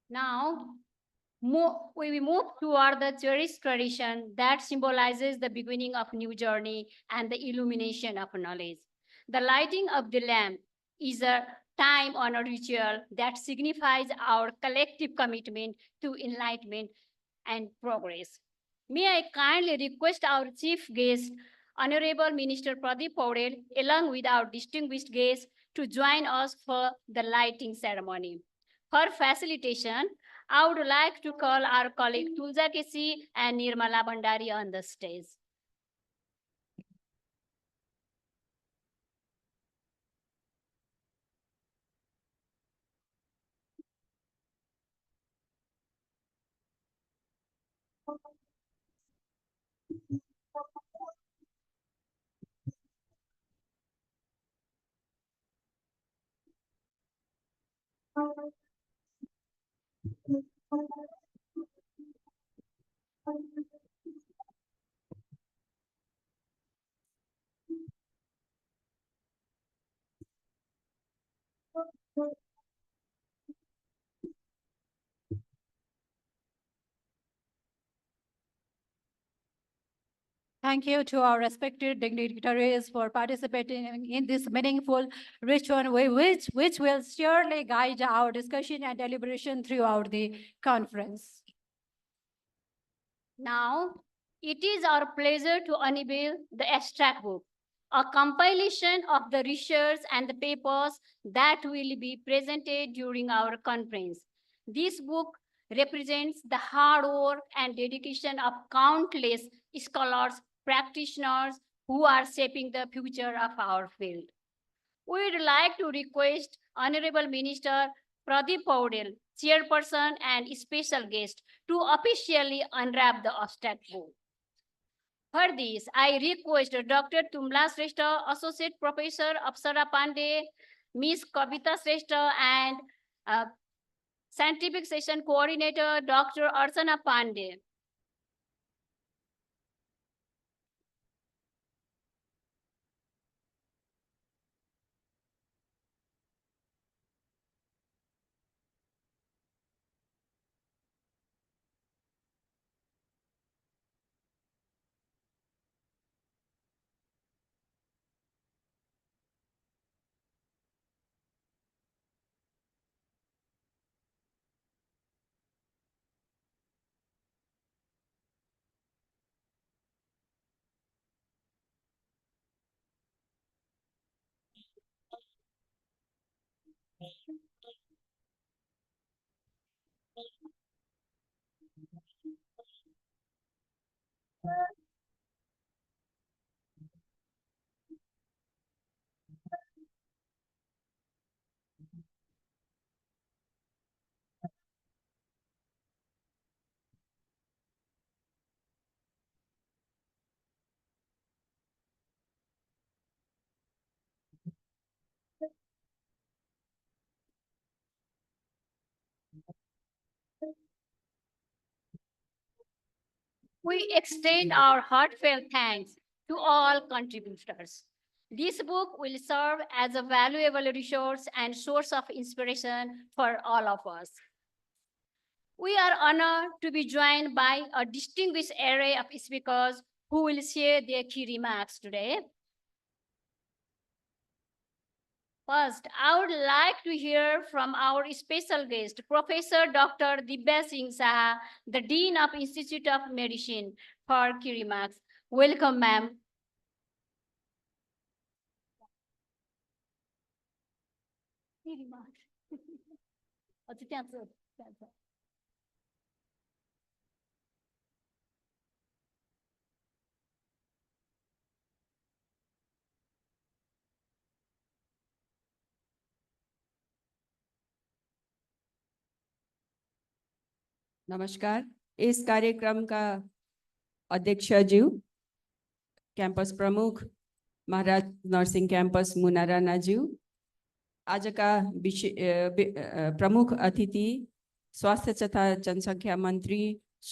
Now, we move toward the cherished tradition that symbolizes the beginning of new journey and the illumination of knowledge. The lighting of the lamp is a time-honored ritual that signifies our collective commitment to enlightenment and progress. May I kindly request our chief guest, Honorable Minister Pradeep Paudel, along with our distinguished guests, to join us for the lighting ceremony. For facilitation, I would like to call our colleague Tulja Kesi and Nirmala Bandari on the stage. Thank you to our respected dignitaries for participating in this meaningful ritual, which will surely guide our discussion and deliberation throughout the conference. Now, it is our pleasure to unveil the abstract book, a compilation of the research and the papers that will be presented during our conference. This book represents the hard work and dedication of countless scholars, practitioners who are shaping the future of our field. We would like to request Honorable Minister Pradeep Paudel, Chairperson and special guest, to officially unwrap the abstract book. For this, I request Dr. Tumla Sreshta, Associate Professor Apsara Pandey, Ms. Kavita Sreshta, and Scientific Session Coordinator Dr. Archana Pandey. We extend our heartfelt thanks to all contributors. This book will serve as a valuable resource and source of inspiration for all of us. We are honored to be joined by a distinguished array of speakers who will share their key remarks today. First, I would like to hear from our special guest, Professor Dr. Dibya Singh Saha, the Dean of Institute of Medicine, for key remarks. Welcome, ma'am. Key remarks. नमस्कार। इस कार्यक्रम का अध्यक्ष जी, campus प्रमुख महाराज nursing campus मुना राणा जी, आज का प्रमुख अतिथि स्वास्थ्य तथा जनसंख्या मंत्री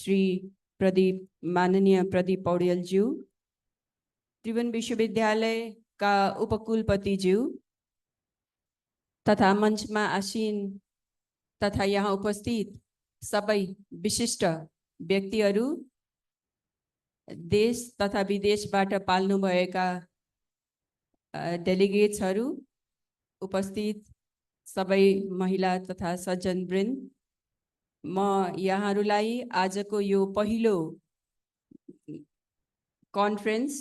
श्री माननीय प्रदीप पौडेल जी, त्रिभुवन विश्वविद्यालय का उपकुलपति जी तथा मंच में आसीन तथा यहाँ उपस्थित सबै विशिष्ट व्यक्तिहरू, देश तथा विदेशबाट पाल्नुभएका डेलिगेट्सहरू, उपस्थित सबै महिला तथा सज्जनवृन्द, म यहाँहरूलाई आजको यो पहिलो कन्फरेन्स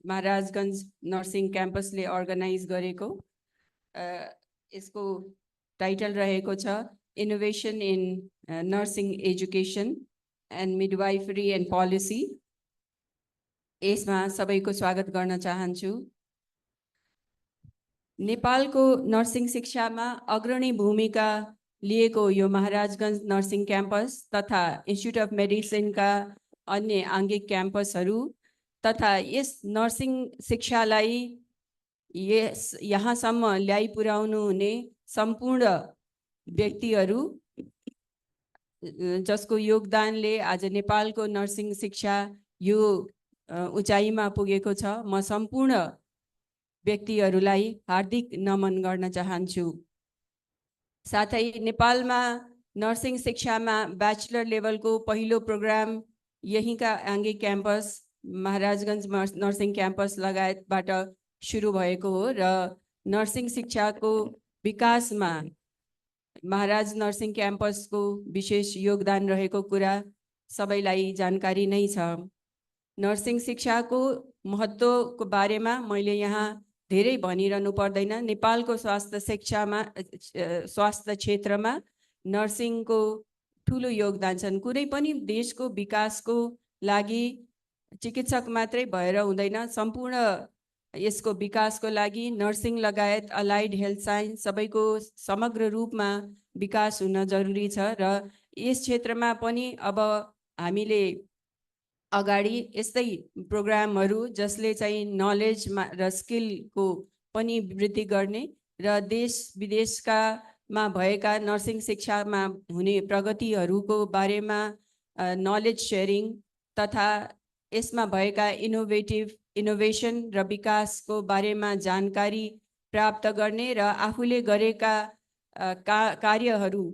महाराजगञ्ज नर्सिङ क्याम्पसले अर्गनाइज गरेको, यसको टाइटल रहेको छ इनोभेसन इन nursing education end midwifery end policy. यसमा सबैको स्वागत गर्न चाहन्छु। नेपालको नर्सिङ शिक्षामा अग्रणी भूमिका लिएको यो महाराजगञ्ज नर्सिङ क्याम्पस तथा इन्स्टिट्युट अफ मेडिसिनका अन्य आङ्गिक क्याम्पसहरू तथा यस नर्सिङ शिक्षालाई यहाँसम्म ल्याइ पुर्याउनु हुने सम्पूर्ण व्यक्तिहरू जसको योगदानले आज नेपालको नर्सिङ शिक्षा यो उचाइमा पुगेको छ, म सम्पूर्ण व्यक्तिहरूलाई हार्दिक नमन गर्न चाहन्छु। साथै नेपालमा नर्सिङ शिक्षामा ब्याचलर लेभलको पहिलो प्रोग्राम यहीँका आङ्गिक क्याम्पस महाराजगञ्ज नर्सिङ क्याम्पस लगायतबाट सुरु भएको हो र नर्सिङ शिक्षाको विकासमा महाराज नर्सिङ क्याम्पसको विशेष योगदान रहेको कुरा सबैलाई जानकारी नै छ। नर्सिङ शिक्षाको महत्त्वको बारेमा मैले यहाँ धेरै भनिरहनु पर्दैन। नेपालको स्वास्थ्य क्षेत्रमा नर्सिङको ठुलो योगदान छन्। कुनै पनि देशको विकासको लागि चिकित्सक मात्रै भएर हुँदैन, सम्पूर्ण यसको विकासको लागि नर्सिङ लगायत अलाइड हेल्थ साइन्स सबैको समग्र रूपमा विकास हुन जरुरी छ र यस क्षेत्रमा पनि अब हामीले अगाडि यस्तै प्रोग्रामहरू जसले चाहिँ नलेज र स्किलको पनि वृद्धि गर्ने र देश विदेशमा भएका नर्सिङ शिक्षामा हुने प्रगतिहरूको बारेमा नलेज सेयरिङ तथा यसमा भएका इनोभेसन र विकासको बारेमा जानकारी प्राप्त गर्ने र आफूले गरेका कार्यहरू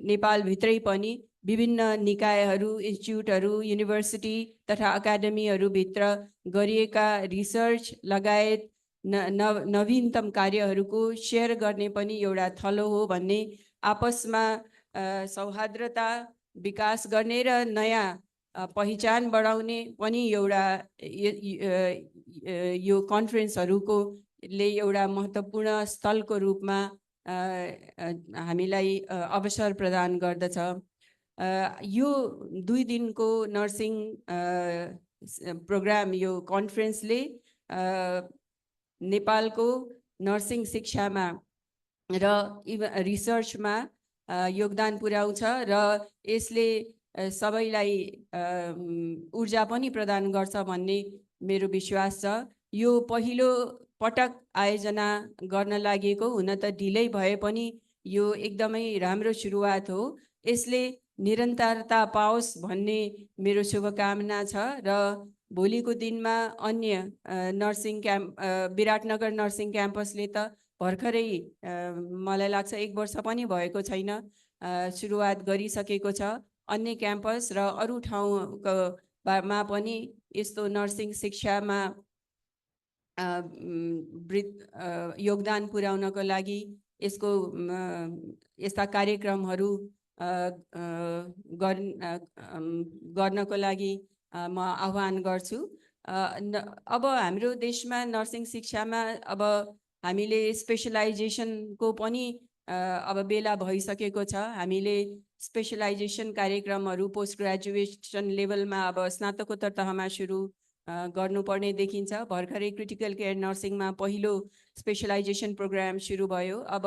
नेपालभित्रै पनि विभिन्न निकायहरू, इन्स्टिट्युटहरू, युनिभर्सिटी तथा अकाडेमीहरूभित्र गरिएका रिसर्च लगायत नवीनतम कार्यहरूको सेयर गर्ने पनि एउटा थलो हो भन्ने, आपसमा सौहार्दता विकास गर्ने र नयाँ पहिचान बढाउने पनि एउटा यो कन्फरेन्सहरूको ले एउटा महत्त्वपूर्ण स्थलको रूपमा हामीलाई अवसर प्रदान गर्दछ। यो 2 दिनको नर्सिङ प्रोग्राम, यो कन्फरेन्सले नेपालको नर्सिङ शिक्षामा र रिसर्चमा योगदान पुर्याउँछ र यसले सबैलाई ऊर्जा पनि प्रदान गर्छ भन्ने मेरो विश्वास छ। यो पहिलो पटक आयोजना गर्न लागेको, हुन त ढिलै भए पनि यो एकदमै राम्रो सुरुवात हो। यसले निरन्तरता पाओस् भन्ने मेरो शुभकामना छ र भोलिको दिनमा अन्य नर्सिङ विराटनगर नर्सिङ क्याम्पसले त भर्खरै मलाई लाग्छ 1 वर्ष पनि भएको छैन सुरुवात गरिसकेको छ। अन्य क्याम्पस र अरू ठाउँमा पनि यस्तो नर्सिङ शिक्षामा योगदान पुर्याउनको लागि यस्ता कार्यक्रमहरू गर्नको लागि म आह्वान गर्छु। अब हाम्रो देशमा नर्सिङ शिक्षामा अब हामीले स्पेशलाइजेसनको पनि अब बेला भइसकेको छ। हामीले स्पेशलाइजेसन कार्यक्रमहरू पोस्ट ग्रेजुएसन लेभलमा अब स्नातकोत्तर तहमा सुरु गर्नुपर्ने देखिन्छ। भर्खरै क्रिटिकल केयर नर्सिङमा पहिलो स्पेशलाइजेसन प्रोग्राम सुरु भयो। अब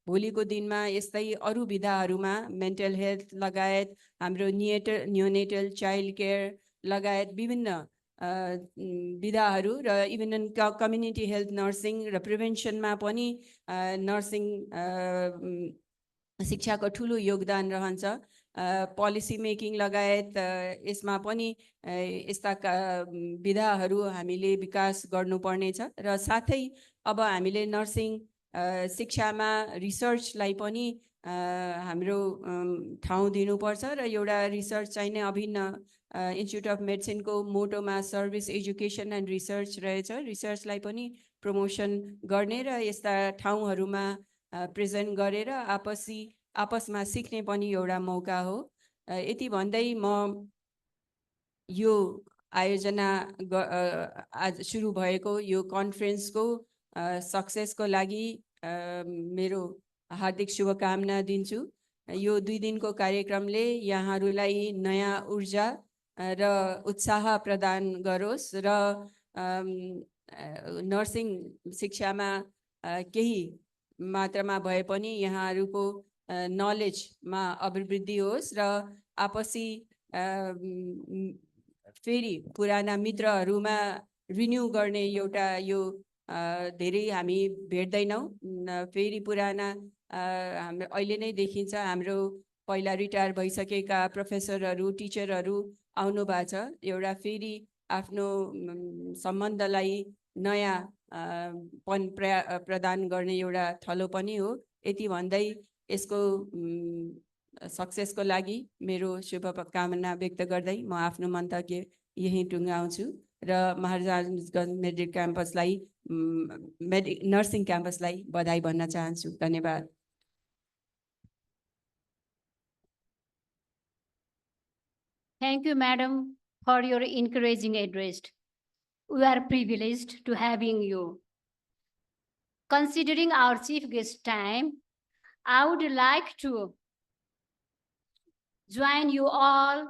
भोलिको दिनमा यस्तै अरू विधाहरूमा मेन्टल हेल्थ लगायत हाम्रो नियोनेटल चाइल्ड केयर लगायत विभिन्न विधाहरू र इभन कम्युनिटी हेल्थ नर्सिङ र प्रिभेन्सनमा पनि नर्सिङ शिक्षाको ठुलो योगदान रहन्छ। पोलिसी मेकिङ लगायत यसमा पनि यस्ता विधाहरू हामीले विकास गर्नुपर्नेछ र साथै अब हामीले नर्सिङ शिक्षामा रिसर्चलाई पनि हाम्रो ठाउँ दिनुपर्छ र एउटा रिसर्च चाहिने अभिन्न इन्स्टिट्युट अफ मेडिसिनको मोटोमा सर्भिस एजुकेसन एन्ड रिसर्च रहेछ। रिसर्चलाई पनि प्रमोसन गर्ने र यस्ता ठाउँहरूमा प्रेजेन्ट गरेर आपसमा सिक्ने पनि एउटा मौका हो। यति भन्दै म यो आयोजना आज सुरु भएको यो कन्फरेन्सको सक्सेसको लागि मेरो हार्दिक शुभकामना दिन्छु। यो 2 दिनको कार्यक्रमले यहाँहरूलाई नयाँ ऊर्जा र उत्साह प्रदान गरोस् र नर्सिङ शिक्षामा केही मात्रामा भए पनि यहाँहरूको नलेजमा अभिवृद्धि होस् र आपसी फेरि पुराना मित्रहरूमा रिन्यू गर्ने एउटा यो धेरै हामी भेट्दैनौँ। फेरि पुराना हाम्रो अहिले नै देखिन्छ हाम्रो पहिला रिटायर भइसकेका प्रोफेसरहरू टिचरहरू आउनु भएको छ। एउटा फेरि आफ्नो सम्बन्धलाई नयाँ प्रदान गर्ने एउटा थलो पनि हो। यति भन्दै यसको सक्सेसको लागि मेरो शुभकामना व्यक्त गर्दै म आफ्नो मन्तव्य यही टुङ्गाउँछु र महाराजगञ्ज मेडिकल क्याम्पसलाई नर्सिङ क्याम्पसलाई बधाई भन्न चाहन्छु। धन्यवाद। Thank you, Madam, for your encouraging address. We are privileged to having you. Considering our chief guest time, I would like to join you all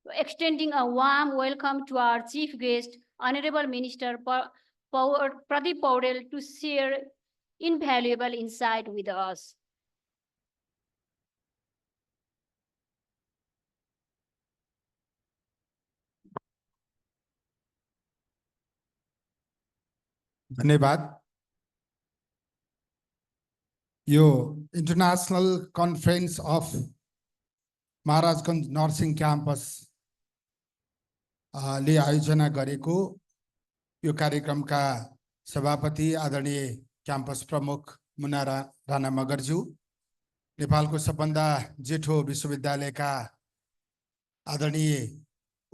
extending a warm welcome to our chief guest, Honorable Minister Pradeep Paudel, to share invaluable insight with us. धन्यवाद। यो international conference of Maharajganj nursing campus ले आयोजना गरेको यो कार्यक्रमका सभापति आदरणीय campus प्रमुख मुन्ना राणा मगरज्यू, नेपालको सबभन्दा जेठो विश्वविद्यालयका आदरणीय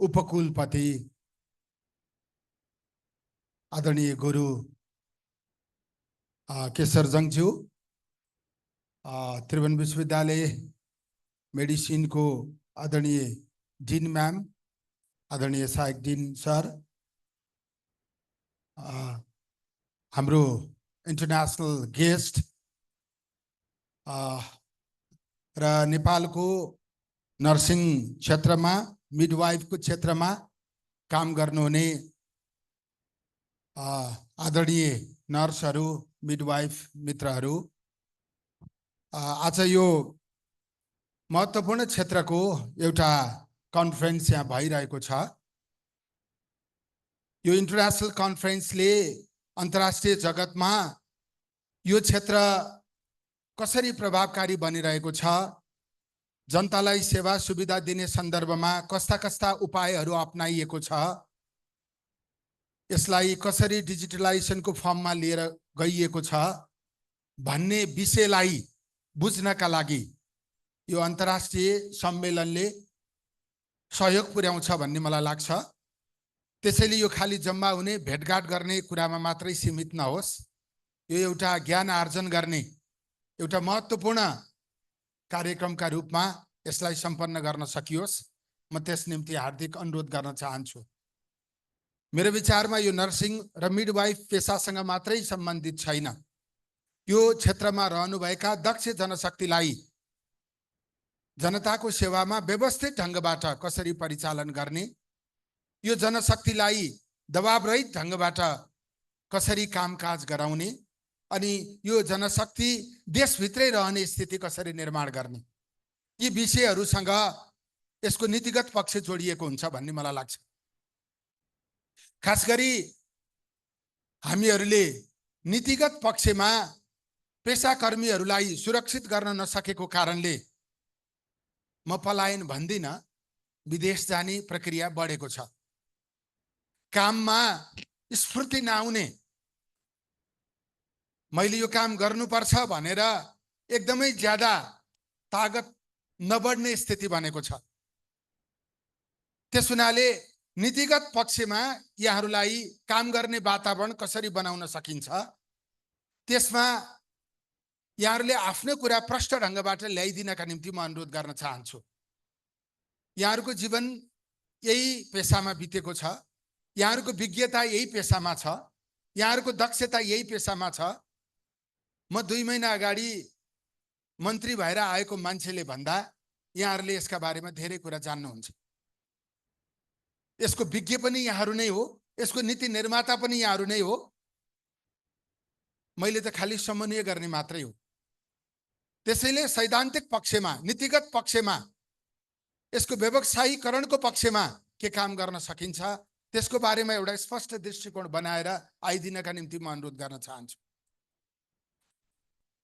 उपकुलपति आदरणीय गुरु केशरजङज्यू, त्रिभुवन विश्वविद्यालय मेडिसिन को आदरणीय डिन मैम, आदरणीय सहायक डिन सर, हाम्रो इंटरनेशनल गेस्ट र नेपाल को नर्सिङ क्षेत्रमा मिडवाइफ को क्षेत्र में काम गर्नुहुने आदरणीय नर्सहरू, मिडवाइफ मित्रहरू, आज यो महत्त्वपूर्ण क्षेत्रको एउटा कन्फरेन्स यहाँ भइरहेको छ। यो इन्टरनेशनल कन्फरेन्सले अन्तर्राष्ट्रिय जगतमा यो क्षेत्र कसरी प्रभावकारी बनिरहेको छ, जनतालाई सेवा सुविधा दिने सन्दर्भमा कस्ता कस्ता उपायहरू अपनाइएको छ, यसलाई कसरी डिजिटलाइजेसनको फर्ममा लिएर गइएको छ भन्ने विषयलाई बुझ्नका लागि यो अन्तर्राष्ट्रिय सम्मेलनले सहयोग पुर्याउँछ भन्ने मलाई लाग्छ। त्यसैले यो खाली जम्मा हुने भेटघाट गर्ने कुरामा मात्रै सीमित नहोस्, यो एउटा ज्ञान आर्जन गर्ने एउटा महत्त्वपूर्ण कार्यक्रमका रूपमा यसलाई सम्पन्न गर्न सकियोस्, म त्यस निम्ति हार्दिक अनुरोध गर्न चाहन्छु। मेरो विचारमा यो नर्सिङ र मिडवाइफ पेशासँग मात्रै सम्बन्धित छैन, यो क्षेत्रमा रहनुभएका दक्ष जनशक्तिलाई जनताको सेवामा व्यवस्थित ढंगबाट कसरी परिचालन गर्ने, यो जनशक्तिलाई दबावरहित ढंगबाट कसरी कामकाज गराउने अनि यो जनशक्ति देशभित्रै रहने स्थिति कसरी निर्माण गर्ने, यी विषयहरूसँग यसको नीतिगत पक्ष जोडिएको हुन्छ भन्ने मलाई लाग्छ। खास गरी हामीहरूले नीतिगत पक्षमा पेशाकर्मीहरूलाई सुरक्षित गर्न नसकेको कारणले म पलायन भन्दिन, विदेश जाने प्रक्रिया बढेको छ। काममा स्फूर्ति नआउने, मैले यो काम गर्नुपर्छ भनेर एकदमै ज्यादा तागत नबढ्ने स्थिति बनेको छ। त्यस हुनाले नीतिगत पक्षमा यहाँहरूलाई काम गर्ने वातावरण कसरी बनाउन सकिन्छ, त्यसमा यहाँहरूले आफ्नो कुरा प्रष्ट ढंगबाट ल्याइदिनका निम्ति म अनुरोध गर्न चाहन्छु। यहाँहरूको जीवन यही पेशामा बितेको छ, यहाँहरूको विज्ञता यही पेशामा छ, यहाँहरूको दक्षता यही पेशामा छ। म 2 महिना अगाडि मन्त्री भएर आएको मान्छेले भन्दा यहाँहरूले यसका बारेमा धेरै कुरा जान्नुहुन्छ। यसको विज्ञ पनि यहाँहरू नै हो, यसको नीति निर्माता पनि यहाँहरू नै हो। मैले त खाली समन्वय गर्ने मात्रै हो। त्यसैले सैद्धान्तिक पक्षमा, नीतिगत पक्षमा, यसको व्यवसायीकरणको पक्षमा के काम गर्न सकिन्छ, त्यसको बारेमा एउटा स्पष्ट दृष्टिकोण बनाएर आइदिनका निम्ति म अनुरोध गर्न चाहन्छु।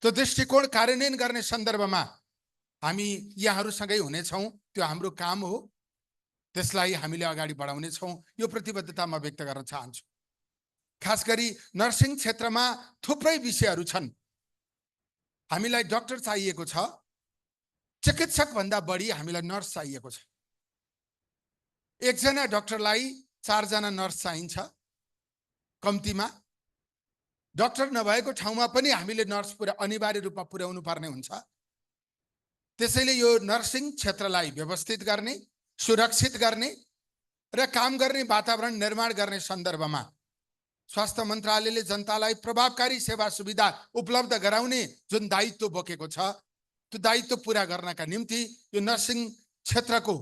त्यो दृष्टिकोण कार्यान्वयन गर्ने सन्दर्भमा हामी यहाँहरूसँगै हुनेछौँ। त्यो हाम्रो काम हो, त्यसलाई हामीले अगाडि बढाउने छौँ। यो प्रतिबद्धता म व्यक्त गर्न चाहन्छु। खास गरी नर्सिङ क्षेत्रमा थुप्रै विषयहरू छन्। हामीलाई डाक्टर चाहिएको छ, चिकित्सक भन्दा बढी हामीलाई नर्स चाहिएको छ। एकजना डाक्टरलाई 4 जना नर्स चाहिन्छ कम्तीमा। डाक्टर नभएको ठाउँमा पनि हामीले नर्स अनिवार्य रूपमा पुर्याउनु पर्ने हुन्छ। त्यसैले यो नर्सिङ क्षेत्रलाई व्यवस्थित गर्ने, सुरक्षित गर्ने र काम गर्ने वातावरण निर्माण गर्ने सन्दर्भमा स्वास्थ्य मन्त्रालयले जनतालाई प्रभावकारी सेवा सुविधा उपलब्ध गराउने जुन दायित्व बोकेको छ, त्यो दायित्व पूरा गर्नका निम्ति यो नर्सिङ क्षेत्रको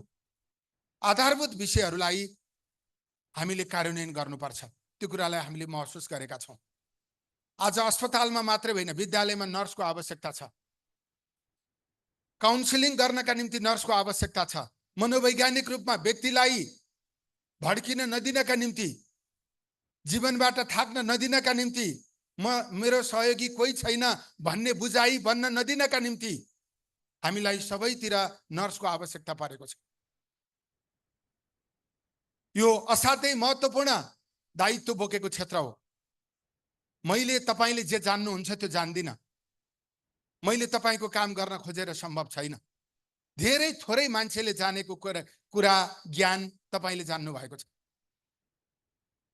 आधारभूत विषयहरूलाई हामीले कार्यान्वयन गर्नुपर्छ। त्यो कुरालाई हामीले महसुस गरेका छौँ। आज अस्पतालमा मात्रै होइन, विद्यालयमा नर्सको आवश्यकता छ। काउन्सिलिङ गर्नका निम्ति नर्सको आवश्यकता छ। मनोवैज्ञानिक रूपमा व्यक्तिलाई भड्किन नदिनका निम्ति, जीवनबाट थाक्न नदिनका निम्ति, मेरो सहयोगी कोही छैन भन्ने बुझाइ बन्न नदिनका निम्ति हामीलाई सबैतिर नर्सको आवश्यकता परेको छ। यो असाध्यै महत्त्वपूर्ण दायित्व बोकेको क्षेत्र हो। मैले तपाईले जे जान्नुहुन्छ त्यो जान्दिन। मैले तपाईको काम गर्न खोजेर सम्भव छैन। धेरै थोरै मान्छेले जानेको कुरा ज्ञान तपाईले जान्नु भएको छ।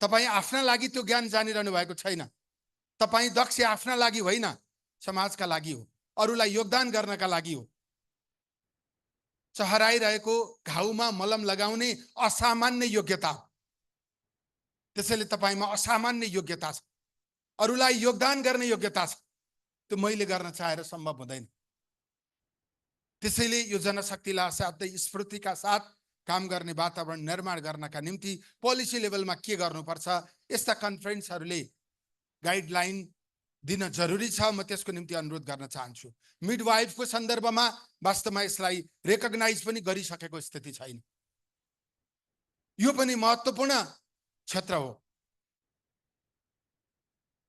तपाई आफ्ना लागि त्यो ज्ञान जानिरहनु भएको छैन। तपाई दक्ष आफ्ना लागि होइन, समाजका लागि हो, अरूलाई योगदान गर्नका लागि हो। चहराइरहेको घाउमा मलम लगाउने असामान्य योग्यता हो। त्यसैले तपाईमा असामान्य योग्यता छ, अरूलाई योगदान गर्ने योग्यता छ। त्यो मैले गर्न चाहेर सम्भव हुँदैन। त्यसैले यो जनशक्तिलाई असाध्यै स्फूर्तिका साथ काम गर्ने वातावरण निर्माण गर्नका निम्ति पोलिसी लेभलमा के गर्नुपर्छ, यस्ता कन्फरेन्सहरूले गाइडलाइन दिन जरुरी छ। म त्यसको निम्ति अनुरोध गर्न चाहन्छु। मिडवाइफको सन्दर्भमा वास्तवमा यसलाई रेकग्नाइज पनि गरिसकेको स्थिति छैन। यो पनि महत्त्वपूर्ण क्षेत्र हो।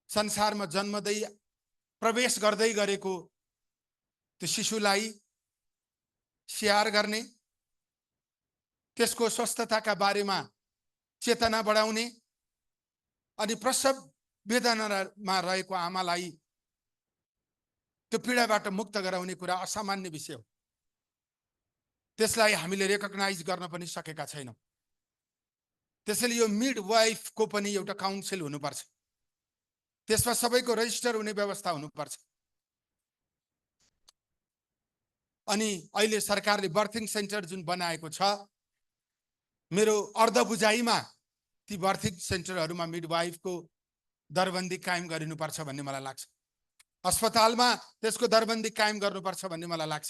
संसारमा जन्मदै प्रवेश गर्दै गरेको त्यो शिशुलाई स्याहार गर्ने, त्यसको स्वस्थताका बारेमा चेतना बढाउने अनि प्रसव वेदनामा रहेको आमालाई त्यो पीडाबाट मुक्त गराउने कुरा असामान्य विषय हो। त्यसलाई हामीले रेकग्नाइज गर्न पनि सकेका छैनौँ। त्यसैले यो मिडवाइफको पनि एउटा काउन्सिल हुनुपर्छ। त्यसमा सबैको रजिस्टर हुने व्यवस्था हुनुपर्छ। अनि अहिले सरकारले बर्थिङ सेन्टर जुन बनाएको छ, मेरो अर्ध बुझाइमा ती बर्थिङ सेन्टरहरूमा मिडवाइफको दरबन्दी कायम गरिनुपर्छ भन्ने मलाई लाग्छ। अस्पतालमा त्यसको दरबन्दी कायम गर्नुपर्छ भन्ने मलाई लाग्छ।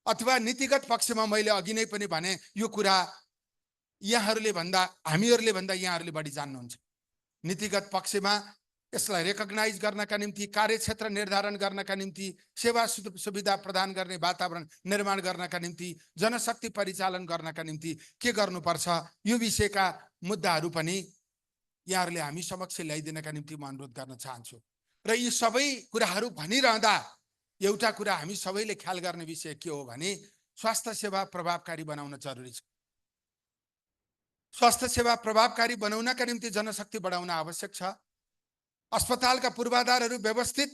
अथवा नीतिगत पक्षमा मैले अघि नै पनि भने यो कुरा हामीहरूले भन्दा यहाँहरूले बढी जान्नुहुन्छ। नीतिगत पक्षमा यसलाई रेकग्नाइज गर्नका निम्ति, कार्यक्षेत्र निर्धारण गर्नका निम्ति, सेवा सुविधा प्रदान गर्ने वातावरण निर्माण गर्नका निम्ति, जनशक्ति परिचालन गर्नका निम्ति के गर्नुपर्छ, यो विषयका मुद्दाहरू पनि यहाँहरूले हामी समक्ष ल्याइदिनका निम्ति म अनुरोध गर्न चाहन्छु। र यी सबै कुराहरू भनिरहँदा एउटा कुरा हामी सबैले ख्याल गर्ने विषय के हो भने स्वास्थ्य सेवा प्रभावकारी बनाउन जरुरी छ। स्वास्थ्य सेवा प्रभावकारी बनाउनका निम्ति जनशक्ति बढाउन आवश्यक छ। अस्पतालका पूर्वाधारहरू व्यवस्थित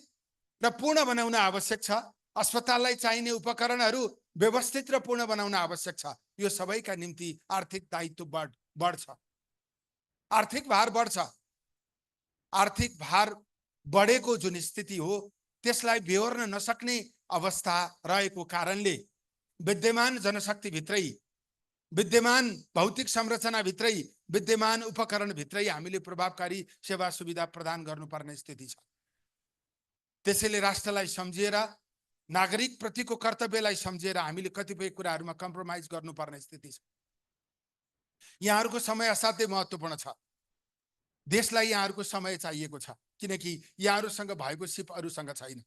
र पूर्ण बनाउन आवश्यक छ। अस्पताललाई चाहिने उपकरणहरू व्यवस्थित र पूर्ण बनाउन आवश्यक छ। यो सबैका निम्ति आर्थिक दायित्व बढ्छ, आर्थिक भार बढ्छ। आर्थिक भार बढेको जुन स्थिति हो त्यसलाई बेहोर्न नसक्ने अवस्था रहेको कारणले विद्यमान जनशक्तिभित्रै, विद्यमान भौतिक संरचनाभित्रै, विद्यमान उपकरणभित्रै हामीले प्रभावकारी सेवा सुविधा प्रदान गर्नुपर्ने स्थिति छ। त्यसैले राष्ट्रलाई सम्झिएर, नागरिक प्रतिको कर्तव्यलाई सम्झिएर हामीले कतिपय कुराहरूमा कम्प्रोमाइज गर्नुपर्ने स्थिति छ। यहाँहरूको समय असाध्यै महत्त्वपूर्ण छ। देशलाई यहाँहरूको समय चाहिएको छ, किनकि यहाँहरूसँग भएको सिप अरूसँग छैन।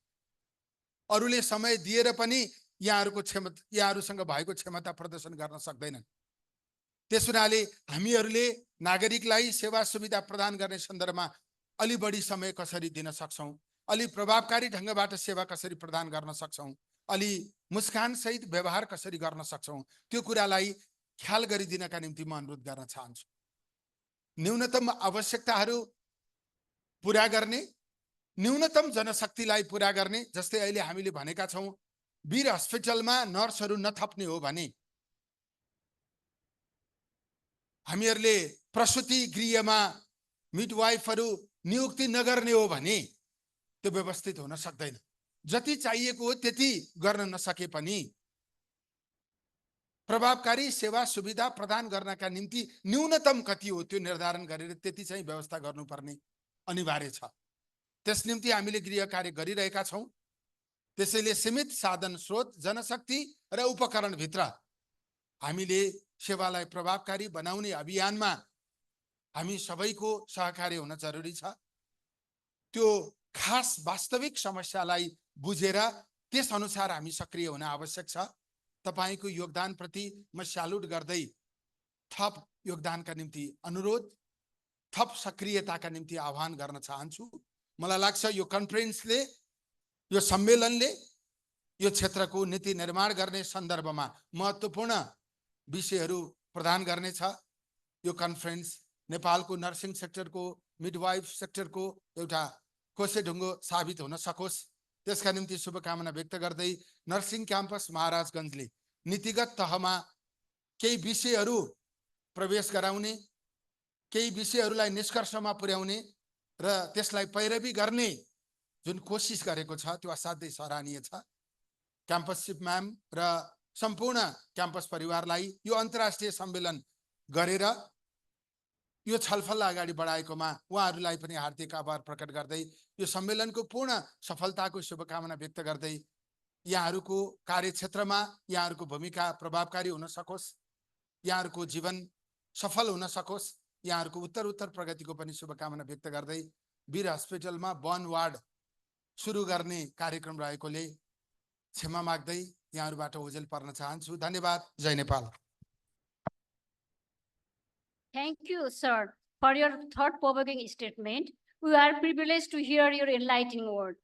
अरूले समय दिएर पनि यहाँहरूसँग भएको क्षमता प्रदर्शन गर्न सक्दैनन्। त्यस हुनाले हामीहरूले नागरिकलाई सेवा सुविधा प्रदान गर्ने सन्दर्भमा अलि बढी समय कसरी दिन सक्छौं, अलि प्रभावकारी ढंगबाट सेवा कसरी प्रदान गर्न सक्छौं, अलि मुस्कान सहित व्यवहार कसरी गर्न सक्छौं, त्यो कुरालाई ख्याल गरिदिनका निम्ति म अनुरोध गर्न चाहन्छु। न्यूनतम आवश्यकताहरू पूरा गर्ने, न्यूनतम जनशक्तिलाई पूरा गर्ने, जस्तै अहिले हामीले भनेका छौं वीर अस्पतालमा नर्सहरू नथप्ने हो भने, हामीहरूले प्रसुति गृहमा मिडवाइफहरू नियुक्ति नगर्ने हो भने त्यो व्यवस्थित हुन सक्दैन। जति चाहिएको हो त्यति गर्न नसके पनि प्रभावकारी सेवा सुविधा प्रदान गर्नका निम्ति न्यूनतम कति हो त्यो निर्धारण गरेर त्यति चाहिँ व्यवस्था गर्नुपर्ने अनिवार्य छ। त्यस निम्ति हामीले गृह कार्य गरिरहेका छौं। त्यसैले सीमित साधन स्रोत, जनशक्ति र उपकरणभित्र हामीले सेवालाई प्रभावकारी बनाउने अभियानमा हामी सबैको सहकार्य हुन जरुरी छ। त्यो खास वास्तविक समस्यालाई बुझेर त्यस अनुसार हामी सक्रिय हुन आवश्यक छ। तपाईको योगदानप्रति म स्यालुट गर्दै थप योगदानका निम्ति अनुरोध, थप सक्रियताका निम्ति आह्वान गर्न चाहन्छु। मलाई लाग्छ यो कन्फरेन्सले, यो सम्मेलनले यो क्षेत्रको नीति निर्माण गर्ने सन्दर्भमा महत्त्वपूर्ण विषयहरू प्रदान गर्नेछ। यो कन्फरेन्स नेपालको नर्सिङ सेक्टरको, मिडवाइफ सेक्टरको एउटा कोसेढुङ्गो साबित हुन सकोस्, त्यसका निम्ति शुभकामना व्यक्त गर्दै नर्सिङ क्याम्पस महाराजगञ्जले नीतिगत तहमा केही विषयहरू प्रवेश गराउने, केही विषयहरूलाई निष्कर्षमा पुर्याउने र त्यसलाई पैरवी गर्ने जुन कोसिस गरेको छ त्यो असाध्यै सराहनीय छ। क्याम्पस चिफ म्याम र सम्पूर्ण क्याम्पस परिवारलाई यो अन्तर्राष्ट्रिय सम्मेलन गरेर यो छलफल अगाडि बढाएकोमा उहाँहरूलाई पनि हार्दिक आभार प्रकट गर्दै यो सम्मेलनको पूर्ण सफलताको शुभकामना व्यक्त गर्दै यहाँहरूको कार्यक्षेत्रमा यहाँहरूको भूमिका प्रभावकारी हुन सकोस्, यहाँहरूको जीवन सफल हुन सकोस्, यहाँहरूको उत्तर प्रगतिको पनि शुभकामना व्यक्त गर्दै वीर हस्पिटलमा बर्न वार्ड सुरु गर्ने कार्यक्रम रहेकोले क्षमा माग्दै यहाँहरूबाट ओझेल पर्न चाहन्छु। धन्यवाद। जय Nepal. Thank you, sir, for your thought-provoking statement. We are privileged to hear your enlightening word.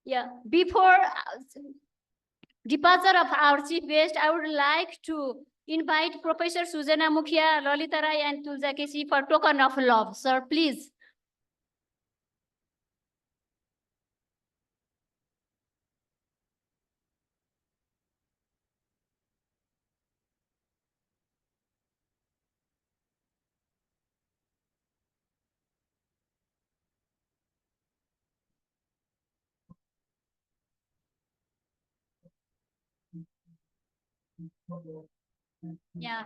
Yeah, before departure of our chief guest, I would like to invite Professor Sujana Mukhia, Lalita Rai, and Tulja Keshi for token of love. Sir, please. Yeah.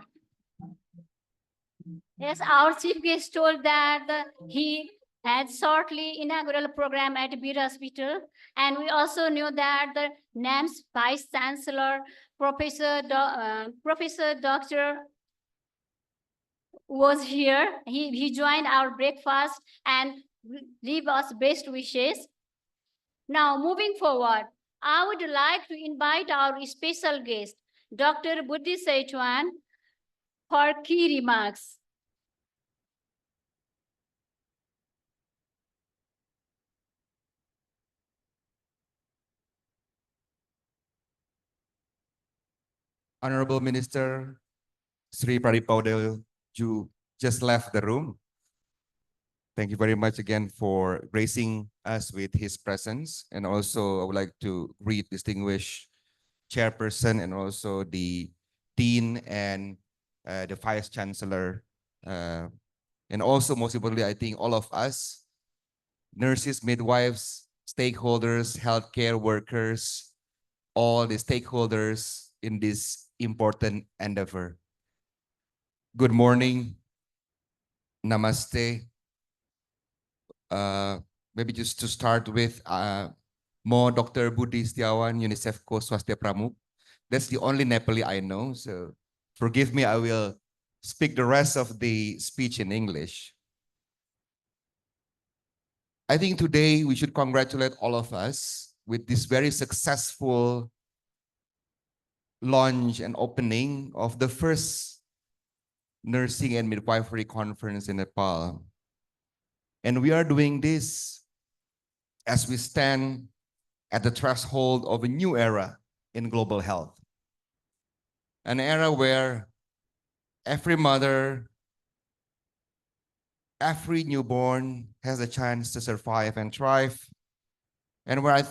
Yes, our chief guest told that he had shortly inaugural program at Veer Hospital, and we also knew that the NAM's Vice Chancellor, Professor Dr. was here. He joined our breakfast and leave us best wishes. Now, moving forward, I would like to invite our special guest, Dr. Buddhi Sechuan, for key remarks. Honorable Minister Sri Pradip Paudel, you just left the room. Thank you very much again for gracing us with his presence. And also, I would like to greet distinguished chairperson and also the dean and the vice chancellor. And also, most importantly, I think all of us, nurses, midwives, stakeholders, healthcare workers, all the stakeholders in this important endeavor. Good morning. Namaste. Maybe just to start with, Mo Dr. Budi Setiawan, UNICEF Ko Swastia Pramuk. That's the only Nepali I know, so forgive me, I will speak the rest of the speech in English. I think today we should congratulate all of us with this very successful launch and opening of the first nursing and midwifery conference in Nepal. And we are doing this as we stand at the threshold of a new era in global health. An era where every mother, every newborn has a chance to survive and thrive, and where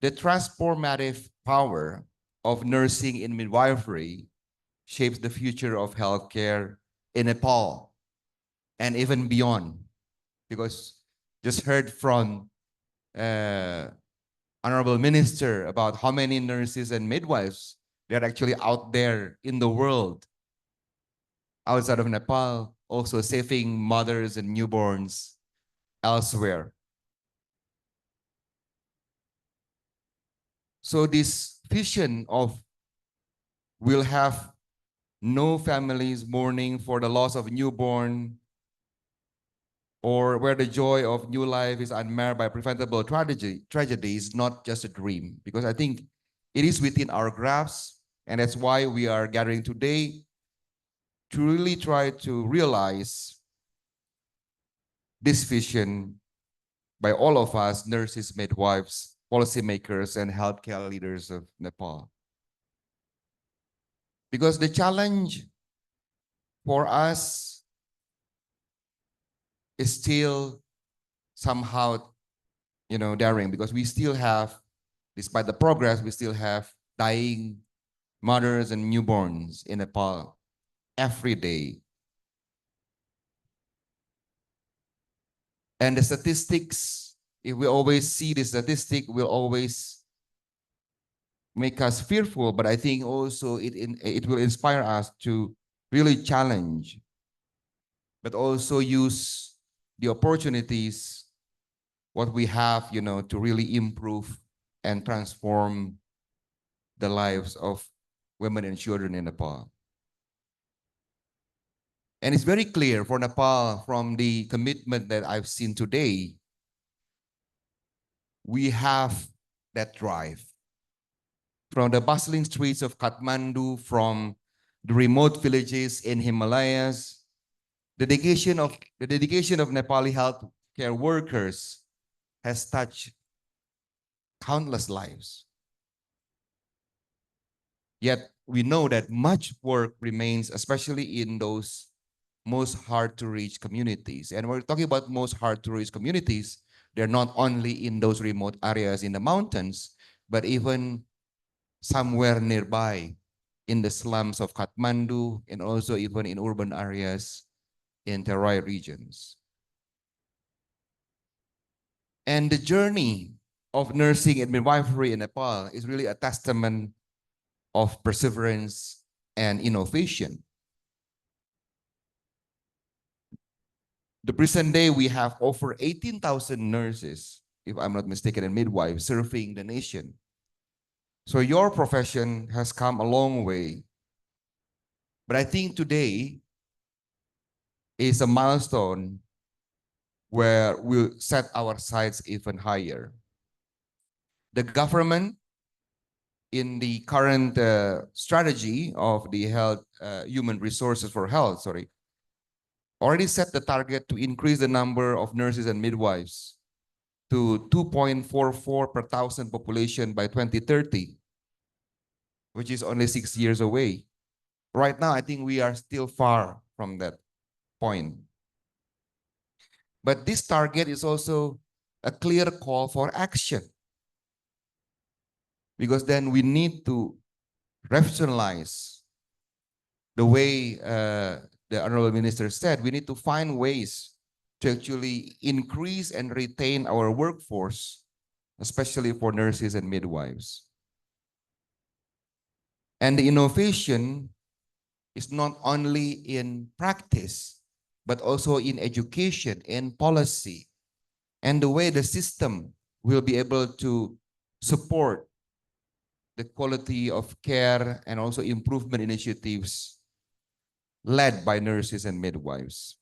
the transformative power of nursing in midwifery shapes the future of healthcare in Nepal and even beyond. Because just heard from Honorable Minister about how many nurses and midwives they're actually out there in the world, outside of Nepal, also saving mothers and newborns elsewhere. So this vision of we'll have no families mourning for the loss of a newborn, or where the joy of new life is unmarred by preventable tragedy is not just a dream, because I think it is within our grasp, and that's why we are gathering today to really try to realize this vision by all of us, nurses, midwives, policymakers, and healthcare leaders of Nepal. Because the challenge for us is still somehow, daring, because we still have, despite the progress, we still have dying mothers and newborns in Nepal every day. And the statistics, if we always see the statistic, will always make us fearful, but I think also it will inspire us to really challenge, but also use the opportunities, what we have, to really improve and transform the lives of women and children in Nepal. And it's very clear for Nepal, from the commitment that I've seen today, we have that drive. From the bustling streets of Kathmandu, from the remote villages in Himalayas, the dedication of Nepali healthcare workers has touched countless lives. Yet we know that much work remains, especially in those most hard to reach communities. And we're talking about most hard to reach communities. They're not only in those remote areas in the mountains, but even somewhere nearby in the slums of Kathmandu, and also even in urban areas in Terai regions. And the journey of nursing and midwifery in Nepal is really a testament of perseverance and innovation. The present day, we have over 18,000 nurses, if I'm not mistaken, and midwives serving the nation. So your profession has come a long way. But I think today is a milestone where we'll set our sights even higher. The government, in the current strategy of the human resources for health, already set the target to increase the number of nurses and midwives to 2.44 per thousand population by 2030, which is only 6 years away. Right now, I think we are still far from that point. But this target is also a clear call for action, because then we need to rationalize the way the Honorable Minister said. We need to find ways to actually increase and retain our workforce, especially for nurses and midwives. And the innovation is not only in practice, but also in education and policy, and the way the system will be able to support the quality of care and also improvement initiatives led by nurses and midwives.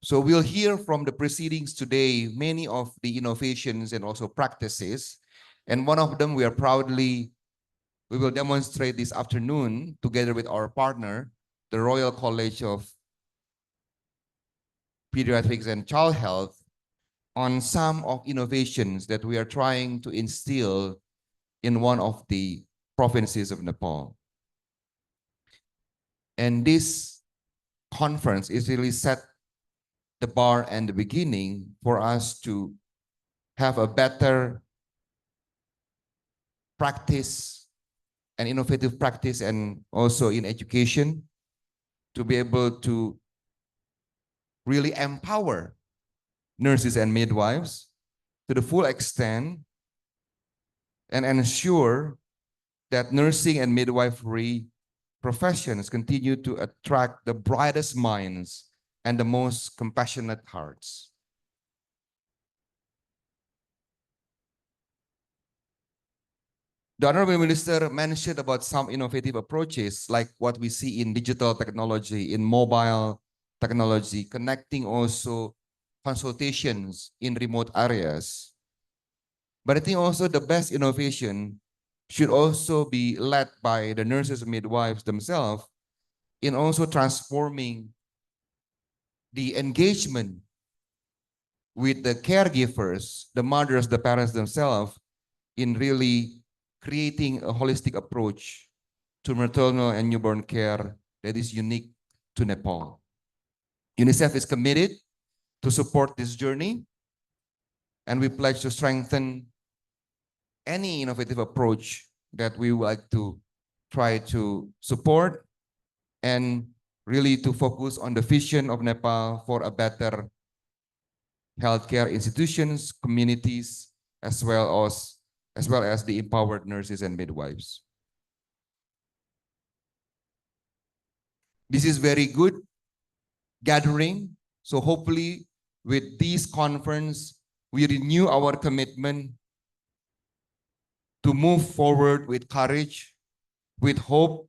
So we'll hear from the proceedings today many of the innovations and also practices, and one of them we will demonstrate this afternoon together with our partner, the Royal College of Pediatrics and Child Health, on some of innovations that we are trying to instill in one of the provinces of Nepal. And this conference is really set the bar and the beginning for us to have a better practice and innovative practice, and also in education, to be able to really empower nurses and midwives to the full extent and ensure that nursing and midwifery professions continue to attract the brightest minds and the most compassionate hearts. The Honorable Minister mentioned about some innovative approaches like what we see in digital technology, in mobile technology, connecting also consultations in remote areas. But I think also the best innovation should also be led by the nurses and midwives themselves in also transforming the engagement with the caregivers, the mothers, the parents themselves, in really creating a holistic approach to maternal and newborn care that is unique to Nepal. UNICEF is committed to support this journey, and we pledge to strengthen any innovative approach that we would like to try to support, and really to focus on the vision of Nepal for a better healthcare institutions, communities, as well as the empowered nurses and midwives. This is very good gathering. So hopefully with this conference, we renew our commitment to move forward with courage, with hope,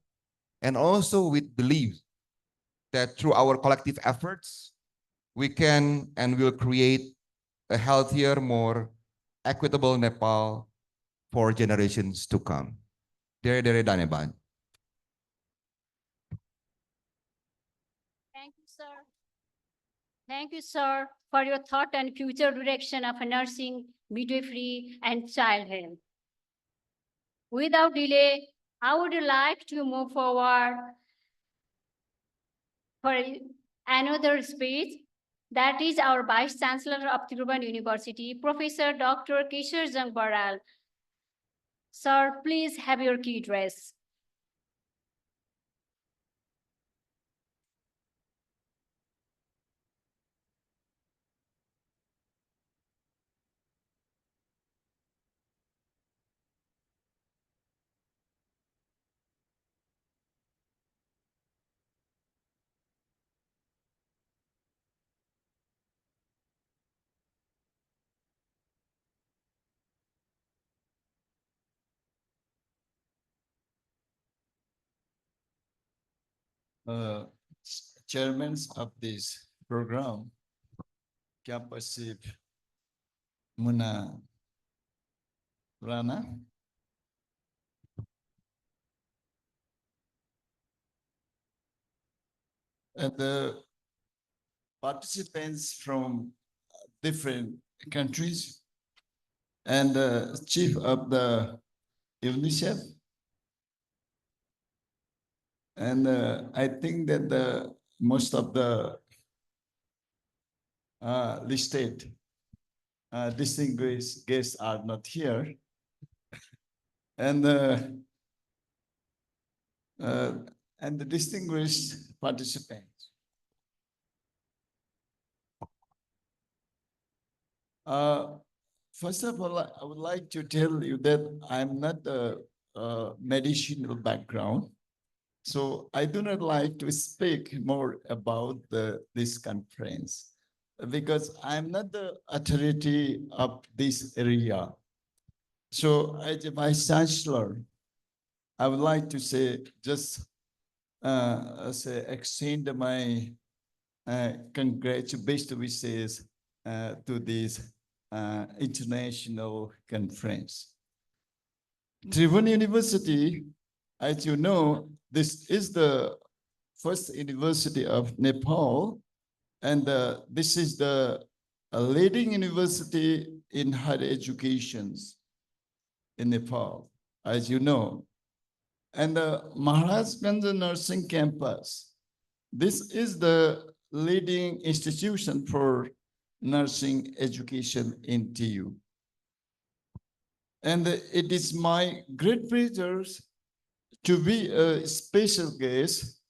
and also with belief that through our collective efforts, we can and will create a healthier, more equitable Nepal for generations to come. Dere Dhanyabad. Thank you, sir. Thank you, sir, for your thought and future direction of nursing, midwifery, and child health. Without delay, I would like to move forward for another speech. That is our Vice Chancellor of Tirubhavan University, Professor Dr. Kishore Jung Baral. Sir, please have your key address. uh, chairmen of this program, Campus Muna Rana, and the participants from different countries, and the chief of the UNICEF. And I think that most of the listed distinguished guests are not here. And the distinguished participants. First of all, I would like to tell you that I'm not a medicinal background, so I do not like to speak more about this conference because I'm not the authority of this area. So as a vice chancellor, I would like to say just extend my best wishes to this international conference. Tribhuvan University, as you know, this is the first university of Nepal, and this is the leading university in higher education in Nepal, as you know. And the Maharajgunj Nursing Campus, this is the leading institution for nursing education in TU. And it is my great pleasure to be a special guest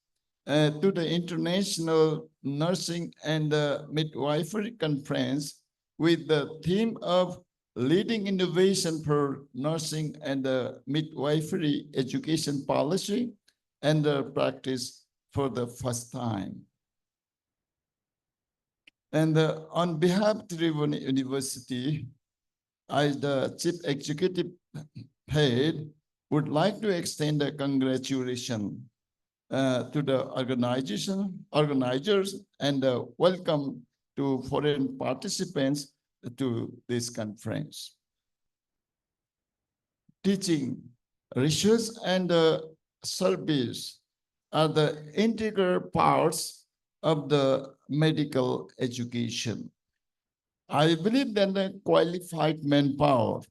to the International Nursing and Midwifery Conference with the theme of leading innovation for nursing and midwifery education policy and practice for the first time. And on behalf of Tribhuvan University, I, the Chief Executive Head, would like to extend a congratulations to the organizers and welcome to foreign participants to this conference. Teaching, research, and service are the integral parts of the medical education. I believe that the qualified manpower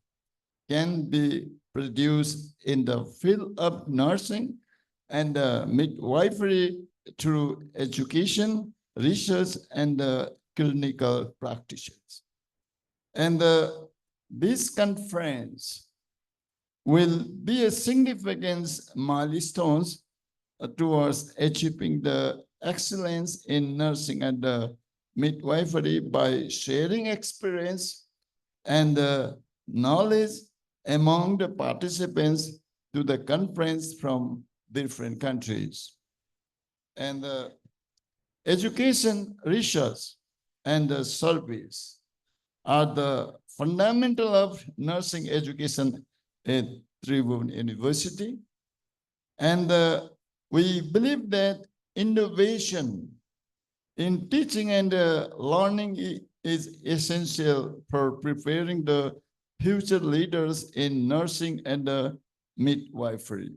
can be produced in the field of nursing and midwifery through education, research, and clinical practices. And this conference will be a significant milestone towards achieving the excellence in nursing and midwifery by sharing experience and knowledge among the participants to the conference from different countries. And education, research, and service are the fundamental of nursing education at Tribhuvan University. And we believe that innovation in teaching and learning is essential for preparing the future leaders in nursing and midwifery.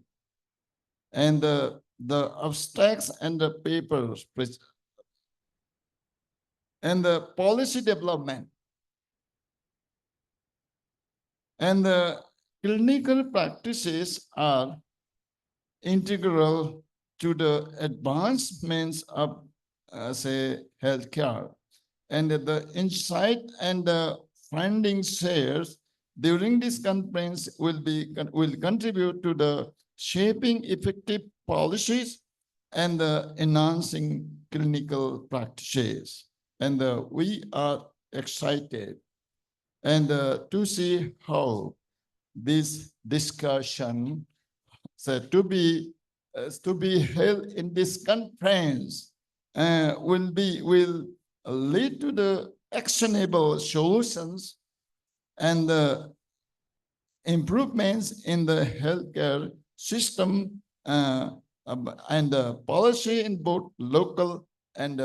And the abstracts and the papers and the policy development and the clinical practices are integral to the advancements of, say, healthcare. And the insight and the findings shared during this conference will contribute to the shaping effective policies and enhancing clinical practices. And we are excited and to see how this discussion to be held in this conference will lead to the actionable solutions and improvements in the healthcare system and policy in both local and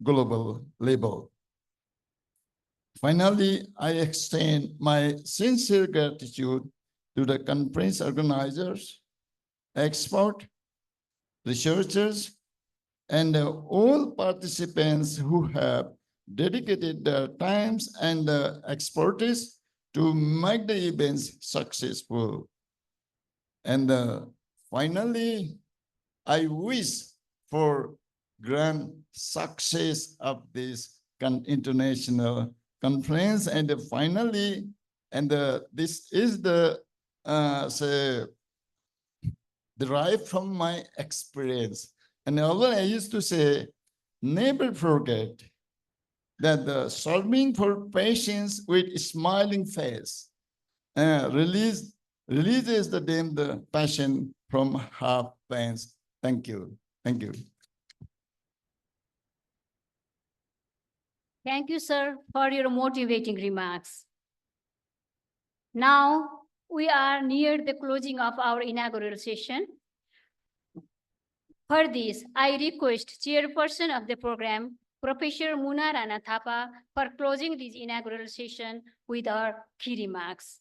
global level. Finally, I extend my sincere gratitude to the conference organizers, experts, researchers, and all participants who have dedicated their times and expertise to make the events successful. And finally, I wish for grand success of this international conference. And finally, and this is the say derived from my experience. And although I used to say, never forget that the solving for patients with smiling face releases the passion from heart pains. Thank you. Thank you. Thank you, sir, for your motivating remarks. Now, we are near the closing of our inaugural session. For this, I request Chairperson of the program, Professor Muna Rana Thapa, for closing this inaugural session with our key remarks.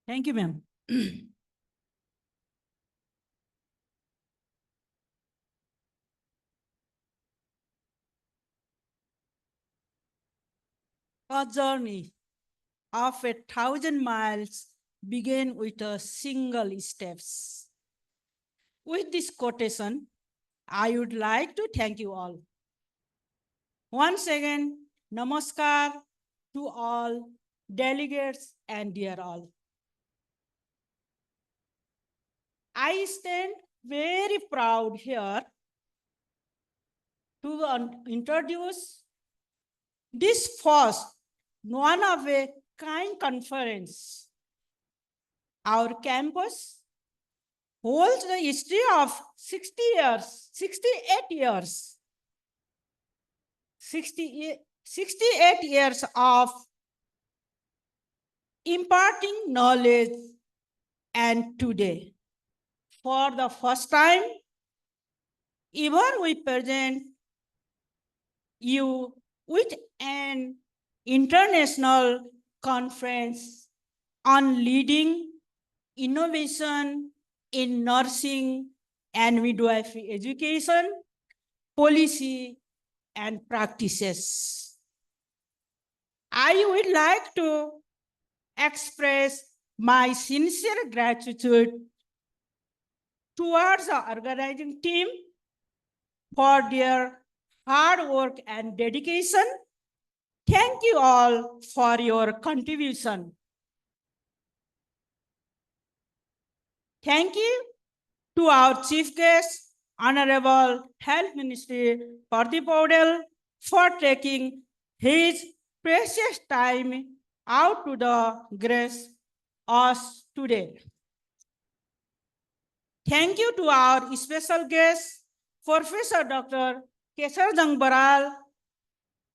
Thank you, ma'am. A journey of 1,000 miles begin with a single steps. With this quotation, I would like to thank you all. Once again, namaskar to all delegates and dear all. I stand very proud here to introduce this first one of a kind conference. Our campus holds the history of 68 years. 68 years of imparting knowledge, and today, for the first time, even we present you with an international conference on leading innovation in nursing and midwifery education, policy, and practices. I would like to express my sincere gratitude towards the organizing team for their hard work and dedication. Thank you all for your contribution. Thank you to our chief guest, Honorable Health Minister Pardeep Paudel, for taking his precious time out to the grace us today. Thank you to our special guest, Professor Dr. Kesar Jangbaral,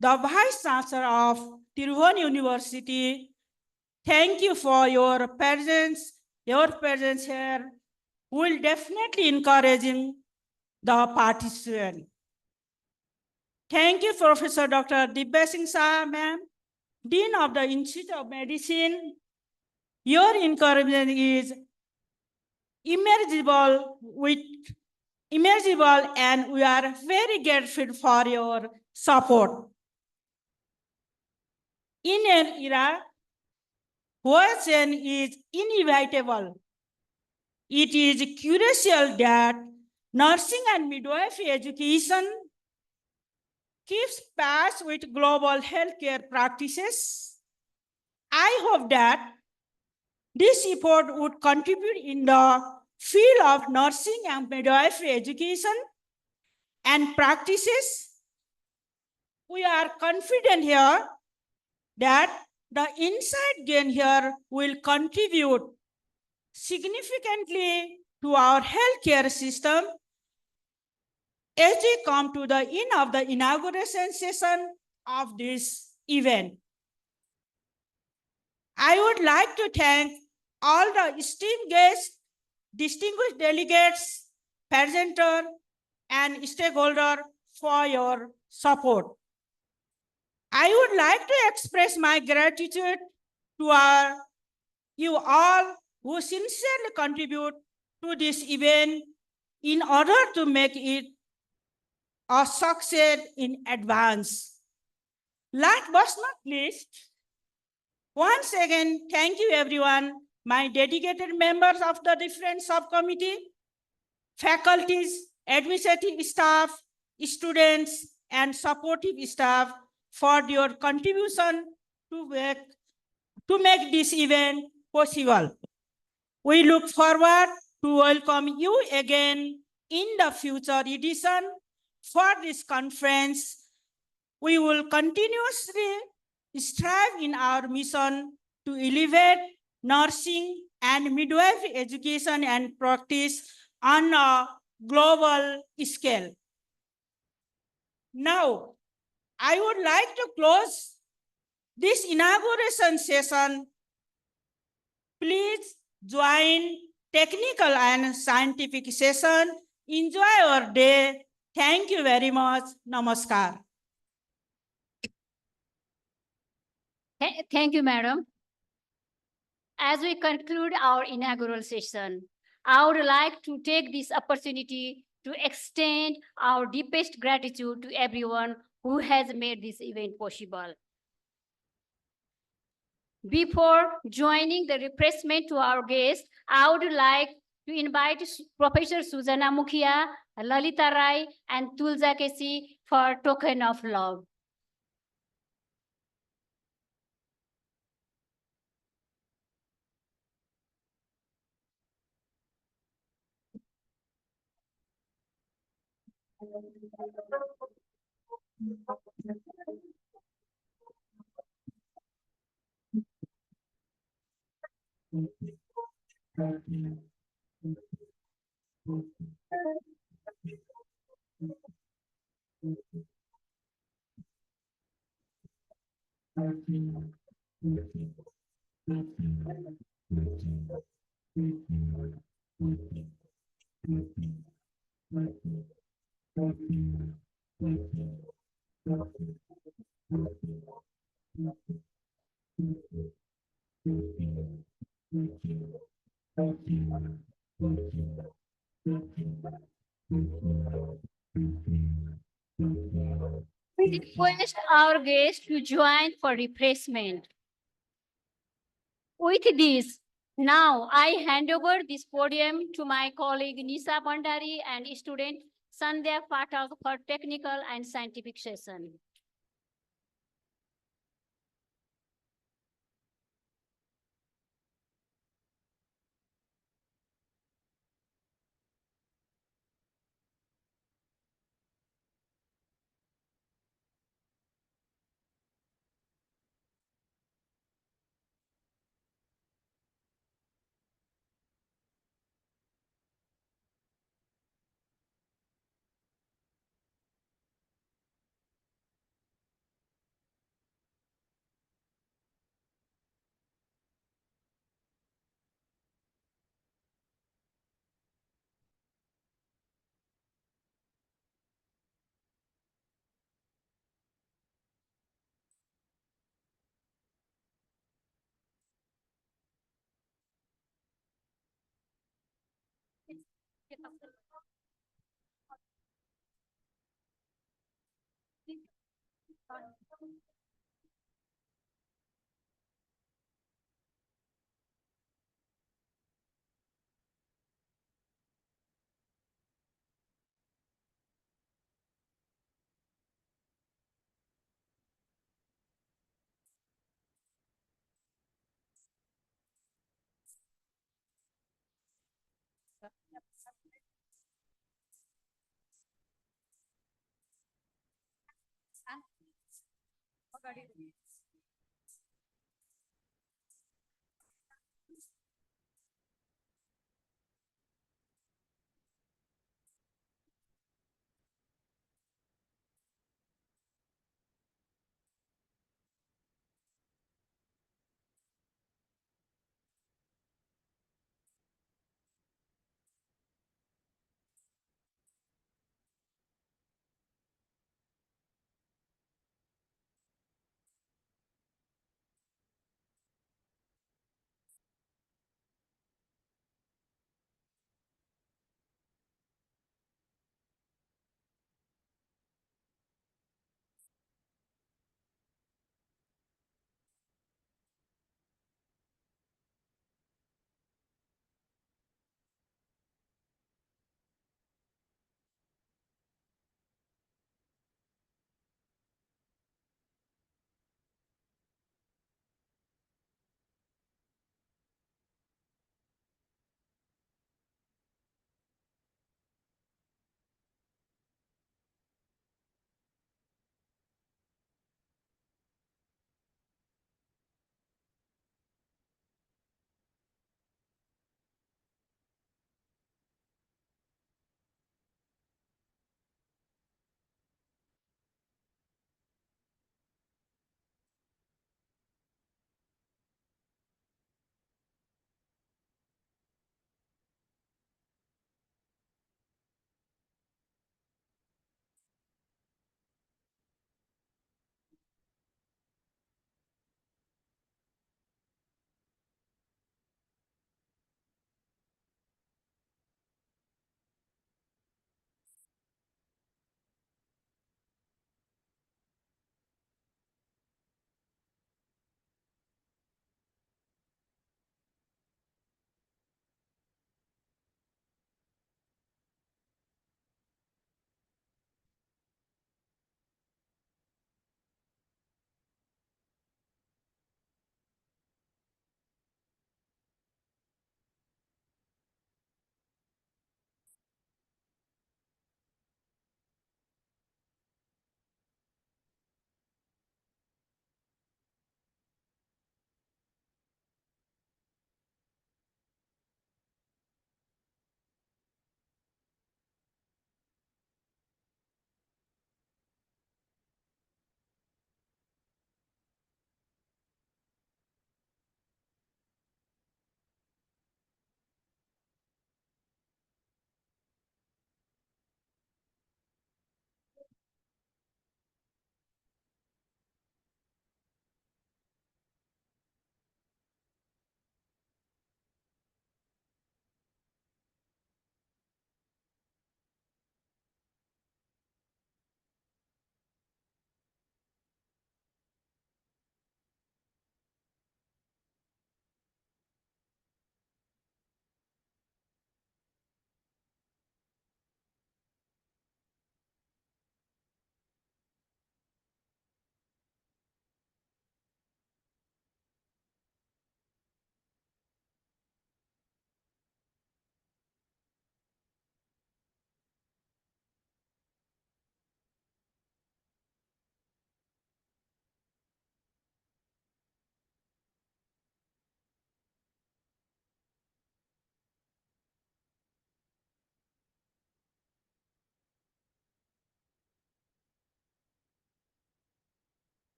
the Vice Chancellor of Tirubhuvan University. Thank you for your presence. Your presence here will definitely encouraging the participants. Thank you, Professor Dr. Dibya Singh Shah, ma'am, Dean of the Institute of Medicine. Your encouragement is immeasurable, and we are very grateful for your support. In an era where change is inevitable, it is crucial that nursing and midwifery education keeps pace with global healthcare practices. I hope that this effort would contribute in the field of nursing and midwifery education and practices. We are confident here that the insight gained here will contribute significantly to our healthcare system as we come to the end of the inauguration session of this event. I would like to thank all the esteemed guests, distinguished delegates, presenters, and stakeholders for your support. I would like to express my gratitude to you all who sincerely contribute to this event in order to make it a success in advance. Last but not least, once again, thank you everyone. my dedicated members of the different subcommittee, faculties, administrative staff, students, and supportive staff for your contribution to make this event possible. We look forward to welcome you again in the future edition for this conference. We will continuously strive in our mission to elevate nursing and midwifery education and practice on a global scale. Now, I would like to close this inauguration session. Please join technical and scientific session. Enjoy your day. Thank you very much. Namaskar. Thank you, madam. As we conclude our inaugural session, I would like to take this opportunity to extend our deepest gratitude to everyone who has made this event possible. Before joining the refreshment to our guests, I would like to invite Professor Sujana Mukhia, Lalita Rai, and Tulja Kesi for token of love. We request our guests to join for refreshment. With this, now I hand over this podium to my colleague Nisa Bandari and student Sandhya Pathak for technical and scientific session.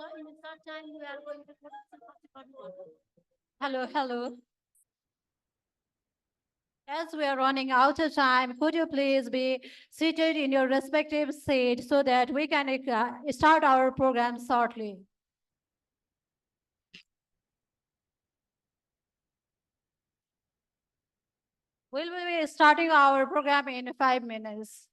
So in a short time, we are going to Hello, hello. As we are running out of time, could you please be seated in your respective seat so that we can start our program shortly? We'll be starting our program in 5 minutes.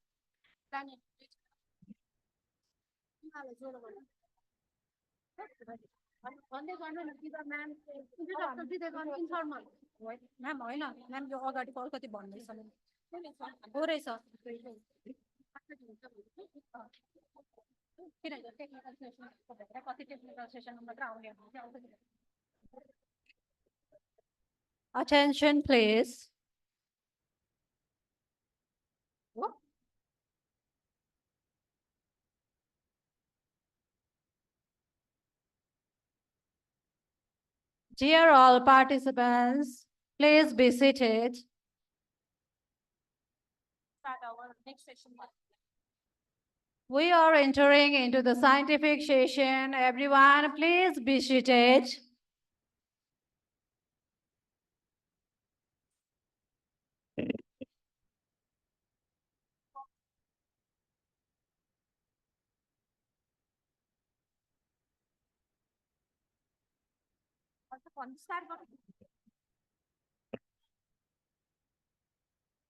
Ma'am होइन ma'am यो अगाडिको अलिकति भन्दैछ हो रहेछ किनभने technical सेसनको भएर कति technical session मात्र आउने Attention, please. Dear all participants, please be seated. Start our next session. We are entering into the scientific session. Everyone, please be seated.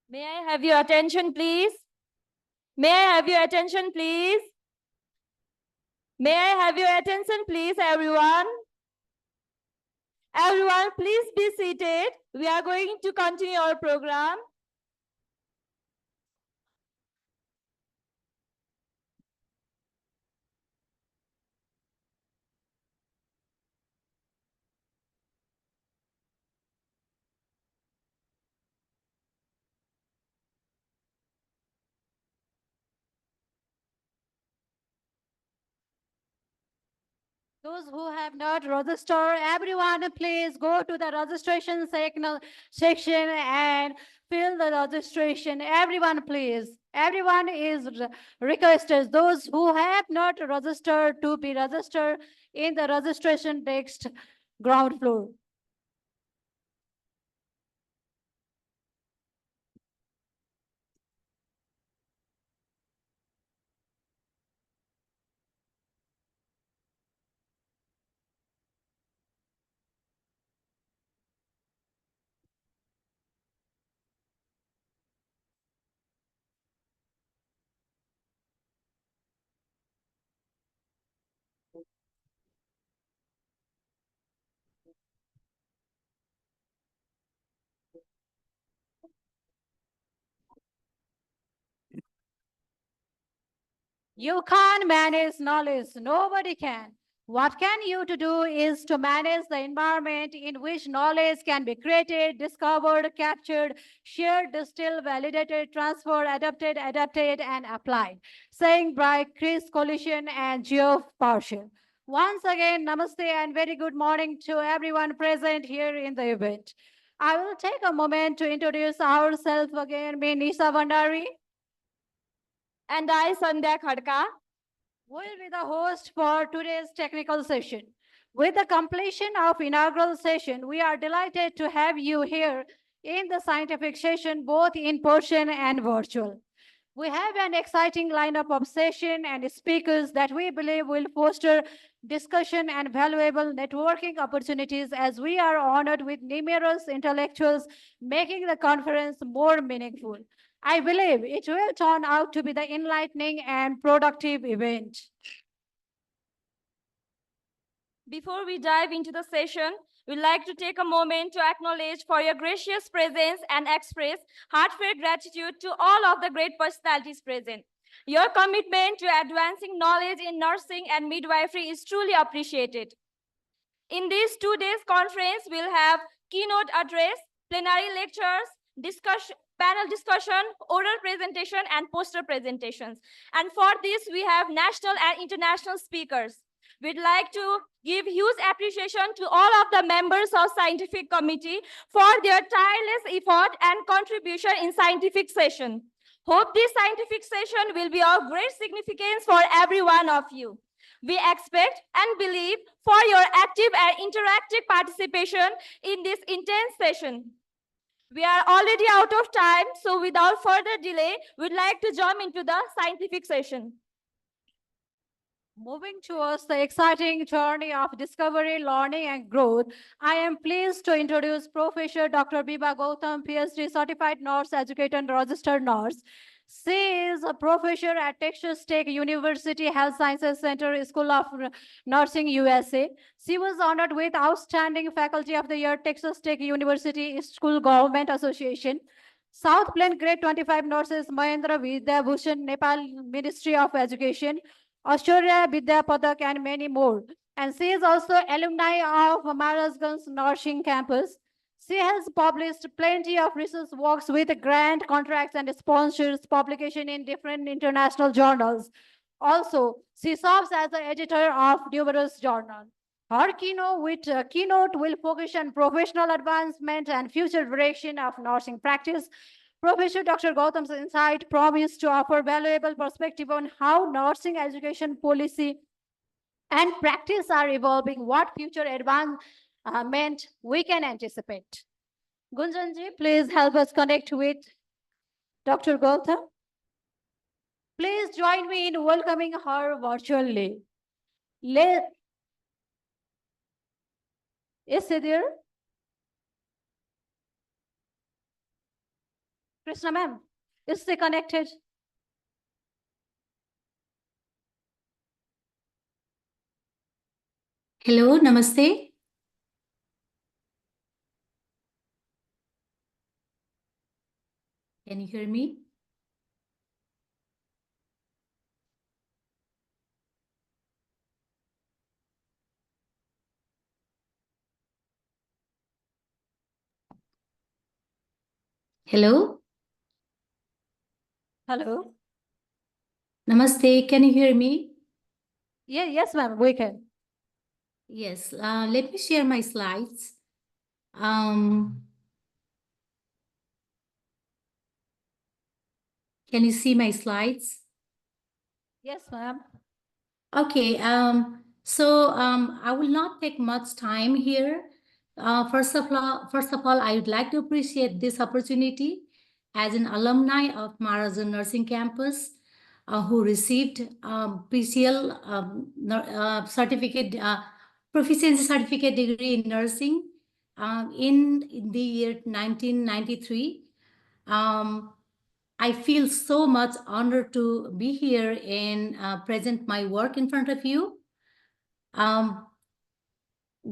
May I have your attention, please? May I have your attention, please? May I have your attention, please, everyone? Everyone, please be seated. We are going to continue our program. Those who have not registered, everyone please go to the registration section and fill the registration. Everyone please. Everyone is requested. Those who have not registered to be registered in the registration desk ground floor. You can't manage knowledge. Nobody can. What can you to do is to manage the environment in which knowledge can be created, discovered, captured, shared, distilled, validated, transferred, adapted, and applied. Saying by Chris Collision and Geoff Partial. Once again, namaste and very good morning to everyone present here in the event. I will take a moment to introduce ourselves again. Me, Nisha Vandari. And I, Sandhya Khadka, will be the host for today's technical session. With the completion of inaugural session, we are delighted to have you here in the scientific session, both in person and virtual. We have an exciting lineup of session and speakers that we believe will foster discussion and valuable networking opportunities as we are honored with numerous intellectuals making the conference more meaningful. I believe it will turn out to be the enlightening and productive event. before we dive into the session, we'd like to take a moment to acknowledge for your gracious presence and express heartfelt gratitude to all of the great personalities present. Your commitment to advancing knowledge in nursing and midwifery is truly appreciated. In this 2 days conference, we'll have keynote address, plenary lectures, panel discussion, oral presentation, and poster presentations. And for this, we have national and international speakers. We'd like to give huge appreciation to all of the members of scientific committee for their tireless effort and contribution in scientific session. Hope this scientific session will be of great significance for every one of you. We expect and believe for your active and interactive participation in this intense session. We are already out of time, so without further delay, we'd like to jump into the scientific session. Moving towards the exciting journey of discovery, learning, and growth, I am pleased to introduce Professor Dr. Biba Gautam, PhD certified nurse educator and registered nurse. She is a professor at Texas Tech University Health Sciences Center School of Nursing, USA. She was honored with Outstanding Faculty of the Year, Texas Tech University School Government Association. South Plain Grade 25 Nurses Mahendra Vidya Bhushan, Nepal Ministry of Education. Aishwarya Vidya Padak, and many more. And she is also alumni of Maharajgunj Nursing Campus. She has published plenty of research works with grant contracts and sponsors publication in different international journals. Also, she serves as the editor of numerous journals. Her keynote will focus on professional advancement and future direction of nursing practice. Professor Dr. Gautam's insight promised to offer valuable perspective on how nursing education policy and practice are evolving, what future advancement we can anticipate. Gunjanji, please help us connect with Dr. Gautam. Please join me in welcoming her virtually. Is she there? Krishna ma'am, is she connected? Hello, namaste. Can you hear me? Hello, Hello. namaste. Can you hear me? Yes, ma'am, we can. Yes, let me share my slides. Can you see my slides? Yes, ma'am. Okay, I will not take much time here. First of all, I would like to appreciate this opportunity as an alumni of Maharajgunj Nursing Campus, who received PCL certificate, proficiency certificate degree in nursing in the year 1993. I feel so much honored to be here and present my work in front of you.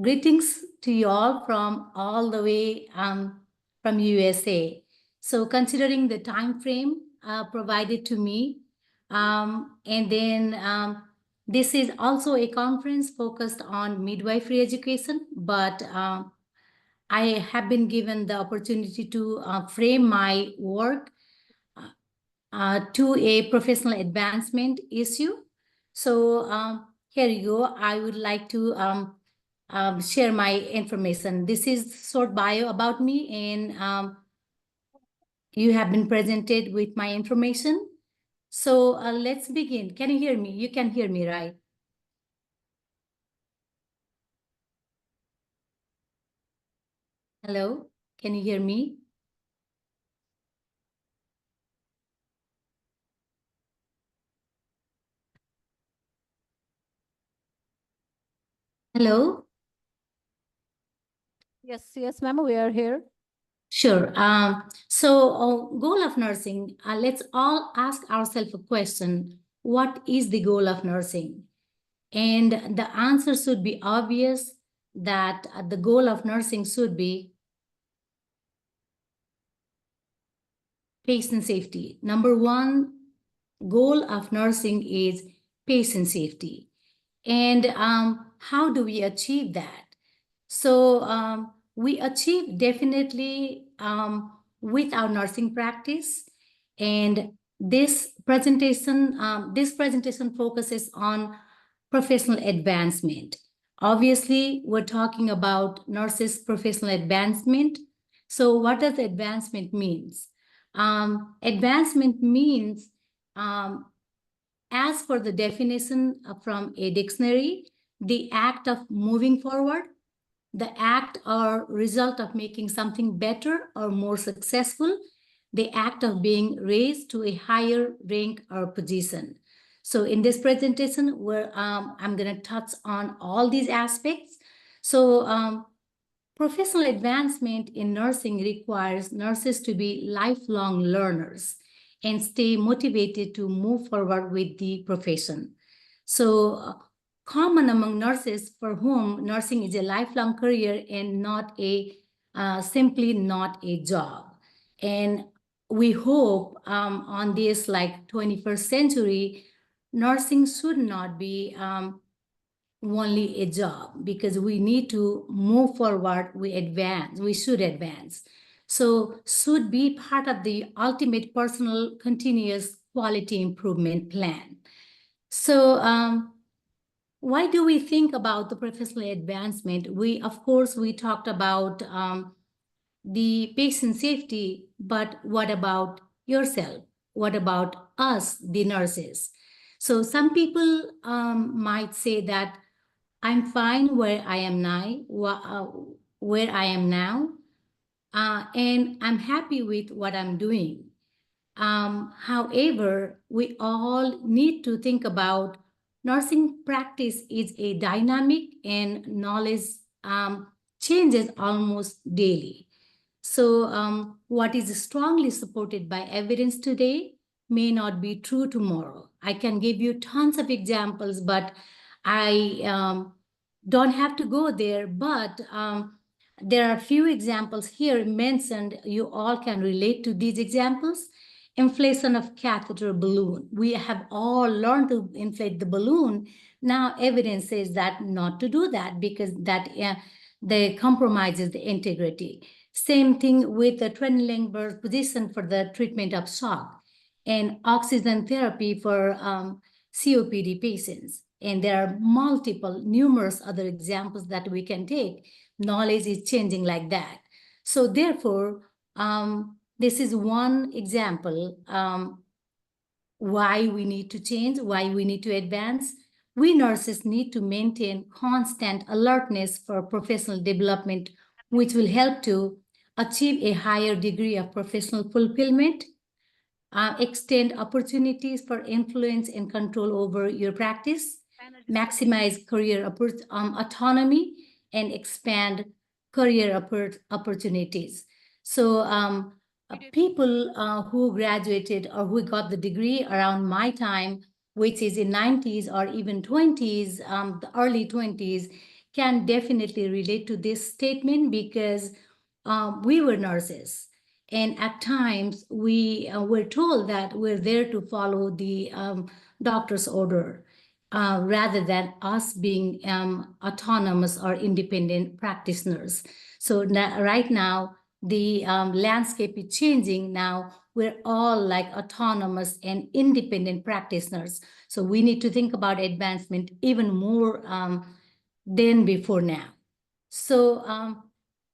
Greetings to you all the way from USA. So considering the time frame provided to me, and then this is also a conference focused on midwifery education, but I have been given the opportunity to frame my work to a professional advancement issue. So here you go. I would like to share my information. This is short bio about me, and you have been presented with my information. So let's begin. Can you hear me? You can hear me, right? Hello, can you hear me? Hello? Yes, ma'am, we are here. Sure. Goal of nursing, let's all ask ourselves a question. What is the goal of nursing? And the answer should be obvious that the goal of nursing should be patient safety. Number one goal of nursing is patient safety. And how do we achieve that? So we achieve definitely with our nursing practice. And this presentation focuses on professional advancement. Obviously, we're talking about nurses' professional advancement. So what does advancement means? Advancement means, as per the definition from a dictionary, the act of moving forward, the act or result of making something better or more successful, the act of being raised to a higher rank or position. So in this presentation, where I'm going to touch on all these aspects. So professional advancement in nursing requires nurses to be lifelong learners and stay motivated to move forward with the profession. So common among nurses for whom nursing is a lifelong career and not a simply not a job. And we hope on this like 21st century, nursing should not be only a job, because we need to move forward, we should advance. So should be part of the ultimate personal continuous quality improvement plan. So why do we think about the professional advancement? Of course, we talked about the patient safety, but what about yourself? What about us, the nurses? So some people might say that I'm fine where I am now, and I'm happy with what I'm doing. However, we all need to think about nursing practice is a dynamic and knowledge changes almost daily. So what is strongly supported by evidence today may not be true tomorrow. I can give you tons of examples, but I don't have to go there. But there are a few examples here mentioned. You all can relate to these examples. Inflation of catheter balloon. We have all learned to inflate the balloon. Now evidence says that not to do that, because that they compromises the integrity. Same thing with the Trendelenburg position for the treatment of shock, and oxygen therapy for COPD patients. And there are numerous other examples that we can take. Knowledge is changing like that. So therefore, this is one example why we need to change, why we need to advance. We nurses need to maintain constant alertness for professional development, which will help to achieve a higher degree of professional fulfillment, extend opportunities for influence and control over your practice, maximize career autonomy, and expand career opportunities. So people who graduated or who got the degree around my time, which is in 90s or even 20s, the early 20s, can definitely relate to this statement, because we were nurses. And at times we were told that we're there to follow the doctor's order, rather than us being autonomous or independent practitioners. So right now, the landscape is changing. Now we're all like autonomous and independent practitioners. So we need to think about advancement even more than before now. So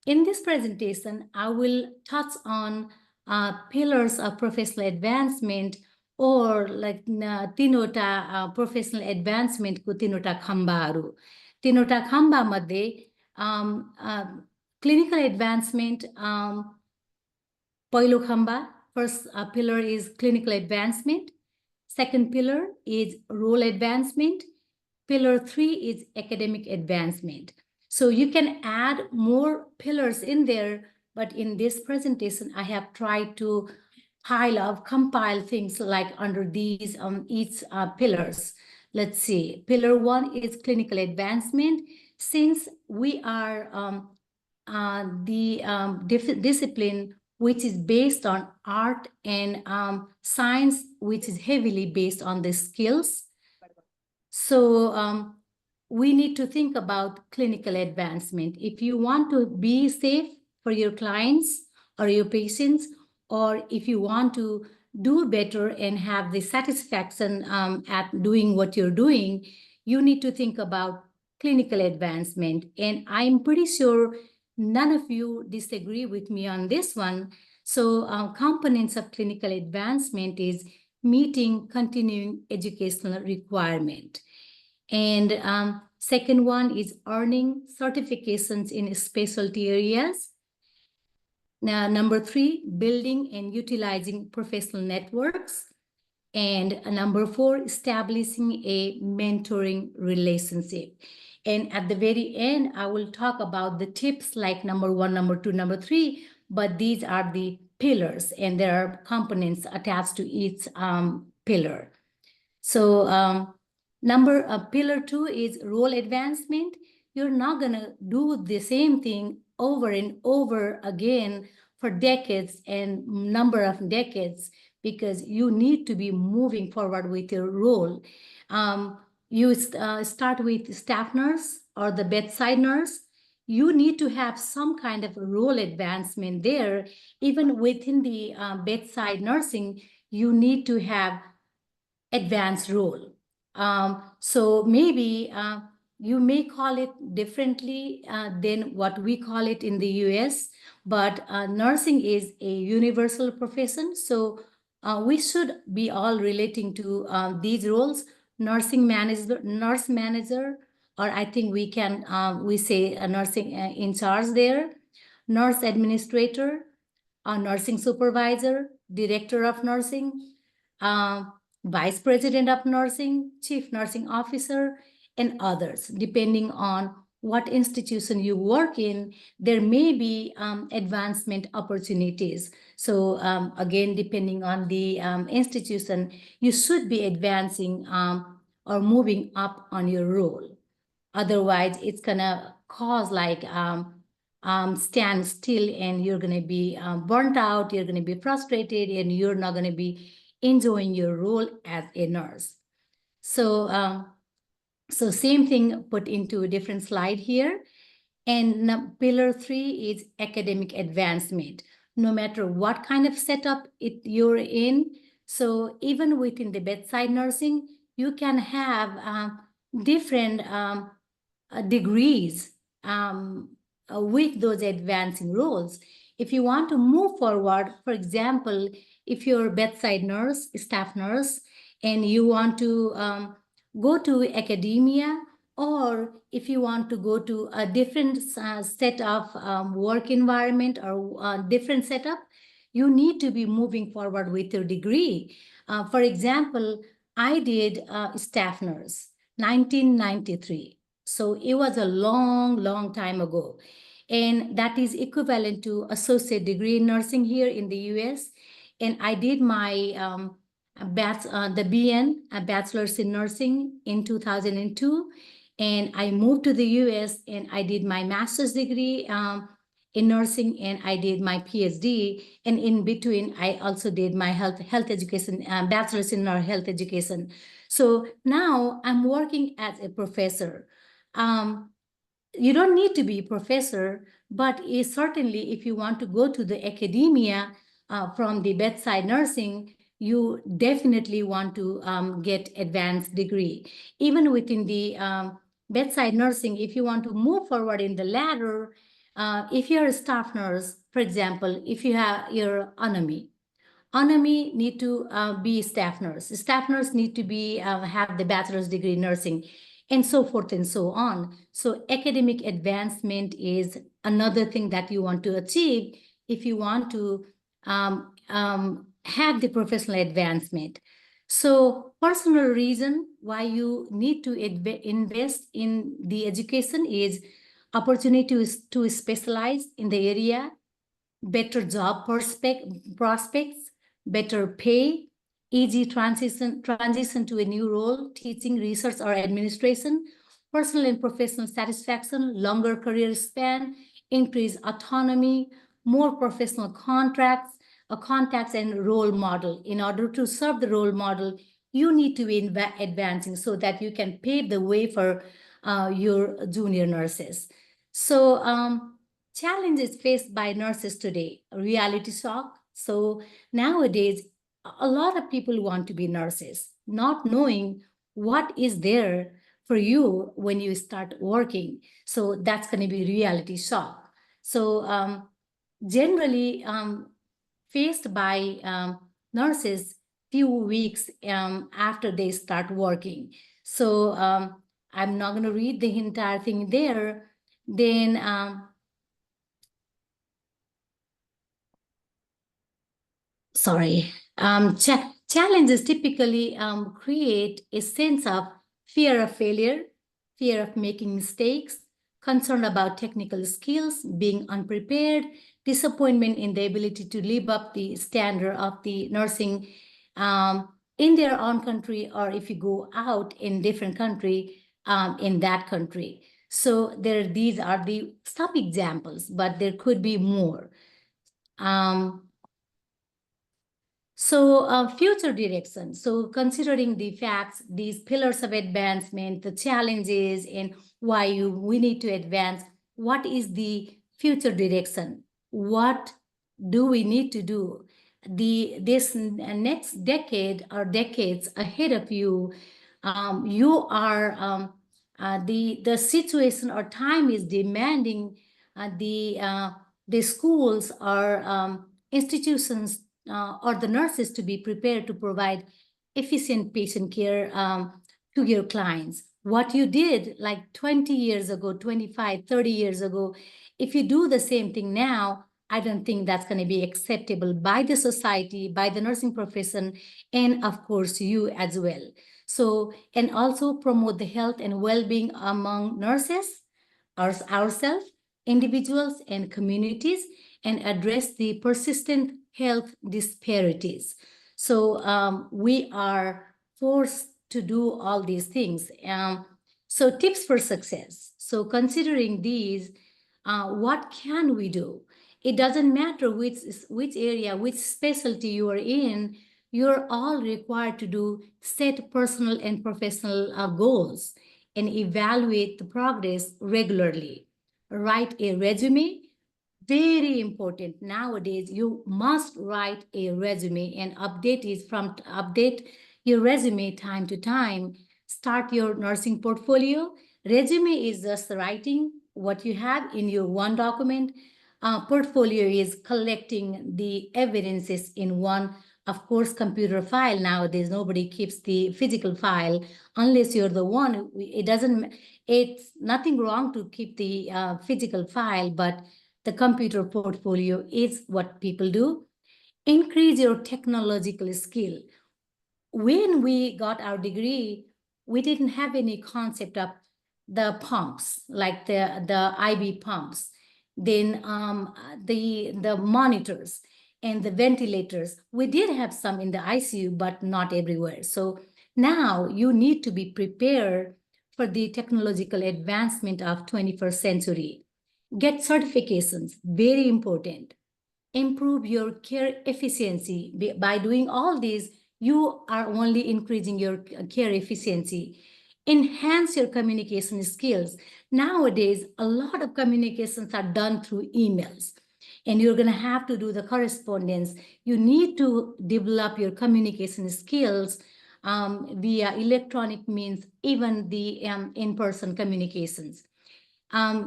in this presentation, I will touch on pillars of professional advancement, or like tinota professional advancement ko tinota khamba. Tinota khamba madhe clinical advancement, पहिलो khamba, first pillar is clinical advancement. Second pillar is role advancement. Pillar 3 is academic advancement. So you can add more pillars in there, but in this presentation, I have tried to compile things like under these each pillars. Let's see. Pillar 1 is clinical advancement. Since we are the discipline which is based on art and science, which is heavily based on the skills. So we need to think about clinical advancement. If you want to be safe for your clients or your patients, or if you want to do better and have the satisfaction at doing what you're doing, you need to think about clinical advancement. And I'm pretty sure none of you disagree with me on this one. So components of clinical advancement is meeting continuing educational requirement. And second one is earning certifications in specialty areas. Now, number 3, building and utilizing professional networks. And number 4, establishing a mentoring relationship. And at the very end, I will talk about the tips like number 1, number 2, number 3, but these are the pillars and there are components attached to each pillar. So pillar 2 is role advancement. You're not gonna do the same thing over and over again for decades and number of decades, because you need to be moving forward with your role. You start with staff nurse or the bedside nurse. You need to have some kind of role advancement there. Even within the bedside nursing, you need to have advanced role. So maybe you may call it differently than what we call it in the US, but nursing is a universal profession. So we should be all relating to these roles: nursing manager, nurse manager, or I think we can, we say a nursing in charge there, nurse administrator, a nursing supervisor, director of nursing, vice president of nursing, chief nursing officer, and others. Depending on what institution you work in, there may be advancement opportunities. So again, depending on the institution, you should be advancing or moving up on your role. Otherwise, it's gonna cause like stand still, and you're gonna be burnt out, you're gonna be frustrated, and you're not gonna be enjoying your role as a nurse. So, so same thing put into a different slide here. And pillar 3 is academic advancement. No matter what kind of setup you're in, so even within the bedside nursing, you can have different degrees with those advancing roles. If you want to move forward, for example, if you're a bedside nurse, staff nurse, and you want to go to academia, or if you want to go to a different set of work environment or different setup, you need to be moving forward with your degree. For example, I did staff nurse, 1993. So it was a long, long time ago. And that is equivalent to associate degree in nursing here in the US. And I did my the BN, a bachelor's in nursing, in 2002. And I moved to the US and I did my master's degree in nursing, and I did my PhD. And in between, I also did my health education, bachelor's in health education. So now I'm working as a professor. You don't need to be a professor, but certainly if you want to go to the academia from the bedside nursing, you definitely want to get advanced degree. Even within the bedside nursing, if you want to move forward in the ladder, if you're a staff nurse, for example, if you have your ANAMI need to be staff nurse. Staff nurse need to be have the bachelor's degree in nursing, and so forth and so on. So academic advancement is another thing that you want to achieve if you want to have the professional advancement. So personal reason why you need to invest in the education is opportunity to specialize in the area, better job prospects, better pay, easy transition to a new role, teaching, research, or administration, personal and professional satisfaction, longer career span, increased autonomy, more professional contacts, and role model. In order to serve the role model, you need to be advancing so that you can pave the way for your junior nurses. So challenges faced by nurses today, reality shock. So nowadays, a lot of people want to be nurses, not knowing what is there for you when you start working. So that's going to be reality shock. So generally faced by nurses few weeks after they start working. So I'm not going to read the entire thing there. Then challenges typically create a sense of fear of failure, fear of making mistakes, concern about technical skills, being unprepared, disappointment in the ability to live up the standard of the nursing in their own country, or if you go out in different country, in that country. So these are the some examples, but there could be more. Future direction. So considering the facts, these pillars of advancement, the challenges, and why we need to advance, what is the future direction? What do we need to do? This next decade or decades ahead of you, you are the situation or time is demanding the schools or institutions or the nurses to be prepared to provide efficient patient care to your clients. What you did like 20 years ago, 25, 30 years ago, if you do the same thing now, I don't think that's going to be acceptable by the society, by the nursing profession, and of course you as well. So, and also promote the health and well-being among nurses, ourselves, individuals, and communities, and address the persistent health disparities. So we are forced to do all these things. So tips for success. So considering these, what can we do? It doesn't matter which area, which specialty you are in, you're all required to do set personal and professional goals and evaluate the progress regularly. Write a resume. Very important nowadays. You must write a resume and update your resume time to time. Start your nursing portfolio. Resume is just writing what you have in your one document. Portfolio is collecting the evidences in one, of course, computer file. Nowadays, nobody keeps the physical file unless you're the one. It's nothing wrong to keep the physical file, but the computer portfolio is what people do. Increase your technological skill. When we got our degree, we didn't have any concept of the pumps, like the IV pumps, then the monitors and the ventilators. We did have some in the ICU, but not everywhere. So now you need to be prepared for the technological advancement of 21st century. Get certifications, very important. Improve your care efficiency. By doing all these, you are only increasing your care efficiency. Enhance your communication skills. Nowadays, a lot of communications are done through emails, and you're going to have to do the correspondence. You need to develop your communication skills via electronic means, even the in-person communications.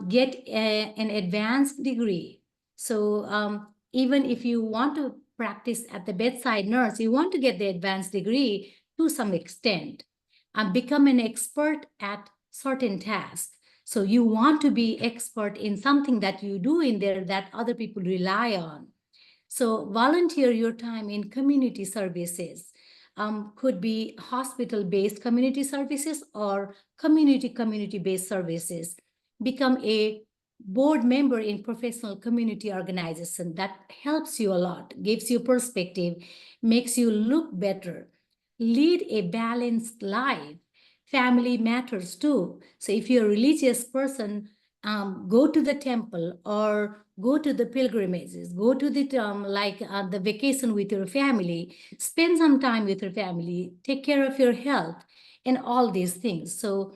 Get an advanced degree. So even if you want to practice at the bedside nurse, you want to get the advanced degree to some extent. Become an expert at certain tasks. So you want to be expert in something that you do in there that other people rely on. So volunteer your time in community services. Could be hospital-based community services or community-based services. Become a board member in professional community organization. That helps you a lot, gives you perspective, makes you look better. Lead a balanced life. Family matters too. So if you're a religious person, go to the temple or go to the pilgrimages, go to the the vacation with your family, spend some time with your family, take care of your health and all these things. So,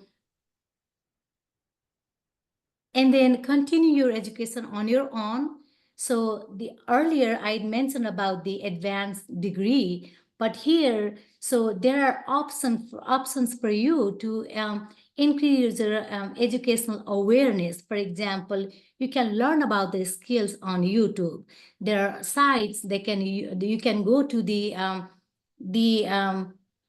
and then continue your education on your own. So the earlier I mentioned about the advanced degree, but here, so there are options for you to increase your educational awareness. For example, you can learn about the skills on YouTube. There are sites you can go to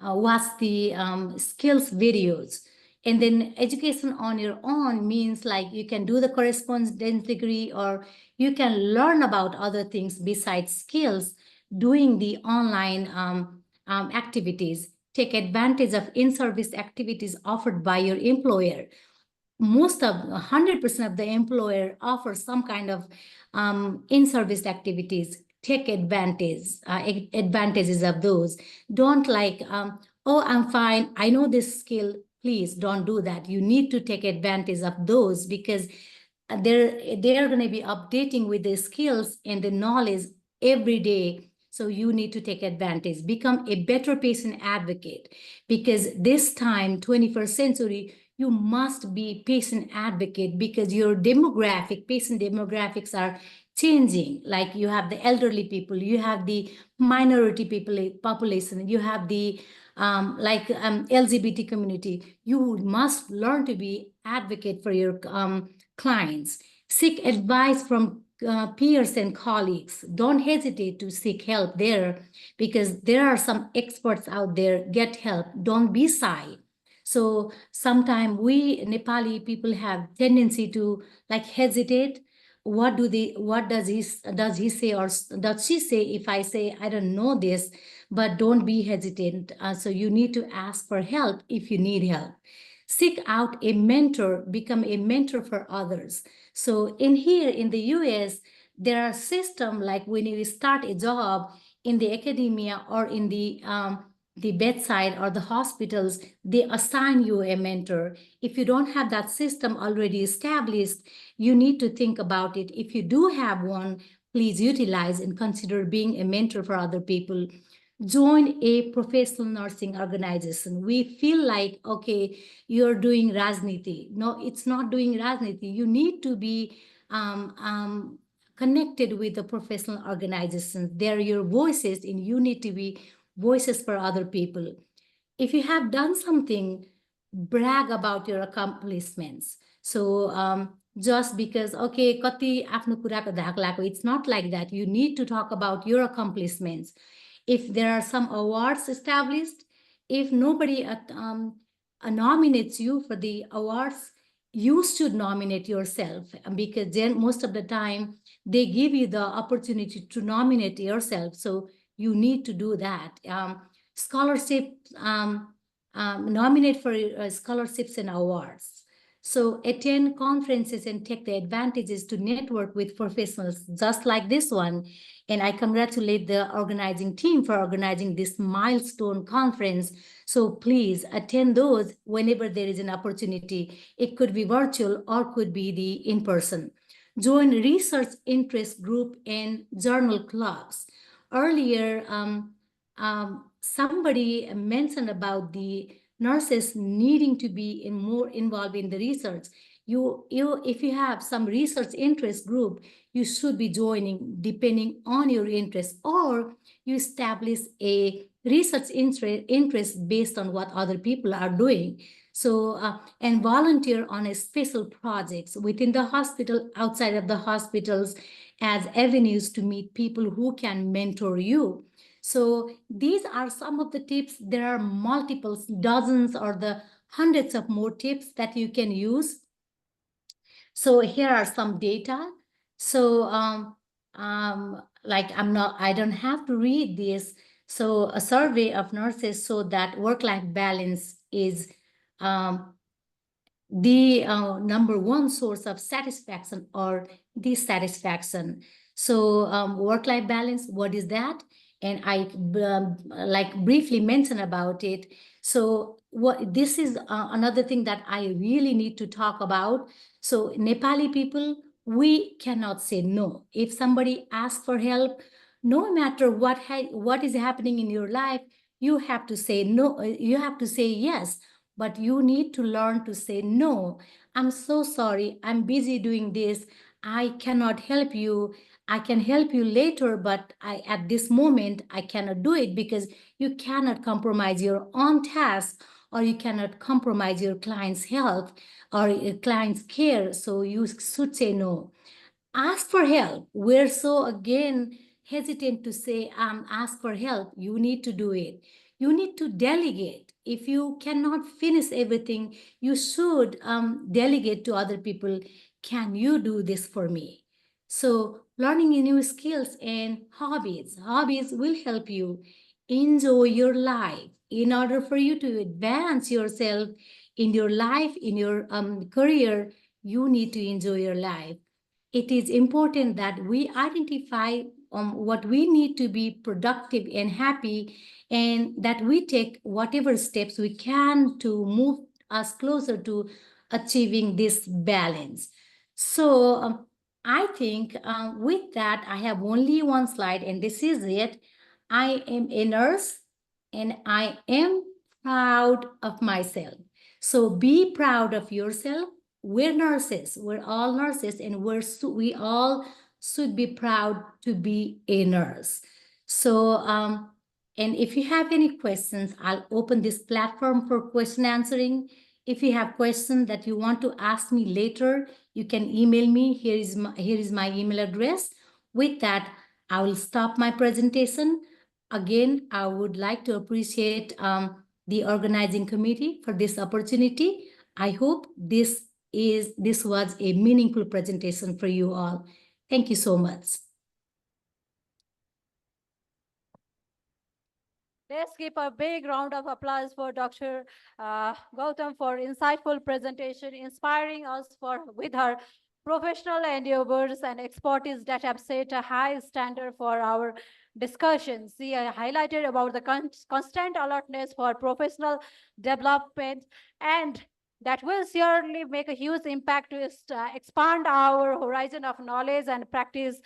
watch the skills videos. And then education on your own means like you can do the correspondence degree, or you can learn about other things besides skills doing the online activities. Take advantage of in-service activities offered by your employer. Most of 100% of the employer offers some kind of in-service activities. Take advantages of those. Don't like, oh, I'm fine, I know this skill. Please don't do that. You need to take advantage of those, because they're going to be updating with the skills and the knowledge every day. So you need to take advantage, become a better patient advocate, because this time, 21st century, you must be patient advocate, because your patient demographics are changing. Like you have the elderly people, you have the minority population, you have the LGBT community. You must learn to be advocate for your clients. Seek advice from peers and colleagues. Don't hesitate to seek help there, because there are some experts out there. Get help. Don't be shy. So sometimes we Nepali people have tendency to like hesitate. What does he say or does she say if I say I don't know this? But don't be hesitant. So you need to ask for help if you need help. Seek out a mentor, become a mentor for others. So in the US, there are systems like when you start a job in the academia or in the bedside or the hospitals, they assign you a mentor. If you don't have that system already established, you need to think about it. If you do have one, please utilize and consider being a mentor for other people. Join a professional nursing organization. We feel like, okay, you're doing Rajniti. No, it's not doing Rajniti. You need to be connected with the professional organizations. They're your voices, and you need to be voices for other people. If you have done something, brag about your accomplishments. So just because, okay, kati afno kurako dhak lako, it's not like that. You need to talk about your accomplishments. If there are some awards established, if nobody nominates you for the awards, you should nominate yourself, because then most of the time they give you the opportunity to nominate yourself. So you need to do that. Scholarship, nominate for scholarships and awards. So attend conferences and take the advantages to network with professionals just like this one. And I congratulate the organizing team for organizing this milestone conference. So please attend those whenever there is an opportunity. It could be virtual or could be the in-person. Join research interest group and journal clubs. Earlier, somebody mentioned about the nurses needing to be more involved in the research. If you have some research interest group, you should be joining depending on your interest, or you establish a research interest based on what other people are doing. So, and volunteer on a special projects within the hospital, outside of the hospitals, as avenues to meet people who can mentor you. So these are some of the tips. There are multiple, dozens or the hundreds of more tips that you can use. So here are some data. So like I don't have to read this. So a survey of nurses showed that work-life balance is the number one source of satisfaction or dissatisfaction. So work-life balance, what is that? And I like briefly mention about it. So this is another thing that I really need to talk about. So Nepali people, we cannot say no. If somebody asks for help, no matter what is happening in your life, you have to say no, you have to say yes, but you need to learn to say no. I'm so sorry, I'm busy doing this, I cannot help you. I can help you later, but at this moment, I cannot do it, because you cannot compromise your own task or you cannot compromise your client's health or your client's care. So you should say no. Ask for help. We're so again hesitant to say, ask for help. You need to do it. You need to delegate. If you cannot finish everything, you should delegate to other people. Can you do this for me? So learning new skills and hobbies. Hobbies will help you enjoy your life. In order for you to advance yourself in your life, in your career, you need to enjoy your life. It is important that we identify what we need to be productive and happy, and that we take whatever steps we can to move us closer to achieving this balance. So I think with that, I have only one slide, and this is it. I am a nurse and I am proud of myself. So be proud of yourself. We're nurses. We're all nurses, and we all should be proud to be a nurse. So, and if you have any questions, I'll open this platform for question answering. If you have questions that you want to ask me later, you can email me. Here is my email address. With that, I will stop my presentation. Again, I would like to appreciate the organizing committee for this opportunity. I hope this was a meaningful presentation for you all. Thank you so much. Let's give a big round of applause for Dr. Gautam for insightful presentation, inspiring us with her professional endeavors and expertise that have set a high standard for our discussions. She highlighted about the constant alertness for professional development, and that will surely make a huge impact to expand our horizon of knowledge and practice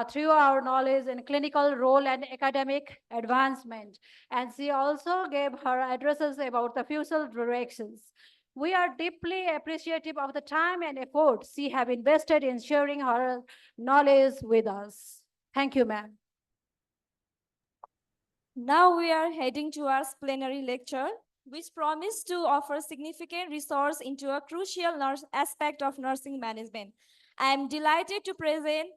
through our knowledge in clinical role and academic advancement. And she also gave her addresses about the future directions. We are deeply appreciative of the time and effort she have invested in sharing her knowledge with us. Thank you, ma'am. Now we are heading towards plenary lecture, which promise to offer significant resource into a crucial aspect of nursing management. I am delighted to present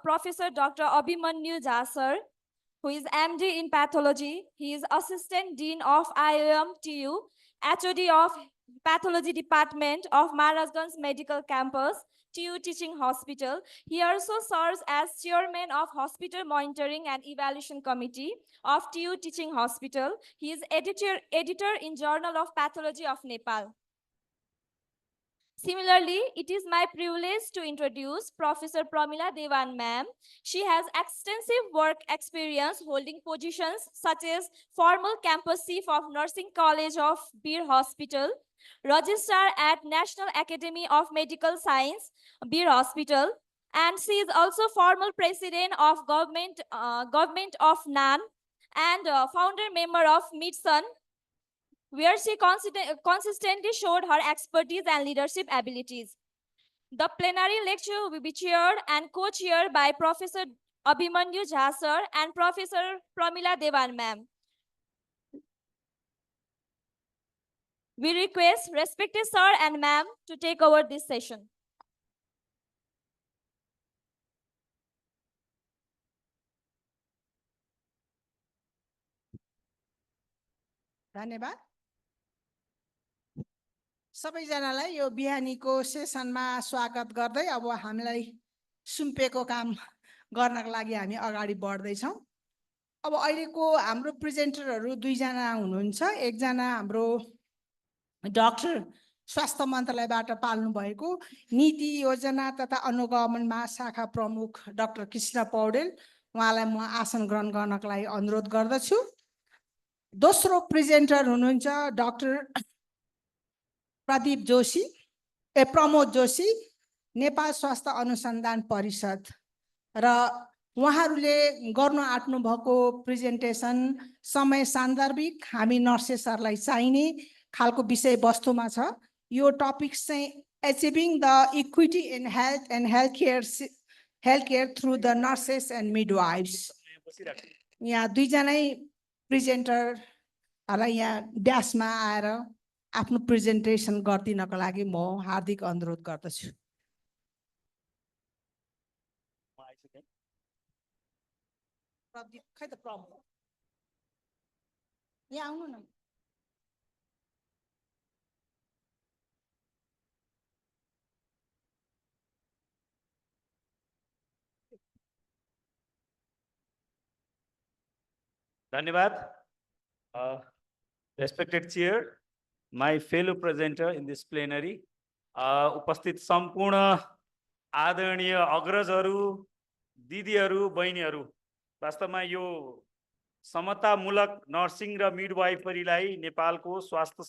Professor Dr. Abhimanyu Jasar, who is MD in pathology. He is Assistant Dean of IOM-TU, HOD of Pathology Department of Maharajgunj Medical Campus, TU Teaching Hospital. He also serves as Chairman of Hospital Monitoring and Evaluation Committee of TU Teaching Hospital. He is editor in Journal of Pathology of Nepal. Similarly, it is my privilege to introduce Professor Pramila Devan ma'am. She has extensive work experience holding positions such as formal campus chief of Nursing College of Bir Hospital, registrar at National Academy of Medical Science, Bir Hospital, and she is also formal president of government of NAN and founder member of Midsun, where she consistently showed her expertise and leadership abilities. The plenary lecture will be chaired and co-chaired by Professor Abhimanyu Jasar and Professor Pramila Devan ma'am. We request respected sir and ma'am to take over this session. धन्यवाद सबैजनालाई यो बिहानीको सेसनमा स्वागत गर्दै अब हामीलाई सुम्पेको काम गर्नको लागि हामी अगाडि बढ्दै छौं। अब अहिलेको हाम्रो प्रेजेन्टरहरू दुईजना हुनुहुन्छ। एकजना हाम्रो डाक्टर स्वास्थ्य मन्त्रालयबाट पाल्नु भएको नीति योजना तथा अनुगमन महाशाखा प्रमुख डाक्टर कृष्ण पौडेल, उहाँलाई म आसन ग्रहण गर्नको लागि अनुरोध गर्दछु। दोस्रो प्रेजेन्टर हुनुहुन्छ डाक्टर प्रमोद जोशी, नेपाल स्वास्थ्य अनुसन्धान परिषद, र उहाँहरूले गर्न आँट्नु भएको प्रेजेन्टेसन समय सान्दर्भिक हामी नर्सेसहरूलाई चाहिने खालको विषय वस्तुमा छ। यो टपिक चाहिँ achieving the equity in health and health care through the nurses and midwives. यहाँ दुईजनै प्रेजेन्टर र यहाँ ड्यासमा आएर आफ्नो प्रेजेन्टेसन गरिदिनको लागि म हार्दिक अनुरोध गर्दछु। खै त प्रब्लम यहाँ आउनु न। धन्यवाद. Respected chair, my fellow presenter in this plenary, उपस्थित सम्पूर्ण आदरणीय अग्रजहरू, दिदीहरू, बहिनीहरू, वास्तवमा यो समतामूलक नर्सिङ र मिडवाइफरीलाई नेपालको स्वास्थ्य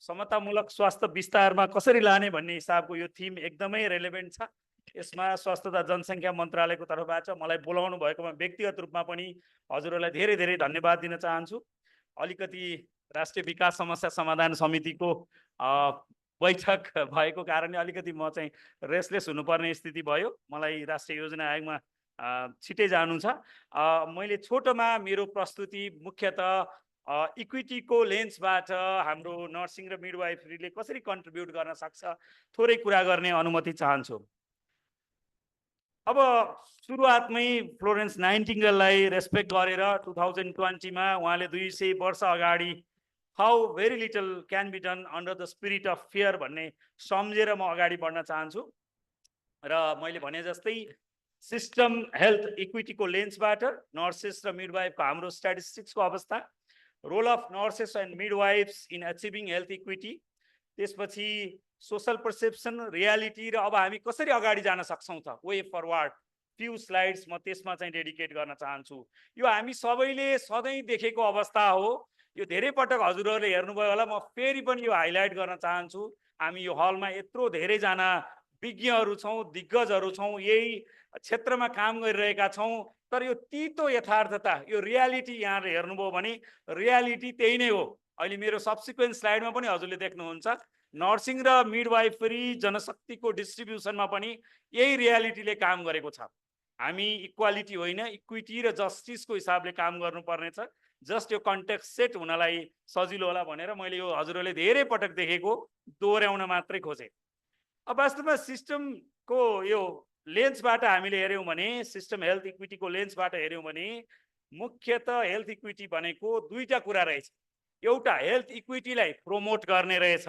समतामूलक स्वास्थ्य विस्तारमा कसरी लाने भन्ने हिसाबको यो थीम एकदमै रेलेभेन्ट छ। यसमा स्वास्थ्य तथा जनसङ्ख्या मन्त्रालयको तर्फबाट मलाई बोलाउनु भएकोमा व्यक्तिगत रूपमा पनि हजुरहरूलाई धेरै धेरै धन्यवाद दिन चाहन्छु। अलिकति राष्ट्रिय विकास समस्या समाधान समितिको बैठक भएको कारणले अलिकति म चाहिँ रेस्टलेस हुनुपर्ने स्थिति भयो। मलाई राष्ट्रिय योजना आयोगमा छिटै जानु छ। मैले छोटोमा मेरो प्रस्तुति मुख्यतः इक्विटीको लेन्सबाट हाम्रो नर्सिङ र मिडवाइफरीले कसरी कन्ट्रिब्युट गर्न सक्छ थोरै कुरा गर्ने अनुमति चाहन्छु। अब सुरुवातमै फ्लोरेन्स नाइटिङ्गेललाई रेस्पेक्ट गरेर 2020 मा उहाँले 200 वर्ष अगाडि how very little can be done under the spirit of fear भन्ने सम्झेर म अगाडि बढ्न चाहन्छु। र मैले भने जस्तै सिस्टम हेल्थ इक्विटीको लेन्सबाट नर्सेस र मिडवाइफको हाम्रो स्ट्याटिस्टिक्सको अवस्था, role of nurses and midwives in achieving health equity, त्यसपछि सोशल पर्सेप्सन, रियालिटी र अब हामी कसरी अगाडि जान सक्छौँ त, वे फरवर्ड, फ्यु स्लाइड्स म त्यसमा चाहिँ डेडिकेट गर्न चाहन्छु। यो हामी सबैले सधैँ देखेको अवस्था हो। यो धेरै पटक हजुरहरूले हेर्नुभयो होला, म फेरि पनि यो हाइलाइट गर्न चाहन्छु। हामी यो हलमा यत्रो धेरैजना विज्ञहरू छौँ, दिग्गजहरू छौँ, यही क्षेत्रमा काम गरिरहेका छौँ, तर यो तितो यथार्थता, यो रियालिटी यहाँले हेर्नुभयो भने रियालिटी त्यही नै हो। अहिले मेरो सब्सिक्वेन्ट स्लाइडमा पनि हजुरले देख्नुहुन्छ नर्सिङ र मिडवाइफरी जनशक्तिको डिस्ट्रिब्युसनमा पनि यही रियालिटीले काम गरेको छ। हामी इक्वालिटी होइन, इक्विटी र जस्टिसको हिसाबले काम गर्नुपर्नेछ। जस्ट यो कन्टेक्स्ट सेट हुनलाई सजिलो होला भनेर मैले यो हजुरहरूले धेरै पटक देखेको दोहोऱ्याउन मात्रै खोजेँ। अब वास्तवमा सिस्टमको यो लेन्सबाट हामीले हेऱ्यौँ भने, सिस्टम हेल्थ इक्विटीको लेन्सबाट हेऱ्यौँ भने मुख्यतः हेल्थ इक्विटी भनेको दुईटा कुरा रहेछ। एउटा हेल्थ इक्विटीलाई प्रमोट गर्ने रहेछ,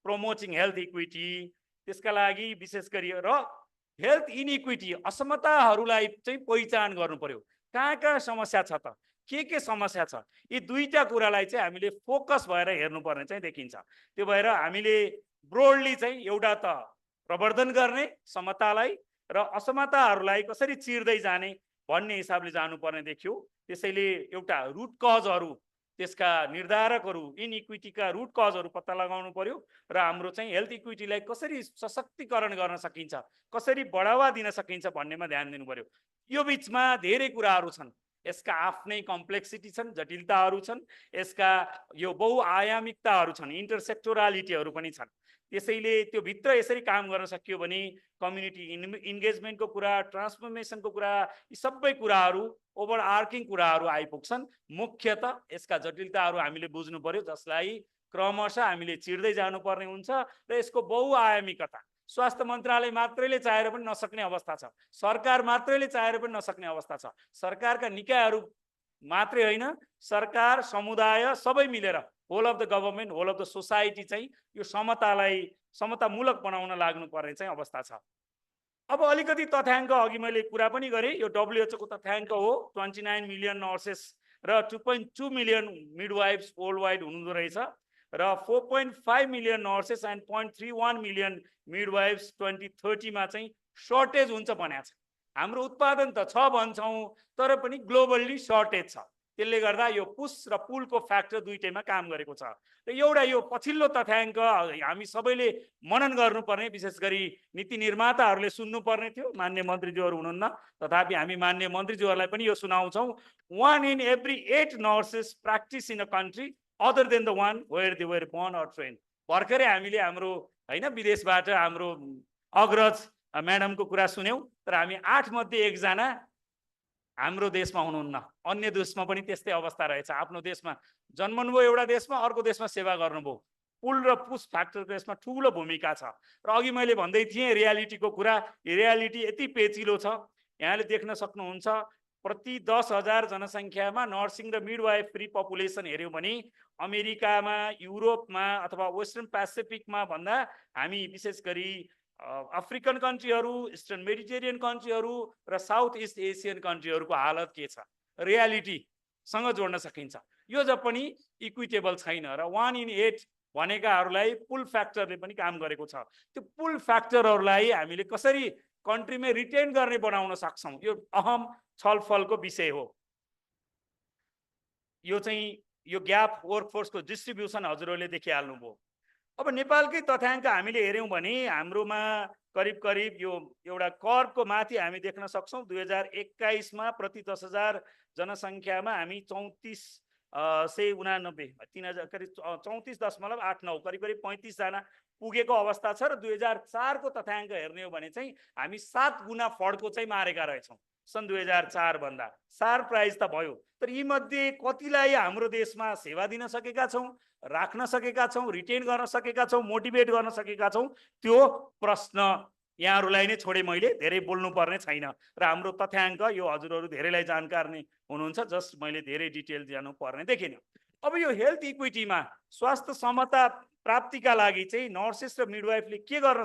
प्रमोटिङ हेल्थ इक्विटी, त्यसका लागि विशेष गरी र हेल्थ इनइक्विटी, असमताहरूलाई चाहिँ पहिचान गर्नु पर्यो। कहाँ समस्या छ त, के समस्या छ, यी दुईटा कुरालाई चाहिँ हामीले फोकस भएर हेर्नुपर्ने चाहिँ देखिन्छ। त्यो भएर हामीले ब्रोडली चाहिँ एउटा त प्रवर्धन गर्ने समतालाई र असमताहरूलाई कसरी चिर्दै जाने भन्ने हिसाबले जानुपर्ने देखियो। त्यसैले एउटा रुट कजहरू, त्यसका निर्धारकहरू, इनइक्विटीका रुट कजहरू पत्ता लगाउनु पर्यो र हाम्रो चाहिँ हेल्थ इक्विटीलाई कसरी सशक्तिकरण गर्न सकिन्छ, कसरी बढावा दिन सकिन्छ भन्नेमा ध्यान दिनु पर्यो। यो बिचमा धेरै कुराहरू छन्, यसका आफ्नै कम्प्लेक्सिटी छन्, जटिलताहरू छन्, यसका यो बहुआयामिकताहरू छन्, इन्टरसेक्टोरालिटीहरू पनि छन्। त्यसैले त्यो भित्र यसरी काम गर्न सकियो भने कम्युनिटी इन्गेजमेन्टको कुरा, ट्रान्सफर्मेसनको कुरा, यी सबै कुराहरू ओभरआर्किङ कुराहरू आइपुग्छन्। मुख्यतः यसका जटिलताहरू हामीले बुझ्नु पर्यो, जसलाई क्रमशः हामीले चिर्दै जानुपर्ने हुन्छ र यसको बहुआयामिकता स्वास्थ्य मन्त्रालय मात्रैले चाहेर पनि नसक्ने अवस्था छ, सरकार मात्रैले चाहेर पनि नसक्ने अवस्था छ। सरकारका निकायहरू मात्रै होइन, सरकार, समुदाय सबै मिलेर whole of the government, whole of the society चाहिँ यो समतालाई समतामूलक बनाउन लाग्नुपर्ने चाहिँ अवस्था छ। अब अलिकति तथ्याङ्क अघि मैले कुरा पनि गरेँ, यो WHO को तथ्याङ्क हो। 29 मिलियन नर्सेस र 2.2 मिलियन मिडवाइफ्स वर्ल्ड वाइड हुनुहुँदो रहेछ र 4.5 million nurses end 0.31 million midwives 2030 मा चाहिँ सर्टेज हुन्छ भनेको छ। हाम्रो उत्पादन त छ भन्छौँ, तर पनि ग्लोबल्ली सर्टेज छ। त्यसले गर्दा यो पुस र पुलको फ्याक्टर दुईटैमा काम गरेको छ। र एउटा यो पछिल्लो तथ्याङ्क हामी सबैले मनन गर्नुपर्ने, विशेष गरी नीति निर्माताहरूले सुन्नुपर्ने थियो। मान्य मन्त्रीज्यूहरू हुनुहुन्न, तथापि हामी मान्य मन्त्रीज्यूहरूलाई पनि यो सुनाउँछौँ। 1 in every 8 nurses practice in a country other than the one where they were born or trained. भर्खरै हामीले हाम्रो होइन विदेशबाट हाम्रो अग्रज म्याडमको कुरा सुन्यौँ, तर हामी 8 मध्ये 1 जना हाम्रो देशमा हुनुहुन्न, अन्य देशमा पनि त्यस्तै अवस्था रहेछ। आफ्नो देशमा जन्मनुभयो एउटा देशमा, अर्को देशमा सेवा गर्नुभयो। पुल र पुश फ्याक्टरको यसमा ठुलो भूमिका छ। र अघि मैले भन्दै थिएँ रियालिटीको कुरा, रियालिटी यति पेचिलो छ। यहाँले देख्न सक्नुहुन्छ प्रति 10,000 जनसङ्ख्यामा नर्सिङ र मिडवाइफरी पपुलेसन हेऱ्यौँ भने अमेरिकामा, युरोपमा अथवा वेस्टर्न पेसिफिकमा भन्दा हामी विशेष गरी अफ्रिकन कन्ट्रीहरू, इस्टर्न मेडिटेरियन कन्ट्रीहरू र साउथ इस्ट एसियन कन्ट्रीहरूको हालत के छ रियालिटीसँग जोड्न सकिन्छ। यो जब पनि इक्विटेबल छैन र 1 in 8 भनेकाहरूलाई पुल फ्याक्टरले पनि काम गरेको छ। त्यो पुल फ्याक्टरहरूलाई हामीले कसरी कन्ट्रीमा रिटेन गर्ने बनाउन सक्छौँ, यो अहम छलफलको विषय हो। यो चाहिँ यो ग्याप वर्कफोर्सको डिस्ट्रिब्युसन हजुरहरूले देखिहाल्नुभयो। अब नेपालकै तथ्याङ्क हामीले हेऱ्यौँ भने हाम्रोमा करिब करिब यो एउटा कर्वको माथि हामी देख्न सक्छौँ 2021 मा प्रति 10,000 जनसङ्ख्यामा हामी 34,89 3000 करिब 34.89 करिब करिब 35 जना पुगेको अवस्था छ। र 2004 को तथ्याङ्क हेर्ने हो भने चाहिँ हामी 7 गुणा फड्को चाहिँ मारेका रहेछौँ सन् 2004 भन्दा। सरप्राइज त भयो, तर यी मध्ये कतिलाई हाम्रो देशमा सेवा दिन सकेका छौँ, राख्न सकेका छौँ, रिटेन गर्न सकेका छौँ, मोटिभेट गर्न सकेका छौँ, त्यो प्रश्न यहाँहरूलाई नै छोडे मैले, धेरै बोल्नु पर्ने छैन। र हाम्रो तथ्याङ्क यो हजुरहरू धेरैलाई जानकार नै हुनुहुन्छ, जस्ट मैले धेरै डिटेल जानु पर्ने देखिन। अब यो हेल्थ इक्विटीमा स्वास्थ्य समता प्राप्तिका लागि चाहिँ नर्सेस र मिडवाइफले के गर्न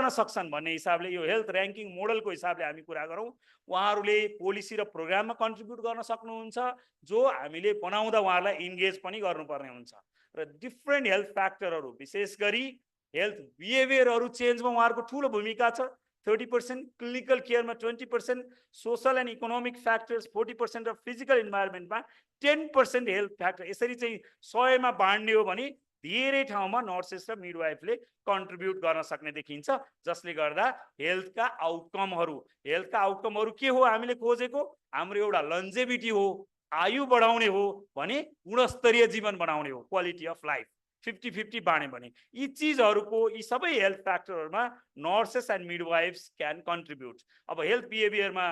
सक्छन् भन्ने हिसाबले यो हेल्थ र्याङ्किङ मोडलको हिसाबले हामी कुरा गरौँ। उहाँहरूले पोलिसी र प्रोग्राममा कन्ट्रिब्युट गर्न सक्नुहुन्छ, जो हामीले बनाउँदा उहाँहरूलाई इन्गेज पनि गर्नुपर्ने हुन्छ। र डिफ्रेन्ट हेल्थ फ्याक्टरहरू विशेष गरी हेल्थ बिहेभियरहरू चेन्जमा उहाँहरूको ठुलो भूमिका छ। 30%, क्लिनिकल केयरमा 20%, सोसल एन्ड इकोनोमिक फ्याक्टर्स 40% र फिजिकल इन्भाइरोमेन्टमा 10% हेल्थ फ्याक्टर। यसरी चाहिँ 100 मा बाँड्ने हो भने धेरै ठाउँमा नर्सेस र मिडवाइफले कन्ट्रिब्युट गर्न सक्ने देखिन्छ, जसले गर्दा हेल्थका आउटकमहरू के हो हामीले खोजेको? हाम्रो एउटा लन्जेभिटी हो, आयु बढाउने हो भने गुणस्तरीय जीवन बनाउने हो, क्वालिटी अफ लाइफ 50-50 बाँड्यो भने यी चिजहरूको यी सबै health फ्याक्टरहरूमा nurses and midwives can contribute. अब हेल्थ बिहेभियरमा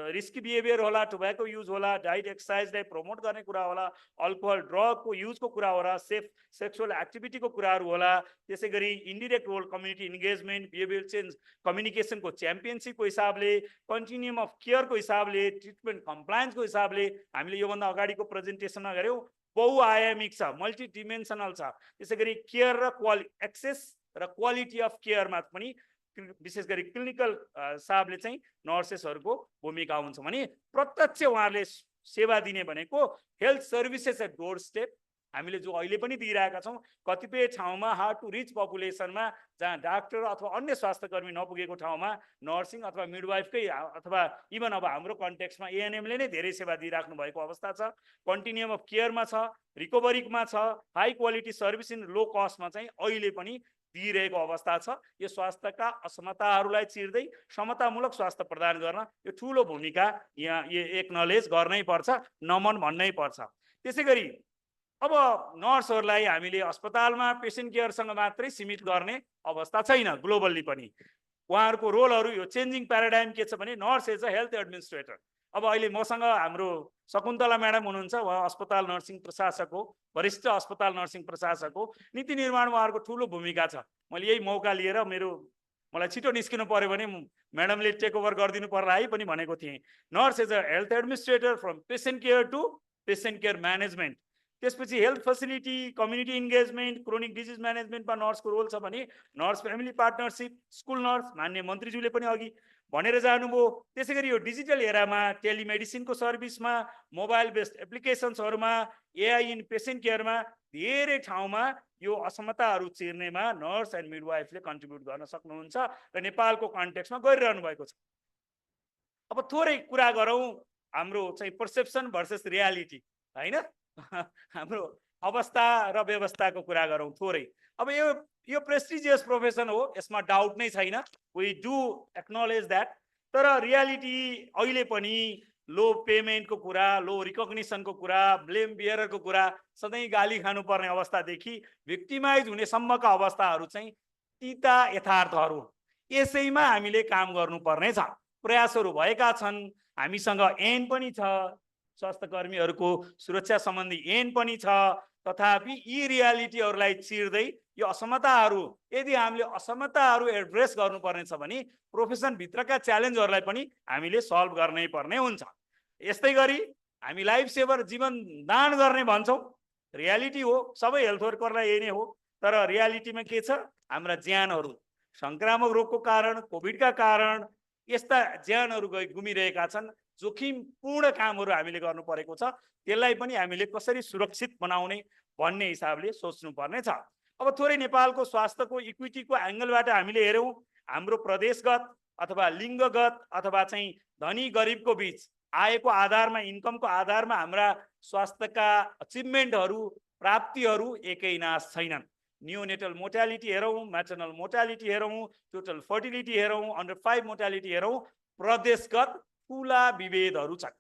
रिस्की बिहेभियर होला, टोब्याको युज होला, डाइट एक्सर्साइजलाई प्रमोट गर्ने कुरा होला, अल्कोहल ड्रगको युजको कुरा होला, सेफ सेक्सुअल एक्टिभिटीको कुराहरू होला, त्यसै गरी indirect role community engagement, behaviour change कम्युनिकेसनको च्याम्पियनसिपको हिसाबले, कन्टिन्युम अफ केयरको हिसाबले, ट्रिटमेन्ट कम्प्लायन्सको हिसाबले हामीले योभन्दा अगाडिको प्रेजेन्टेसनमा गऱ्यौँ। बहुआयामिक छ, मल्टिडिमेन्सनल छ। त्यसै गरी केयर र एक्सेस र क्वालिटी अफ केयरमा पनि विशेष गरी क्लिनिकल हिसाबले चाहिँ नर्सेसहरूको भूमिका हुन्छ भने प्रत्यक्ष उहाँहरूले सेवा दिने भनेको health services at doorstep हामीले जो अहिले पनि दिइरहेका छौँ। कतिपय ठाउँमा हार्ड टु रिच पपुलेसनमा जहाँ डाक्टर अथवा अन्य स्वास्थ्यकर्मी नपुगेको ठाउँमा नर्सिङ अथवा मिडवाइफकै अथवा इभन अब हाम्रो कन्टेक्स्टमा एएनएमले नै धेरै सेवा दिइराख्नु भएको अवस्था छ। कन्टिन्युम अफ केयरमा छ, रिकभरीमा छ, हाई क्वालिटी सर्भिस इन लो कस्टमा चाहिँ अहिले पनि दिइरहेको अवस्था छ। यो स्वास्थ्यका असमताहरूलाई चिर्दै समतामूलक स्वास्थ्य प्रदान गर्न यो ठुलो भूमिका यहाँ एक्नलेज गर्नै पर्छ, नमन भन्नै पर्छ। त्यसै गरी अब नर्सहरूलाई हामीले अस्पतालमा पेसेन्ट केयरसँग मात्रै सीमित गर्ने अवस्था छैन, ग्लोबल्ली पनि उहाँहरूको रोलहरू यो चेन्जिङ प्याराडाइम के छ भने nurse as a health administrator. अब अहिले मसँग हाम्रो शकुन्तला म्याडम हुनुहुन्छ, उहाँ अस्पताल नर्सिङ प्रशासक हो, वरिष्ठ अस्पताल नर्सिङ प्रशासक हो। नीति निर्माणमा उहाँहरूको ठुलो भूमिका छ। मैले यही मौका लिएर मलाई छिटो निस्किनु पर्यो भने म्याडमले टेक ओभर गरिदिनु पर्ला है पनि भनेको थिएँ। Nurse as a health administrator from patient care to patient care management. त्यसपछि health facility, community engagement, chronic disease म्यानेजमेन्टमा नर्सको रोल छ भने nurse family partnership, school nurse मान्य मन्त्रीज्यूले पनि अघि भनेर जानुभयो। त्यसै गरी यो डिजिटल एरामा टेलिमेडिसिनको सर्भिसमा, मोबाइल बेस्ड एप्लिकेसन्सहरूमा, एआई इन पेसेन्ट केयरमा धेरै ठाउँमा यो असमताहरू चिर्नेमा नर्स एन्ड मिडवाइफले कन्ट्रिब्युट गर्न सक्नुहुन्छ र नेपालको कन्टेक्स्टमा गरिरहनु भएको छ। अब थोरै कुरा गरौँ हाम्रो चाहिँ पर्सेप्सन भर्सेस रियालिटी, होइन? हाम्रो अवस्था र व्यवस्थाको कुरा गरौँ थोरै। अब यो प्रेस्टिजियस प्रोफेसन हो, यसमा डाउट नै छैन, वी डु एक्नोलेज द्याट। तर रियालिटी अहिले पनि लो पेमेन्टको कुरा, लो रिकग्निसनको कुरा, ब्लेम बियररको कुरा, सधैँ गाली खानुपर्ने अवस्थादेखि भिक्टिमाइज हुनेसम्मका अवस्थाहरू चाहिँ तिता यथार्थहरू। यसैमा हामीले काम गर्नुपर्ने छ। प्रयासहरू भएका छन्। हामीसँग ऐन पनि छ, स्वास्थ्य कर्मीहरूको सुरक्षा सम्बन्धी ऐन पनि छ। तथापि यी रियालिटीहरूलाई चिर्दै यो असमताहरू, यदि हामीले असमताहरू एड्रेस गर्नुपर्ने छ भने प्रोफेसनभित्रका च्यालेन्जहरूलाई पनि हामीले सल्भ गर्नै पर्ने हुन्छ। यस्तै गरी हामी लाइफ सेभर, जीवन दान गर्ने भन्छौँ, रियालिटी हो, सबै हेल्थ वर्करलाई यही नै हो। तर रियालिटीमा के छ, हाम्रा ज्यानहरू संक्रामक रोगको कारण, कोभिडका कारण यस्ता ज्यानहरू गुमिरहेका छन्। जोखिमपूर्ण कामहरू हामीले गर्नु परेको छ। त्यसलाई पनि हामीले कसरी सुरक्षित बनाउने भन्ने हिसाबले सोच्नुपर्ने छ। अब थोरै नेपालको स्वास्थ्यको इक्विटीको एङ्गलबाट हामीले हेरौँ, हाम्रो प्रदेशगत अथवा लिङ्गगत अथवा चाहिँ धनी गरिबको बीच आयको आधारमा, इन्कमको आधारमा हाम्रा स्वास्थ्यका अचिभमेन्टहरू, प्राप्तिहरू एकै नास छैनन्। नियोनेटल मोर्टालिटी हेरौँ, म्याटर्नल मोर्टालिटी हेरौँ, टोटल फर्टिलिटी हेरौँ, अन्डर 5 मोर्टालिटी हेरौँ, प्रदेशगत ठुला विभेदहरू छन्।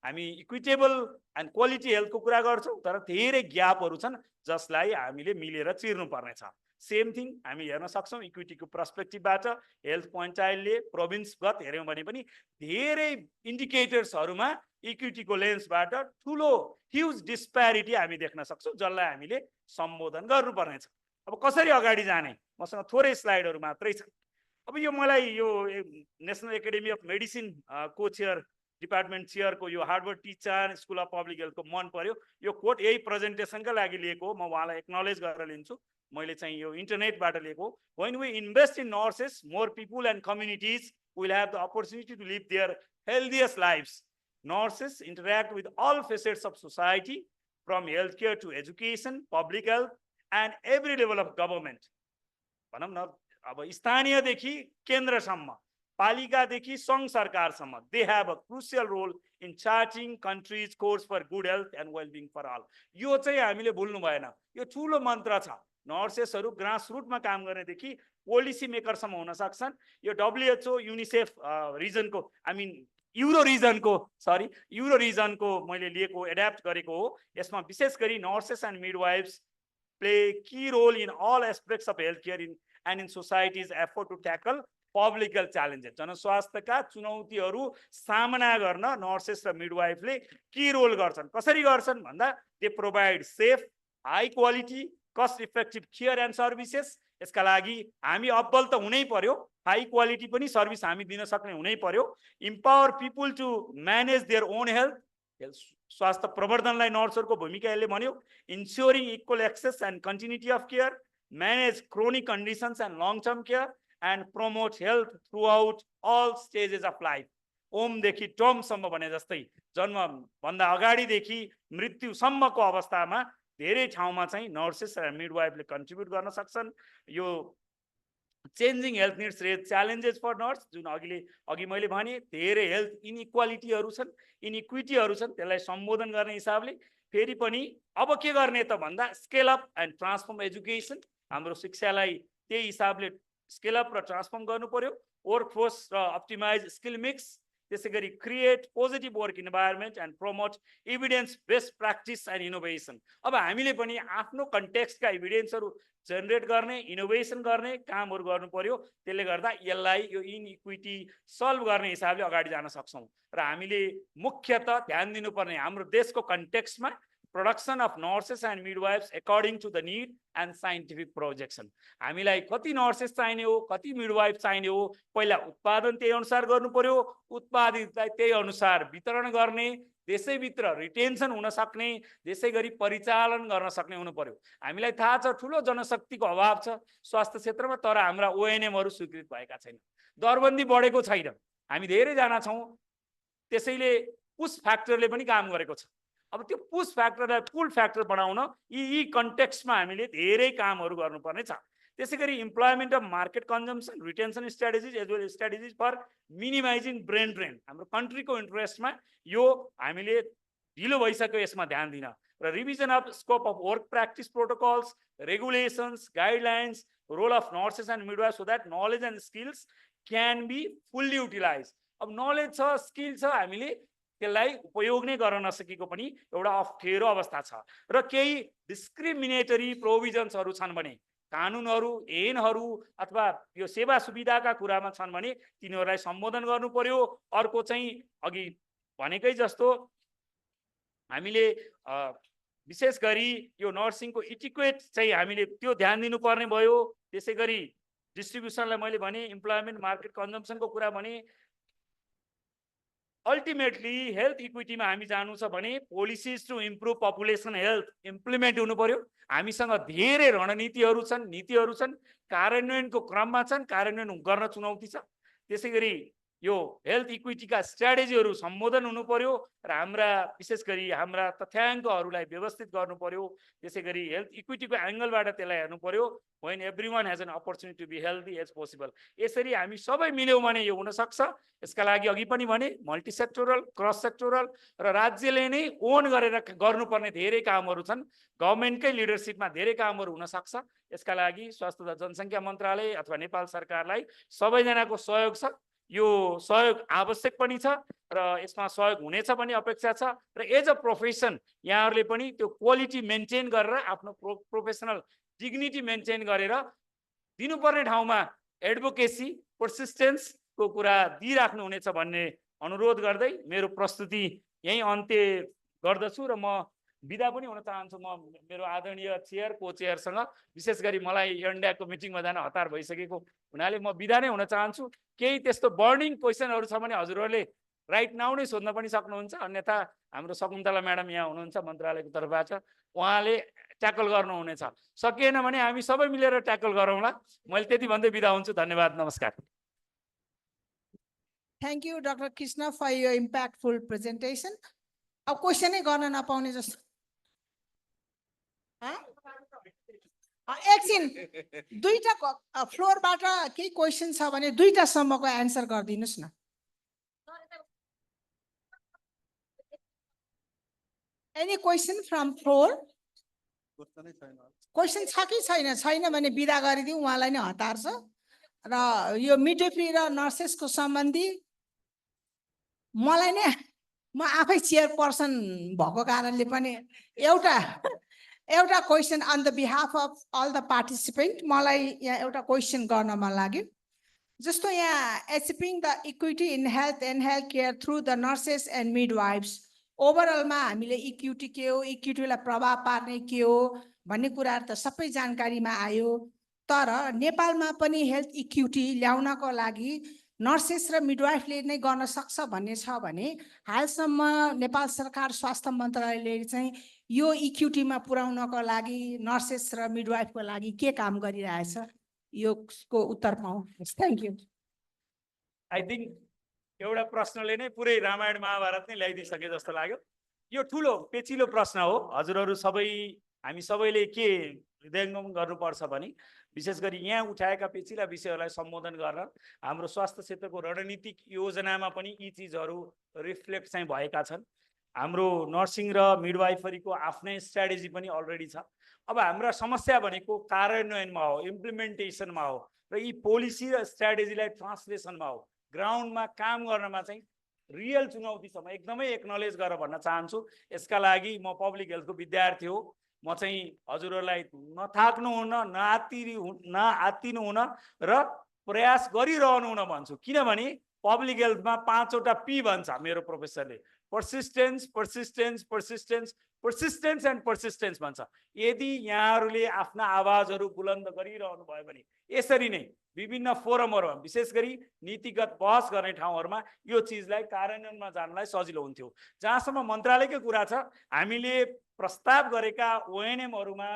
हामी इक्विटेबल एन्ड क्वालिटी हेल्थको कुरा गर्छौँ, तर धेरै ग्यापहरू छन् जसलाई हामीले मिलेर चिर्नु पर्नेछ। सेम थिङ हामी हेर्न सक्छौँ इक्विटीको पर्सपेक्टिभबाट। हेल्थ क्वान्टाइलले प्रोभिन्सगत हेऱ्यौँ भने पनि धेरै इन्डिकेटर्सहरूमा इक्विटीको लेन्सबाट ठुलो ह्युज डिस्प्यारिटी हामी देख्न सक्छौँ, जसलाई हामीले सम्बोधन गर्नुपर्नेछ। अब कसरी अगाडि जाने, मसँग थोरै स्लाइडहरू मात्रै छ। अब यो मलाई यो नेसनल एकाडेमी अफ मेडिसिन को चेयर, डिपार्टमेन्ट चेयरको यो हार्वर्ड टिचार स्कुल अफ पब्लिक हेल्थको मन पर्यो। यो कोट यही प्रेजेन्टेसनका लागि लिएको हो, म उहाँलाई एक्नोलेज गरेर लिन्छु। मैले चाहिँ यो इन्टरनेटबाट लिएको। When we invest in nurses, more people and communities will have the opportunity to live their healthiest lifes. Nurses interact with all facets of society, from healthcare to education, public health, and every level of government. भनौँ न, अब स्थानीयदेखि केन्द्रसम्म, पालिकादेखि सङ्घ सरकारसम्म, they have a crucial role in charting country's course for good health and well-being for all. यो चाहिँ हामीले भुल्नु भएन, यो ठुलो मन्त्र छ। नर्सेसहरू ग्रासरुटमा काम गर्नेदेखि पोलिसी मेकरसम्म हुन सक्छन्। यो WHO, युनिसेफ रिजनको, युरो रिजनको मैले लिएको, एड्याप्ट गरेको हो। यसमा विशेष गरी nurses and midwives play key role in all aspects of healthcare and in society's effort to tackle public health challenges. जनस्वास्थ्यका चुनौतीहरू सामना गर्न नर्सेस र मिडवाइफले की रोल गर्छन्। कसरी गर्छन् भन्दा they provide safe, high quality, cost effective care and services. यसका लागि हामी अब्बल त हुनै पर्यो, हाई क्वालिटी पनि सर्भिस हामी दिन सक्ने हुनै पर्यो। Empower people to manage their own health. स्वास्थ्य प्रवर्धनलाई नर्सहरूको भूमिका यसले भन्यो। Ensuring equal access and continuity of care, manage chronic conditions and long-term care, and promote health throughout all stages of life. ओमदेखि टर्मसम्म भने जस्तै जन्मभन्दा अगाडिदेखि मृत्युसम्मको अवस्थामा धेरै ठाउँमा चाहिँ नर्सेस र मिडवाइफले कन्ट्रिब्युट गर्न सक्छन्। यो changing health needs raise challenges for nurse, जुन अघि मैले भने धेरै हेल्थ इनइक्वालिटीहरू छन्, इनइक्विटीहरू छन्, त्यसलाई सम्बोधन गर्ने हिसाबले फेरि पनि अब के गर्ने त भन्दा scale up and transform education. हाम्रो शिक्षालाई त्यही हिसाबले स्केल अप र ट्रान्सफर्म गर्नु पर्यो। वर्कफोर्स र अप्टिमाइज स्किल मिक्स, त्यसै गरी create positive work environment and promote evidence best practice end innovation. अब हामीले पनि आफ्नो कन्टेक्स्टका एभिडेन्सहरू जेनेरेट गर्ने, इनोभेसन गर्ने कामहरू गर्नु पर्यो। त्यसले गर्दा यसलाई यो इनइक्विटी सल्भ गर्ने हिसाबले अगाडि जान सक्छौँ। र हामीले मुख्यतः ध्यान दिनुपर्ने हाम्रो देशको कन्टेक्स्टमा production of nurses and midwives according to the need and scientific projection. हामीलाई कति नर्सेस चाहिने हो, कति मिडवाइफ चाहिने हो, पहिला उत्पादन त्यही अनुसार गर्नु पर्यो। उत्पादितलाई त्यही अनुसार वितरण गर्ने, देशैभित्र रिटेन्सन हुन सक्ने, त्यसै गरी परिचालन गर्न सक्ने हुनु पर्यो। हामीलाई थाहा छ ठुलो जनशक्तिको अभाव छ स्वास्थ्य क्षेत्रमा, तर हाम्रा ओएनएमहरू स्वीकृत भएका छैनन्, दरबन्दी बढेको छैन, हामी धेरैजना छौँ। त्यसैले पुश फ्याक्टरले पनि काम गरेको छ। अब त्यो पुश फ्याक्टरलाई पुल फ्याक्टर बनाउन यी कन्टेक्स्टमा हामीले धेरै कामहरू गर्नुपर्ने छ। त्यसै गरी employment of market consumption, retention strategies as well strategies for minimising brain drain. हाम्रो कन्ट्रीको इन्ट्रेस्टमा यो हामीले ढिलो भइसक्यो, यसमा ध्यान दिन। र revision of scope of work practice protocols, regulations, guidelines, role of nurses and midwife so that knowledge and skills can be fully utilise. अब नलेज छ, स्किल छ, हामीले त्यसलाई उपयोग नै गर्न नसकेको पनि एउटा अप्ठ्यारो अवस्था छ। र केही डिस्क्रिमिनेटरी प्रोभिजन्सहरू छन् भने कानुनहरू ऐनहरू अथवा यो सेवा सुविधाका कुरामा छन् भने तिनीहरूलाई सम्बोधन गर्नु पर्यो। अर्को चाहिँ अघि भनेकै जस्तो हामीले विशेष गरी यो नर्सिङको इटिक्वेट चाहिँ हामीले त्यो ध्यान दिनुपर्ने भयो। त्यसै गरी डिस्ट्रिब्युसनलाई मैले भने, इम्प्लोइमेन्ट मार्केट कन्जम्सनको कुरा भने, अल्टिमेटली हेल्थ इक्विटीमा हामी जानु छ भने policies to improve population health implement हुनु पर्यो। हामीसँग धेरै रणनीतिहरू छन्, नीतिहरू छन्, कार्यान्वयनको क्रममा छन्, कार्यान्वयन गर्न चुनौती छ। त्यसै गरी यो हेल्थ इक्विटीका स्ट्राटेजीहरू सम्बोधन हुनु पर्यो र हाम्रा विशेष गरी हाम्रा तथ्याङ्कहरूलाई व्यवस्थित गर्नु पर्यो। त्यसै गरी हेल्थ इक्विटीको एङ्गलबाट त्यसलाई हेर्नु पर्यो। when everyone has an opportunity to be healthy as possible। यसरी हामी सबै मिल्यौँ भने यो हुन सक्छ। यसका लागि अघि पनि भने मल्टी सेक्टोरल, क्रस सेक्टोरल र राज्यले नै ओन गरेर गर्नुपर्ने धेरै कामहरू छन्। गभर्नमेन्टकै लिडरसिपमा धेरै कामहरू हुन सक्छ। यसका लागि स्वास्थ्य तथा जनसङ्ख्या मन्त्रालय अथवा नेपाल सरकारलाई सबैजनाको सहयोग छ। यो सहयोग आवश्यक पनि छ र यसमा सहयोग हुनेछ भन्ने अपेक्षा छ र एज अ प्रोफेसन यहाँहरूले पनि त्यो क्वालिटी मेन्टेन गरेर आफ्नो प्रोफेसनल डिग्निटी मेन्टेन गरेर दिनुपर्ने ठाउँमा एडभोकेसी पर्सिस्टेन्सको कुरा दिइराख्नु हुनेछ भन्ने अनुरोध गर्दै मेरो प्रस्तुति यही अन्त्य गर्दछु र म बिदा पनि हुन चाहन्छु। म मेरो आदरणीय चेयर को चेयरसँग विशेष गरी मलाई एन्ड्याको मिटिङमा जान हतार भइसकेको हुनाले म बिदा नै हुन चाहन्छु। केही त्यस्तो बर्निङ क्वेसनहरू छ भने हजुरहरूले राइट नाउ नै सोध्न पनि सक्नुहुन्छ। अन्यथा हाम्रो शकुन्तला म्याडम यहाँ हुनुहुन्छ मन्त्रालयको तर्फबाट, उहाँले ट्याकल गर्नुहुनेछ। सकिएन भने हामी सबै मिलेर ट्याकल गरौँला। मैले त्यति भन्दै बिदा हुन्छु। धन्यवाद, नमस्कार। Thank you, Dr. Krishna, for your impactful presentation. अब क्वेसनै गर्न नपाउने जस्तो एकछिन दुईटा फ्लोरबाट केही क्वेसन छ भने दुईटासम्मको एन्सर गरिदिनुहोस् न। Any question from floor? Question छ कि छैन? छैन भने बिदा गरिदिउँ, उहाँलाई नै हतार छ। र यो मिडवाइफरी र नर्सेसको सम्बन्धी मलाई नै म आफै चेयरपर्सन भएको कारणले पनि एउटा question on the behalf of all the participant मलाई यहाँ एउटा क्वेसन गर्न मन लाग्यो। जस्तो यहाँ achieving the equity in health and health care through the nurses and midwives, ओभरअलमा हामीले इक्विटी के हो, इक्विटीलाई प्रभाव पार्ने के हो भन्ने कुराहरू त सबै जानकारीमा आयो। तर नेपालमा पनि हेल्थ इक्विटी ल्याउनको लागि नर्सेस र मिडवाइफले नै गर्न सक्छ भन्ने छ भने हालसम्म नेपाल सरकार स्वास्थ्य मन्त्रालयले चाहिँ यो इक्विटीमा पुर्याउनको लागि नर्सेस र मिडवाइफको लागि के काम गरिरहेछ, यसको उत्तर पाऊँ। Thank you. आई थिङ्क एउटा प्रश्नले नै पुरै रामायण महाभारत नै ल्याइदिइसके जस्तो लाग्यो। यो ठुलो पेचिलो प्रश्न हो। हजुरहरू सबै हामी सबैले के हृदयङ्गम गर्नुपर्छ भने विशेष गरी यहाँ उठाएका पेचिला विषयहरूलाई सम्बोधन गरेर हाम्रो स्वास्थ्य क्षेत्रको रणनीतिक योजनामा पनि यी चिजहरू रिफ्लेक्ट चाहिँ भएका छन्। हाम्रो नर्सिङ र मिडवाइफरीको आफ्नै स्ट्राटेजी पनि अलरेडी छ। अब हाम्रा समस्या भनेको कार्यान्वयनमा हो, इम्प्लिमेन्टेसनमा हो र यी पोलिसी र स्ट्राटेजीलाई ट्रान्सलेसनमा हो, ग्राउन्डमा काम गर्नमा चाहिँ रियल चुनौती छ। म एकदमै एक्नोलेज गरेर भन्न चाहन्छु। यसका लागि म पब्लिक हेल्थको विद्यार्थी हो। म चाहिँ हजुरहरूलाई नथाक्नु हुन, नआत्तिनु हुन र प्रयास गरिरहनु हुन भन्छु। किनभने पब्लिक हेल्थमा 5वटा पी भन्छ मेरो प्रोफेसरले, persistence persistence persistence persistence and persistence भन्छ। यदि यहाँहरूले आफ्ना आवाजहरू बुलन्द गरिरहनु भयो भने यसरी नै विभिन्न फोरमहरूमा विशेष गरी नीतिगत बहस गर्ने ठाउँहरूमा यो चिजलाई कार्यान्वयनमा जानलाई सजिलो हुन्थ्यो। जहाँसम्म मन्त्रालयकै कुरा छ, हामीले प्रस्ताव गरेका ओएनएमहरूमा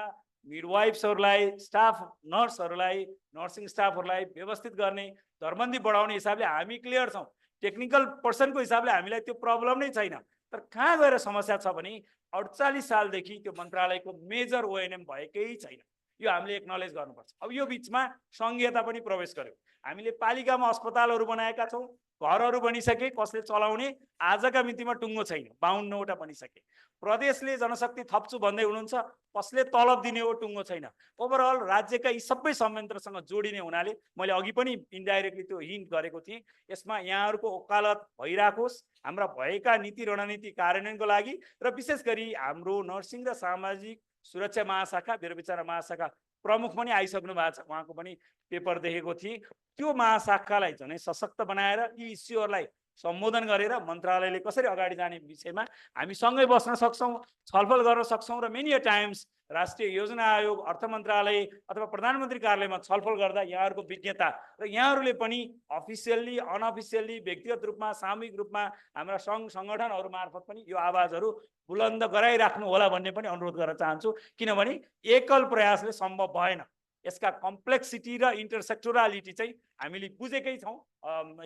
मिडवाइफ्सहरूलाई, स्टाफ नर्सहरूलाई, नर्सिङ स्टाफहरूलाई व्यवस्थित गर्ने, दरबन्दी बढाउने हिसाबले हामी क्लियर छौँ। टेक्निकल पर्सनको हिसाबले हामीलाई त्यो प्रब्लम नै छैन। तर कहाँ गएर समस्या छ भने 48 सालदेखि त्यो मन्त्रालयको मेजर ओएनएम भएकै छैन। यो हामीले एक्नोलेज गर्नुपर्छ। अब यो बिचमा सङ्घीयता पनि प्रवेश गर्यो। हामीले पालिकामा अस्पतालहरू बनाएका छौँ, घरहरू बनिसके, कसले चलाउने आजका मितिमा टुङ्गो छैन, 52वटा बनिसके। प्रदेशले जनशक्ति थप्छु भन्दै हुनुहुन्छ, कसले तलब दिने हो टुङ्गो छैन। ओभरअल राज्यका यी सबै संयन्त्रसँग जोडिने हुनाले मैले अघि पनि इन्डाइरेक्टली त्यो हिन्ट गरेको थिएँ। यसमा यहाँहरूको वकालत भइराखोस् हाम्रा भएका नीति रणनीति कार्यान्वयनको लागि र विशेष गरी हाम्रो नर्सिङ र सामाजिक सुरक्षा महाशाखा, मेरो विचारमा महाशाखा प्रमुख पनि आइसक्नु भएको छ, उहाँको पनि पेपर देखेको थिएँ। त्यो महाशाखालाई झनै सशक्त बनाएर यी इस्युहरूलाई सम्बोधन गरेर मन्त्रालयले कसरी अगाडि जाने विषयमा हामी सँगै बस्न सक्छौँ, छलफल गर्न सक्छौँ र मेनी टाइम्स राष्ट्रिय योजना आयोग, अर्थ मन्त्रालय अथवा प्रधानमन्त्री कार्यालयमा छलफल गर्दा यहाँहरूको विज्ञता र यहाँहरूले पनि अफिसियल्ली अनअफिसियल्ली व्यक्तिगत रूपमा सामूहिक रूपमा हाम्रा सङ्घ सङ्गठनहरू मार्फत पनि यो आवाजहरू बुलन्द गराइराख्नु होला भन्ने पनि अनुरोध गर्न चाहन्छु, किनभने एकल प्रयासले सम्भव भएन। यसका कम्प्लेक्सिटी र इन्टरसेक्टोरालिटी चाहिँ हामीले बुझेकै छौँ।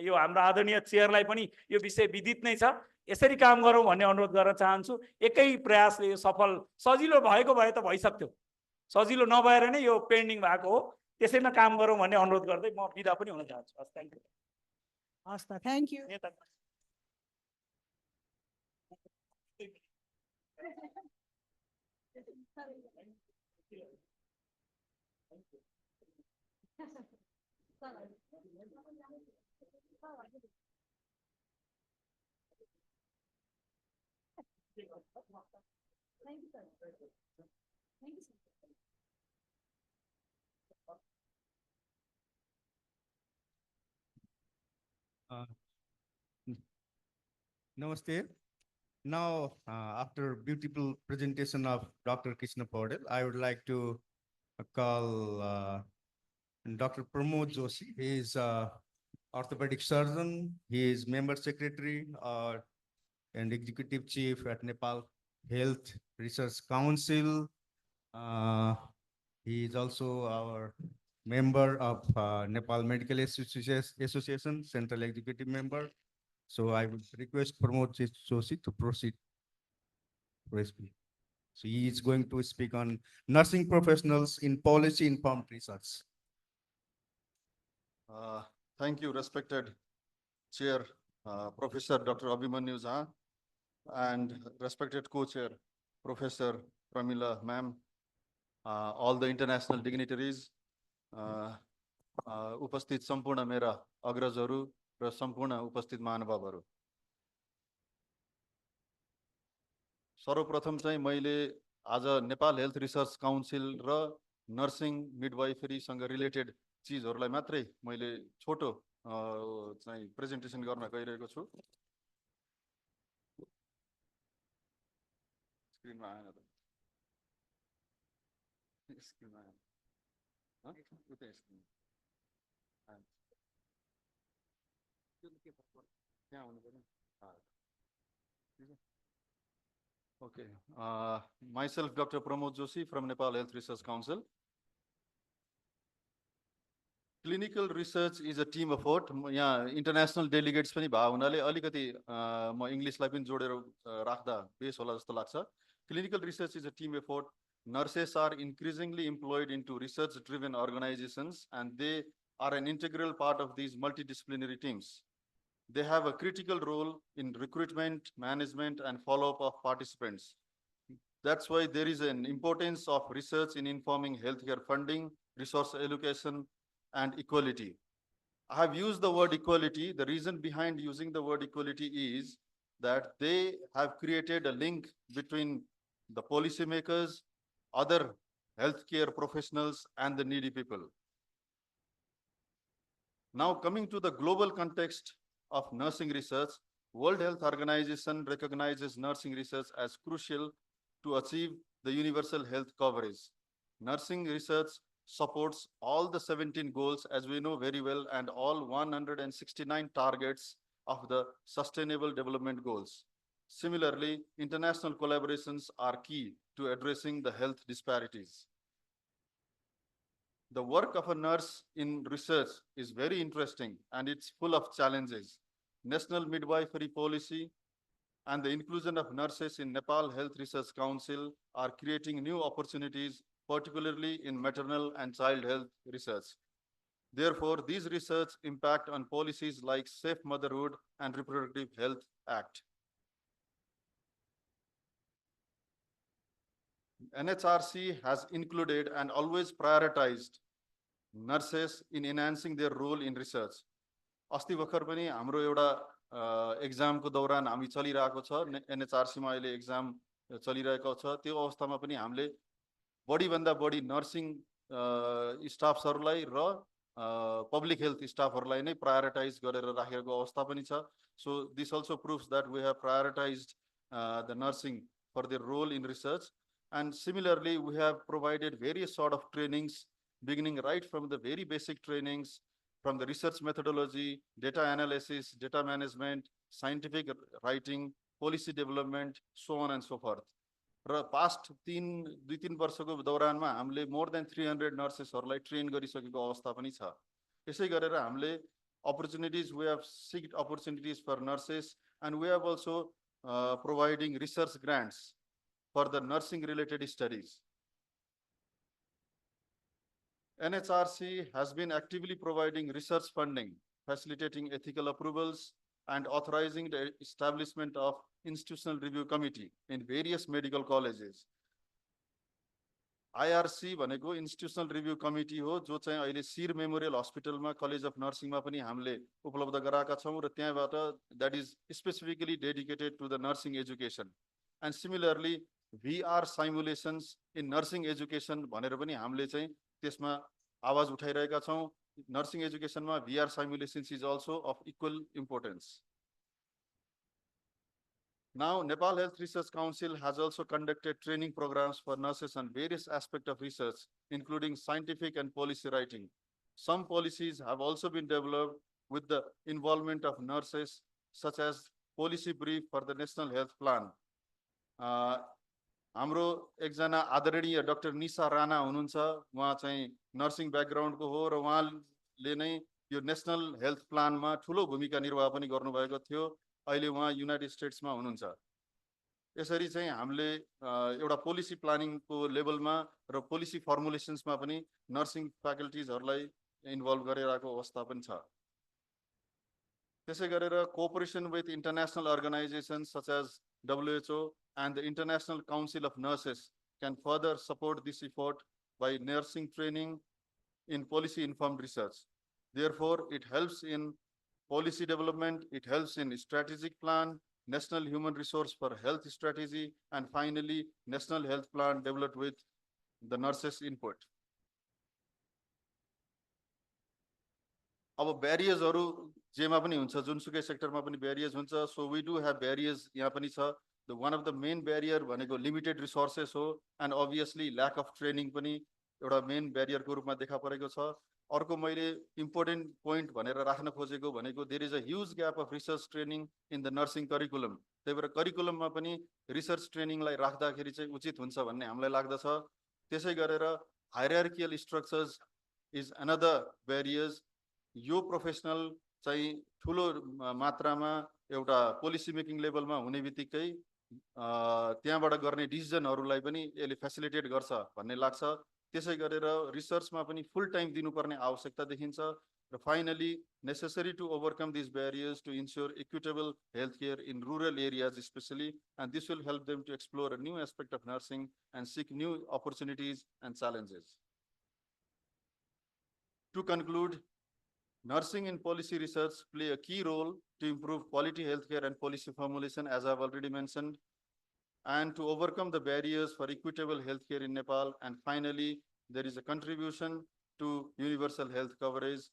यो हाम्रो आदरणीय चेयरलाई पनि यो विषय विदित नै छ। यसरी काम गरौँ भन्ने अनुरोध गर्न चाहन्छु। एकै प्रयासले यो सफल सजिलो भएको भए त भइसक्थ्यो, सजिलो नभएर नै यो पेन्डिङ भएको हो। त्यसैमा काम गरौँ भन्ने अनुरोध गर्दै म बिदा पनि हुन चाहन्छु। हस्, थ्याङ्क यू। हस् त, thank you. Namaste. Now, after beautiful presentation of Dr. Krishna Paudel, I would like to call Dr. Pramod Joshi. He is orthopedic surgeon. He is member secretary and executive chief at Nepal Health Research Council. He is also our member of Nepal Medical Association, central executive member. So I would request Pramod Joshi to proceed. So he is going to speak on nursing professionals in policy-informed research. Thank you, respected Chair, Professor Dr. Abhimanyu Jha, and respected Co-Chair, Professor Pramila Ma'am, all the international dignitaries, उपस्थित सम्पूर्ण मेरा अग्रजहरू र सम्पूर्ण उपस्थित महानुभावहरू। सर्वप्रथम चाहिँ मैले आज Nepal health research council र nursing midwifery सँग रिलेटेड चीजहरूलाई मात्रै मैले छोटो चाहिँ प्रेजेन्टेसन गर्न गइरहेको छु। स्क्रिनमा आएन त, स्क्रिनमा आएन, उतै स्क्रिन त्यहाँ हुनु पर्यो। Okay, myself Dr. Pramod Joshi from Nepal Health Research Council. Clinical research is a team effort. यहाँ international delegates पनि भए हुनाले अलिकति म इङ्ग्लिसलाई पनि जोडेर राख्दा बेस होला जस्तो लाग्छ। Clinical research is a team effort. Nurses are increasingly employed into research-driven organizations, and they are an integral part of these multidisciplinary teams. They have a critical role in recruitment, management, and follow-up of participants. That's why there is an importance of research in informing healthcare funding, resource allocation, and equality. I have used the word equality. The reason behind using the word equality is that they have created a link between the policymakers, other healthcare professionals, and the needy people. Now, coming to the global context of nursing research, World Health Organization recognizes nursing research as crucial to achieve the universal health coverage. Nursing research supports all the 17 goals, as we know very well, and all 169 targets of the Sustainable Development Goals. Similarly, international collaborations are key to addressing the health disparities. The work of a nurse in research is very interesting, and it's full of challenges. National midwifery policy and the inclusion of nurses in Nepal Health Research Council are creating new opportunities, particularly in maternal and child health research. Therefore, these research impact on policies like Safe Motherhood and Reproductive Health Act. NHRC has included and always prioritized nurses in enhancing their role in research. अस्ति भर्खर पनि हाम्रो एउटा एक्जामको दौरान हामी चलिरहेको छ, एनएचआरसीमा अहिले एक्जाम चलिरहेको छ। त्यो अवस्थामा पनि हामीले बढी भन्दा बढी नर्सिङ स्टाफ्सहरूलाई र पब्लिक हेल्थ स्टाफहरूलाई नै प्रायोरिटाइज गरेर राखेको अवस्था पनि छ. So this also proves that we have prioritized the nursing for their role in research. And similarly, we have provided various sort of trainings, beginning right from the very basic trainings, from the research methodology, data analysis, data management, scientific writing, policy development, so on and so forth. र past दुई तीन वर्षको दौरानमा हामीले more than 300 नर्सेसहरूलाई train गरिसकेको अवस्था पनि छ. यसै गरेर हामीले opportunities, we have seeked opportunities for nurses, and we have also providing research grants for the nursing related studies. NHRC has been actively providing research funding, facilitating ethical approvals, and authorizing the establishment of institutional review committee in various medical colleges. IRC भनेको institutional review committee हो, जो चाहिँ अहिले सिर memorial हस्पिटलमा college of नर्सिङमा पनि हामीले उपलब्ध गराएका छौं र त्यहाँबाट that is specifically dedicated to the nursing education. And similarly, VR simulations in nursing education भनेर पनि हामीले चाहिँ त्यसमा आवाज उठाइरहेका छौं. Nursing education मा VR simulations is also of equal importance. Now, Nepal Health Research Council has also conducted training programs for nurses on various aspects of research, including scientific and policy writing. Some policies have also been developed with the involvement of nurses, such as policy brief for the National Health Plan. हाम्रो एकजना आदरणीय doctor निशा राणा हुनुहुन्छ, उहाँ चाहिँ nursing ब्याकग्राउन्डको हो र उहाँले नै यो national health प्लानमा ठूलो भूमिका निर्वाह पनि गर्नुभएको थियो. अहिले उहाँ युनाइटेड स्टेट्समा हुनुहुन्छ. यसरी चाहिँ हामीले एउटा पोलिसी प्लानिङको लेभलमा र पोलिसी फर्मुलेसन्समा पनि नर्सिङ फ्याकल्टिजहरूलाई इन्भल्भ गरिरहेको अवस्था पनि छ. त्यसै गरेर cooperation with international organizations such as WHO and the International Council of Nurses can further support this effort by nursing training in policy informed research. Therefore, it helps in policy development, it helps in strategic plan, national human resource for health strategy, and finally, national health plan developed with the nurses' input. अब ब्यारियर्सहरु जेमा पनि हुन्छ, जुनसुकै सेक्टरमा पनि barriers हुन्छ. So we do have barriers यहाँ पनि छ. The one of the main barrier भनेको limited resources हो, and obviously lack of training पनि एउटा main barrier को रूपमा देखा परेको छ. अर्को मैले important point भनेर राख्न खोजेको भनेको there is a huge gap of research training in the nursing curriculum. त्यही भएर करिकुलममा पनि research training लाई राख्दाखेरि चाहिँ उचित हुन्छ भन्ने हामीलाई लाग्दछ. त्यसै गरेर hierarchical structures is another barriers. Yo professional चाहिँ ठूलो मात्रामा एउटा पोलिसी मेकिङ लेभलमा हुने बित्तिकै त्यहाँबाट गर्ने डिसिजनहरूलाई पनि यसले फेसिलिटेट गर्छ भन्ने लाग्छ. त्यसै गरेर रिसर्चमा पनि फुल टाइम दिनुपर्ने आवश्यकता देखिन्छ. र finally necessary to overcome this barriers to ensure equitable health care in rural areas specially, and this will help them to explore a new aspect of nursing and seek new opportunities and challenges. To conclude, nursing and policy research play a key role to improve quality healthcare and policy formulation, as I've already mentioned, and to overcome the barriers for equitable healthcare in Nepal. And finally, there is a contribution to universal health coverage,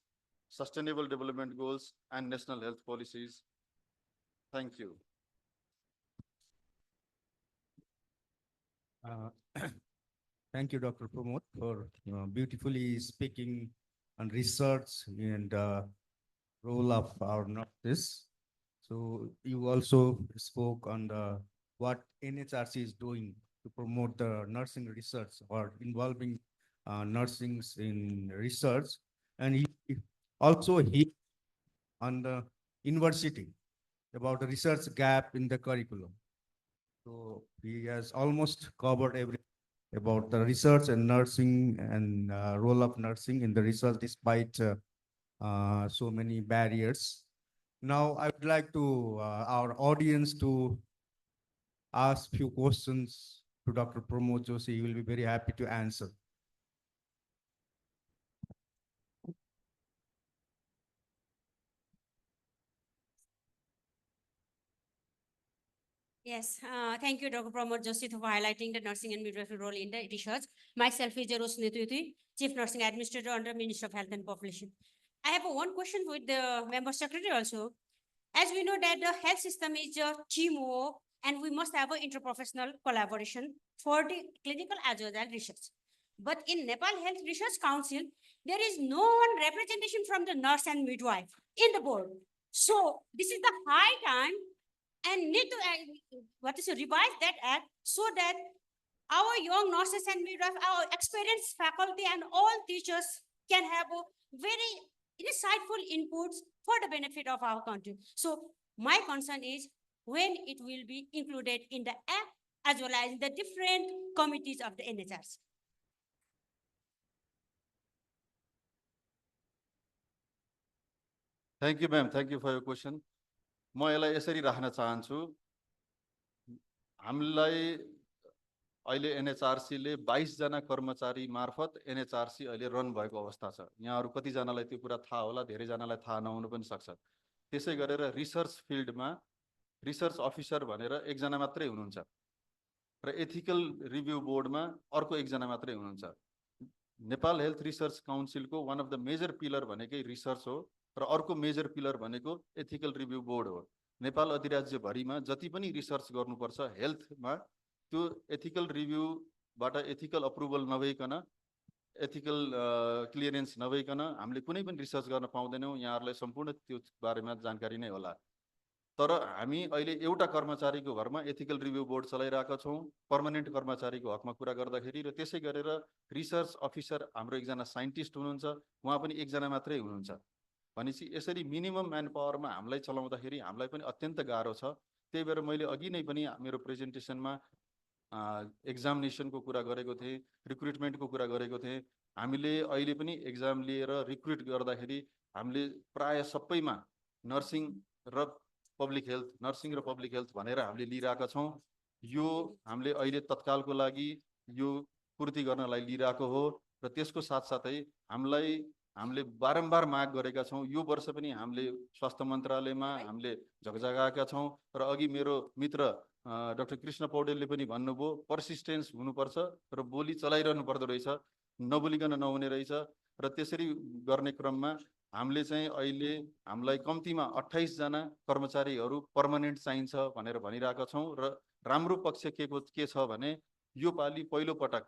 sustainable development goals, and national health policies. Thank you. Thank you, Dr. Pramod, for beautifully speaking on research and role of our nurses. So you also spoke on what NHRC is doing to promote the nursing research or involving nursing in research, and he also on the university about the research gap in the curriculum. So he has almost covered everything about the research and nursing and role of nursing in the research despite so many barriers. Now I would like to our audience to ask few questions to Dr. Pramod Joshi. He will be very happy to answer. Yes, thank you, Dr. Pramod Joshi, for highlighting the nursing and midwifery role in the research. Myself is Rosni Tuti, Chief Nursing Administrator under Ministry of Health and Population. I have one question with the Member Secretary also. As we know that the health system is a teamwork and we must have an interprofessional collaboration for the clinical as well as research. But in Nepal Health Research Council, there is no one representation from the nurse and midwife in the board. So this is the high time and need to revise that act so that our young nurses and midwives, our experienced faculty and all teachers can have a very insightful inputs for the benefit of our country. So my concern is when it will be included in the act as well as the different committees of the NHRC. Thank you, ma'am. Thank you for your question. म यसलाई यसरी राख्न चाहन्छु हामीलाई अहिले एनएचआरसीले 22 जना कर्मचारी मार्फत एनएचआरसी अहिले रन भएको अवस्था छ। यहाँहरु कति जनालाई त्यो कुरा थाहा होला, धेरै जनालाई थाहा नहुन पनि सक्छ। त्यसै गरेर रिसर्च फिल्डमा रिसर्च अफिसर भनेर एकजना मात्रै हुनुहुन्छ र एथिकल रिभ्यू बोर्डमा अर्को एकजना मात्रै हुनुहुन्छ। नेपाल हेल्थ रिसर्च काउन्सिलको one of the major pillar भनेकै रिसर्च हो र अर्को मेजर पिलर भनेको एथिकल रिभ्यू बोर्ड हो। नेपाल अधिराज्य भरिमा जति पनि रिसर्च गर्नुपर्छ हेल्थमा त्यो एथिकल रिभ्यूबाट एथिकल अप्रुभल नभइकन एथिकल क्लियरेन्स नभइकन हामीले कुनै पनि रिसर्च गर्न पाउँदैनौँ। यहाँहरुलाई सम्पूर्ण त्यो बारेमा जानकारी नै होला। तर हामी अहिले एउटा कर्मचारीको घरमा एथिकल रिभ्यू बोर्ड चलाइरहेका छौँ पर्मानेन्ट कर्मचारीको हकमा कुरा गर्दाखेरि र त्यसै गरेर रिसर्च अफिसर हाम्रो एकजना साइन्टिस्ट हुनुहुन्छ, उहाँ पनि एकजना मात्रै हुनुहुन्छ। भनेपछि यसरी मिनिमम म्यान पावरमा हामीलाई चलाउँदाखेरि हामीलाई पनि अत्यन्त गाह्रो छ। त्यही भएर मैले अघि नै पनि मेरो प्रेजेन्टेसनमा एक्जामिनेसनको कुरा गरेको थिएँ, रिक्रुटमेन्टको कुरा गरेको थिएँ। हामीले अहिले पनि एक्जाम लिएर रिक्रुट गर्दाखेरि हामीले प्राय सबैमा नर्सिङ र पब्लिक हेल्थ, नर्सिङ र पब्लिक हेल्थ भनेर हामीले लिइरहेका छौँ। यो हामीले अहिले तत्कालको लागि यो पूर्ति गर्नलाई लिइरहेको हो र त्यसको साथसाथै हामीले बारम्बार माग गरेका छौँ। यो वर्ष पनि हामीले स्वास्थ्य मन्त्रालयमा हामीले झगझगाएका छौँ र अघि मेरो मित्र डाक्टर कृष्ण पौडेलले पनि भन्नुभयो पर्सिस्टेन्स हुनुपर्छ र बोली चलाइरहनु पर्दो रहेछ, नबोलिकन नहुने रहेछ। र त्यसरी गर्ने क्रममा हामीले चाहिँ अहिले हामीलाई कम्तीमा 28 जना कर्मचारीहरू पर्मनेन्ट चाहिन्छ भनेर भनिरहेका छौँ र राम्रो पक्ष के छ भने यो पालि पहिलो पटक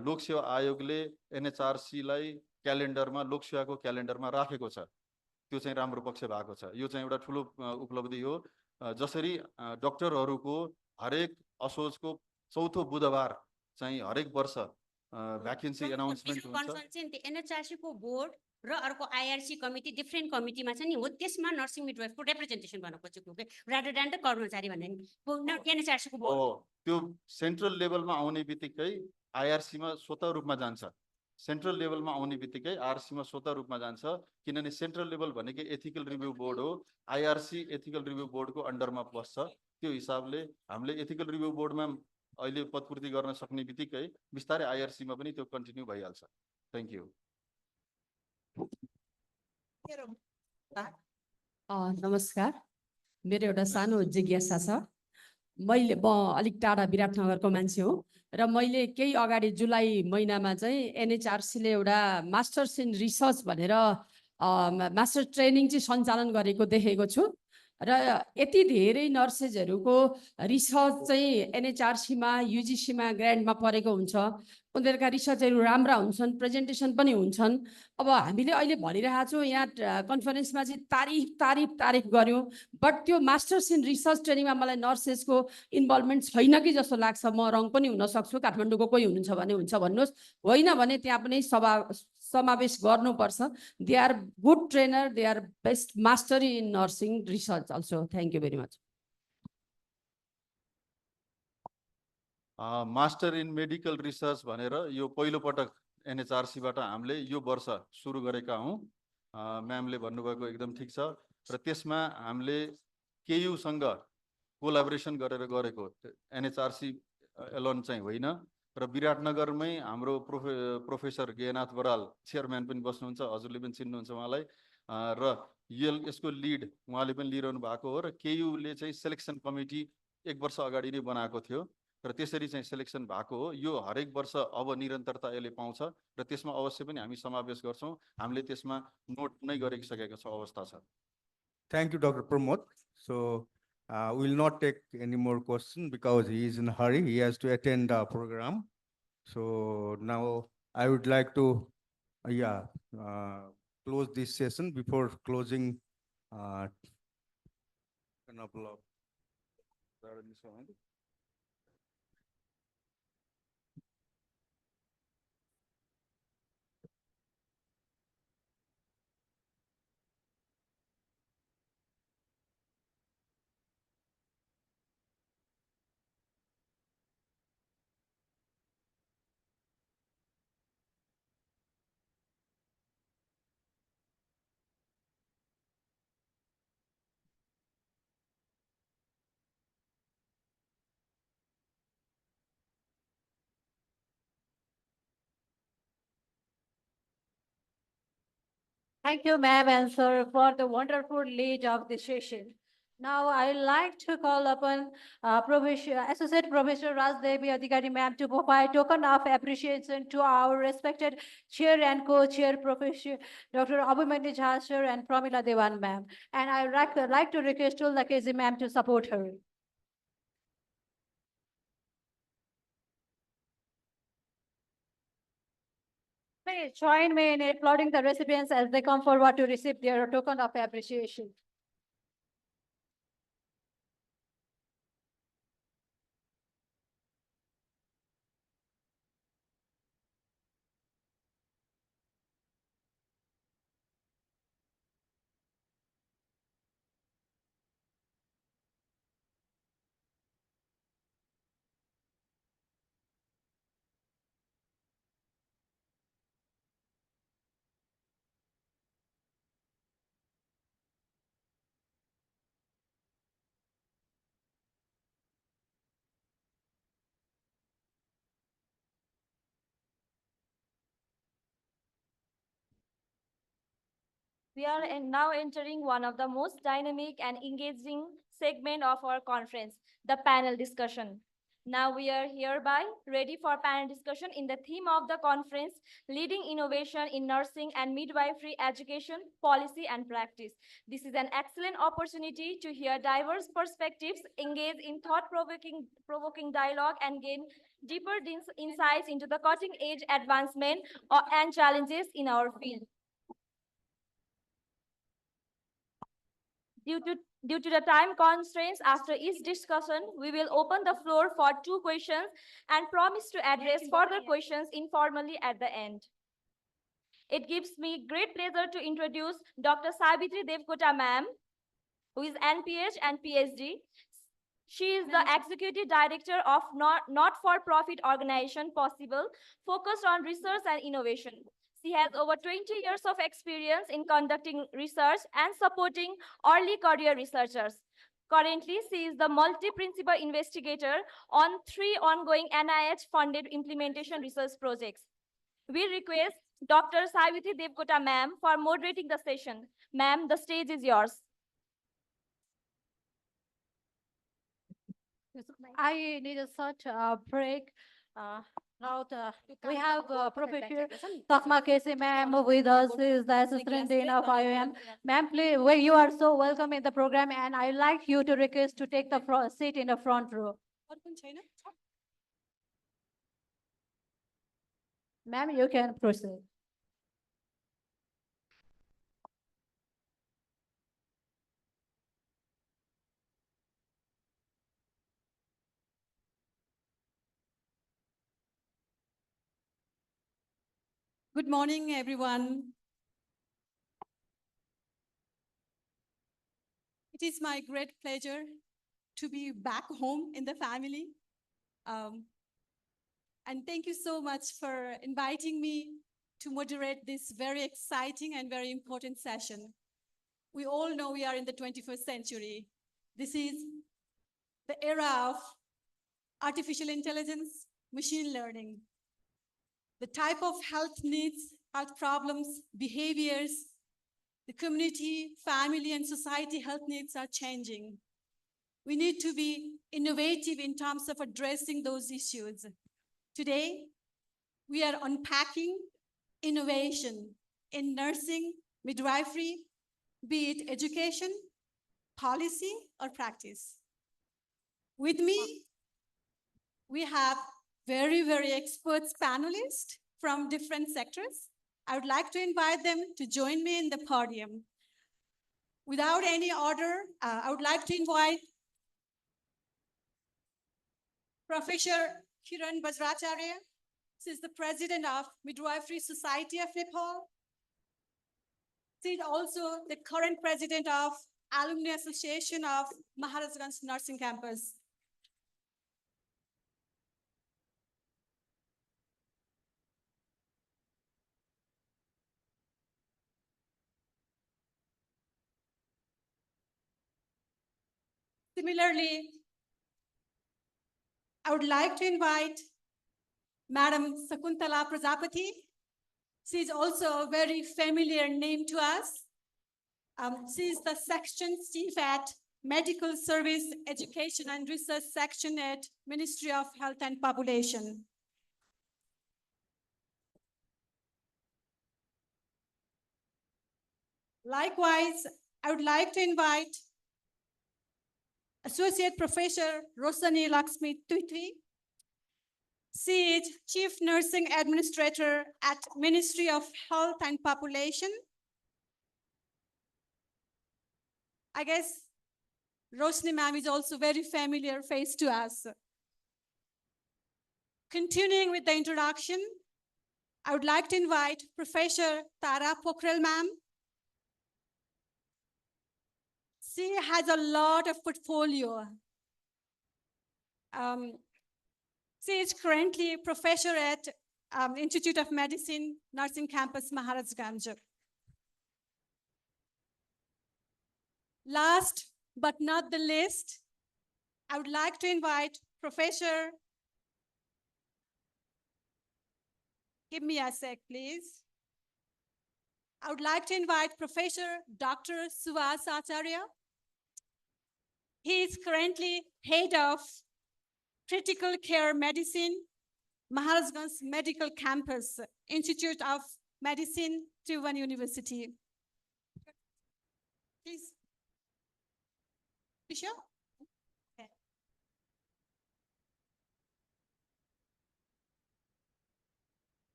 लोकसेवा आयोगले एनएचआरसीलाई क्यालेन्डरमा लोकसेवाको क्यालेन्डरमा राखेको छ। त्यो चाहिँ राम्रो पक्ष भएको छ। यो चाहिँ एउटा ठुलो उपलब्धि हो। जसरी डाक्टरहरूको हरेक असोजको चौथो बुधबार चाहिँ हरेक वर्ष भ्याकेन्सी एनाउन्समेन्ट हुन्छ। एनएचआरसी को बोर्ड र अर्को आईआरसी कमिटी डिफरेन्ट कमिटीमा चाहिँ नि हो, त्यसमा नर्सिङ मिडवाइफको रिप्रेजेन्टेसन गर्न खोजेको के रादर देन द कर्मचारी भन्ने एनएचआरसी को बोर्ड त्यो सेन्ट्रल लेभलमा आउने बित्तिकै आईआरसीमा स्वतः रूपमा जान्छ। सेन्ट्रल लेभलमा आउने बित्तिकै आरसीमा स्वतः रूपमा जान्छ किनभने सेन्ट्रल लेभल भनेकै एथिकल रिभ्यू बोर्ड हो। आईआरसी एथिकल रिभ्यू बोर्डको अन्डरमा बस्छ। त्यो हिसाबले हामीले एथिकल रिभ्यू बोर्डमा अहिले पदपूर्ति गर्न सक्ने बित्तिकै बिस्तारै आईआरसीमा पनि त्यो कन्टिन्यू भइहाल्छ। Thank you. नमस्कार, मेरो एउटा सानो जिज्ञासा छ। म अलिक टाढा विराटनगरको मान्छे हो र मैले केही अगाडि जुलाई महिनामा चाहिँ एनएचआरसीले एउटा मास्टर्स इन रिसर्च भनेर मास्टर ट्रेनिङ चाहिँ सञ्चालन गरेको देखेको छु र यति धेरै नर्सेसहरूको रिसर्च चाहिँ एनएचआरसीमा युजिसीमा ग्रान्डमा परेको हुन्छ। उनीहरूका रिसर्चहरू राम्रा हुन्छन्, प्रेजेन्टेसन पनि हुन्छन्। अब हामीले अहिले भनिरहेको छौँ यहाँ कन्फरेन्समा चाहिँ तारिफ गऱ्यौँ, बट त्यो मास्टर्स इन रिसर्च ट्रेनिङमा मलाई नर्सेसको इन्भल्भमेन्ट छैन कि जस्तो लाग्छ। म रङ पनि हुनसक्छु, काठमाडौँको कोही हुनुहुन्छ भने हुन्छ भन्नुहोस्, होइन भने त्यहाँ पनि समावेश गर्नुपर्छ। They are good trainer, they are best mastery in nursing research also. Thank you very much. Master in medical research भनेर यो पहिलो पटक एनएचआरसीबाट हामीले यो वर्ष सुरु गरेका हौँ। म्यामले भन्नुभएको एकदम ठिक छ र त्यसमा हामीले केयुसँग कोलाबोरेसन गरेर गरेको, एनएचआरसी एलोन चाहिँ होइन। र विराटनगरमै हाम्रो प्रोफेसर गेनाथ बराल चेयरम्यान पनि बस्नुहुन्छ, हजुरले पनि चिन्नुहुन्छ उहाँलाई। र यसको लिड उहाँले पनि लिइरहनु भएको हो र केयुले चाहिँ सेलेक्सन कमिटी 1 वर्ष अगाडि नै बनाएको थियो र त्यसरी चाहिँ सिलेक्सन भएको हो। यो हरेक वर्ष अब निरन्तरता यसले पाउँछ र त्यसमा अवश्य पनि हामी समावेश गर्छौँ। हामीले त्यसमा नोट नै गरिसकेको छ अवस्था छ। Thank you, Dr. Pramod. So we will not take any more questions because he is in a hurry. He has to attend the program. So now I would like to, close this session. Before closing, Thank you, ma'am and sir, for the wonderful lead of the session. Now, I'd like to call upon Associate Professor Rajdevi Adhikari ma'am to provide token of appreciation to our respected chair and co-chair Professor Dr. Abhimanyu Jha sir and Pramila Devan ma'am. And I'd like to request Tulna Kezi ma'am to support her. Please join me in applauding the recipients as they come forward to receive their token of appreciation. We are now entering one of the most dynamic and engaging segment of our conference, the panel discussion. Now we are hereby ready for panel discussion in the theme of the conference, Leading Innovation in Nursing and Midwifery Education, Policy and Practice. This is an excellent opportunity to hear diverse perspectives, engage in thought-provoking dialogue, and gain deeper insights into the cutting-edge advancement and challenges in our field. Due to the time constraints, after each discussion, we will open the floor for 2 questions and promise to address further questions informally at the end. It gives me great pleasure to introduce Dr. Savitri Devkota ma'am, who is NPH and PhD. She is the Executive Director of not-for-profit organization Possible, focused on research and innovation. She has over 20 years of experience in conducting research and supporting early career researchers. Currently, she is the multi-principal investigator on 3 ongoing NIH-funded implementation research projects. We request Dr. Savitri Devkota ma'am for moderating the session. Ma'am, the stage is yours. I need a short break. Now we have Professor Takma Kesi ma'am with us, who is the Assistant Dean of IOM. Ma'am, please, you are so welcome in the program, and I'd like you to request to take the seat in the front row. Ma'am, you can proceed. Good morning, everyone. It is my great pleasure to be back home in the family. And thank you so much for inviting me to moderate this very exciting and very important session. We all know we are in the 21st century. This is the era of artificial intelligence, machine learning. The type of health needs, health problems, behaviors, the community, family, and society health needs are changing. We need to be innovative in terms of addressing those issues. Today, we are unpacking innovation in nursing, midwifery, be it education, policy, or practice. With me, we have very, very experts panelists from different sectors. I would like to invite them to join me in the podium. Without any order, I would like to invite Professor Kiran Bajracharya. She is the president of Midwifery Society of Nepal. She is also the current president of Alumni Association of Maharajgunj Nursing Campus. Similarly, I would like to invite Madam Sakuntala Prajapati. She is also a very familiar name to us. She is the section chief at Medical Service Education and Research Section at Ministry of Health and Population. Likewise, I would like to invite Associate Professor Rosani Lakshmi Tuitwi. She is Chief Nursing Administrator at Ministry of Health and Population. I guess Rosni ma'am is also very familiar face to us. Continuing with the introduction, I would like to invite Professor Tara Pokhrel ma'am. She has a lot of portfolio. She is currently professor at Institute of Medicine, Nursing Campus, Maharajgunj. Last but not the least, I would like to invite Professor, give me a sec, please. I would like to invite Professor Dr. Suhas Acharya. He is currently head of Critical Care Medicine, Maharajgunj Medical Campus, Institute of Medicine, Tribhuvan University. Please. You sure? Okay.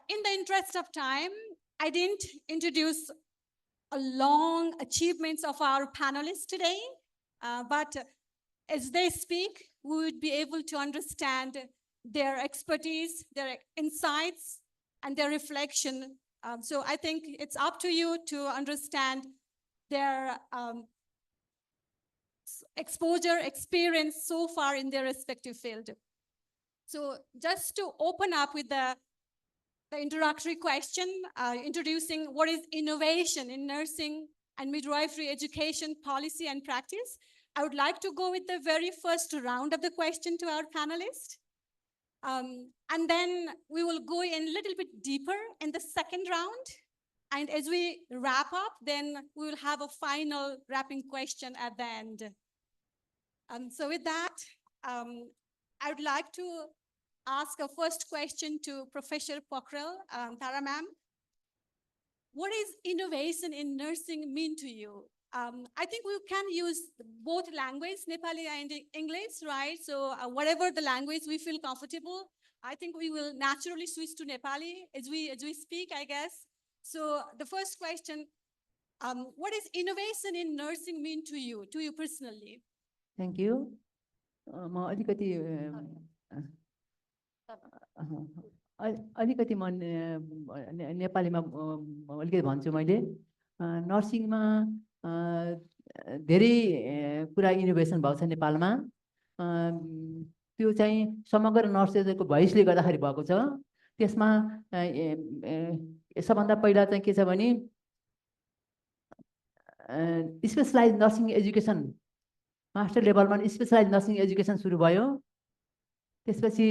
In the interest of time, I didn't introduce a long achievements of our panelists today, but as they speak, we would be able to understand their expertise, their insights, and their reflection. So I think it's up to you to understand their exposure, experience so far in their respective field. So just to open up with the introductory question, introducing what is innovation in nursing and midwifery education, policy, and practice, I would like to go with the very first round of the question to our panelists. And then we will go in a little bit deeper in the second round. And as we wrap up, then we will have a final wrapping question at the end. So with that, I would like to ask a first question to Professor Pokhrel, Tara ma'am. What is innovation in nursing mean to you? I think we can use both language, Nepali and English, right? So whatever the language we feel comfortable, I think we will naturally switch to Nepali as we speak, I guess. So the first question, what is innovation in nursing mean to you personally? Thank you. अलिकति म नेपालीमा अलिकति भन्छु मैले नर्सिङमा धेरै कुरा innovation भएको छ नेपालमा त्यो चाहिँ समग्र नर्सेसको भोइसले गर्दाखेरि भएको छ त्यसमा सबभन्दा पहिला चाहिँ के छ भने स्पेशलाइज नर्सिङ एजुकेसन मास्टर लेभलमा स्पेशलाइज नर्सिङ एजुकेसन सुरु भयो त्यसपछि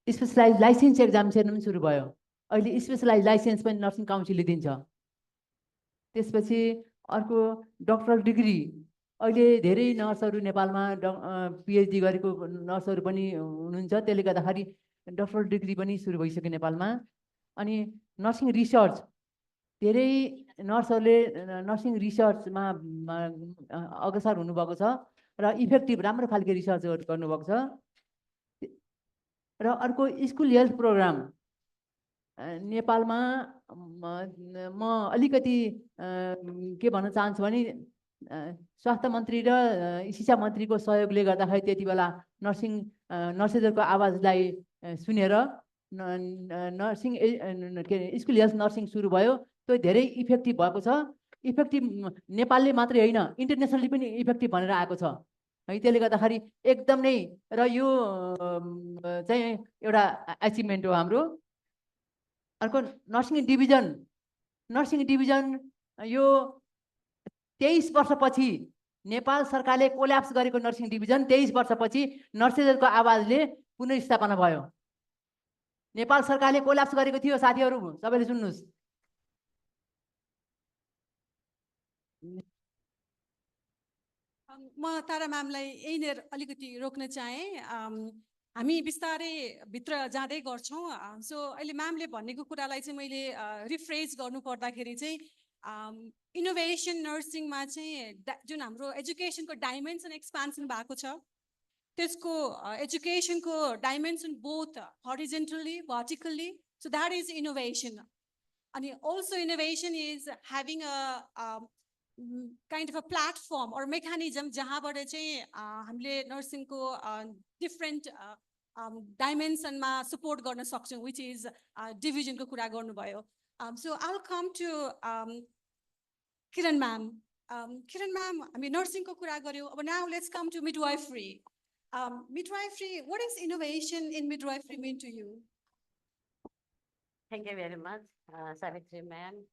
स्पेशलाइज लाइसेन्स एक्जामिनेसन पनि सुरु भयो अहिले स्पेशलाइज लाइसेन्स पनि नर्सिङ काउन्सिलले दिन्छ त्यसपछि अर्को डक्टरल डिग्री अहिले धेरै नर्सहरू नेपालमा पिएचडी गरेको नर्सहरू पनि हुनुहुन्छ, त्यसले गर्दाखेरि डक्टरल डिग्री पनि सुरु भइसक्यो नेपालमा। अनि नर्सिङ रिसर्च धेरै नर्सहरूले नर्सिङ रिसर्चमा अग्रसर हुनुभएको छ र इफेक्टिभ राम्रो खालको रिसर्चहरू गर्नुभएको छ। र अर्को स्कुल हेल्थ प्रोग्राम नेपालमा म अलिकति के भन्न चाहन्छु भने स्वास्थ्य मन्त्री र शिक्षा मन्त्रीको सहयोगले गर्दाखेरि त्यति बेला नर्सेसहरूको आवाजलाई सुनेर नर्सिङ के स्कुल हेल्थ नर्सिङ सुरु भयो। त्यो धेरै इफेक्टिभ भएको छ। इफेक्टिभ नेपालले मात्रै होइन, इन्टरनेसनली पनि इफेक्टिभ भनेर आएको छ है। त्यसले गर्दाखेरि एकदम नै र यो चाहिँ एउटा एचिभमेन्ट हो हाम्रो। अर्को नर्सिङ डिभिजन यो 23 वर्षपछि नेपाल सरकारले कोल्याप्स गरेको नर्सिङ डिभिजन 23 वर्षपछि नर्सेसहरूको आवाजले पुनर्स्थापना भयो। नेपाल सरकारले कोल्याप्स गरेको थियो साथीहरू, सबैले सुन्नुहोस्। म तारा म्यामलाई यहीँनिर अलिकति रोक्न चाहेँ। हामी बिस्तारै भित्र जाँदै गर्छौँ। सो अहिले म्यामले भनेको कुरालाई चाहिँ मैले रिफ्रेज गर्नु पर्दाखेरि चाहिँ इनोभेसन नर्सिङमा चाहिँ जुन हाम्रो एजुकेसनको डाइमेन्सन एक्सपान्सन भएको छ, त्यसको एजुकेसनको dimension both horizontally vertically, so that is innovation. अनि also innovation is having a kind of a platform or mechanism जहाँबाट चाहिँ हामीले नर्सिङको डिफ्रेन्ट डाइमेन्सनमा सपोर्ट गर्न सक्छौँ, विच इज डिभिजनको कुरा गर्नुभयो। So I will come to Kiran ma'am. Kiran ma'am, हामी नर्सिङको कुरा गऱ्यौँ, अब now let's come to midwifery. Midwifery, what is innovation in midwifery mean to you? Thank you very much, Savitri ma'am.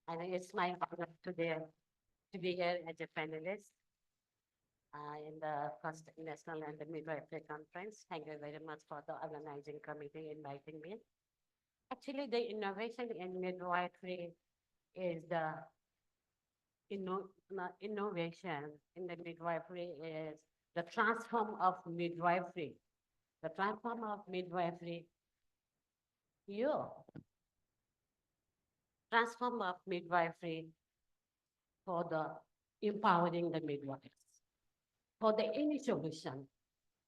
And it's my honor today to be here as a panelist in the first National and the Midwifery Conference. Thank you very much for the organizing committee inviting me. Actually, the innovation in midwifery is the innovation in the midwifery is the transform of midwifery. The transform of midwifery, transform of midwifery for the empowering the midwives, for the any solution,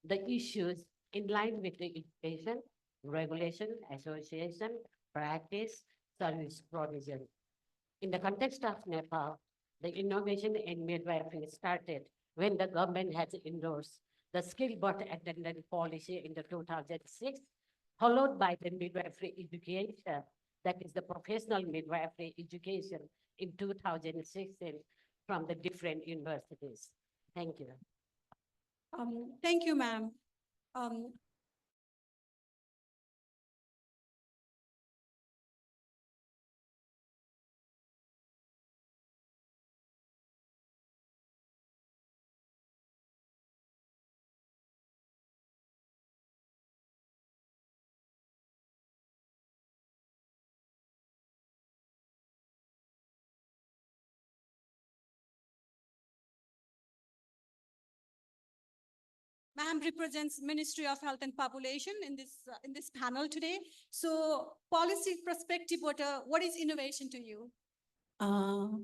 the issues in line with the education, regulation, association, practice, service provision. In the context of Nepal, the innovation in midwifery started when the government has endorsed the skill birth attendant policy in the 2006, followed by the midwifery education, that is the professional midwifery education in 2016 from the different universities. Thank you. Thank you, ma'am. Ma'am represents Ministry of Health and Population in this panel today. So, policy perspective, what is innovation to you?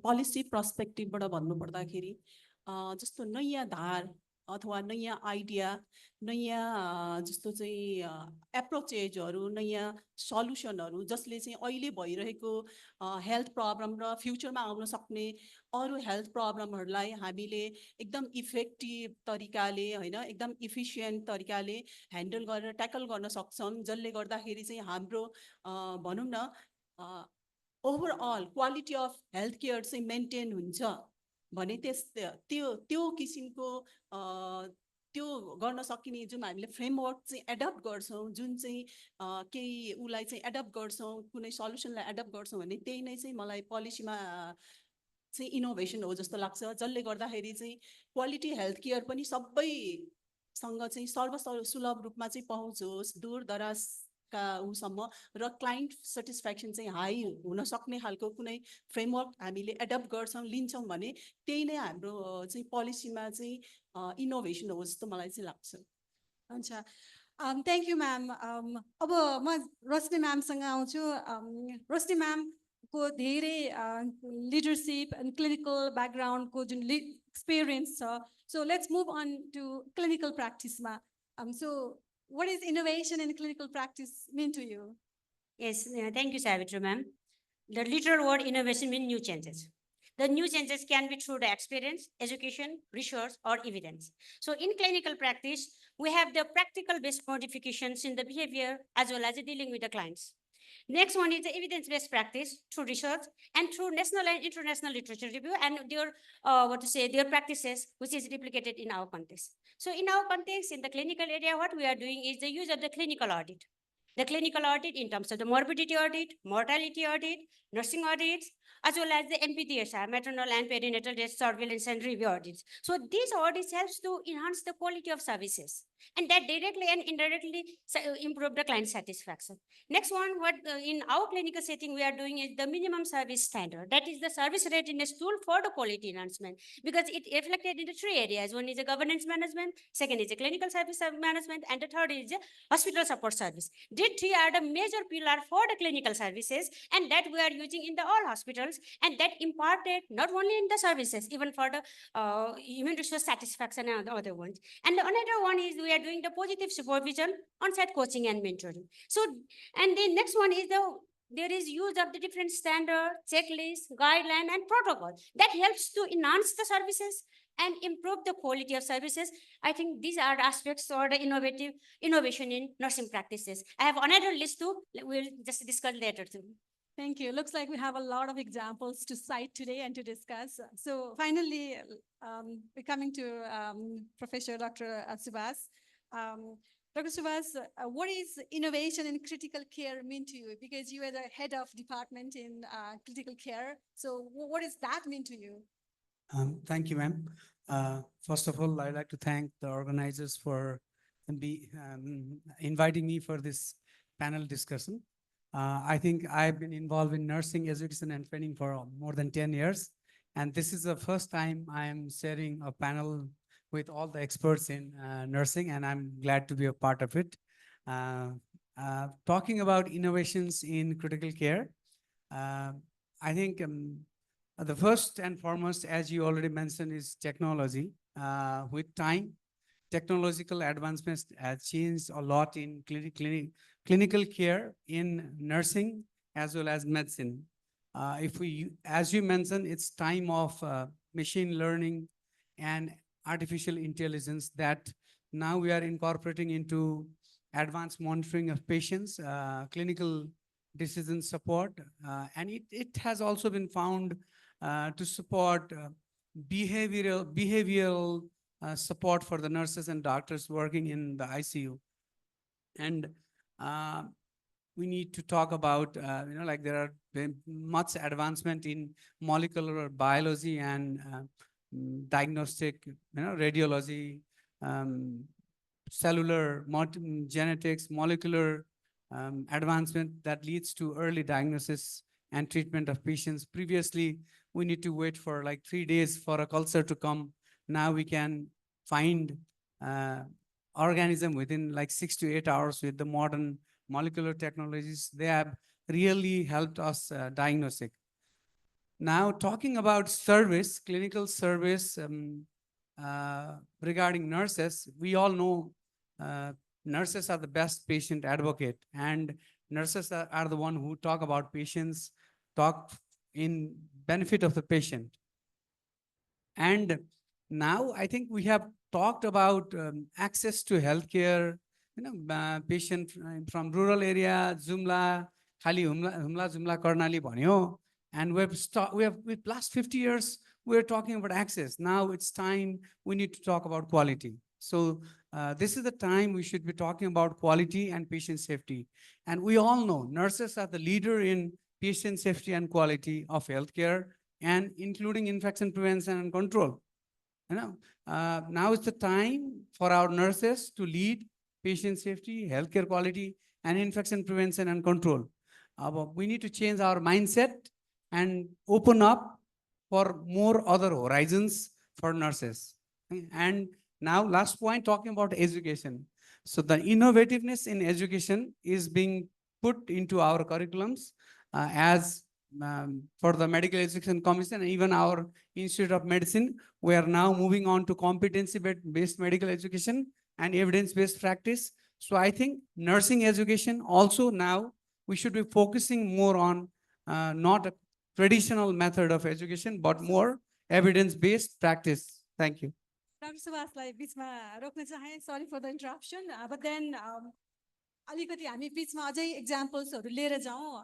Policy perspective बाट भन्नु पर्दाखेरि जस्तो नयाँ धार अथवा नयाँ idea, नयाँ जस्तो चाहिँ एप्रोचेजहरू, नयाँ सल्युसनहरू जसले चाहिँ अहिले भइरहेको हेल्थ प्रब्लम र फ्युचरमा आउन सक्ने अरू हेल्थ प्रब्लमहरूलाई हामीले एकदम इफेक्टिभ तरिकाले हैन, एकदम इफिसियन्ट तरिकाले ह्यान्डल गरेर ट्याकल गर्न सक्छौँ, जसले गर्दाखेरि चाहिँ हाम्रो भनौँ न overall quality of health care चाहिँ मेन्टेन हुन्छ भने त्यो किसिमको त्यो गर्न सकिने जुन हामीले फ्रेमवर्क चाहिँ एडप्ट गर्छौँ, जुन चाहिँ केही उलाई चाहिँ एडप्ट गर्छौँ, कुनै सल्युसनलाई एडप्ट गर्छौँ भने त्यही नै चाहिँ मलाई पोलिसीमा चाहिँ इनोभेसन हो जस्तो लाग्छ, जसले गर्दाखेरि चाहिँ क्वालिटी हेल्थ केयर पनि सबैसँग चाहिँ सर्वसुलभ रूपमा चाहिँ पहुँच होस्, दूर दराज का उसम्म र क्लाइन्ट सेटिस्फ्याक्सन चाहिँ हाई हुन सक्ने खालको कुनै फ्रेमवर्क हामीले एडप्ट गर्छौँ लिन्छौँ भने त्यही नै हाम्रो चाहिँ पोलिसीमा चाहिँ इनोभेसन हो जस्तो मलाई चाहिँ लाग्छ। हुन्छ, थ्याङ्क यू म्याम। अब म रोशनी म्यामसँग आउँछु। रोशनी म्यामको धेरै लिडरसिप एन्ड क्लिनिकल ब्याकग्राउन्डको जुन एक्सपिरियन्स छ, so let's move on to clinical प्र्याक्टिसमा। So what is innovation in clinical practice mean to you? Yes, thank you, Savitri ma'am. The literal word innovation means new changes. The new changes can be through the experience, education, research, or evidence. So in clinical practice, we have the practical based modifications in the behavior as well as dealing with the clients. Next one is the evidence-based practice through research and through national and international literature review and their practices, which is replicated in our context. So in our context, in the clinical area, what we are doing is the use of the clinical audit. The clinical audit in terms of the morbidity audit, mortality audit, nursing audits, as well as the MPDSR, maternal and perinatal death surveillance and review audits. So these audits helps to enhance the quality of services and that directly and indirectly improve the client satisfaction. Next one, what in our clinical setting we are doing is the minimum service standard. That is the service readiness tool for the quality enhancement because it reflected in the three areas. One is the governance management, second is the clinical service management, and the third is the hospital support service. These three are the major pillar for the clinical services and that we are using in the all hospitals and that imparted not only in the services, even for the human resource satisfaction and the other ones. And the another one is we are doing the positive supervision, on-site coaching and mentoring. So, and the next one is there is use of the different standard, checklist, guideline, and protocol that helps to enhance the services and improve the quality of services. I think these are aspects or the innovation in nursing practices. I have another list too. We'll just discuss later too. Thank you. Looks like we have a lot of examples to cite today and to discuss. So finally, we're coming to Professor Dr. Subhas. Dr. Subhas, what is innovation in critical care mean to you? Because you are the head of department in critical care. So what does that mean to you? Thank you, ma'am. First of all, I'd like to thank the organizers for inviting me for this panel discussion. I think I've been involved in nursing education and training for more than 10 years. And this is the first time I am sharing a panel with all the experts in nursing, and I'm glad to be a part of it. Talking about innovations in critical care, I think the first and foremost, as you already mentioned, is technology. With time, technological advancements have changed a lot in clinical care in nursing as well as medicine. As you mentioned, it's time of machine learning and artificial intelligence that now we are incorporating into advanced monitoring of patients, clinical decision support, and it has also been found to support behavioral support for the nurses and doctors working in the ICU. And we need to talk about, like there are much advancement in molecular biology and diagnostic, radiology, cellular genetics, molecular advancement that leads to early diagnosis and treatment of patients. Previously, we need to wait for like 3 days for a culture to come. Now we can find organism within like 6 to 8 hours with the modern molecular technologies. They have really helped us diagnose it. Now, talking about service, clinical service regarding nurses, we all know nurses are the best patient advocate, and nurses are the one who talk about patients, talk in benefit of the patient. And now I think we have talked about access to healthcare, patient from rural area, Jumla, Khali Humla, Jumla Karnali Bhanyo. And with last 50 years, we're talking about access. Now it's time we need to talk about quality. So this is the time we should be talking about quality and patient safety. And we all know nurses are the leader in patient safety and quality of healthcare, and including infection prevention and control. Now is the time for our nurses to lead patient safety, healthcare quality, and infection prevention and control. We need to change our mindset and open up for more other horizons for nurses. And now last point, talking about education. So the innovativeness in education is being put into our curriculums as for the Medical Education Commission and even our Institute of Medicine. We are now moving on to competency-based medical education and evidence-based practice. So I think nursing education also now we should be focusing more on not a traditional method of education, but more evidence-based practice. Thank you. Dr. Subhasलाई बिचमा रोक्न चाहे, sorry for the interruption, but then अलिकति हामी बिचमा अझै एक्जाम्पल्सहरू लिएर जाउँ.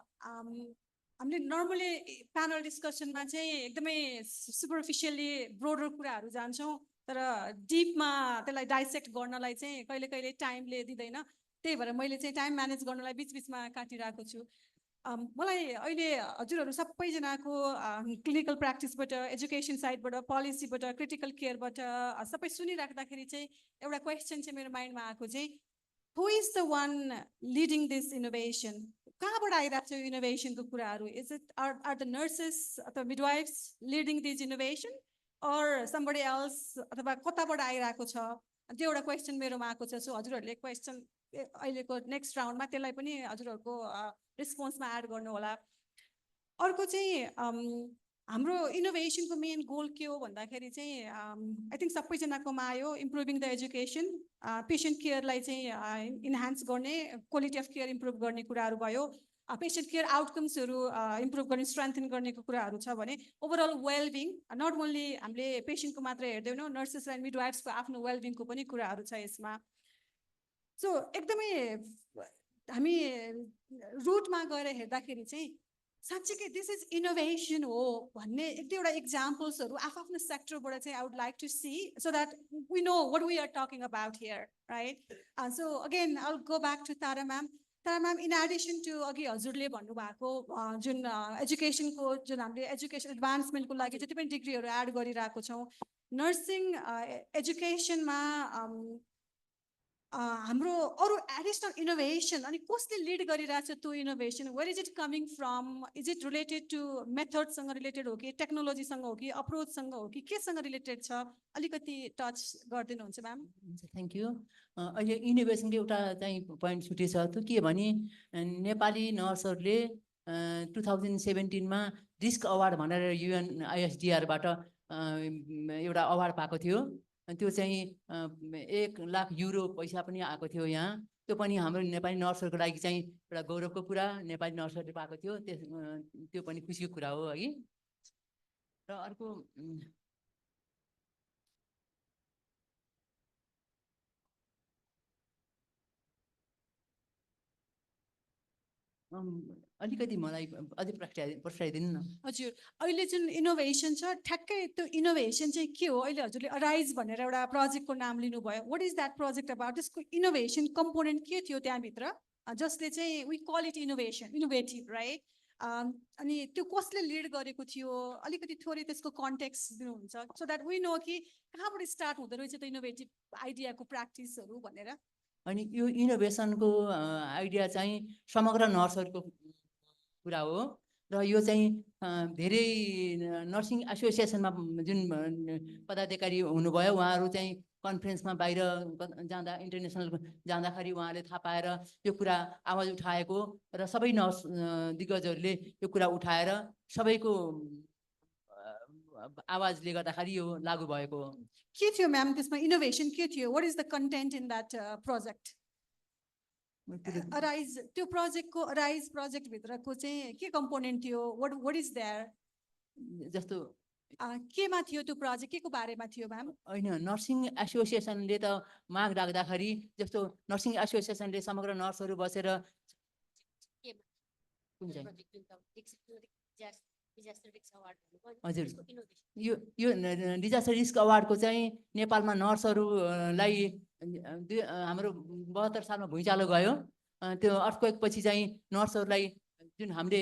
हामीले नर्मली प्यानल डिस्कसनमा चाहिँ एकदमै सुपरफिसियली ब्रोडर कुराहरू जान्छौँ, तर डिपमा त्यसलाई डाइसेक्ट गर्नलाई चाहिँ कहिले कहिले टाइमले दिँदैन. त्यही भएर मैले चाहिँ टाइम म्यानेज गर्नलाई बिचबिचमा काटिरहेको छु. मलाई अहिले हजुरहरू सबैजनाको क्लिनिकल प्र्याक्टिसबाट, एजुकेसन साइडबाट, पोलिसीबाट, क्रिटिकल केयरबाट सबै सुनिराख्दाखेरि चाहिँ एउटा क्वेसन चाहिँ मेरो माइन्डमा आएको चाहिँ, who is the one leading this innovation? कहाँबाट आइरहेको छ यो इनोभेसनको कुराहरू? Is it are the nurses अथवा midwives leading this innovation or somebody else अथवा कताबाट आइरहेको छ? त्यो एउटा क्वेसन मेरोमा आएको छ. सो हजुरहरूले क्वेसन अहिलेको नेक्स्ट राउन्डमा त्यसलाई पनि हजुरहरूको रिस्पोन्समा एड गर्नु होला. अर्को चाहिँ हाम्रो इनोभेसनको मेन गोल के हो भन्दाखेरि चाहिँ आई थिङ्क सबैजनाकोमा आयो, इम्प्रुभिङ द एजुकेसन, पेसेन्ट केयरलाई चाहिँ इन्हान्स गर्ने, क्वालिटी अफ केयर इम्प्रुभ गर्ने कुराहरू भयो, पेसेन्ट केयर आउटकम्सहरू इम्प्रुभ गर्ने, स्ट्रेन्थन गर्नेको कुराहरू छ भने ओभरअल वेलबिङ, नट ओन्ली हामीले पेसेन्टको मात्र हेर्दैनौँ, नर्सेस एन्ड मिडवाइफ्सको आफ्नो वेलबिङको पनि कुराहरू छ यसमा. सो एकदमै हामी रुटमा गएर हेर्दाखेरि चाहिँ साँच्चीकै दिस इज इनोभेसन हो भन्ने एक दुईवटा इक्जाम्पल्सहरू आफ्नो सेक्टरबाट चाहिँ I would like to see, so that we know what we are talking about here, right? So again I will go back to Tara ma'am. Tara ma'am, in addition to अघि हजुरले भन्नुभएको जुन एजुकेसनको, जुन हामीले एजुकेसन एडभान्समेन्टको लागि जति पनि डिग्रीहरू एड गरिरहेको छौँ, नर्सिङ एजुकेसनमा हाम्रो अरू एडिसनल इनोभेसन अनि कसले लिड गरिरहेछ त्यो innovation? Where is it coming from? Is it related to मेथडसँग रिलेटेड हो कि टेक्नोलोजीसँग हो कि अप्रोचसँग हो कि केसँग रिलेटेड छ? अलिकति टच गरिदिनुहुन्छ म्याम. Thank you. अहिले इनोभेसनको एउटा चाहिँ पोइन्ट छुटेछ. त्यो के भने नेपाली नर्सहरूले 2017मा रिस्क अवार्ड भनेर UNISDRबाट एउटा अवार्ड पाएको थियो. त्यो चाहिँ 1 लाख युरो पैसा पनि आएको थियो यहाँ. त्यो पनि हाम्रो नेपाली नर्सहरूको लागि चाहिँ एउटा गौरवको कुरा, नेपाली नर्सहरूले पाएको थियो. त्यो पनि खुसीको कुरा हो है. र अर्को अलिकति मलाई अझै प्रश्नाइदिनु न. हजुर, अहिले जुन इनोभेसन छ ठ्याक्कै त्यो इनोभेसन चाहिँ के हो? अहिले हजुरले अराइज भनेर एउटा प्रोजेक्टको नाम लिनुभयो. What is that project about? त्यसको इनोभेसन कम्पोनेन्ट के थियो त्यहाँभित्र जसले चाहिँ we call it innovation, innovative, right? अनि त्यो कसले लिड गरेको थियो? अलिकति थोरै त्यसको कन्टेक्स्ट दिनुहुन्छ सो द्याट वी नो कि कहाँबाट स्टार्ट हुँदो रहेछ त्यो इनोभेटिभ आइडियाको प्र्याक्टिसहरू भनेर. अनि यो इनोभेसनको आइडिया चाहिँ समग्र नर्सहरूको कुरा हो र यो चाहिँ धेरै नर्सिङ एसोसिएसनमा जुन पदाधिकारी हुनुभयो उहाँहरू चाहिँ कन्फरेन्समा बाहिर जाँदा, इन्टरनेसनल जाँदाखेरि उहाँले थाहा पाएर यो कुरा आवाज उठाएको र सबै नर्स दिग्गजहरूले यो कुरा उठाएर सबैको आवाजले गर्दाखेरि यो लागू भएको हो. के थियो म्याम त्यसमा इनोभेसन के थियो? What is the content in that project? Arise, त्यो प्रोजेक्टको अराइज प्रोजेक्टभित्रको चाहिँ के कम्पोनेन्ट थियो? What is there? जस्तो केमा थियो त्यो प्रोजेक्ट? के को बारेमा थियो म्याम? होइन, नर्सिङ एसोसिएसनले त माग राख्दाखेरि जस्तो नर्सिङ एसोसिएसनले समग्र नर्सहरू बसेर हजुर यो डिजास्टर रिस्क अवार्डको चाहिँ नेपालमा नर्सहरूलाई हाम्रो 72 सालमा भुइँचालो गयो. त्यो अर्थक्वेक पछि चाहिँ नर्सहरूलाई जुन हामीले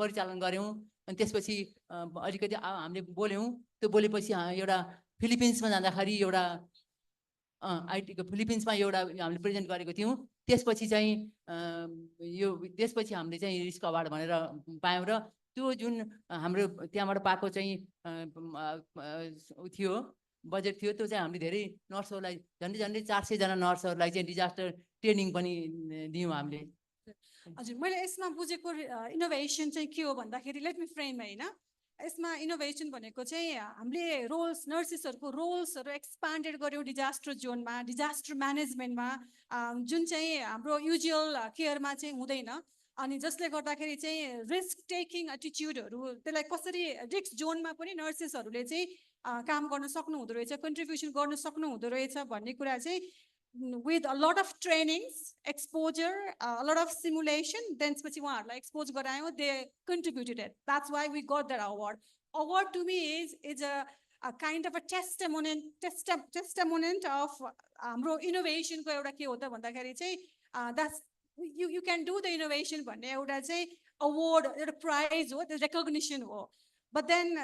परिचालन गऱ्यौँ अनि त्यसपछि अलिकति हामीले बोल्यौँ. त्यो बोलेपछि एउटा फिलिपिन्समा जाँदाखेरि एउटा आइटीको फिलिपिन्समा एउटा हामीले प्रेजेन्ट गरेको थियौँ। त्यसपछि चाहिँ त्यसपछि हामीले चाहिँ रिस्क अवार्ड भनेर पायौँ र त्यो जुन हाम्रो त्यहाँबाट पाएको चाहिँ थियो बजेट थियो त्यो चाहिँ हामीले धेरै नर्सहरूलाई झन्डै 400 जना नर्सहरूलाई चाहिँ डिजास्टर ट्रेनिङ पनि दियौँ हामीले। हजुर, मैले यसमा बुझेको इनोभेसन चाहिँ के हो भन्दाखेरि लेट मी फ्रेम हैन, यसमा इनोभेसन भनेको चाहिँ हामीले रोल्स नर्सेसहरूको रोल्सहरू एक्सपान्डेड गर्यौँ डिजास्टर जोनमा, डिजास्टर म्यानेजमेन्टमा, जुन चाहिँ हाम्रो युजुअल केयरमा चाहिँ हुँदैन। अनि जसले गर्दाखेरि चाहिँ रिस्क टेकिङ एटिट्युडहरू त्यसलाई कसरी रिस्क जोनमा पनि नर्सेसहरूले चाहिँ काम गर्न सक्नु हुँदो रहेछ, कन्ट्रिब्युसन गर्न सक्नु हुँदो रहेछ भन्ने कुरा चाहिँ with a lot of trainings, exposure, a lot of simulation, then expose garayo, they contributed it. That's why we got that award. Award to me is a kind of a testament of innovation. That's you can do the innovation, but award, a prize, the recognition. But then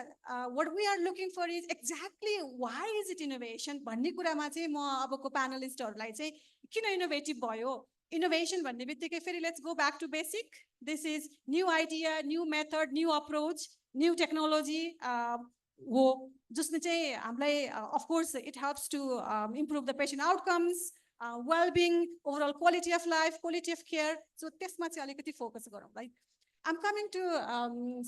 what we are looking for is exactly why is it innovation? भन्ने कुरामा चाहिँ म अबको प्यानलिस्टहरुलाई चाहिँ किन innovative भयो? Innovation भन्ने बित्तिकै फेरि let's go back to basic. This is new idea, new method, new approach, new technology हो जसले चाहिँ हामीलाई of course it helps to improve the patient outcomes, wellbeing, overall quality of life, quality of care. So त्यसमा चाहिँ अलिकति focus गरौँ. Like I am coming to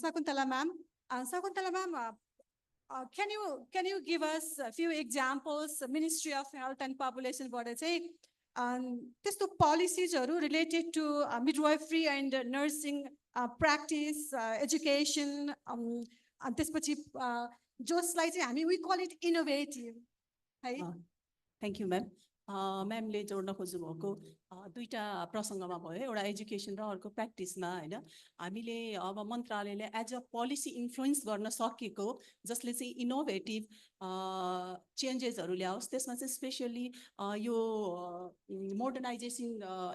Shakuntala ma'am. Sakuntala ma'am, can you give us a few examples? Ministry of Health and Population Board चाहिँ त्यस्तो policies related to midwifery and nursing practice, education, त्यसपछि जसलाई चाहिँ हामी we call it innovative. है. Thank you, ma'am. म्यामले जोड्न खोज्नु भएको दुईटा प्रसङ्गमा भयो, एउटा एजुकेसन र अर्को प्र्याक्टिसमा हैन. हामीले अब मन्त्रालयले एज अ पोलिसी इन्फ्लुएन्स गर्न सकेको जसले चाहिँ इनोभेटिभ चेन्जेसहरू ल्याओस्. त्यसमा चाहिँ स्पेसली यो मोडर्नाइजेसन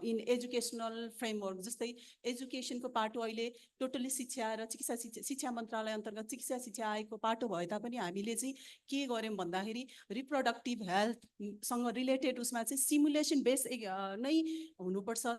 इन एजुकेसनल फ्रेमवर्क, जस्तै एजुकेसनको पाटो अहिले टोटली शिक्षा र शिक्षा मन्त्रालय अन्तर्गत शिक्षा आएको पाटो भए तापनि हामीले चाहिँ के गर्यौँ भन्दाखेरि रिप्रोडक्टिभ हेल्थसँग रिलेटेड उसमा चाहिँ सिमुलेसन बेस नै हुनुपर्छ.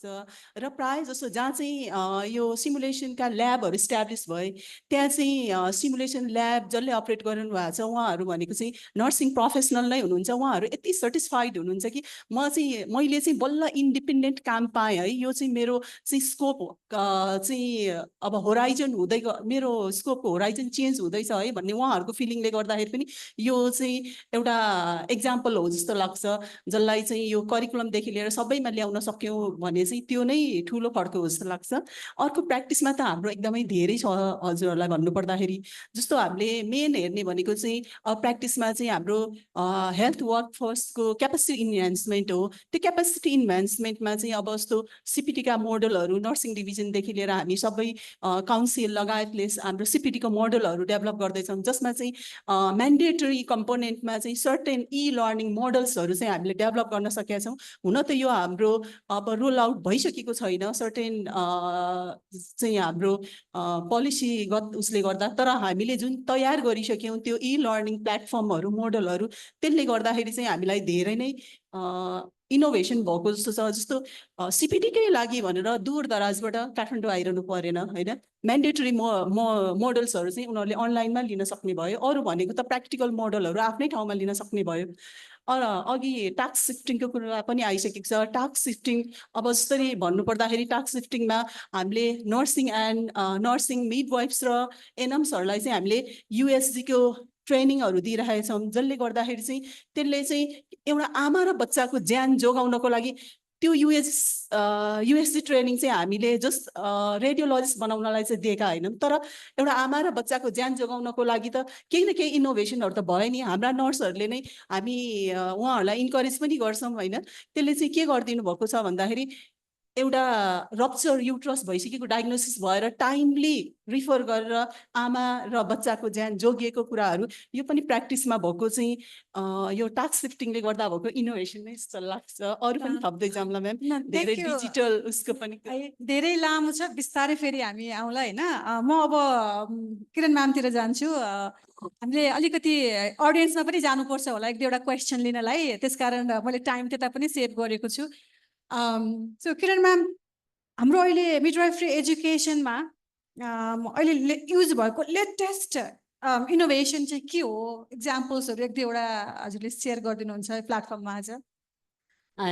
र प्राय जसो जहाँ चाहिँ यो सिमुलेसनका ल्याबहरू इस्टाब्लिस भए त्यहाँ चाहिँ सिमुलेसन ल्याब जसले अपरेट गर्नु भएको छ उहाँहरू भनेको चाहिँ नर्सिङ प्रोफेसनल नै हुनुहुन्छ. उहाँहरू यति सेटिस्फाइड हुनुहुन्छ कि मैले चाहिँ बल्ल इन्डिपेन्डेन्ट काम पाएँ है, यो चाहिँ मेरो चाहिँ स्कोप चाहिँ अब होराइजन हुँदै मेरो स्कोपको होराइजन चेन्ज हुँदैछ है भन्ने उहाँहरूको फिलिङले गर्दाखेरि पनि यो चाहिँ एउटा एक्जाम्पल हो जस्तो लाग्छ. जसलाई चाहिँ यो करिकुलमदेखि लिएर सबैमा ल्याउन सक्यौँ भने चाहिँ त्यो नै ठुलो फड्को हो जस्तो लाग्छ. अर्को प्र्याक्टिसमा त हाम्रो एकदमै धेरै छ हजुरहरूलाई भन्नुपर्दाखेरि. जस्तो हामीले मेन हेर्ने भनेको चाहिँ प्र्याक्टिसमा चाहिँ हाम्रो हेल्थ वर्कफोर्सको क्यापेसिटी इन्हान्समेन्ट हो. त्यो क्यापेसिटी इन्हान्समेन्टमा चाहिँ अब जस्तो सिपिटीका मोडलहरू नर्सिङ डिभिजनदेखि लिएर हामी सबै काउन्सिल लगायतले हाम्रो सिपिटीको मोडलहरू डेभलप गर्दैछौँ, जसमा चाहिँ म्यान्डेटरी कम्पोनेन्टमा चाहिँ सर्टेन ई लर्निङ मोडल्सहरू चाहिँ हामीले डेभलप गर्न सकेका छौँ. हुन त यो हाम्रो अब रोल आउट भइसकेको छैन सर्टेन चाहिँ हाम्रो पोलिसीगत उसले गर्दा, तर हामीले जुन तयार गरिसक्यौँ त्यो ई लर्निङ प्लेटफर्महरू मोडलहरू त्यसले गर्दाखेरि चाहिँ हामीलाई धेरै नै इनोभेसन भएको जस्तो छ. जस्तो सिपिटीकै लागि भनेर दूर दराजबाट काठमाडौँ आइरहनु परेन होइन. म्यान्डेटरी मोडल्सहरू चाहिँ उनीहरूले अनलाइनमा लिन सक्ने भयो. अरू भनेको त प्र्याक्टिकल मोडलहरू आफ्नै ठाउँमा लिन सक्ने भयो. अघि टास्क सिफ्टिङको कुरा पनि आइसकेको छ. टास्क सिफ्टिङ अब जसरी भन्नुपर्दाखेरि टास्क सिफ्टिङमा हामीले नर्सिङ मिडवाइफ्स र एनएम्सहरूलाई चाहिँ हामीले युएसजीको ट्रेनिङहरू दिइरहेका छौँ, जसले गर्दाखेरि चाहिँ त्यसले चाहिँ एउटा आमा र बच्चाको ज्यान जोगाउनको लागि त्यो युएसजी ट्रेनिङ चाहिँ हामीले जस्ट रेडियोलोजिस्ट बनाउनलाई चाहिँ दिएका होइनौँ, तर एउटा आमा र बच्चाको ज्यान जोगाउनको लागि त केही न केही इनोभेसनहरू त भयो नि। हाम्रा नर्सहरूले नै हामी उहाँहरूलाई इन्करेज पनि गर्छौँ होइन। त्यसले चाहिँ के गरिदिनु भएको छ भन्दाखेरि एउटा रप्चर युट्रस भइसकेको डायग्नोसिस भएर टाइमली रिफर गरेर आमा र बच्चाको ज्यान जोगिएको कुराहरू यो पनि प्र्याक्टिसमा भएको चाहिँ यो टास्क सिफ्टिङले गर्दा भएको इनोभेसन नै जस्तो लाग्छ। अरू पनि थप्दै जाउँला म्याम, धेरै डिजिटल उसको पनि। धेरै लामो छ, बिस्तारै फेरि हामी आउँला होइन। म अब किरण म्यामतिर जान्छु। हामीले अलिकति अडियन्समा पनि जानुपर्छ होला एक दुईवटा क्वेसन लिनलाई, त्यसकारण मैले टाइम त्यता पनि सेभ गरेको छु। सो किरण म्याम, हाम्रो अहिले मिडवाइफरी एजुकेसनमा अहिले युज भएको लेटेस्ट इनोभेसन चाहिँ के हो? इक्जाम्पल्सहरू एक दुईवटा हजुरले सेयर गरिदिनुहुन्छ प्लेटफर्ममा आज।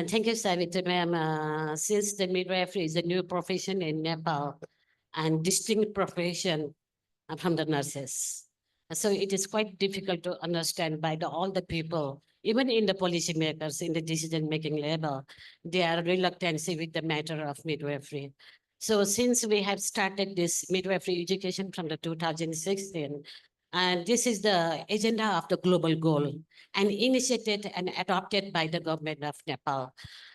Thank you, Savitri ma'am. Since the midwifery is a new profession in Nepal and distinct profession from the nurses, so it is quite difficult to understand by all the people, even in the policymakers, in the decision-making level, they are reluctant with the matter of midwifery. So since we have started this midwifery education from the 2016, and this is the agenda of the global goal and initiated and adopted by the government of Nepal.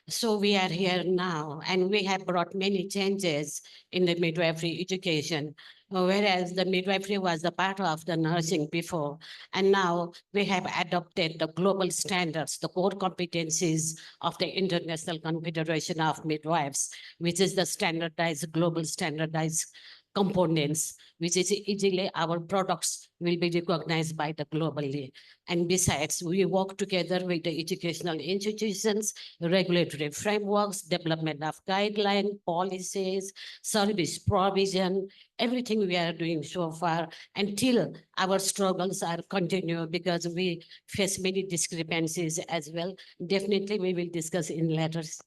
So we are here now and we have brought many changes in the midwifery education, whereas the midwifery was a part of the nursing before. And now we have adopted the global standards, the core competencies of the International Confederation of Midwives, which is the standardized, global standardized components, which is easily our products will be recognized by the globally. And besides, we work together with the educational institutions, regulatory frameworks, development of guidelines, policies, service provision, everything we are doing so far until our struggles are continued because we face many discrepancies as well. Definitely we will discuss in letters,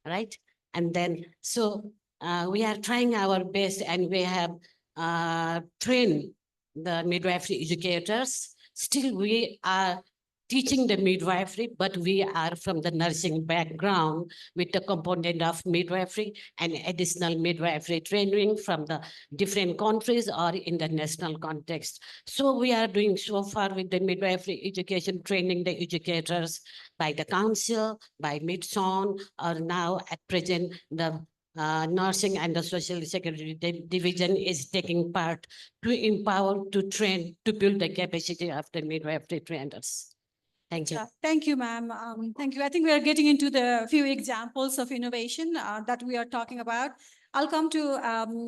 right? And then, so we are trying our best and we have trained the midwifery educators. Still, we are teaching the midwifery, but we are from the nursing background with the component of midwifery and additional midwifery training from the different countries or in the national context. So we are doing so far with the midwifery education, training the educators by the council, by Midson, or now at present, the Nursing and the Social Security Division is taking part to empower, to train, to build the capacity of the midwifery trainers. Thank you. Thank you, ma'am. Thank you. I think we are getting into the few examples of innovation that we are talking about. I'll come to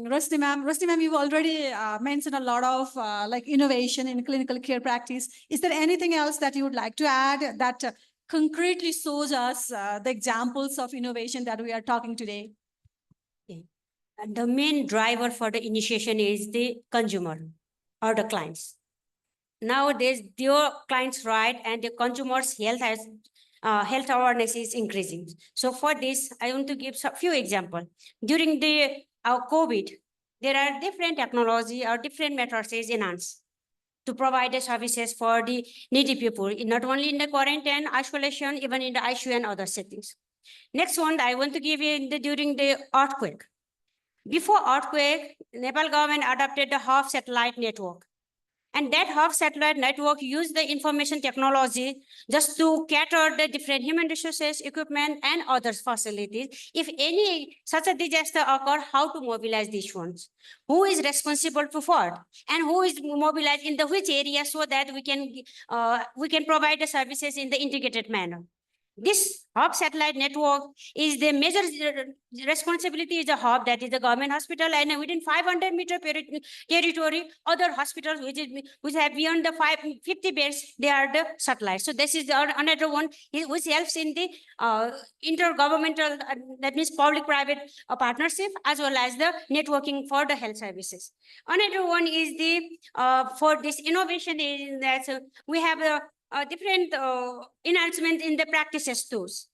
Rusty ma'am. Rusty ma'am, you've already mentioned a lot of like innovation in clinical care practice. Is there anything else that you would like to add that concretely shows us the examples of innovation that we are talking today? The main driver for the initiation is the consumer or the clients. Nowadays, your clients' right and the consumers' health awareness is increasing. So for this, I want to give a few examples. During our COVID, there are different technology or different methods enhanced to provide the services for the needy people, not only in the quarantine, isolation, even in the ICU and other settings. Next one, I want to give you during the earthquake. Before earthquake, Nepal government adopted the half satellite network. And that half satellite network used the information technology just to cater the different human resources, equipment, and other facilities. If any such a disaster occur, how to mobilize these funds? Who is responsible for what? And who is mobilized in the which area so that we can provide the services in the integrated manner? This hub satellite network is the major responsibility is the hub, that is the government hospital, and within 500-meter territory, other hospitals which have beyond the 50 beds, they are the satellites. So this is another one which helps in the intergovernmental, that means public-private partnership, as well as the networking for the health services. Another one is the for this innovation is that we have the different enhancement in the practices tools.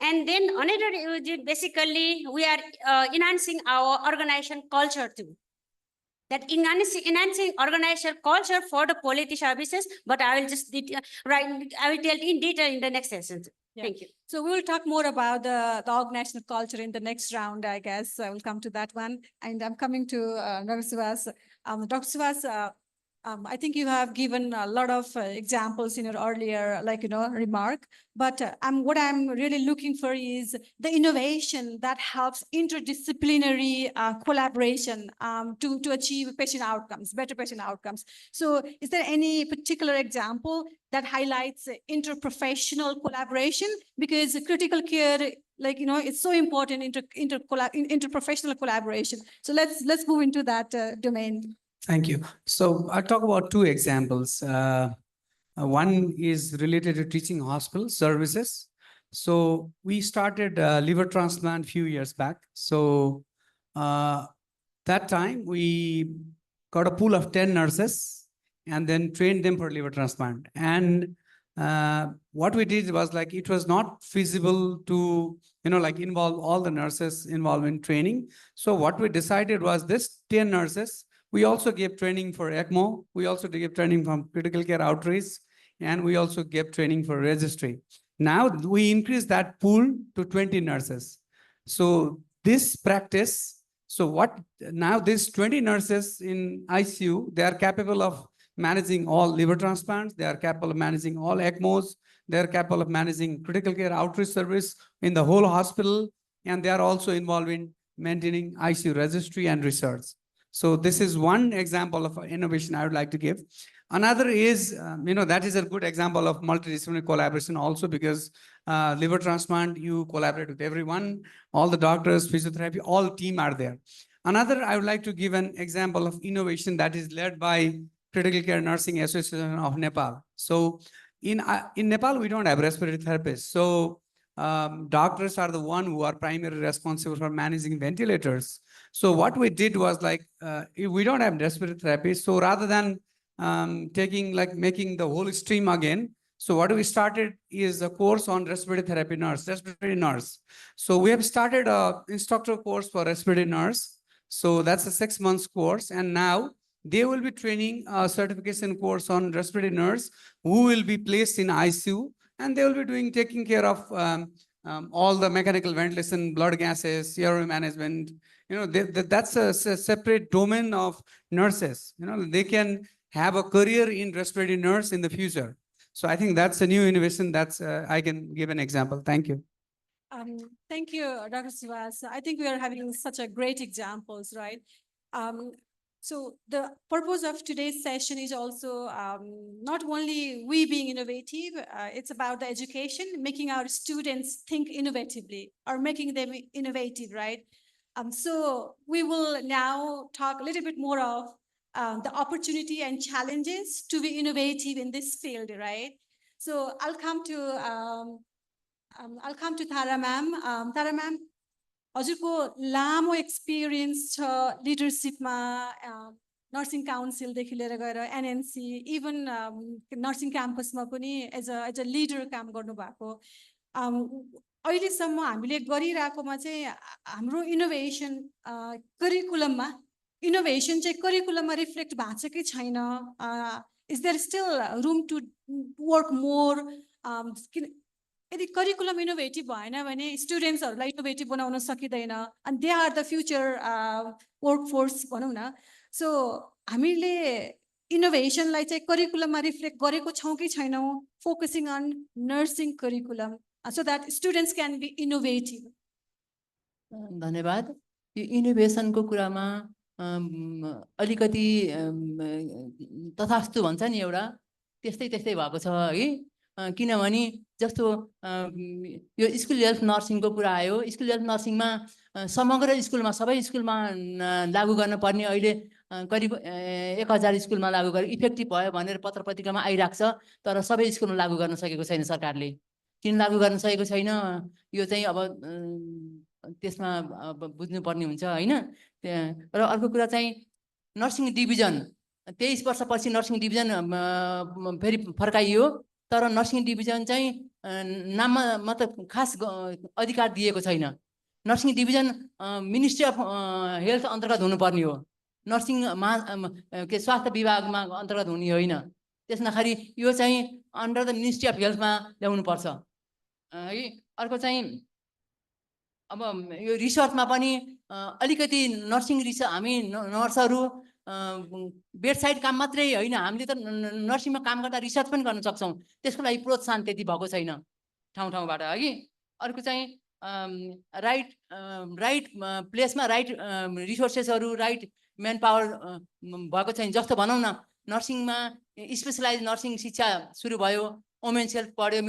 And then another, basically, we are enhancing our organization culture too. That enhancing organizational culture for the quality services, but I will just I will tell in detail in the next session. Yeah. Thank you. So we will talk more about the organizational culture in the next round, I guess. I will come to that one. And I'm coming to Dr. Suvas. Dr. Suvas, I think you have given a lot of examples in your earlier, remark. But what I'm really looking for is the innovation that helps interdisciplinary collaboration to achieve patient outcomes, better patient outcomes. So, is there any particular example that highlights interprofessional collaboration? Because critical care, it's so important interprofessional collaboration. So let's move into that domain. Thank you. So I'll talk about two examples. One is related to teaching hospital services. So we started liver transplant a few years back. So that time we got a pool of 10 nurses and then trained them for liver transplant. And what we did was it was not feasible to, involve all the nurses involved in training. So what we decided was this 10 nurses, we also gave training for ECMO. We also gave training from critical care outreach, and we also gave training for registry. Now we increased that pool to 20 nurses. So this practice, now these 20 nurses in ICU, they are capable of managing all liver transplants. They are capable of managing all ECMOs. They are capable of managing critical care outreach service in the whole hospital. And they are also involved in maintaining ICU registry and research. So this is one example of innovation I would like to give. Another is, that is a good example of multidisciplinary collaboration also, because liver transplant, you collaborate with everyone, all the doctors, physiotherapy, all team are there. Another, I would like to give an example of innovation that is led by Critical Care Nursing Association of Nepal. So in Nepal, we don't have respiratory therapists. So doctors are the one who are primarily responsible for managing ventilators. So what we did was we don't have respiratory therapists. So rather than making the whole stream again, so what we started is a course on respiratory nurse. So we have started an instructor course for respiratory nurse. So that's a 6 months course. And now they will be training a certification course on respiratory nurse who will be placed in ICU, and they will be taking care of all the mechanical ventilation, blood gases, CRO management. That's a separate domain of nurses. They can have a career in respiratory nurse in the future. So I think that's a new innovation. That's I can give an example. Thank you. Thank you, Dr. Sivas. I think we are having such a great examples, right? So the purpose of today's session is also not only we being innovative, it's about the education, making our students think innovatively or making them innovative, right? So we will now talk a little bit more of the opportunity and challenges to be innovative in this field, right? So I'll come to Tara ma'am. Tara ma'am, हजुरको लामो experience छ लिडरसिपमा nursing काउन्सिलदेखि लिएर गएर NNC even nursing क्याम्पसमा पनि as a leader काम गर्नुभएको अहिलेसम्म हामीले गरिरहेकोमा चाहिँ हाम्रो इनोभेसन करिकुलममा इनोभेसन चाहिँ करिकुलममा रिफ्लेक्ट भएको छ कि छैन is there still room to work more यदि करिकुलम इनोभेटिभ भएन भने स्टुडेन्ट्सहरूलाई इनोभेटिभ बनाउन सकिँदैन and they are the future workforce भनौँ न सो हामीले इनोभेसनलाई चाहिँ करिकुलममा रिफ्लेक्ट गरेको छौँ कि छैनौँ focusing on nursing curriculum so that students can be innovative धन्यवाद यो इनोभेसनको कुरामा अलिकति तथास्तु भन्छ नि एउटा त्यस्तै भएको छ है किनभने जस्तो यो स्कुल हेल्थ नर्सिङको कुरा आयो स्कुल हेल्थ नर्सिङमा समग्र स्कुलमा सबै स्कुलमा लागू गर्न पर्ने अहिले करिब 1000 स्कुलमा लागू गरे इफेक्टिभ भयो भनेर पत्र पत्रिकामा आइराख्छ तर सबै स्कुलमा लागू गर्न सकेको छैन सरकारले किन लागू गर्न सकेको छैन यो चाहिँ अब त्यसमा बुझ्नुपर्ने हुन्छ हैन र अर्को कुरा चाहिँ नर्सिङ डिभिजन 23 वर्षपछि नर्सिङ डिभिजन फेरि फर्काइयो तर नर्सिङ डिभिजन चाहिँ नाममा मात्र खास अधिकार दिएको छैन nursing division ministry of health अन्तर्गत हुनुपर्ने हो नर्सिङ के स्वास्थ्य विभागमा अन्तर्गत हुने होइन त्यसमाखेरि यो चाहिँ अन्डर द मिनिस्ट्री अफ हेल्थमा ल्याउनुपर्छ है। अर्को चाहिँ अब यो रिसर्चमा पनि अलिकति नर्सिङ रिसर्च हामी नर्सहरू बेडसाइड काम मात्रै होइन, हामीले त नर्सिङमा काम गर्दा रिसर्च पनि गर्न सक्छौँ। त्यसको लागि प्रोत्साहन त्यति भएको छैन ठाउँ ठाउँबाट है कि। अर्को चाहिँ राइट प्लेसमा राइट रिसोर्सेसहरू, राइट म्यान पावर भएको छैन। जस्तो भनौँ न, नर्सिङमा स्पेसलाइज नर्सिङ शिक्षा सुरु भयो, वुमेन्स हेल्थ पढ्यो,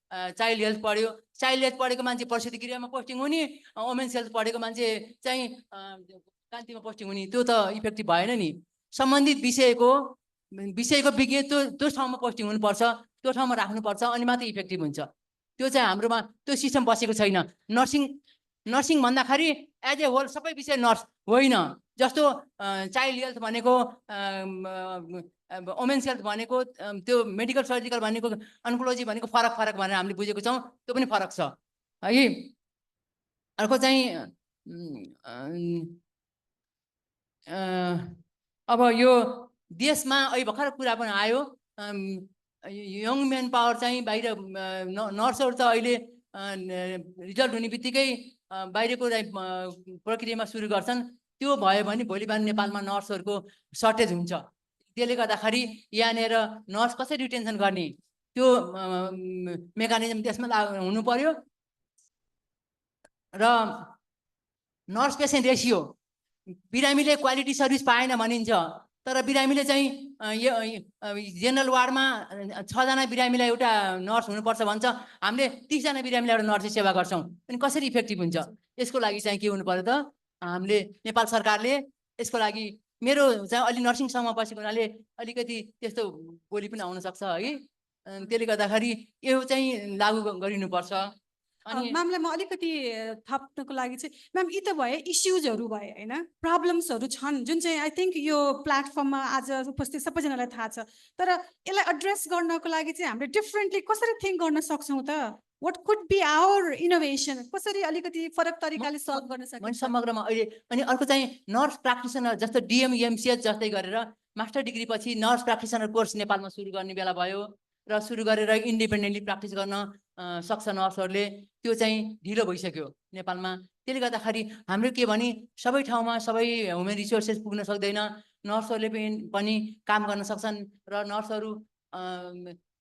चाइल्ड हेल्थ पढ्यो। चाइल्ड हेल्थ पढेको मान्छे प्रसुति गृहमा पोस्टिङ हुने, वुमेन्स हेल्थ पढेको मान्छे चाहिँ कान्तिमा पोस्टिङ हुने, त्यो त इफेक्टिभ भएन नि। सम्बन्धित विषयको विज्ञ त्यो ठाउँमा पोस्टिङ हुनुपर्छ, त्यो ठाउँमा राख्नुपर्छ, अनि मात्रै इफेक्टिभ हुन्छ। त्यो चाहिँ हाम्रोमा त्यो सिस्टम बसेको छैन। नर्सिङ भन्दाखेरि एज ए होल सबै विषय नर्स होइन। जस्तो चाइल्ड हेल्थ भनेको, वुमेन्स हेल्थ भनेको, त्यो मेडिकल सर्जिकल भनेको, अन्कोलोजी भनेको फरक फरक भनेर हामीले बुझेको छौँ। त्यो पनि फरक छ है। अर्को चाहिँ अब यो देशमा अहिले भर्खर कुरा पनि आयो, यङ म्यान पावर चाहिँ बाहिर नर्सहरू त अहिले रिजल्ट हुने बित्तिकै बाहिरको प्रक्रियामा सुरु गर्छन्। त्यो भयो भने भोलि बिहान नेपालमा नर्सहरूको सर्टेज हुन्छ। त्यसले गर्दाखेरि यहाँनिर नर्स कसरी रिटेन्सन गर्ने त्यो मेकानिजम त्यसमा हुनु पर्यो। र नर्स पेसेन्ट रेसियो, बिरामीले क्वालिटी सर्भिस पाएन भनिन्छ, तर बिरामीले चाहिँ जेनरल वार्डमा 6 जना बिरामीलाई एउटा नर्स हुनुपर्छ भन्छ, हामीले 30 जना बिरामीलाई एउटा नर्सले सेवा गर्छौँ। अनि कसरी इफेक्टिभ हुन्छ? यसको लागि चाहिँ के हुनु पर्यो त, हामीले नेपाल सरकारले यसको लागि, मेरो चाहिँ अलि नर्सिङसँग बसेको हुनाले अलिकति त्यस्तो बोली पनि आउन सक्छ है। त्यसले गर्दाखेरि यो चाहिँ लागू गरिनुपर्छ। म्यामलाई म अलिकति थप्नको लागि चाहिँ, म्याम यी त भए इस्युजहरू भए होइन, प्रब्लम्सहरू छन् जुन चाहिँ आई थिङ्क यो प्लेटफर्ममा आज उपस्थित सबैजनालाई थाहा छ। तर यसलाई एड्रेस गर्नको लागि चाहिँ हामीले डिफ्रेन्टली कसरी थिङ्क गर्न सक्छौँ त? What could be our innovation? कसरी अलिकति फरक तरिकाले सल्भ गर्न सकिन्छ समग्रमा अहिले? अनि अर्को चाहिँ नर्स प्र्याक्टिसनर, जस्तो डिएम एमसिएच जस्तै गरेर मास्टर डिग्री पछि नर्स प्र्याक्टिसनर कोर्स नेपालमा सुरु गर्ने बेला भयो, र सुरु गरेर इन्डिपेन्डेन्टली प्र्याक्टिस गर्न सक्छ नर्सहरूले। त्यो चाहिँ ढिलो भइसक्यो नेपालमा। त्यसले गर्दाखेरि हाम्रो के भने सबै ठाउँमा सबै ह्युमन रिसोर्सेस पुग्न सक्दैन। नर्सहरूले पनि काम गर्न सक्छन्, र नर्सहरू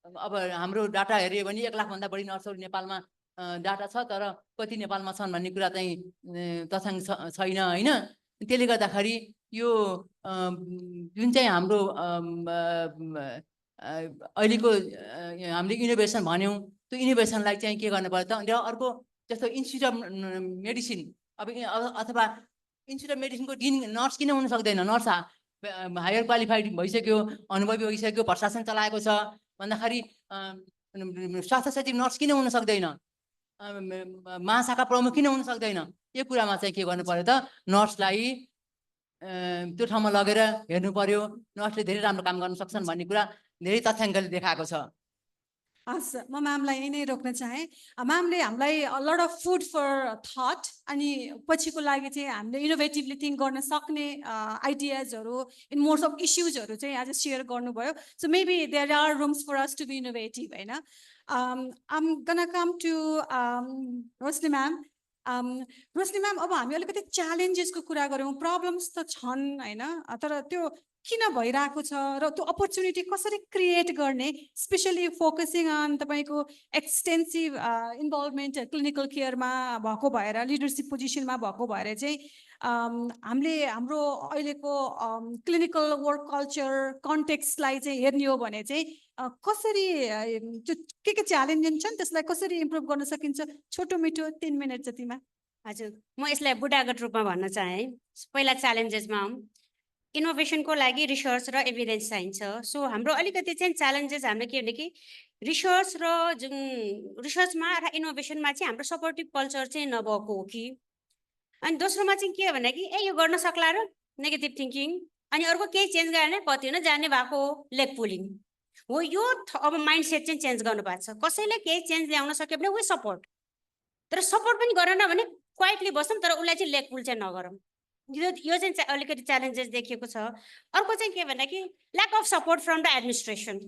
अब हाम्रो डाटा हेऱ्यो भने 1 लाखभन्दा बढी नर्सहरू नेपालमा डाटा छ, तर कति नेपालमा छन् भन्ने कुरा चाहिँ तथ्याङ्क छैन होइन। त्यसले गर्दाखेरि यो जुन चाहिँ हाम्रो अहिलेको हामीले इनोभेसन भन्यौँ, त्यो इनोभेसनलाई चाहिँ के गर्नु पर्यो त? र अर्को जस्तो इन्स्टिट्युट अफ मेडिसिन, अब अथवा इन्स्टिट्युट अफ मेडिसिनको डिन नर्स किन हुन सक्दैन? नर्स हायर क्वालिफाइड भइसक्यो, अनुभवी भइसक्यो, प्रशासन चलाएको छ भन्दाखेरि स्वास्थ्य सचिव नर्स किन हुन सक्दैन? महाशाखा प्रमुख किन हुन सक्दैन? यो कुरामा चाहिँ के गर्नु पर्यो त? नर्सलाई त्यो ठाउँमा लगेर हेर्नु पर्यो। नर्सले धेरै राम्रो काम गर्न सक्छन् भन्ने कुरा धेरै तथ्याङ्कले देखाएको छ। हस्, म म्यामलाई यही नै रोक्न चाहेँ। म्यामले हामीलाई lot of food for that, अनि पछिको लागि चाहिँ हामीले इनोभेटिभली थिङ्क गर्न सक्ने आइडियाजहरू इन मोड्स अफ इस्युजहरू चाहिँ आज सेयर गर्नुभयो। So maybe there are rooms for us to be innovative होइन। I'm gonna come to Roshni ma'am. Roshni ma'am, अब हामी अलिकति च्यालेन्जेसको कुरा गऱ्यौँ, प्रब्लम्स त छन् होइन, तर त्यो किन भइरहेको छ र त्यो अपर्च्युनिटी कसरी क्रिएट गर्ने, स्पेसली फोकसिङ अन तपाईँको एक्सटेन्सिभ इन्भल्भमेन्ट क्लिनिकल केयरमा भएको भएर, लिडरसिप पोजिसनमा भएको भएर चाहिँ हामीले हाम्रो अहिलेको क्लिनिकल वर्क कल्चर कन्टेक्स्टलाई चाहिँ हेर्ने हो भने चाहिँ कसरी त्यो के च्यालेन्जेस छन्, त्यसलाई कसरी इम्प्रुभ गर्न सकिन्छ? छोटो मिठो 3 मिनट जतिमा। हजुर, म यसलाई बुढागत रूपमा भन्न चाहेँ। पहिला च्यालेन्जेसमा इनोभेसनको लागि रिसर्च र एभिडेन्स चाहिन्छ। सो हाम्रो अलिकति चाहिँ च्यालेन्जेस हाम्रो के भने कि रिसर्च र जुन रिसर्चमा र इनोभेसनमा चाहिँ हाम्रो सपोर्टिभ कल्चर चाहिँ नभएको हो कि, अनि दोस्रोमा चाहिँ के भने कि यो गर्न सक्ला र नेगेटिभ थिङ्किङ, अनि अर्को केही चेन्ज गर्ने कति न जाने भएको लेग पुलिङ हो। यो अब माइन्डसेट चाहिँ चेन्ज गर्नुपर्छ। कसैले केही चेन्ज ल्याउन सक्यो भने वी सपोर्ट, तर सपोर्ट पनि गरेन भने क्वाइटली बसौँ, तर उसलाई चाहिँ लेग पुल चाहिँ नगरौँ। यो चाहिँ अलिकति च्यालेन्जेस देखिएको छ। अर्को चाहिँ के भन्दा कि lack of support from the administration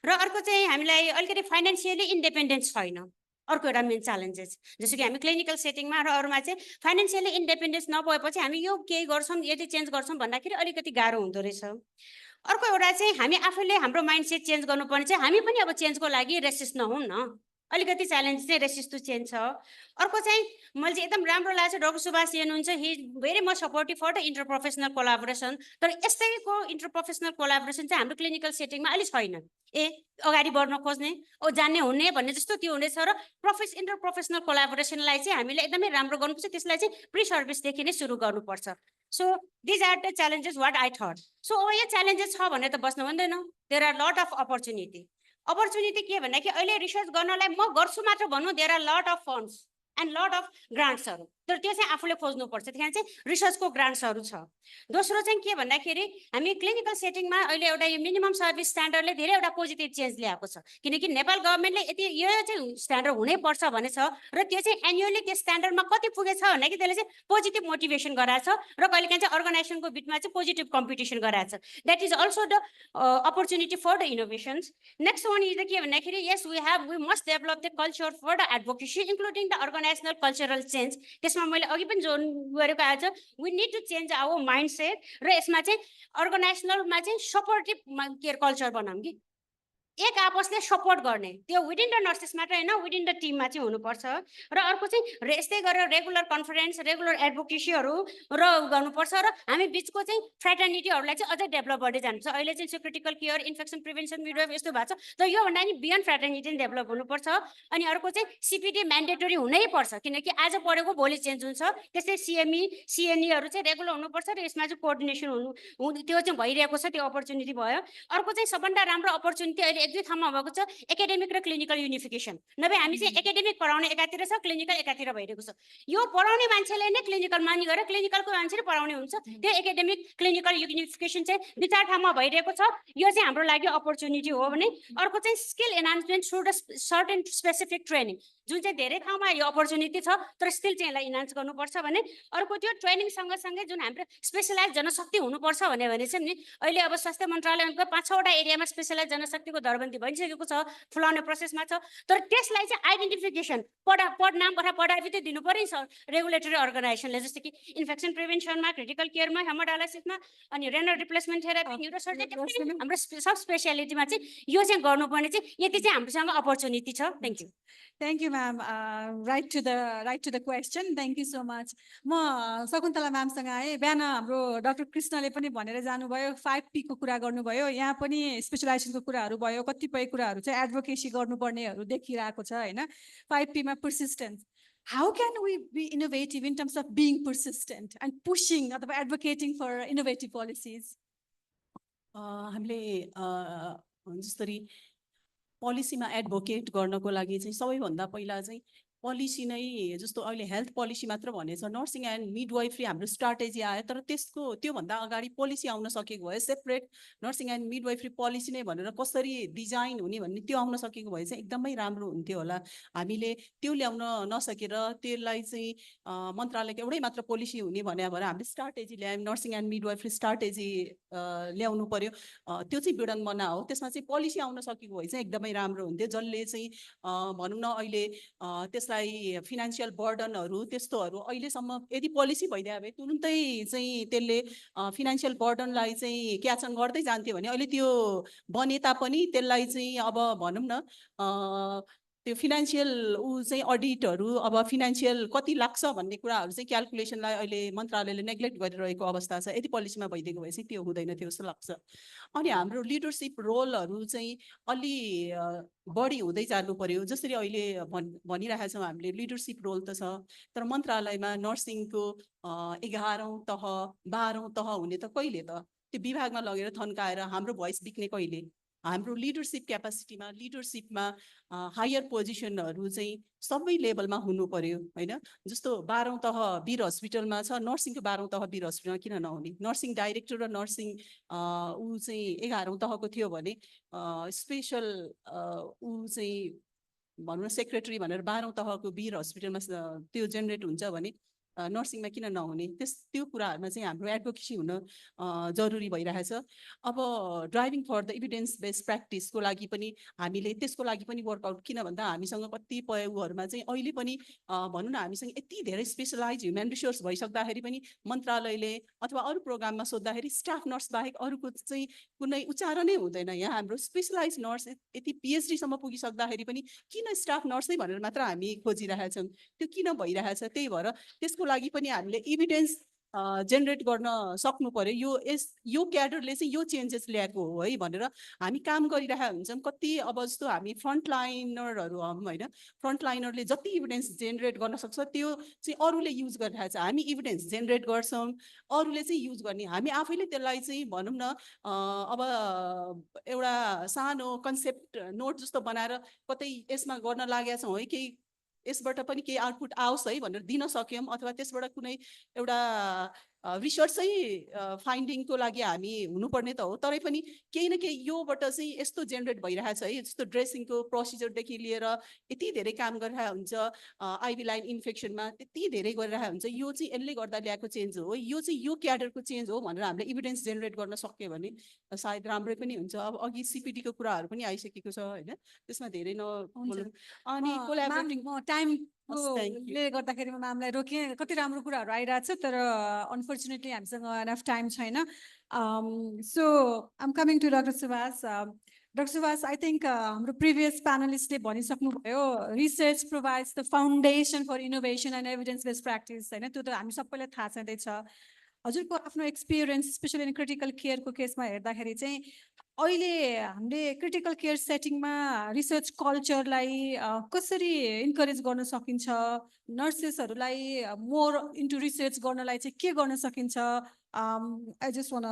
र अर्को चाहिँ हामीलाई अलिकति फाइनेन्सियली इन्डिपेन्डेन्ट छैन अर्को एउटा मेन च्यालेन्जेस जस्तो कि हामी क्लिनिकल सेटिङमा र अरूमा चाहिँ फाइनेन्सियली इन्डिपेन्डेन्स नभएपछि हामी यो केही गर्छौँ यदि चेन्ज गर्छौँ भन्दाखेरि अलिकति गाह्रो हुँदो रहेछ अर्को एउटा चाहिँ हामी आफूले हाम्रो माइन्डसेट चेन्ज गर्नुपर्ने चाहिँ हामी पनि अब चेन्जको लागि रेसिस्ट नहौँ न अलिकति च्यालेन्ज चाहिँ रेसिस्ट टु चेन्ज छ अर्को चाहिँ मैले चाहिँ एकदम राम्रो लाग्छ डाक्टर सुभाष हुनुहुन्छ he very much supportive for the interprofessional collaboration तर यस्तैको इन्टरप्रोफेसनल कोलाबोरेसन चाहिँ हाम्रो क्लिनिकल सेटिङमा अहिले छैन अगाडि बढ्न खोज्ने जान्ने हुने भन्ने जस्तो त्यो हुँदैछ र इन्टरप्रोफेसनल कोलाबोरेसनलाई चाहिँ हामीले एकदमै राम्रो गर्नुपर्छ त्यसलाई चाहिँ प्री सर्भिसदेखि नै सुरु गर्नुपर्छ so these are the challenges what I thought so अब यो च्यालेन्जेस छ भनेर त बस्नु भन्दैन there are lot of opportunity के भन्दाखेरि अहिले रिसर्च गर्नलाई म गर्छु मात्र भन्नु there are lot of funds and lot of ग्रान्ट्सहरू तर त्यो चाहिँ आफूले खोज्नुपर्छ त्यहाँ चाहिँ रिसर्चको ग्रान्ट्सहरू छ दोस्रो चाहिँ के भन्दाखेरि हामी क्लिनिकल सेटिङमा अहिले एउटा यो मिनिमम सर्भिस स्ट्यान्डर्डले धेरै एउटा पोजिटिभ चेन्ज ल्याएको छ किनकि नेपाल गभर्मेन्टले यति यो चाहिँ स्ट्यान्डर्ड हुनैपर्छ भने छ र त्यो चाहिँ एन्युअली त्यो स्ट्यान्डर्डमा कति पुगेछ भन्दाखेरि त्यसले चाहिँ पोजिटिभ मोटिभेसन गराएको छ र कहिलेकाहीँ चाहिँ अर्गनाइजेसनको बिचमा चाहिँ पोजिटिभ कम्पिटिसन गराएको छ that is also the opportunity for the innovations next one is the के भन्दाखेरि यस we must develop the culture for the advocacy including the organisational cultural change त्यसमा मैले अघि पनि जोड गरेको आज we need to change our mindset र यसमा चाहिँ अर्गनाइजेसनलमा चाहिँ सपोर्टिभ केयर कल्चर बनाऊँ कि एक आपसले सपोर्ट गर्ने त्यो विदिन द नर्सेस मात्र होइन विदिन द टिममा चाहिँ हुनुपर्छ र अर्को चाहिँ यस्तै गरेर रेगुलर कन्फरेन्स रेगुलर एडभोकेसीहरू र गर्नुपर्छ र हामी बिचको चाहिँ फ्रेटर्निटीहरूलाई चाहिँ अझै डेभलप गर्दै जानुपर्छ अहिले चाहिँ critical care infection prevention midwife यस्तो भएको छ तर योभन्दा नि बियन्ड फ्रेटर्निटी डेभलप हुनुपर्छ अनि अर्को चाहिँ सिपिडी म्यान्डेटरी हुनैपर्छ किनकि आज पढेको भोलि चेन्ज हुन्छ त्यस्तै सिएनईहरू चाहिँ रेगुलर हुनुपर्छ र यसमा चाहिँ कोअर्डिनेसन हुनु त्यो चाहिँ भइरहेको छ त्यो अपर्च्युनिटी भयो अर्को चाहिँ सबभन्दा राम्रो अपर्च्युनिटी अहिले एक दुई ठाउँमा भएको छ एकाडेमिक र क्लिनिकल युनिफिकेसन नभए हामी चाहिँ एकाडेमिक पढाउने एकातिर छ क्लिनिकल एकातिर भइरहेको छ यो पढाउने मान्छेले नै क्लिनिकल मानि गरेर क्लिनिकलको मान्छेले पढाउने हुन्छ त्यो एकाडेमिक क्लिनिकल युनिफिकेसन चाहिँ दुई चार ठाउँमा भइरहेको छ यो चाहिँ हाम्रो लागि अपर्च्युनिटी हो भने अर्को चाहिँ skill enhancement through the short and specific training जुन चाहिँ धेरै ठाउँमा यो अपर्च्युनिटी छ तर स्किल चाहिँ यसलाई इन्हान्स गर्नुपर्छ भने अर्को त्यो ट्रेनिङ सँगसँगै जुन हाम्रो स्पेसलाइज जनशक्ति हुनुपर्छ भने चाहिँ नि अहिले अब स्वास्थ्य मन्त्रालयको 5-6वटा एरियामा स्पेसलाइज जनशक्तिको दरबन्दी भइसकेको छ फुलाउने प्रोसेसमा छ तर त्यसलाई चाहिँ आइडेन्टिफिकेसन नाम पढाइ दिनु पर्यो रेगुलेटरी अर्गनाइजेसनले जस्तो कि इन्फेक्सन प्रिभेन्सनमा क्रिटिकल केयरमा हेमोडायलासिसमा अनि रेनल रिप्लेसमेन्ट थेरापी न्युरोसर्जरी हाम्रो सब स्पेसियालिटीमा चाहिँ यो चाहिँ गर्नुपर्ने चाहिँ यति चाहिँ हामीसँग अपर्च्युनिटी छ Thank you, ma'am. Right to the question. Thank you so much. म शकुन्तला म्यामसँग आएँ बिहान हाम्रो डाक्टर कृष्णले पनि भनेर जानुभयो 5P को कुरा गर्नुभयो यहाँ पनि स्पेसलाइजेसनको कुराहरू भयो कतिपय कुराहरू चाहिँ एडभोकेसी गर्नुपर्नेहरू देखिरहेको छ होइन 5P मा persistence. How can we be innovative in terms of being persistent and pushing or advocating for innovative policies? हामीले जसरी पोलिसीमा एडभोकेट गर्नको लागि चाहिँ सबैभन्दा पहिला चाहिँ पोलिसी नै जस्तो अहिले हेल्थ पोलिसी मात्र भनेछ नर्सिङ एन्ड मिडवाइफरी हाम्रो स्ट्राटेजी आयो तर त्यसको त्योभन्दा अगाडि पोलिसी आउन सकेको भए separate nursing and midwifery policy नै भनेर कसरी डिजाइन हुने भन्ने त्यो आउन सकेको भए चाहिँ एकदमै राम्रो हुन्थ्यो होला हामीले त्यो ल्याउन नसकेर त्यसलाई चाहिँ मन्त्रालयको एउटै मात्र पोलिसी हुने भने हामीले स्ट्राटेजी ल्यायौँ नर्सिङ एन्ड मिडवाइफरी स्ट्राटेजी ल्याउनु पर्यो त्यो चाहिँ विडम्बना हो त्यसमा चाहिँ पोलिसी आउन सकेको भए चाहिँ एकदमै राम्रो हुन्थ्यो जसले चाहिँ भनौँ न अहिले त्यसलाई फिनान्सियल बर्डनहरू त्यस्तोहरू अहिलेसम्म यदि पोलिसी भइदियो भए तुरुन्तै चाहिँ त्यसले फिनान्सियल बर्डनलाई चाहिँ क्याच अन गर्दै जान्थ्यो भने अहिले त्यो बने तापनि त्यसलाई चाहिँ अब भनौँ न त्यो फिनान्सियल चाहिँ अडिटहरू अब फिनान्सियल कति लाग्छ भन्ने कुराहरू चाहिँ क्यालकुलेसनलाई अहिले मन्त्रालयले नेग्लेक्ट गरिरहेको अवस्था छ यदि पोलिसीमा भइदिएको भए चाहिँ त्यो हुँदैन थियो जस्तो लाग्छ अनि हाम्रो लिडरसिप रोलहरू चाहिँ अलि बढी हुँदै जानु पर्यो जसरी अहिले भनिरहेका छौँ हामीले लिडरसिप रोल त छ तर मन्त्रालयमा नर्सिङको 11औं तह 12औं तह हुने त कहिले त त्यो विभागमा लगेर थन्काएर हाम्रो भोइस बिक्ने कहिले हाम्रो लिडरसिप क्यापासिटीमा लिडरसिपमा हायर पोजिसनहरू चाहिँ सबै लेभलमा हुनु पर्यो होइन जस्तो 12औं तह वीर हस्पिटलमा छ नर्सिङको 12औं तह वीर हस्पिटलमा किन नहुने नर्सिङ डाइरेक्टर र नर्सिङ ऊ चाहिँ 11औं तहको थियो भने स्पेसल ऊ चाहिँ भनौँ न सेक्रेटरी भनेर 12औं तहको वीर हस्पिटलमा त्यो जेनेरेट हुन्छ भने नर्सिङमा किन नहुने त्यो कुराहरूमा चाहिँ हाम्रो एडभोकेसी हुन जरुरी भइरहेछ। अब driving for the evidence based प्र्याक्टिसको लागि पनि हामीले त्यसको लागि पनि वर्कआउट, किन भन्दा हामीसँग कतिपय उहरूमा चाहिँ अहिले पनि भनौँ न हामीसँग यति धेरै स्पेसलाइज ह्युमन रिसोर्स भइसक्दाखेरि पनि मन्त्रालयले अथवा अरू प्रोग्राममा सोद्धाखेरि स्टाफ नर्स बाहेक अरूको चाहिँ कुनै उच्चारणै हुँदैन। यहाँ हाम्रो स्पेसलाइज नर्स यति पिएचडीसम्म पुगिसक्दाखेरि पनि किन स्टाफ नर्सै भनेर मात्र हामी खोजिरहेछौँ, त्यो किन भइरहेछ? त्यही भएर त्यसको लागि पनि हामीले इभिडेन्स जेनेरेट गर्न सक्नु पर्यो। यो क्याडरले चाहिँ यो चेन्जेस ल्याएको हो है भनेर हामी काम गरिरहेका हुन्छौँ। कति अब जस्तो हामी फ्रन्टलाइनरहरू हौँ होइन, फ्रन्टलाइनरले जति इभिडेन्स जेनेरेट गर्न सक्छ त्यो चाहिँ अरूले युज गरिरहेछ। हामी इभिडेन्स जेनेरेट गर्छौँ, अरूले चाहिँ युज गर्ने, हामी आफैले त्यसलाई चाहिँ भनौँ न अब एउटा सानो कन्सेप्ट नोट जस्तो बनाएर कतै यसमा गर्न लागेका छौँ है, केही यसबाट पनि केही आउटपुट आओस् है भनेर दिन सक्यौँ, अथवा त्यसबाट कुनै एउटा रिसर्चै फाइन्डिङको लागि हामी हुनुपर्ने त हो, तरै पनि केही न केही योबाट चाहिँ यस्तो जेनेरेट भइरहेछ है। जस्तो ड्रेसिङको प्रोसिजरदेखि लिएर यति धेरै काम गरिरहेको हुन्छ, आइभी लाइन इन्फेक्सनमा त्यति धेरै गरिरहेको हुन्छ, यो चाहिँ यसले गर्दा ल्याएको चेन्ज हो, यो चाहिँ यो क्याडरको चेन्ज हो भनेर हामीले इभिडेन्स जेनेरेट गर्न सक्यो भने सायद राम्रै पनि हुन्छ। अब अघि सिपिटीको कुराहरू पनि आइसकेको छ होइन, त्यसमा धेरै नबोलौँ। अनि कोल्याबोरेटिङ ले गर्दाखेरि म म्यामलाई रोकेँ, कति राम्रो कुराहरू आइरहेछ तर अनफर्चुनेटली हामीसँग एनफ टाइम छैन। So I'm coming to doctor Subhash. Doctor Subhash, I think हाम्रो प्रिभियस प्यानलिस्टले भनिसक्नुभयो, research provides the foundation for innovation and evidence based practice होइन, त्यो त हामी सबैलाई थाहा छँदैछ। हजुरको आफ्नो एक्सपिरियन्स स्पेसली इन क्रिटिकल केयरको केसमा हेर्दाखेरि चाहिँ अहिले हामीले क्रिटिकल केयर सेटिङमा रिसर्च कल्चरलाई कसरी इन्करेज गर्न सकिन्छ, नर्सेसहरूलाई मोर इन्टु रिसर्च गर्नलाई चाहिँ के गर्न सकिन्छ? I just want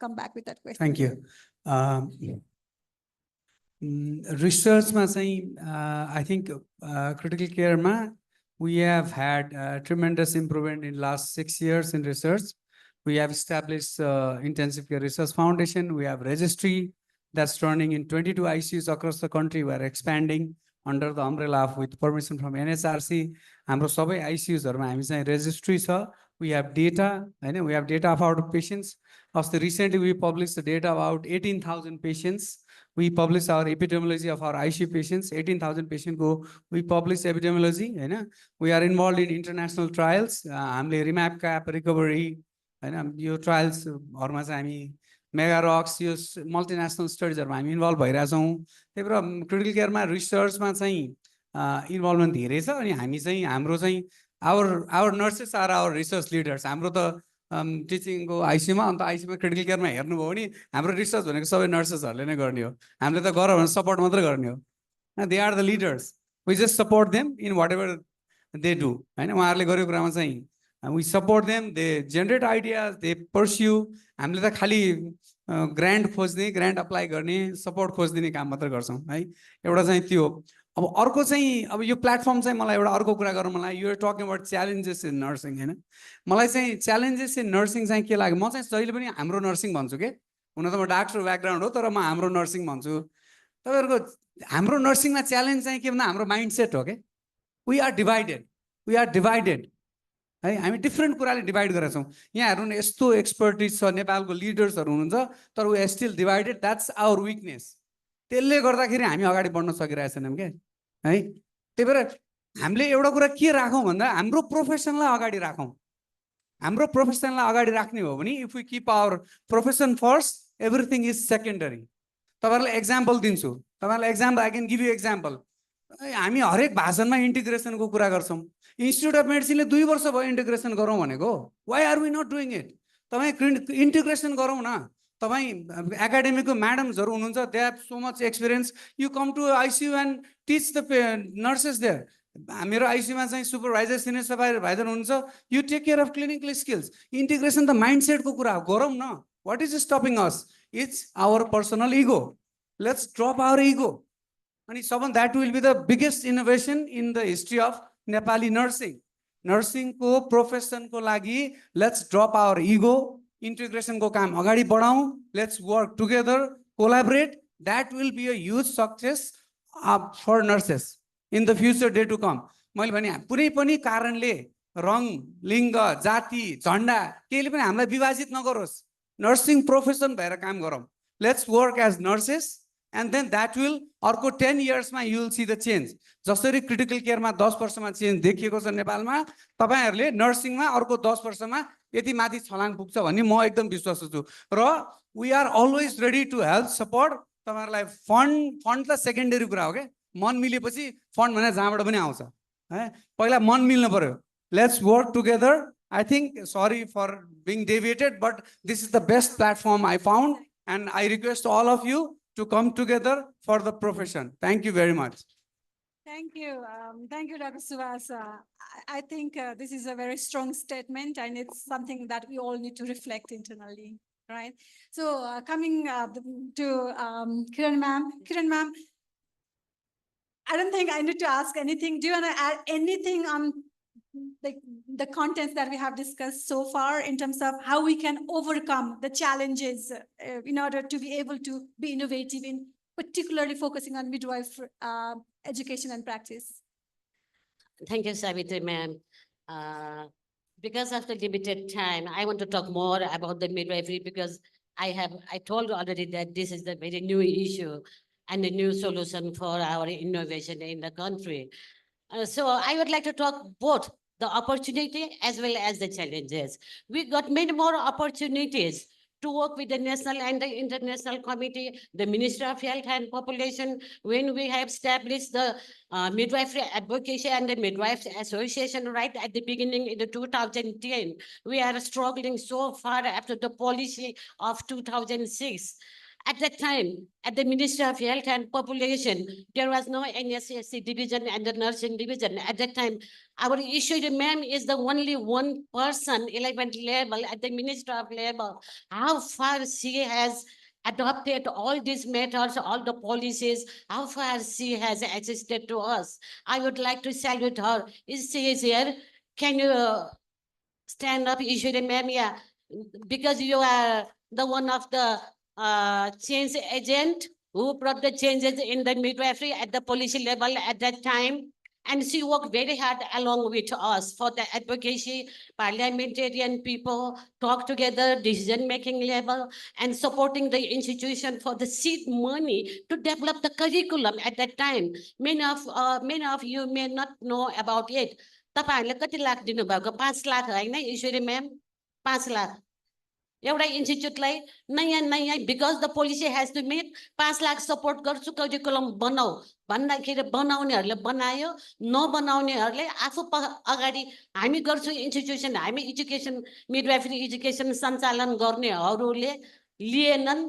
come back with that question. Thank you. रिसर्चमा चाहिँ आई थिङ्क क्रिटिकल केयरमा we have had tremendous improvement in last 6 years in research. We have established Intensive Care Research Foundation. We have registry that's running in 22 ICUs across the country. We are expanding under the umbrella of with permission from NHRC. हाम्रो सबै ICUsहरुमा हामी चाहिँ registry छ. We have data, and we have data of our patients. Also, recently we published the data about 18,000 patients. We publish our epidemiology of our ICU patients. 18,000 patients go. We publish epidemiology. We are involved in international trials. हामीले remap cap recovery. यो trials हरुमा चाहिँ हामी मेगारक्स यो multinational स्टडिजहरुमा हामी involve भइरहेछौँ। त्यही भएर critical केयरमा रिसर्चमा चाहिँ involvement धेरै छ। अनि हामी चाहिँ हाम्रो चाहिँ our nurses are our research leaders. हाम्रो त टिचिङको आइसीयूमा अन्त आइसीयूमा क्रिटिकल केयरमा हेर्नुभयो भने हाम्रो रिसर्च भनेको सबै नर्सेसहरूले नै गर्ने हो। हामीले त गर भने सपोर्ट मात्रै गर्ने हो। They are the leaders, we just support them in whatever they do होइन। उहाँहरूले गरेको कुरामा चाहिँ we support them, they generate ideas, they pursue. हामीले त खालि ग्रान्ट खोज्ने, ग्रान्ट अप्लाई गर्ने, सपोर्ट खोजिदिने काम मात्र गर्छौँ है। एउटा चाहिँ त्यो। अब अर्को चाहिँ अब यो प्लेटफर्म चाहिँ मलाई एउटा अर्को कुरा गर्नु मलाई, यो talking about challenges in nursing होइन। मलाई चाहिँ च्यालेन्जेस इन नर्सिङ चाहिँ के लाग्यो, म चाहिँ जहिले पनि हाम्रो नर्सिङ भन्छु के। हुन त म डाक्टर ब्याकग्राउन्ड हो तर म हाम्रो नर्सिङ भन्छु। तपाईँहरूको हाम्रो नर्सिङमा च्यालेन्ज चाहिँ के भन्दा हाम्रो माइन्डसेट हो के। वी आर डिभाइडेड है। हामी डिफ्रेन्ट कुराले डिभाइड गरेका छौँ। यहाँ हेर्नु न यस्तो एक्सपर्टिज छ, नेपालको लिडर्सहरू हुनुहुन्छ तर we are still divided. That's our weakness. त्यसले गर्दाखेरि हामी अगाडि बढ्न सकिरहेछौँ क्या है। त्यही भएर हामीले एउटा कुरा के राखौँ भन्दा हाम्रो प्रोफेसनलाई अगाडि राखौँ। हाम्रो प्रोफेसनलाई अगाडि राख्ने हो भने if we keep our profession first, everything is secondary. तपाईँहरूलाई एक्जाम्पल दिन्छु, तपाईँहरूलाई example I can give you example. हामी हरेक भाषणमा इन्टिग्रेसनको कुरा गर्छौँ। इन्स्टिट्युट अफ मेडिसिनले 2 वर्ष भयो इन्टिग्रेसन गरौँ भनेको। Why are we not doing it? तपाईँ इन्टिग्रेसन गरौँ न। तपाईँ एकाडेमीको म्याडम्सहरू हुनुहुन्छ, they have so much experience. You come to ICU and teach the nurses there. मेरो आइसियुमा चाहिँ सुपरभाइजर, सिनियर सुपरभाइजर हुनुहुन्छ, you take care of clinical skills. Integration त माइन्डसेटको कुरा हो, गरौँ न। What is stopping us? It's our personal ego. Let's drop our ego. अनि सबभन्दा that will be the biggest innovation in the history of Nepali nursing. नर्सिङको प्रोफेसनको लागि लेट्स ड्रप आवर इगो। इन्टिग्रेसनको काम अगाडि बढाउँ। Let's work together, collaborate. That will be a huge success for nurses in the future day to come. मैले भने कुनै पनि कारणले रङ लिङ्ग जाति झन्डा केहीले पनि हामीलाई विभाजित नगरोस् नर्सिङ प्रोफेसन भएर काम गरौँ let's work as nurses and then that will अर्को 10 इयर्समा you will see the change जसरी क्रिटिकल केयरमा 10 वर्षमा चेन्ज देखिएको छ नेपालमा तपाईहरुले नर्सिङमा अर्को 10 वर्षमा यति माथि छलाङ पुग्छ भन्ने म एकदम विश्वास छु र we are always ready to help support तपाईहरुलाई फन्ड त सेकेन्डरी कुरा हो के मन मिलेपछि फन्ड भने जहाँबाट पनि आउँछ है पहिला मन मिल्नु पर्यो let's work together I think, sorry for being deviated, but this is the best platform I found, and I request all of you to come together for the profession. Thank you very much. Thank you. Thank you, Dr. Suvas. I think this is a very strong statement, and it's something that we all need to reflect internally, right? So coming to Kiran ma'am. Kiran ma'am, I don't think I need to ask anything. Do you want to add anything on the contents that we have discussed so far in terms of how we can overcome the challenges in order to be able to be innovative in particularly focusing on midwife education and practice? Thank you, Savitri ma'am. Because of the limited time, I want to talk more about the midwifery because I told already that this is the very new issue and a new solution for our innovation in the country. So I would like to talk both the opportunity as well as the challenges. We got many more opportunities to work with the national and the international committee, the Ministry of Health and Population, when we have established the midwifery advocacy and the midwives association right at the beginning in the 2010. We are struggling so far after the policy of 2006. At that time, at the Ministry of Health and Population, there was no NSSC division and the nursing division. At that time, our issue, ma'am, is the only one person, 11th level at the Ministry of Labor. How far she has adopted all these methods, all the policies, how far she has assisted to us. I would like to salute her. She is here. Can you stand up, issue, ma'am? Yeah, because you are the one of the change agent who brought the changes in the midwifery at the policy level at that time. And she worked very hard along with us for the advocacy, parliamentarian people, talk together, decision-making level, and supporting the institution for the seed money to develop the curriculum at that time. Many of you may not know about it. तपाईहरुले कति लाख दिनुभएको 5 लाख हैन ईश्वरी ma'am 5 lakh एउटा इन्स्टिट्युटलाई नयाँ because the policy has to meet 5 lakh support गर्छु curriculum बनाऊ भन्दाखेरि बनाउनेहरुले बनायो नबनाउनेहरुले आफू अगाडि हामी गर्छु इन्स्टिट्युसन हामी एजुकेसन मिडवाइफरी एजुकेसन सञ्चालन गर्नेहरुले लिएनन्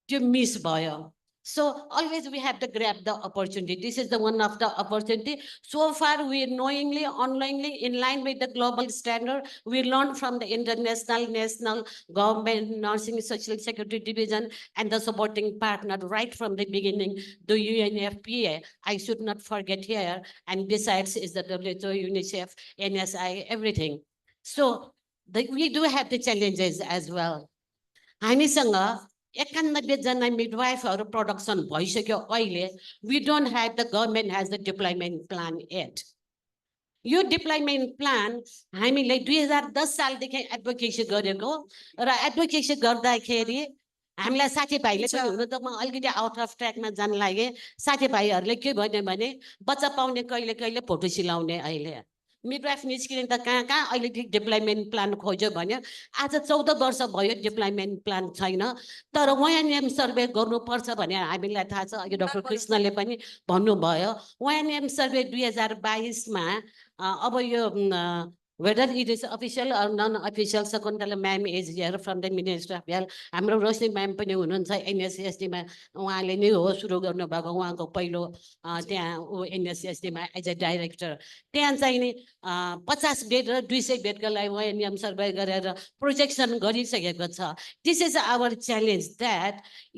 त्यो मिस भयो. So always we have to grab the opportunity. This is the one of the opportunity. So far, we knowingly, unknowingly, in line with the global standard, we learned from the international, national, government, nursing, social security division, and the supporting partner right from the beginning, the UNFPA. I should not forget here. And besides is the WHO, UNICEF, NSI, everything. So we do have the challenges as well. हामीसँग 91 जना midwiferहरू production भइसक्यो अहिले. We don't have, the government has the deployment plan yet. Yo deployment plan हामीले 2010 सालदेखि advocacy गरेको र advocacy गर्दाखेरि हामीलाई साथीभाइले पनि हुन त म अलिकति आउट अफ ट्र्याकमा जान लागे. साथीभाइहरूले के भन्यो भने बच्चा पाउने कहिले कहिले फोटो सिलाउने अहिले मिडवाइफ निस्किने त कहाँ अहिले डेभलपमेन्ट प्लान खोज्यो भन्यो. आज 14 वर्ष भयो डेभलपमेन्ट प्लान छैन. तर वायानियम सर्वे गर्नुपर्छ भने हामीलाई थाहा छ. अघि डाक्टर कृष्णले पनि भन्नुभयो वायानियम सर्वे 2022 मा अब यो whether it is official or non-official, Sakuntala ma'am is here from the Ministry of Health. हाम्रो रोशनी म्याम पनि हुनुहुन्छ NSSD मा. उहाँले नै हो सुरु गर्नु भएको उहाँको पहिलो त्यहाँ NSSD मा एज अ डाइरेक्टर. त्यहाँ चाहिँ नि 50 बेड र 200 बेडका लागि वायानियम सर्वे गरेर प्रोजेक्सन गरिसकेको छ. This is our challenge that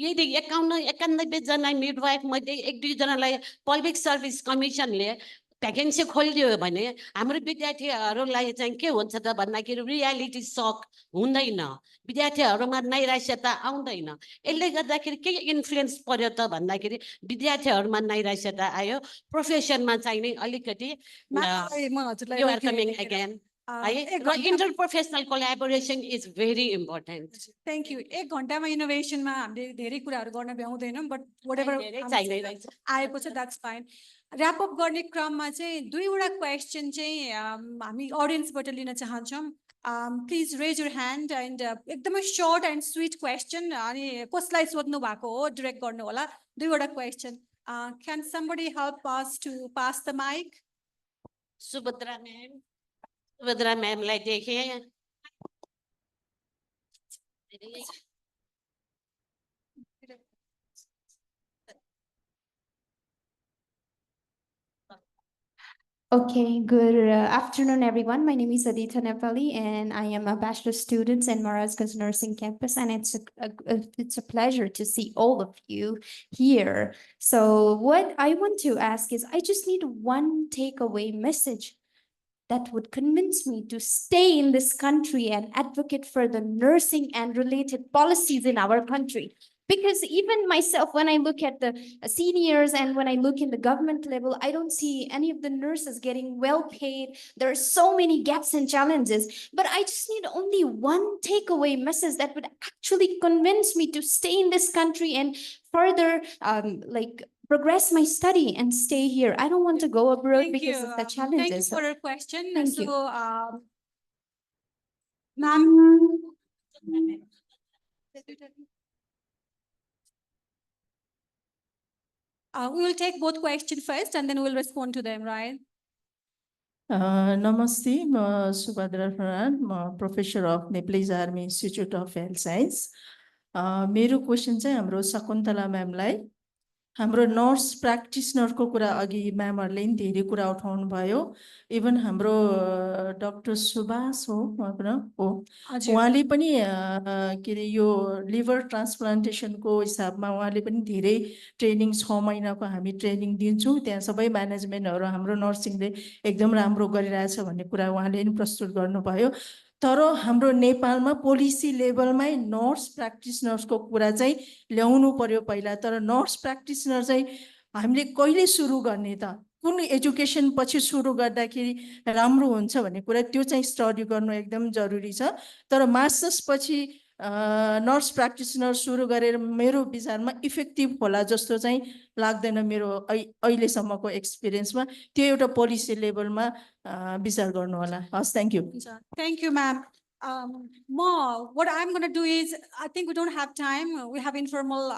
यदि 91 जना मिडवाइफ मध्ये 1-2 जनालाई पब्लिक सर्भिस कमिसनले भ्याकेन्सी खोलिदियो भने हाम्रो विद्यार्थीहरूलाई चाहिँ के हुन्छ त भन्दाखेरि रियालिटी सक हुँदैन. विद्यार्थीहरूमा नैराश्यता आउँदैन. यसले गर्दाखेरि के इन्फ्लुएन्स पर्यो त भन्दाखेरि विद्यार्थीहरूमा नैराश्यता आयो. प्रोफेसनमा चाहिँ नि अलिकति Interprofessional collaboration is very important. Thank you. 1 घण्टामा इनोभेसनमा हामीले धेरै कुराहरू गर्न भ्याउँदैनौँ, but whatever आएको छ that's fine. Wrap up गर्ने क्रममा चाहिँ 2वटा क्वेशन चाहिँ हामी ऑडियन्सबाट लिन चाहन्छौँ. Please raise your hand and एकदमै short and sweet question अनि कसलाई सोध्नु भएको हो direct गर्नु होला. 2वटा question. Can somebody help us to pass the mic? Subhadra ma'am लाई देखेँ. Okay, good afternoon, everyone. My name is Aditya Nepali, and I am a bachelor student in Maharajgunj Nursing Campus, and it's a pleasure to see all of you here. So what I want to ask is, I just need one takeaway message that would convince me to stay in this country and advocate for the nursing and related policies in our country. Because even myself, when I look at the seniors and when I look in the government level, I don't see any of the nurses getting well paid. There are so many gaps and challenges, but I just need only one takeaway message that would actually convince me to stay in this country and further progress my study and stay here. I don't want to go abroad because of the challenges. Thank you for your question. Thank you. So, ma'am. We will take both questions first and then we will respond to them, right? Namaste, ma Subhadra Pradhan, ma Professor of Nepalese Army Institute of Health Science. मेरो question चाहिँ हाम्रो शकुन्तला म्यामलाई हाम्रो nurse प्र्याक्टिसनरको कुरा अघि म्यामहरुले नि धेरै कुरा उठाउनु भयो इभन हाम्रो डाक्टर सुभाष हो उहाँले पनि के रे यो लिभर ट्रान्सप्लान्टेसनको हिसाबमा उहाँले पनि धेरै ट्रेनिङ 6 महिनाको हामी ट्रेनिङ दिन्छौं त्यहाँ सबै म्यानेजमेन्टहरु हाम्रो नर्सिङले एकदम राम्रो गरिरहेछ भन्ने कुरा उहाँले नि प्रस्तुत गर्नुभयो तर हाम्रो नेपालमा पोलिसी लेभलमै नर्स प्र्याक्टिसनर्सको कुरा चाहिँ ल्याउनु पर्यो पहिला तर नर्स प्र्याक्टिसनर चाहिँ हामीले कहिले सुरु गर्ने त कुन एजुकेसन पछि सुरु गर्दाखेरि राम्रो हुन्छ भन्ने कुरा त्यो चाहिँ स्टडी गर्नु एकदम जरुरी छ तर मास्टर्स पछि नर्स प्र्याक्टिसनर सुरु गरेर मेरो विचारमा इफेक्टिभ होला जस्तो चाहिँ लाग्दैन मेरो अहिलेसम्मको एक्सपिरियन्समा त्यो एउटा पोलिसी लेभलमा विचार गर्नु होला हस् thank you Thank you, ma'am. What I'm going to do is, I think we don't have time. We have informal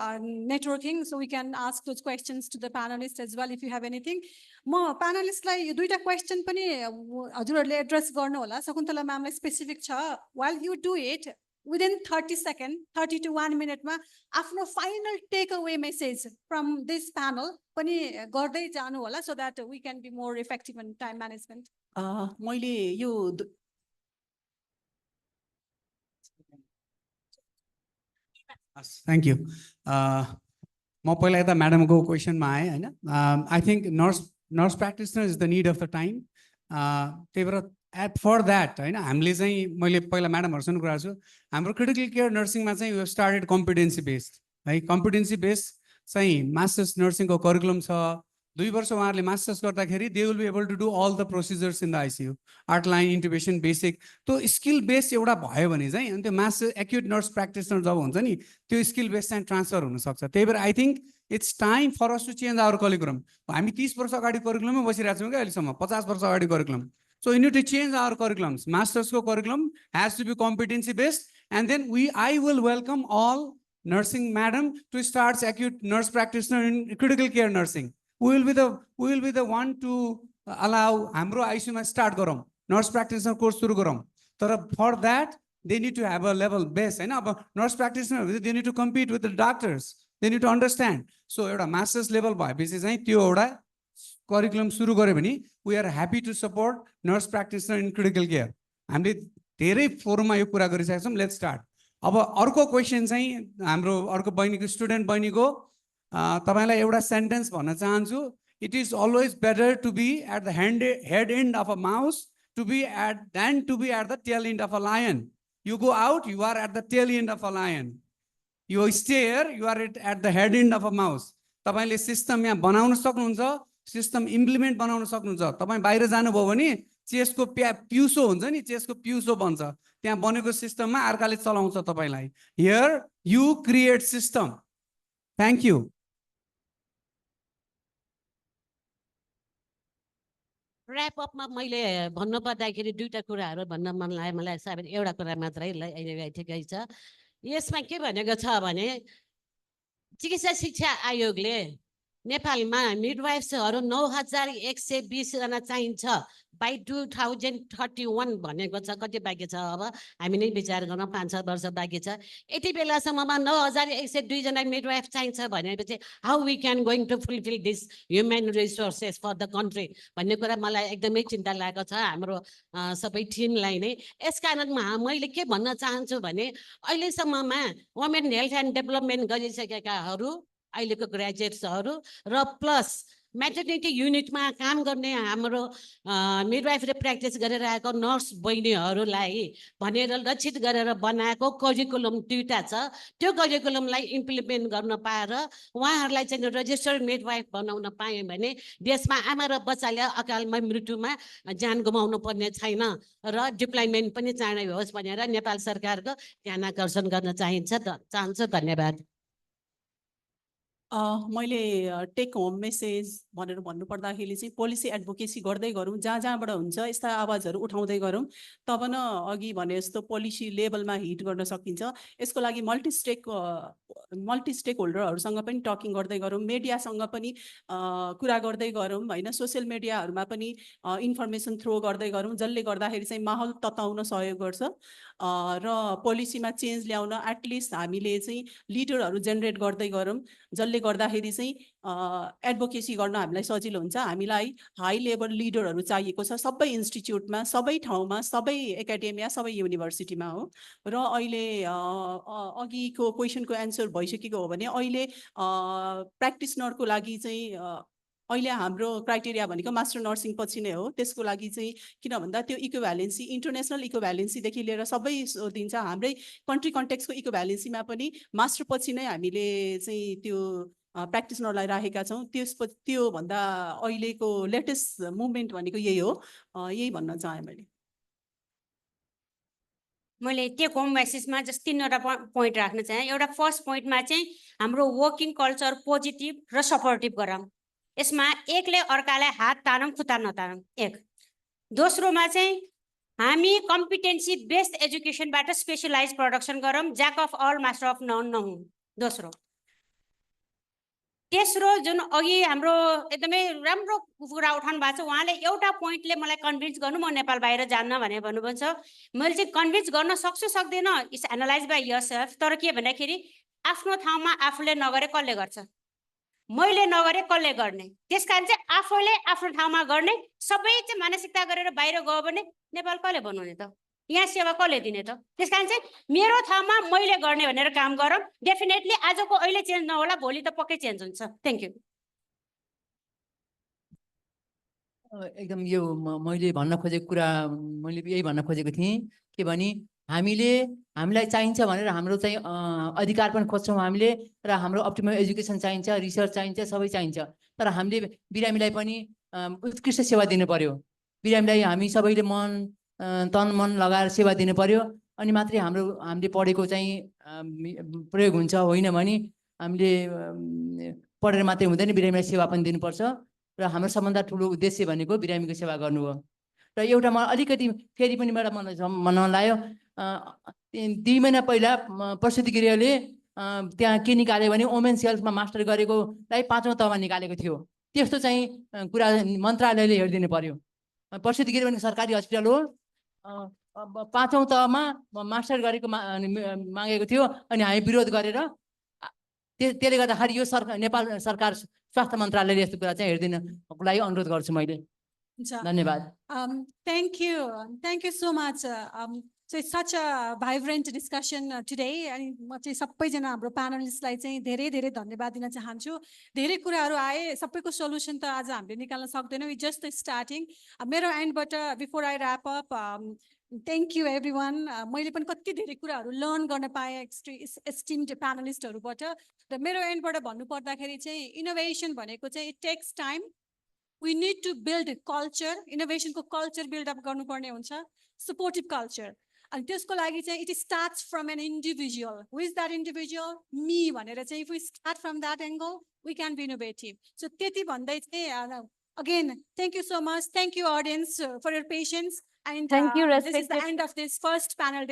networking, so we can ask those questions to the panelists as well if you have anything. Panelists like you do a question pani हजुरहरुले address गर्नु होला Shakuntala म्यामलाई specific छ while you do it within 30 seconds 30 to 1 minute मा आफ्नो final takeaway message from this panel पनि गर्दै जानु होला so that we can be more effective in time management. मैले यो Thank you. म पहिला यता म्याडमको क्वेसनमा आएँ हैन I think nurse practitioner is the need of the time त्यही भएर फर द्याट हैन हामीले चाहिँ मैले पहिला म्याडमहरुसँग कुरा गर्छु हाम्रो क्रिटिकल केयर नर्सिङमा चाहिँ वी स्टार्टेड कम्पिटेन्सी बेस्ड है कम्पिटेन्सी बेस्ड चाहिँ मास्टर्स नर्सिङको करिकुलम छ 2 वर्ष उहाँहरूले मास्टर्स गर्दाखेरि they will be able to do all the procedures in the ICU art line intubation basic त्यो स्किल बेस एउटा भयो भने चाहिँ अनि त्यो मास्टर एक्युट नर्स प्र्याक्टिसनर जब हुन्छ नि त्यो स्किल बेस चाहिँ ट्रान्सफर हुनसक्छ त्यही भएर I think it's time for us to change our curriculum हामी 30 वर्ष अगाडि करिकुलमै बसिरहेको छौँ क्या अहिलेसम्म 50 वर्ष अगाडि curriculum so you need to change our curriculums मास्टर्सको curriculum has to be competency based and then I will welcome all nursing madam to start acute nurse practitioner in critical care nursing we will be the one to allow हाम्रो आइसियुमा start गरौँ nurse practitioner course सुरु गरौँ तर for that they need to have a level base हैन अब nurse practitioner they need to compete with the doctors they need to understand so एउटा masters level भएपछि चाहिँ त्यो एउटा करिकुलम सुरु गर्यो भने we are happy to support nurse practitioner in critical care हामीले धेरै फोरममा यो कुरा गरिसकेका छौँ लेट्स स्टार्ट अब अर्को क्वेसन चाहिँ हाम्रो अर्को बहिनीको स्टुडेन्ट बहिनीको तपाईलाई एउटा सेन्टेन्स भन्न चाहन्छु it is always better to be at the head end of a mouse to be at the tail end of a lion you go out you are at the tail end of a lion you stay here you are at the head end of a mouse तपाईले system यहाँ बनाउन सक्नुहुन्छ system implement बनाउन सक्नुहुन्छ तपाई बाहिर जानुभयो भने चेसको पिउसो हुन्छ नि, चेसको पिउसो बन्छ, त्यहाँ बनेको सिस्टममा अर्काले चलाउँछ तपाईलाई। Here you create system. Thank you. Wrap अपमा मैले भन्नु पर्दाखेरि दुईटा कुराहरू भन्न मन लाग्यो मलाई। सायद एउटा कुरा मात्रै अहिले ठिकै छ। यसमा के भनेको छ भने चिकित्सा शिक्षा आयोगले नेपालमा मिडवाइफ्सहरू 9120 जना चाहिन्छ बाई 2031 भनेको छ। कति बाँकी छ अब हामी नै विचार गर्न, 5-6 वर्ष बाँकी छ। यति बेलासम्ममा 9102 जना मिडवाइफ चाहिन्छ भनेपछि how we can going to fulfil this human resources for the country भन्ने कुरा मलाई एकदमै चिन्ता लागेको छ हाम्रो सबै टिमलाई नै। यसकारणमा मैले के भन्न चाहन्छु भने अहिलेसम्ममा वुमेन हेल्थ एन्ड डेभलपमेन्ट गरिसकेकाहरू अहिलेको ग्रेजुएट्सहरू र प्लस म्याटर्निटी युनिटमा काम गर्ने हाम्रो मिडवाइफले प्र्याक्टिस गरेर आएको नर्स बहिनीहरूलाई भनेर लक्षित गरेर बनाएको करिकुलम दुईटा छ। त्यो करिकुलमलाई इम्प्लिमेन्ट गर्न पाएर उहाँहरूलाई चाहिँ रजिस्टर्ड मिडवाइफ बनाउन पाएँ भने देशमा आमा र बच्चाले अकालमा मृत्युमा ज्यान गुमाउनु पर्ने छैन र डिप्लोइमेन्ट पनि चाँडै होस् भनेर नेपाल सरकारको ध्यान आकर्षण गर्न चाहन्छु। धन्यवाद। मैले टेक होम मेसेज भनेर भन्नुपर्दाखेरि चाहिँ पोलिसी एडभोकेसी गर्दै गरौँ, जहाँ जहाँबाट हुन्छ यस्ता आवाजहरू उठाउँदै गरौँ, तब न अघि भने जस्तो पोलिसी लेभलमा हिट गर्न सकिन्छ। यसको लागि मल्टी स्टेक होल्डरहरूसँग पनि टकिङ गर्दै गरौँ, मिडियासँग पनि कुरा गर्दै गरौँ होइन, सोसियल मिडियाहरूमा पनि इन्फर्मेसन थ्रो गर्दै गरौँ, जसले गर्दाखेरि चाहिँ माहौल तताउन सहयोग गर्छ र पोलिसीमा चेन्ज ल्याउन एटलिस्ट हामीले चाहिँ लिडरहरू जेनेरेट गर्दै गरौँ, जसले गर्दाखेरि चाहिँ एडभोकेसी गर्न हामीलाई सजिलो हुन्छ। हामीलाई हाई लेभल लिडरहरू चाहिएको छ सबै इन्स्टिच्युटमा, सबै ठाउँमा, सबै एकाडेमिया, सबै युनिभर्सिटीमा हो। र अहिले अघिको क्वेसनको एन्सर भइसकेको हो भने अहिले प्र्याक्टिसनरको लागि चाहिँ अहिले हाम्रो क्राइटेरिया भनेको मास्टर नर्सिङ पछि नै हो। त्यसको लागि चाहिँ किन भन्दा त्यो इक्विभ्यालेन्सी, इन्टरनेसनल इक्विभ्यालेन्सीदेखि लिएर सबै दिन्छ। हाम्रै कन्ट्री कन्टेक्सको इक्विभ्यालेन्सीमा पनि मास्टर पछि नै हामीले चाहिँ त्यो प्र्याक्टिसनरलाई राखेका छौँ। त्यो भन्दा अहिलेको लेटेस्ट मुभमेन्ट भनेको यही हो। यही भन्न चाहेँ मैले। मैले टेक होम मेसेजमा जस्ट 3वटा पोइन्ट राख्न चाहेँ। एउटा फर्स्ट पोइन्टमा चाहिँ हाम्रो वर्किङ कल्चर पोजिटिभ र सपोर्टिभ गरौँ। यसमा एकले अर्कालाई हात तानौँ खुट्टा नतानौँ। एक दोस्रोमा चाहिँ हामी कम्पिटेन्सी बेस्ड एजुकेसनबाट स्पेसलाइज प्रोडक्सन गरौँ, jack of all master of none नहुँ। दोस्रो तेस्रो जुन अघि हाम्रो एकदमै राम्रो कुरा उठाउनु भएको छ, उहाँले एउटा पोइन्टले मलाई कन्भिन्स गर्नु म नेपाल बाहिर जान्न भने भन्नुभन्छ। मैले चाहिँ कन्भिन्स गर्न सक्छु सक्दैन इट्स एनालाइज बाई योरसेल्फ। तर के भन्दाखेरि आफ्नो ठाउँमा आफूले नगरे कसले गर्छ, मैले नगरे कसले गर्ने। त्यसकारण चाहिँ आफूले आफ्नो ठाउँमा गर्ने सबै चाहिँ मानसिकता गरेर बाहिर गयो भने नेपाल कसले बनाउने त, यहाँ सेवा कसले दिने त। त्यसकारण चाहिँ मेरो ठाउँमा मैले गर्ने भनेर काम गरौँ। डेफिनेटली आजको अहिले चेन्ज नहोला, भोलि त पक्कै चेन्ज हुन्छ। Thank you. एकदम यो मैले भन्न खोजेको कुरा मैले यही भन्न खोजेको थिएँ के भने हामीलाई चाहिन्छ भनेर हाम्रो चाहिँ अधिकार पनि खोज्छौँ हामीले, र हाम्रो अप्टिमम एजुकेसन चाहिन्छ, रिसर्च चाहिन्छ, सबै चाहिन्छ। तर हामीले बिरामीलाई पनि उत्कृष्ट सेवा दिनु पर्यो। बिरामीलाई हामी सबैले तन मन लगाएर सेवा दिनु पर्यो, अनि मात्रै हामीले पढेको चाहिँ प्रयोग हुन्छ। होइन भने हामीले पढेर मात्रै हुँदैन, बिरामीलाई सेवा पनि दिनुपर्छ। र हाम्रो सबभन्दा ठुलो उद्देश्य भनेको बिरामीको सेवा गर्नु हो। र एउटा मलाई अलिकति फेरि पनि मलाई मन लाग्यो, 2 महिना पहिला प्रसूति गृहले त्यहाँ के निकाल्यो भने वुमेन्स हेल्थमा मास्टर गरेकोलाई 5औं तहमा निकालेको थियो। त्यस्तो चाहिँ कुरा मन्त्रालयले हेरिदिनु पर्यो। प्रसूति गृह भने सरकारी हस्पिटल हो, 5औं तहमा मास्टर गरेको मागेको थियो, अनि हामी विरोध गरेर त्यसले गर्दाखेरि यो नेपाल सरकार स्वास्थ्य मन्त्रालयले यस्तो कुरा चाहिँ हेरिदिनको लागि अनुरोध गर्छु मैले। धन्यवाद। Thank you so much. So it's such a vibrant discussion today. अनि म चाहिँ सबैजना हाम्रो प्यानलिस्टलाई चाहिँ धेरै धेरै धन्यवाद दिन चाहन्छु। धेरै कुराहरू आए, सबैको सोल्युसन त आज हामीले निकाल्न सक्दैनौँ। We just starting. मेरो एन्डबाट before I wrap up, thank you everyone. मैले पनि कति धेरै कुराहरू लर्न गर्न पाएँ एस्टिम्ड प्यानलिस्टहरूबाट। र मेरो एन्डबाट भन्नु पर्दाखेरि चाहिँ इनोभेसन भनेको चाहिँ it takes time, we need to build a culture, innovation को culture build up गर्नुपर्ने हुन्छ, supportive culture. And त्यसको लागि चाहिँ it starts from an individual. Who is that individual? Me भनेर चाहिँ if we start from that angle, we can be innovative. So त्यति भन्दै चाहिँ again, thank you so much. Thank you audience for your patience. And Thank you, this is the respected- end of this first panel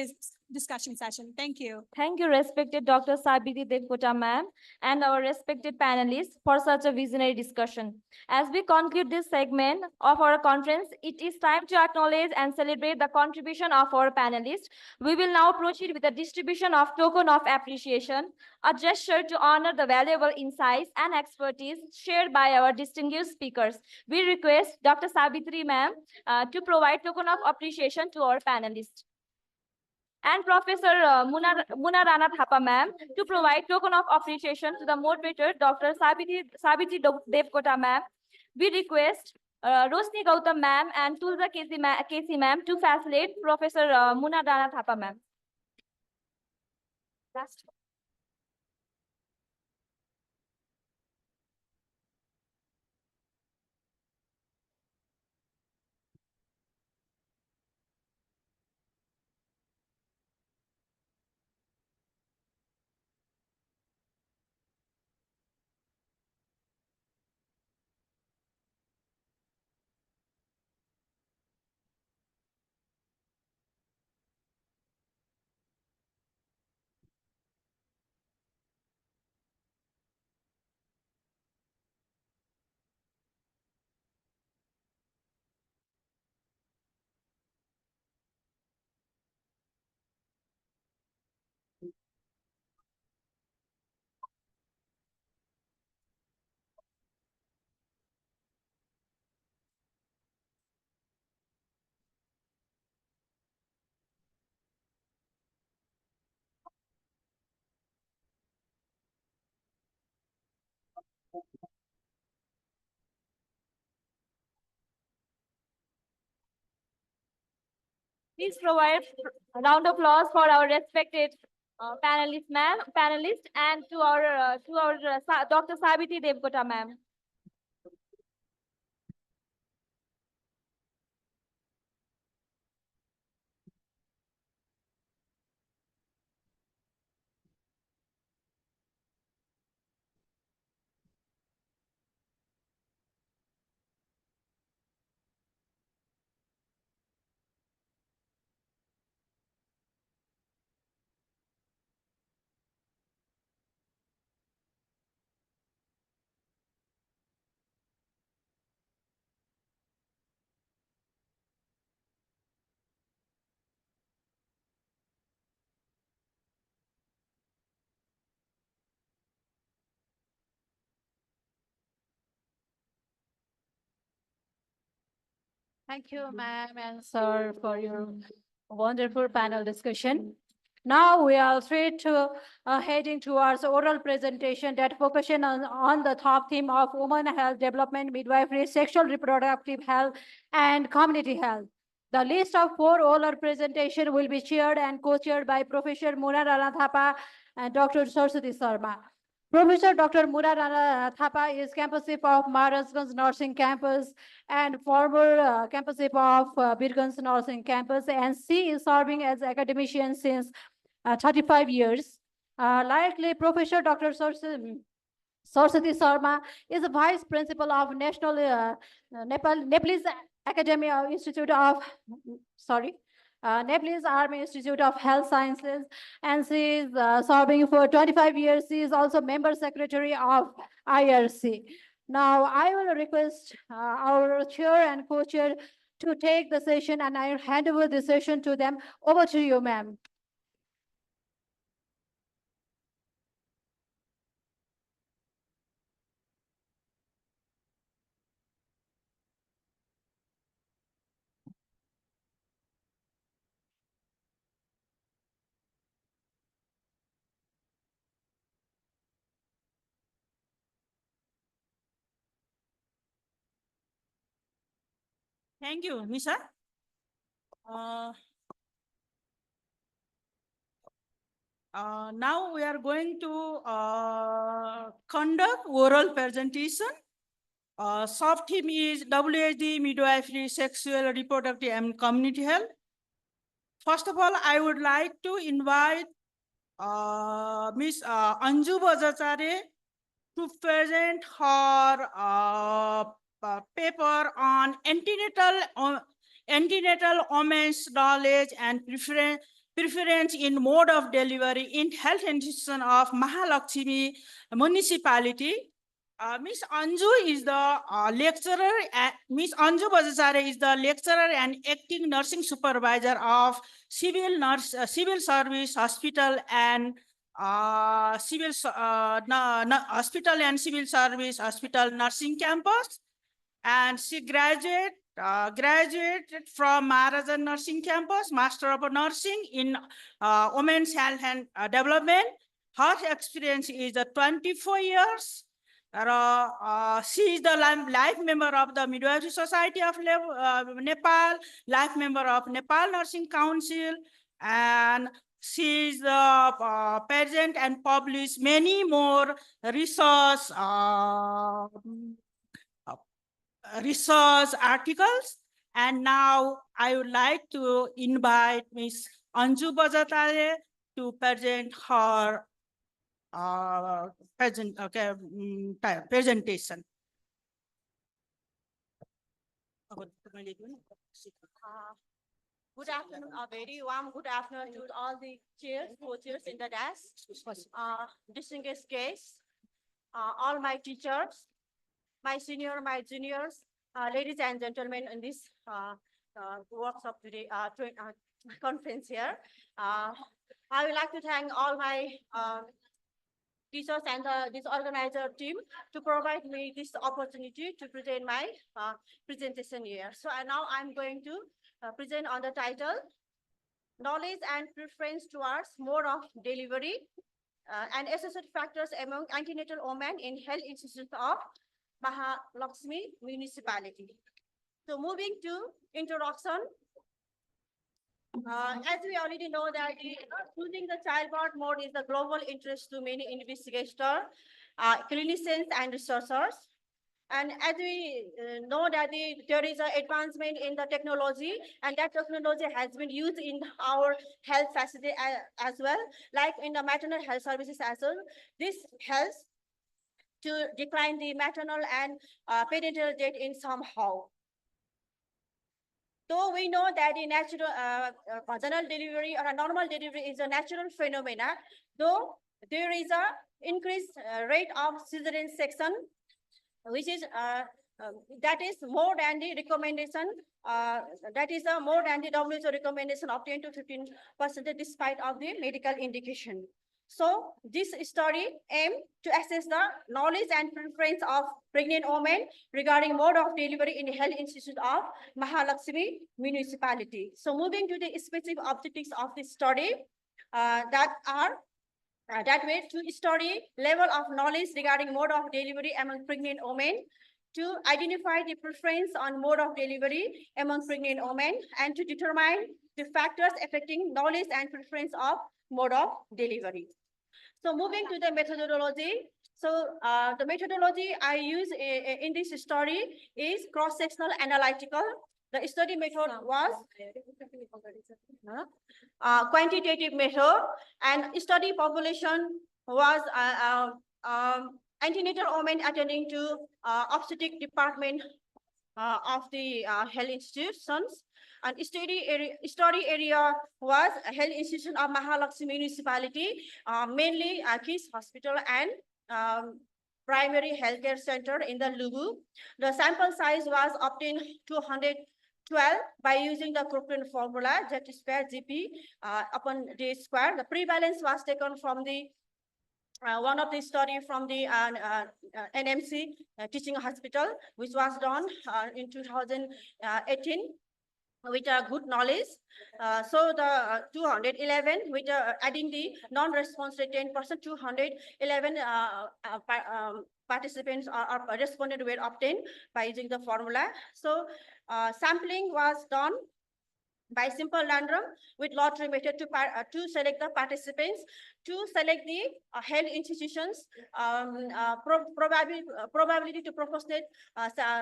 discussion session. Thank you. Thank you, respected Dr. Sabiti Devkota ma'am and our respected panelists for such a visionary discussion. As we conclude this segment of our conference, it is time to acknowledge and celebrate the contribution of our panelists. We will now proceed with the distribution of token of appreciation, a gesture to honor the valuable insights and expertise shared by our distinguished speakers. We request Dr. Sabitri ma'am to provide token of appreciation to our panelists. And Professor Muna Rana Thapa ma'am to provide token of appreciation to the moderator, Dr. Sabiti Devkota ma'am. We request Rosni Gautam ma'am and Tulza Kesi ma'am to facilitate Professor Muna Rana Thapa ma'am. Last. Please provide a round of applause for our respected panelists and to our Dr. Sabiti Devkota ma'am. Thank you, ma'am and sir, for your wonderful panel discussion. Now we are straight to heading towards oral presentation that focusing on the top theme of women health development, midwifery, sexual reproductive health, and community health. The list of 4 oral presentation will be chaired and co-chaired by Professor Muna Rana Thapa and Dr. Saraswati Sharma. Professor Dr. Muna Rana Thapa is campus chief of Maharajgunj Nursing Campus and former campus chief of Birgunj Nursing Campus, and she is serving as academician since 35 years. Likely, Professor Dr. Saraswati Sharma is a vice principal of National Nepalese Academy Institute of, Nepalese Army Institute of Health Sciences, and she is serving for 25 years. She is also member secretary of IRC. Now, I will request our chair and co-chair to take the session, and I will hand over the session to them. Over to you, ma'am. Thank you, Misha. Now we are going to conduct oral presentation Sub-theme is WHD, midwifery, sexual, reproductive, and community health. First of all, I would like to invite Ms. Anju Bajacharya to present her paper on antenatal women's knowledge and preference in mode of delivery in health institution of Mahalakshmi municipality. Ms. Anju is the lecturer. Ms. Anju Bajacharya is the lecturer and acting nursing supervisor of civil service hospital and hospital and civil service hospital nursing campus, and she graduated from Maharajgunj Nursing Campus, Master of Nursing in Women's Health and Development. Her experience is 24 years. She is the life member of the Midwifery Society of Nepal, life member of Nepal Nursing Council, and she is present and published many more research articles. And now I would like to invite Ms. Anju Bajacharya to present her presentation. Good afternoon, a very warm good afternoon to all the co-chairs in the desk, distinguished guests, all my teachers, my senior, my juniors, ladies and gentlemen in this workshop today, conference here. I would like to thank all my teachers and this organizer team to provide me this opportunity to present my presentation here. So now I'm going to present on the title, Knowledge and Preference Towards Mode of Delivery and Associated Factors Among Antenatal Women in Health Institute of Mahalakshmi Municipality. So moving to introduction, as we already know that choosing the childbirth mode is the global interest to many investigators, clinicians and researchers. And as we know that there is an advancement in the technology, and that technology has been used in our health facility as well, like in the maternal health services as well. This helps to decline the maternal and perinatal death in somehow. Though we know that the natural vaginal delivery or a normal delivery is a natural phenomena, though there is a increased rate of cesarean section, which is that is more than the recommendation. That is more than the WHO recommendation of 10 to 15% despite of the medical indication. So this study aimed to assess the knowledge and preference of pregnant women regarding mode of delivery in the Health Institute of Mahalakshmi Municipality. So moving to the specific objectives of this study, that way to study level of knowledge regarding mode of delivery among pregnant women, to identify the preference on mode of delivery among pregnant women, and to determine the factors affecting knowledge and preference of mode of delivery. So moving to the methodology. So the methodology I use in this study is cross-sectional analytical. The study method was quantitative method, and study population was antenatal women attending to obstetric department of the health institutions. And study area was a health institution of Mahalakshmi Municipality, mainly KISS Hospital and Primary Healthcare Center in the Lugu. The sample size was obtained 212 by using the Cochrane formula, Z square GP upon D square. The prevalence was taken from the one of the study from the NMC teaching hospital, which was done in 2018 with a good knowledge. So the 211 with adding the non-response rate 10%, 211 participants or responded were obtained by using the formula. So sampling was done by simple random with lottery method to select the participants, to select the health institutions. Probability to proportionate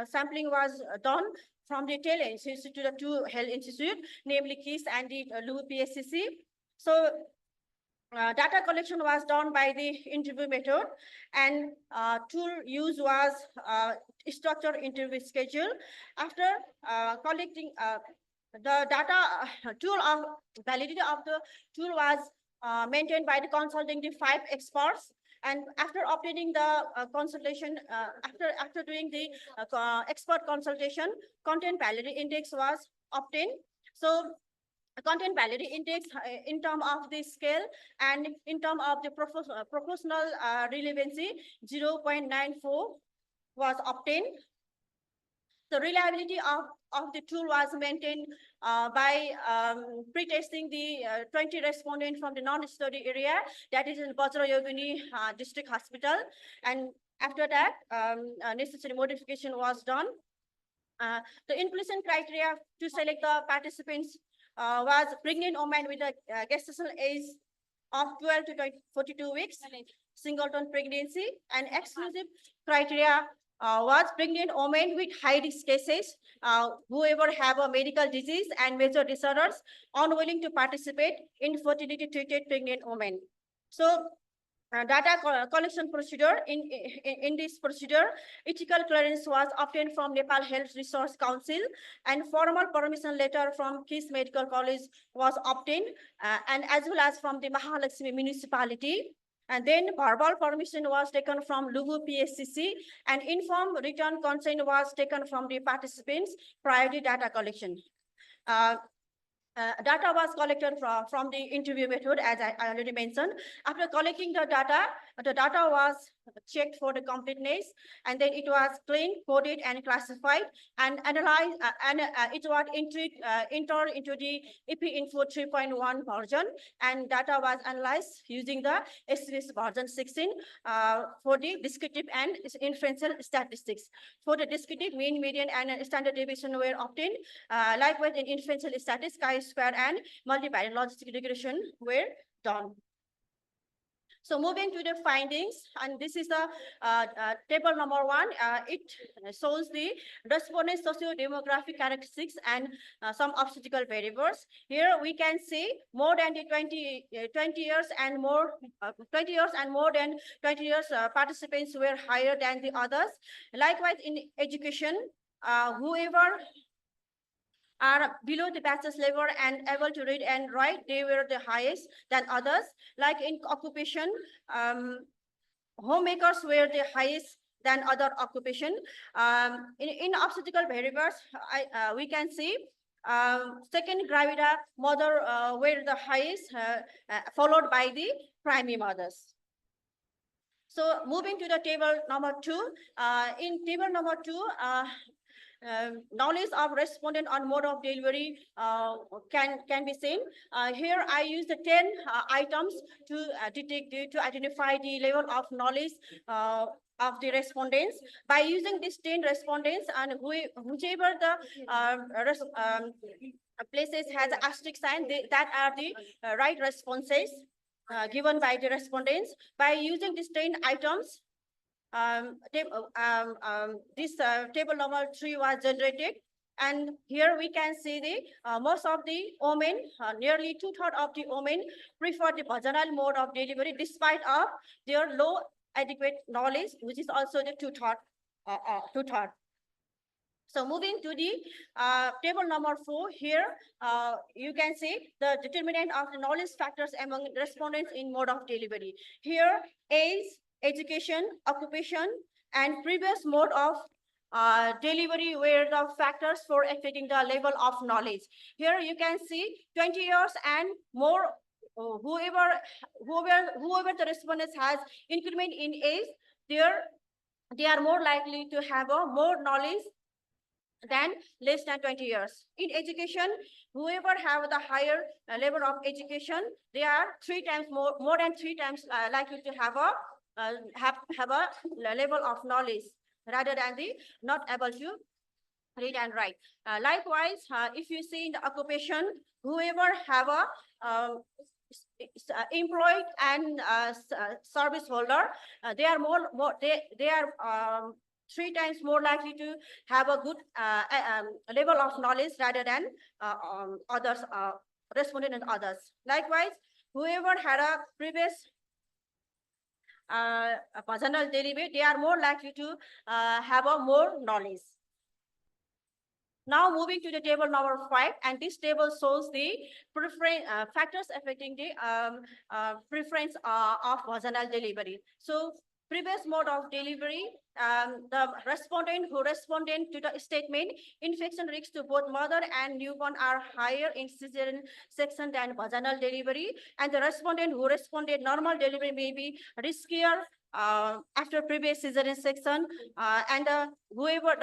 sampling was done from the tail institute to the two health institute, namely KISS and the LU PSCC. So data collection was done by the interview method, and tool use was structured interview schedule. After collecting the data, tool of validity of the tool was maintained by the consulting the 5 experts. And after obtaining the consultation, after doing the expert consultation, content validity index was obtained. So content validity index in terms of the scale and in terms of the proportional relevancy, 0.94 was obtained. The reliability of the tool was maintained by pre-testing the 20 respondents from the non-study area, that is in Vajrayogini District Hospital. And after that, necessary modification was done. The inclusion criteria to select the participants was pregnant woman with a gestational age of 12 to 42 weeks, singleton pregnancy, and exclusive criteria was pregnant women with high risk cases, whoever have a medical disease and major disorders, unwilling to participate in fertility treated pregnant women. So data collection procedure, in this procedure, ethical clearance was obtained from Nepal Health Resource Council, and formal permission letter from KISS Medical College was obtained, and as well as from the Mahalakshmi municipality. And then verbal permission was taken from Lugu PSCC, and informed written consent was taken from the participants prior to data collection. Data was collected from the interview method, as I already mentioned. After collecting the data was checked for the completeness, and then it was cleaned, coded, and classified, and analyzed, and it was entered into the EP Info 3.1 version, and data was analyzed using the SBS version 16 for the descriptive and inferential statistics. For the descriptive, mean, median, and standard deviation were obtained. Likewise, in inferential statistics, chi-square and multivariate logistic regression were done. So moving to the findings, and this is the table number 1. It shows the respondent socio-demographic characteristics and some obstacle variables. Here we can see more than the 20 years and more, 20 years and more than 20 years participants were higher than the others. Likewise, in education, whoever are below the bachelor's level and able to read and write, they were the highest than others. Like in occupation, homemakers were the highest than other occupation. In obstacle variables, we can see second gravida mother were the highest, followed by the primary mothers. So moving to the table number 2, in table number 2, knowledge of respondent on mode of delivery can be seen. Here I use the 10 items to identify the level of knowledge of the respondents. By using these 10 respondents, and whichever the places has asterisk sign, that are the right responses given by the respondents. By using these 10 items, this table number 3 was generated, and here we can see the most of the women, nearly 2/3 of the women prefer the vaginal mode of delivery despite of their low adequate knowledge, which is also the 2/3. So moving to the table number 4, here you can see the determinant of the knowledge factors among respondents in mode of delivery. Here, age, education, occupation, and previous mode of delivery were the factors for affecting the level of knowledge. Here you can see 20 years and more, whoever the respondents has increment in age, they are more likely to have a more knowledge than less than 20 years. In education, whoever have the higher level of education, they are 3 times more than 3 times likely to have a level of knowledge rather than the not able to read and write. Likewise, if you see in the occupation, whoever have a employed and service holder, they are they are 3 times more likely to have a good level of knowledge rather than others, respondent and others. Likewise, whoever had a previous personal delivery, they are more likely to have a more knowledge. Now moving to the table number 5, and this table shows the factors affecting the preference of vaginal delivery. So previous mode of delivery, the respondent who responded to the statement, infection risks to both mother and newborn are higher in cesarean section than vaginal delivery, and the respondent who responded normal delivery may be riskier after previous cesarean section, and whoever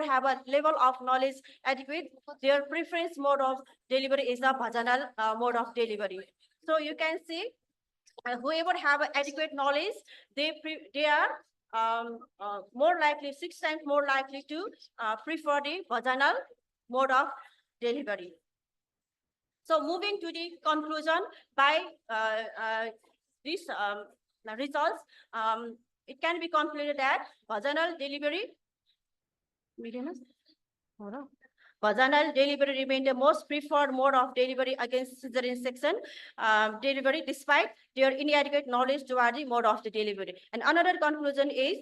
have a level of knowledge adequate, their preference mode of delivery is the vaginal mode of delivery. So you can see whoever have adequate knowledge, they are more likely, 6 times more likely to prefer the vaginal mode of delivery. So moving to the conclusion, by these results, it can be concluded that vaginal delivery remained the most preferred mode of delivery against cesarean section delivery, despite their inadequate knowledge toward the mode of the delivery. And another conclusion is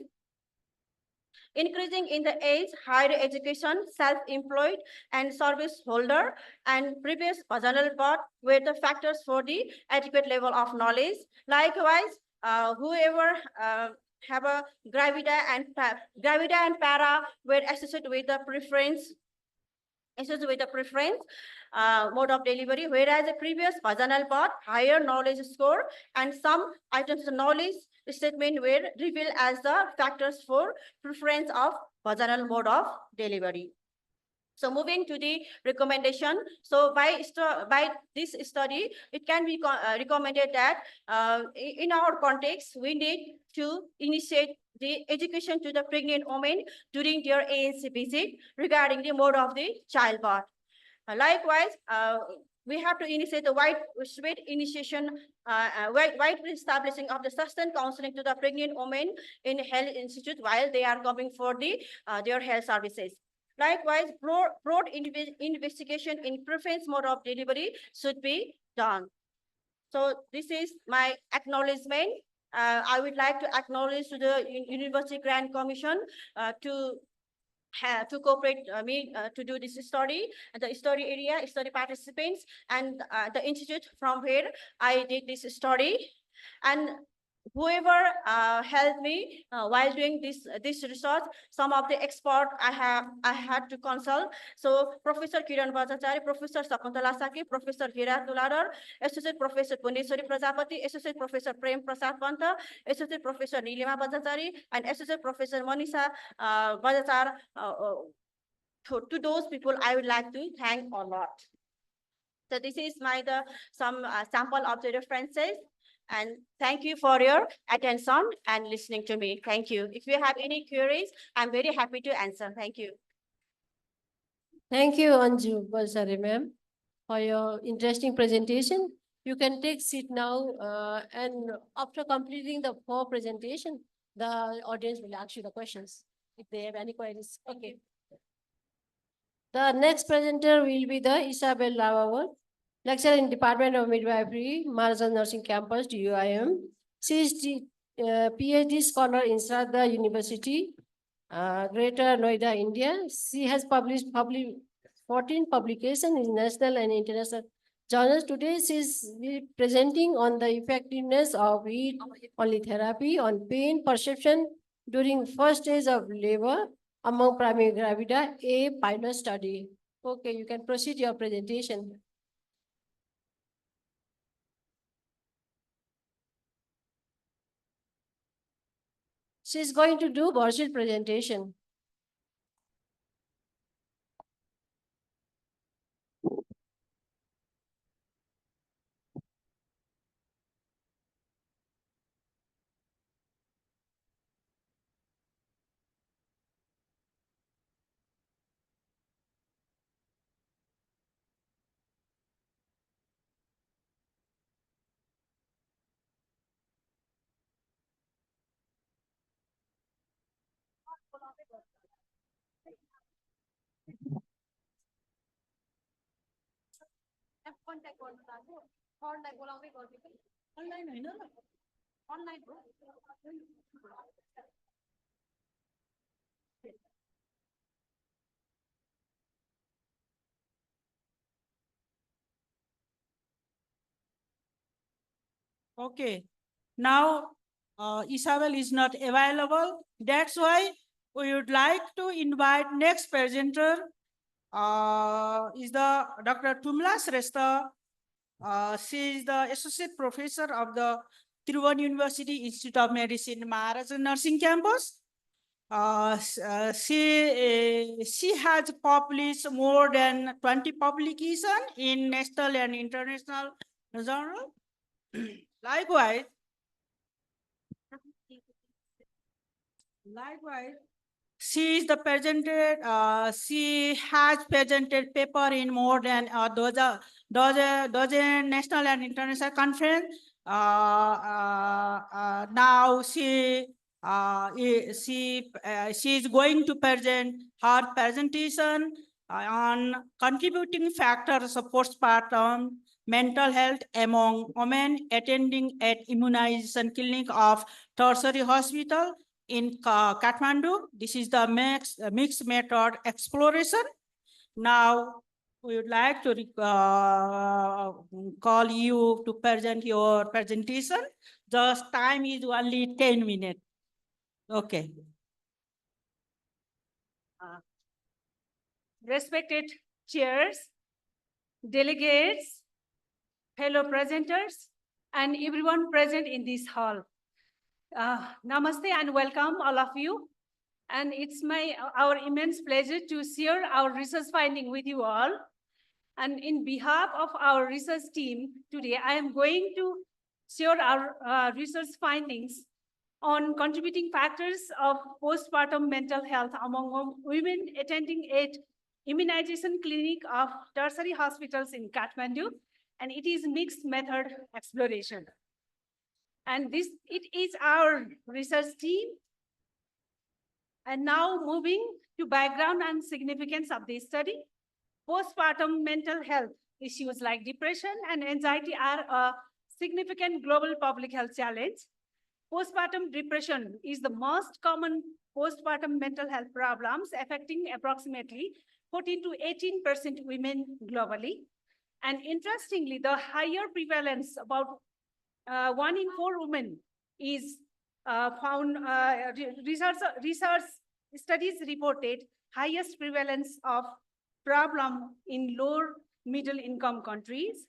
increasing in the age, higher education, self-employed, and service holder, and previous vaginal birth were the factors for the adequate level of knowledge. Likewise, whoever have a gravida and para were associated with the preference mode of delivery, whereas the previous vaginal birth, higher knowledge score, and some items of knowledge statement were revealed as the factors for preference of vaginal mode of delivery. So moving to the recommendation. So by this study, it can be recommended that in our context, we need to initiate the education to the pregnant women during their ANC visit regarding the mode of the childbirth. Likewise, we have to initiate the widespread initiation, widespread establishing of the sustained counseling to the pregnant women in health institute while they are coming for the their health services. Likewise, broad investigation in preference mode of delivery should be done. So this is my acknowledgement. I would like to acknowledge to the University Grant Commission to cooperate me to do this study, the study area, study participants, and the institute from where I did this study, and whoever helped me while doing this research. Some of the expert I had to consult. So Professor Kiran Bhattacharya, Professor Sakuntala Saki, Professor Hira Tuladar, Associate Professor Pundeswari Prajapati, Associate Professor Prem Prasad Panta, Associate Professor Nilima Bhattacharya, and Associate Professor Manisha Bhattacharya. To those people, I would like to thank a lot. So this is some sample of the references. And thank you for your attention and listening to me. Thank you. If you have any queries, I'm very happy to answer. Thank you. Thank you, Anju Balsari ma'am, for your interesting presentation. You can take seat now, and after completing the 4 presentation, the audience will ask you the questions if they have any queries. Okay. The next presenter will be the Isabel Lavawal, lecturer in Department of Midwifery, Maharajgunj Nursing Campus, DUIM. She is the PhD scholar in Shraddha University, Greater Noida, India. She has published 14 publications in national and international journals. Today, she is presenting on the effectiveness of heat-only therapy on pain perception during first stage of labor among primary gravida, a pilot study. Okay, you can proceed your presentation. She's going to do virtual presentation. Okay, now Isabel is not available. That's why we would like to invite next presenter is the Dr. Tumla Shrestha. She is the Associate Professor of the Tribhuvan University Institute of Medicine, Maharajgunj Nursing Campus. She has published more than 20 publications in national and international journals. Likewise, she is the presented. She has presented paper in more than dozen national and international conference. Now she is going to present her presentation on contributing factors of postpartum mental health among women attending at immunization clinic of tertiary hospital in Kathmandu. This is the mixed method exploration. Now, we would like to call you to present your presentation. Just time is only 10 minutes. Okay. Respected chairs, delegates, fellow presenters, and everyone present in this hall. Namaste and welcome all of you. And it's our immense pleasure to share our research finding with you all. And in behalf of our research team today, I am going to share our research findings on contributing factors of postpartum mental health among women attending a immunization clinic of tertiary hospitals in Kathmandu. And it is mixed method exploration. And it is our research team. And now moving to background and significance of this study. Postpartum mental health issues like depression and anxiety are a significant global public health challenge. Postpartum depression is the most common postpartum mental health problems affecting approximately 14 to 18% women globally. And interestingly, the higher prevalence, about 1 in 4 women, is found. Research studies reported highest prevalence of problem in lower middle income countries.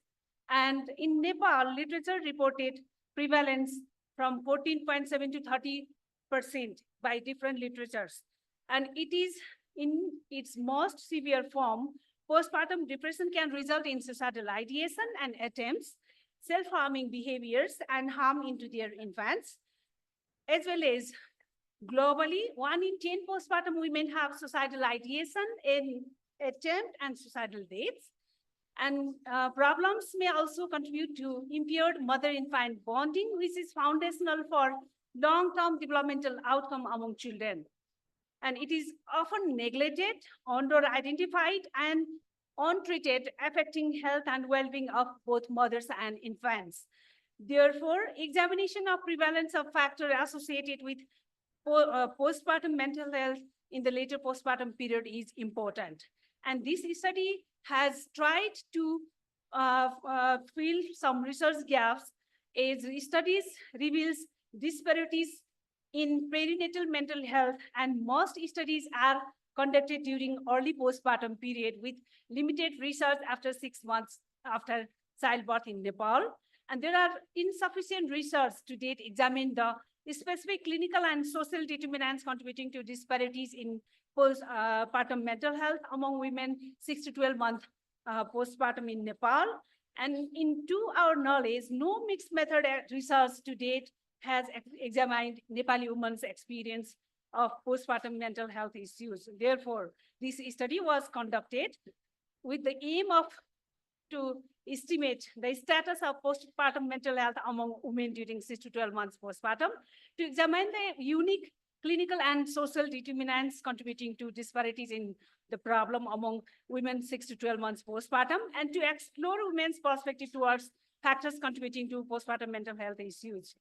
And in Nepal, literature reported prevalence from 14.7 to 30% by different literatures. And it is in its most severe form, postpartum depression can result in suicidal ideation and attempts, self-harming behaviors, and harm into their infants. As well as globally, 1 in 10 postpartum women have suicidal ideation, in attempt, and suicidal deaths. And problems may also contribute to impaired mother-infant bonding, which is foundational for long-term developmental outcome among children. And it is often neglected, under-identified, and untreated, affecting health and well-being of both mothers and infants. Therefore, examination of prevalence of factors associated with postpartum mental health in the later postpartum period is important. And this study has tried to fill some research gaps as studies reveals disparities in perinatal mental health, and most studies are conducted during early postpartum period with limited research after 6 months after childbirth in Nepal. And there are insufficient research to date examine the specific clinical and social determinants contributing to disparities in postpartum mental health among women 6 to 12 months postpartum in Nepal. And to our knowledge, no mixed method research to date has examined Nepali women's experience of postpartum mental health issues. Therefore, this study was conducted with the aim of to estimate the status of postpartum mental health among women during 6 to 12 months postpartum, to examine the unique clinical and social determinants contributing to disparities in the problem among women 6 to 12 months postpartum, and to explore women's perspective towards factors contributing to postpartum mental health issues.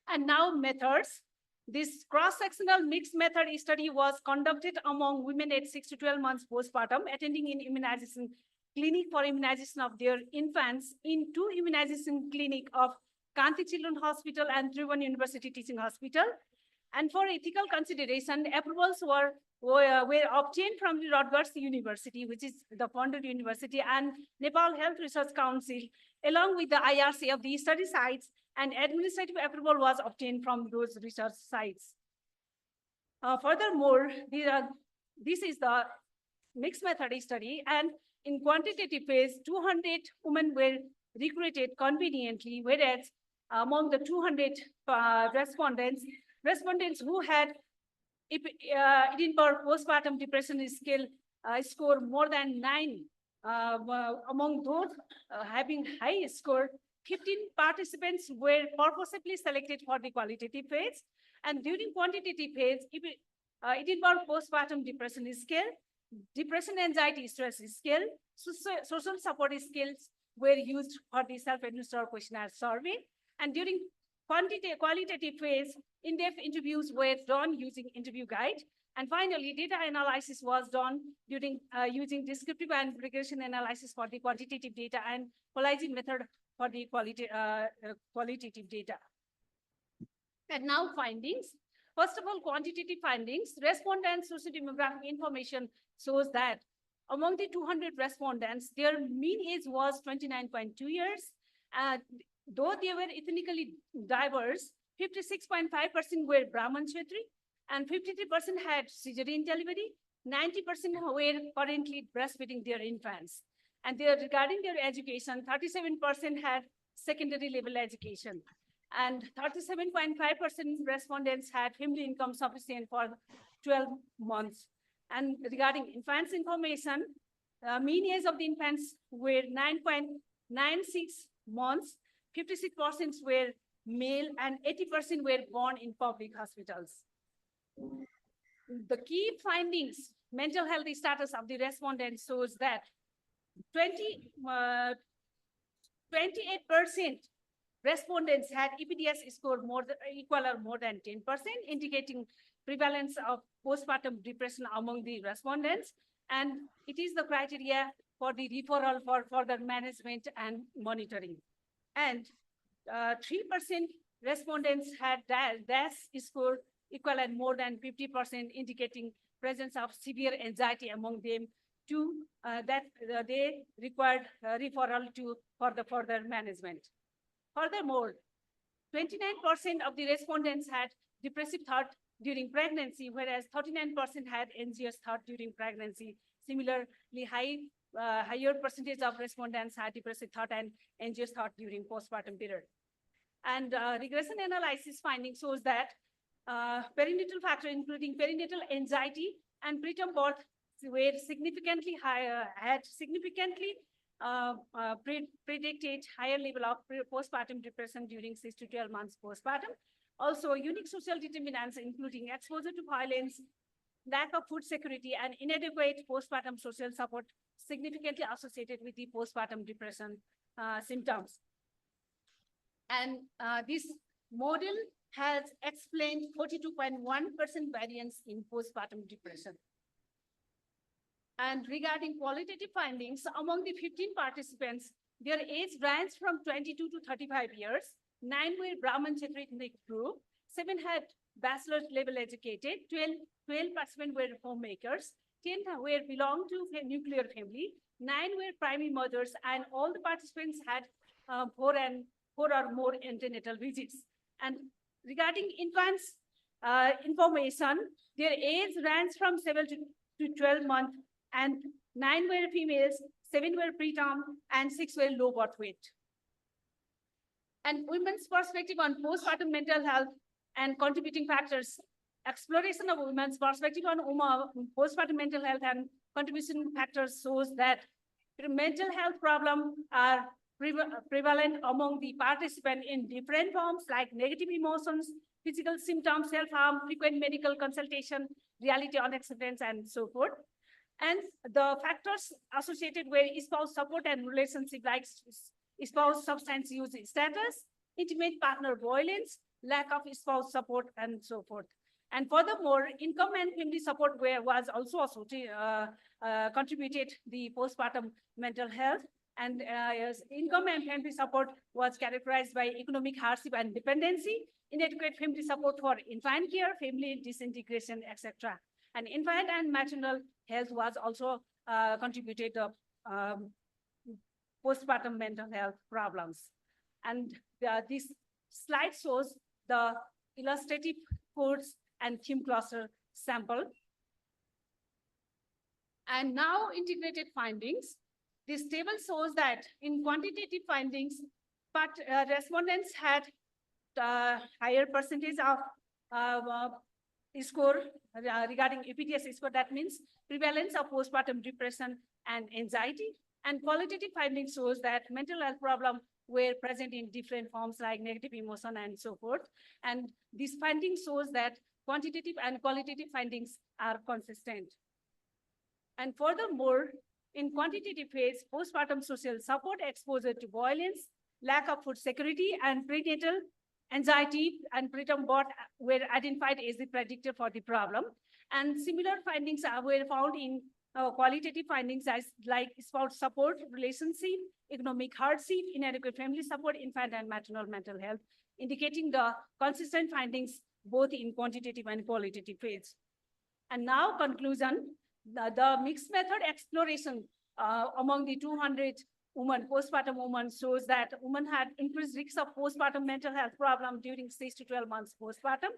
And now methods. This cross-sectional mixed method study was conducted among women aged 6 to 12 months postpartum attending in immunization clinic for immunization of their infants in 2 immunization clinic of Kanti Children's Hospital and Tribhuvan University Teaching Hospital. And for ethical consideration, approvals were obtained from the Rutgers University, which is the funded university, and Nepal Health Research Council, along with the IRC of the study sites, and administrative approval was obtained from those research sites. Furthermore, this is the mixed method study, and in quantitative phase, 200 women were recruited conveniently, whereas among the 200 respondents who had Edinburgh postpartum depression scale score more than 9, among those having high score, 15 participants were purposefully selected for the qualitative phase, and during quantitative phase, Edinburgh postpartum depression scale, depression anxiety stress scale, social support skills were used for the self-administered questionnaire survey, and during qualitative phase, in-depth interviews were done using interview guide, and finally, data analysis was done during using descriptive and regression analysis for the quantitative data and Polygen method for the qualitative data. And now findings. First of all, quantitative findings. Respondents' socio-demographic information shows that among the 200 respondents, their mean age was 29.2 years. Though they were ethnically diverse, 56.5% were Brahmin Kshetri, and 53% had cesarean delivery. 90% were currently breastfeeding their infants. And regarding their education, 37% had secondary level education. And 37.5% respondents had family income sufficient for 12 months. And regarding infants information, mean age of the infants were 9.96 months, 56% were male, and 80% were born in public hospitals. The key findings, mental health status of the respondents shows that 28% respondents had EPDS score equal or more than 10%, indicating prevalence of postpartum depression among the respondents. And it is the criteria for the referral for further management and monitoring. And 3% respondents had DAS score equal and more than 50%, indicating presence of severe anxiety among them that they required referral for the further management. Furthermore, 29% of the respondents had depressive thought during pregnancy, whereas 39% had anxious thought during pregnancy. Similarly, higher percentage of respondents had depressive thought and anxious thought during postpartum period. And regression analysis finding shows that perinatal factor, including perinatal anxiety and preterm birth, were significantly higher, had significantly predicted higher level of postpartum depression during 6 to 12 months postpartum. Also, unique social determinants, including exposure to violence, lack of food security, and inadequate postpartum social support, significantly associated with the postpartum depression symptoms. And this model has explained 42.1% variance in postpartum depression. And regarding qualitative findings, among the 15 participants, their age ranged from 22 to 35 years. 9 were Brahmin Kshatriya in the group. 7 had bachelor's level educated. 12 participants were homemakers. 10 were belonged to a nuclear family. 9 were primary mothers, and all the participants had 4 or more antenatal visits. And regarding infants information, their age ranged from 7 to 12 months, and 9 were females, 7 were preterm, and 6 were low birth weight. And women's perspective on postpartum mental health and contributing factors, exploration of women's perspective on postpartum mental health and contribution factors shows that mental health problems are prevalent among the participants in different forms like negative emotions, physical symptoms, self-harm, frequent medical consultation, reality unacceptance, and so forth. And the factors associated with spouse support and relationship like spouse substance use status, intimate partner violence, lack of spouse support, and so forth. And furthermore, income and family support was also contributed the postpartum mental health. And yes, income and family support was characterized by economic hardship and dependency, inadequate family support for infant care, family disintegration, etc. And infant and maternal health was also contributed to postpartum mental health problems. And this slide shows the illustrative codes and theme cluster sample. And now integrated findings. This table shows that in quantitative findings, but respondents had higher percentage of score regarding EPTS score. That means prevalence of postpartum depression and anxiety. And qualitative findings shows that mental health problems were present in different forms like negative emotion and so forth. And this finding shows that quantitative and qualitative findings are consistent. And furthermore, in quantitative phase, postpartum social support, exposure to violence, lack of food security, and prenatal anxiety and preterm birth were identified as the predictor for the problem. And similar findings were found in qualitative findings as like spouse support, relationship, economic hardship, inadequate family support, infant and maternal mental health, indicating the consistent findings both in quantitative and qualitative phase. And now conclusion, the mixed method exploration among the 200 women, postpartum women, shows that women had increased risks of postpartum mental health problem during 6 to 12 months postpartum.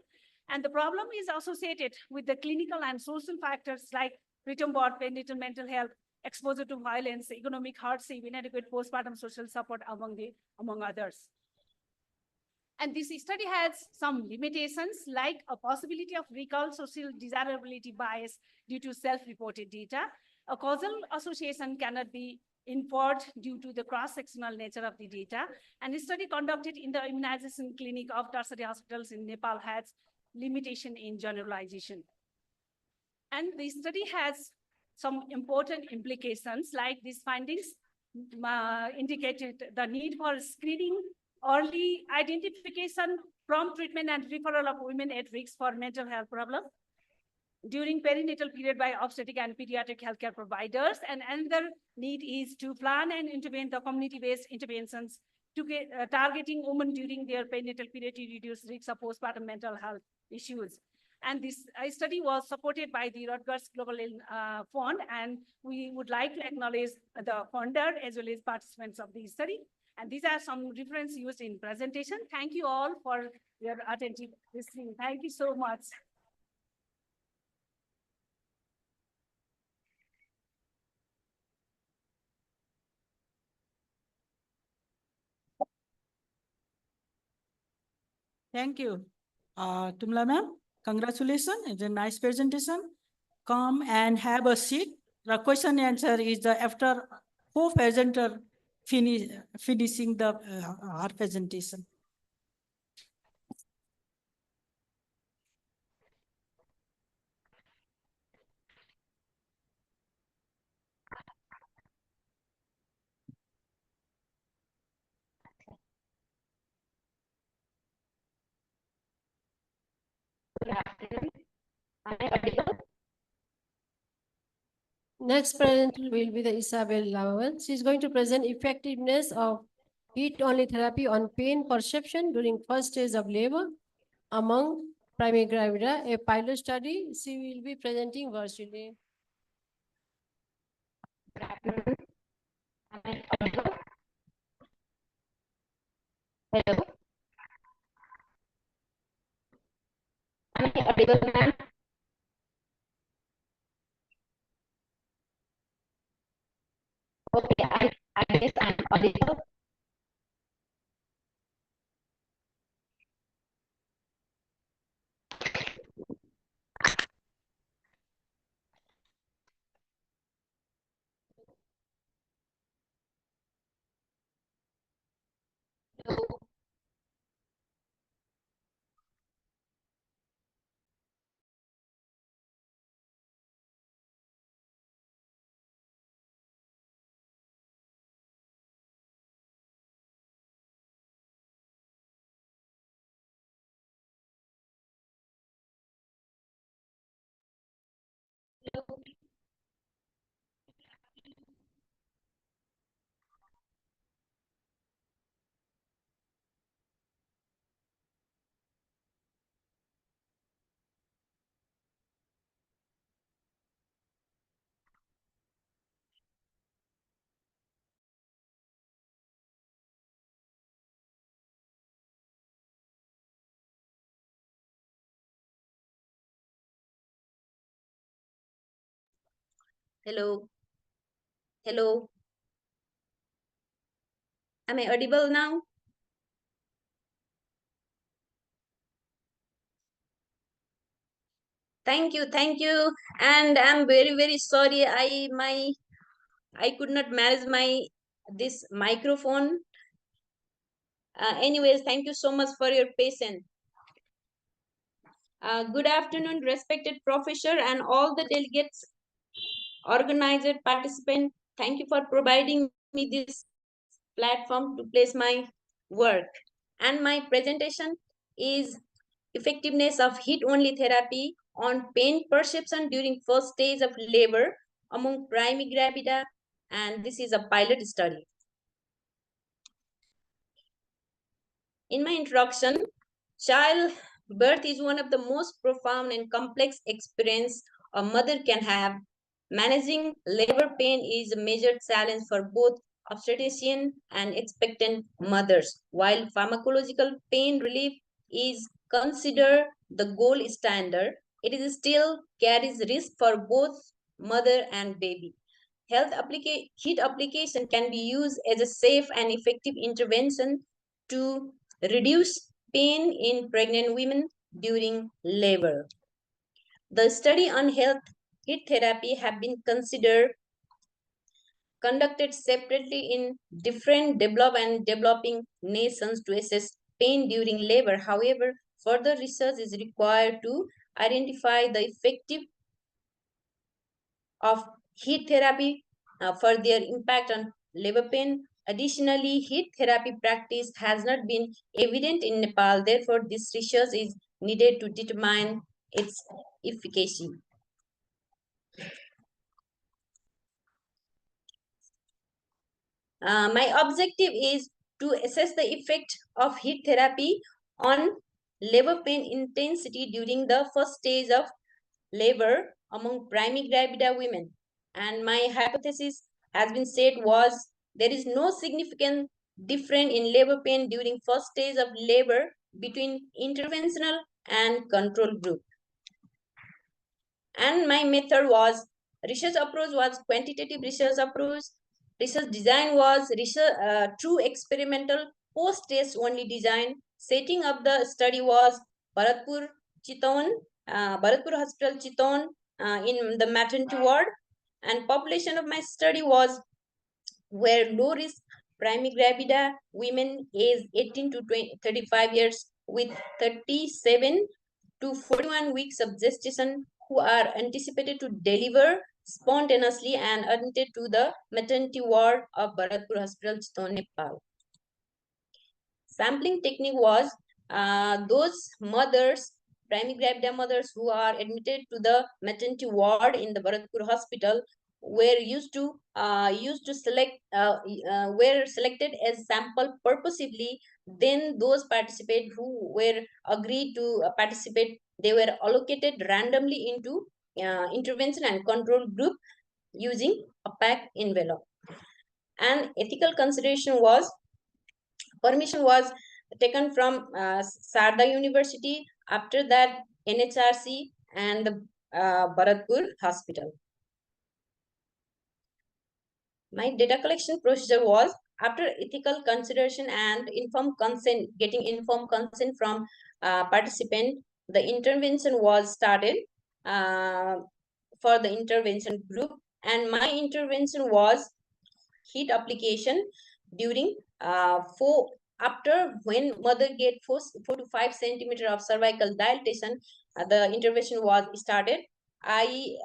And the problem is associated with the clinical and social factors like preterm birth, prenatal mental health, exposure to violence, economic hardship, inadequate postpartum social support, among others. And this study has some limitations like a possibility of recall social desirability bias due to self-reported data. A causal association cannot be inferred due to the cross-sectional nature of the data. And a study conducted in the immunization clinic of tertiary hospitals in Nepal has limitation in generalization. And the study has some important implications like these findings indicated the need for screening, early identification, prompt treatment and referral of women at risk for mental health problems during perinatal period by obstetric and pediatric healthcare providers. And another need is to plan and intervene the community-based interventions to targeting women during their perinatal period to reduce risks of postpartum mental health issues. And this study was supported by the Rutgers Global Fund, and we would like to acknowledge the funder as well as participants of the study. And these are some references used in presentation. Thank you all for your attentive listening. Thank you so much. Thank you. Tumla ma'am, congratulations. It's a nice presentation. Come and have a seat. The question answer is the after co-presenter finishing the our presentation. Next presenter will be the Isabel Lawal. She is going to present effectiveness of heat-only therapy on pain perception during first stage of labor among primary gravida, a pilot study. She will be presenting virtually. Hello. Am I audible, ma'am? Okay, I guess I'm audible. Hello. Hello. Am I audible now? Thank you, and I'm very sorry. I could not manage this microphone. Anyways, thank you so much for your patience. Good afternoon, respected professor and all the delegates, organizer, participant. Thank you for providing me this platform to place my work. And my presentation is effectiveness of heat-only therapy on pain perception during first stage of labor among primi gravida, and this is a pilot study. In my introduction, childbirth is one of the most profound and complex experience a mother can have. Managing labor pain is a major challenge for both obstetrician and expectant mothers. While pharmacological pain relief is considered the gold standard, it is still carries risk for both mother and baby. Heat application can be used as a safe and effective intervention to reduce pain in pregnant women during labor. The study on heat therapy have been conducted separately in different developed and developing nations to assess pain during labor. However, further research is required to identify the effective of heat therapy for their impact on labor pain. Additionally, heat therapy practice has not been evident in Nepal. Therefore, this research is needed to determine its efficacy. My objective is to assess the effect of heat therapy on labor pain intensity during the first stage of labor among primi gravida women. And my hypothesis has been said was there is no significant difference in labor pain during first stage of labor between interventional and control group. And my method was research approach was quantitative research approach. Research design was true experimental post-test only design. Setting up the study was Bharatpur Hospital Chiton in the maternity ward. And population of my study was where low risk primi gravida women aged 18 to 35 years with 37 to 41 weeks of gestation who are anticipated to deliver spontaneously and admitted to the maternity ward of Bharatpur Hospital, Chiton, Nepal. Sampling technique was those mothers, primi gravida mothers who are admitted to the maternity ward in the Bharatpur Hospital were were selected as sample purposively. Then those participate who were agreed to participate, they were allocated randomly into intervention and control group using a pack envelope. And ethical consideration was permission was taken from Sarda University, after that NHRC and the Bharatpur Hospital. My data collection procedure was after ethical consideration and getting informed consent from participant, the intervention was started for the intervention group, and my intervention was heat application during after when mother get 4 to 5 centimeter of cervical dilatation, the intervention was started. I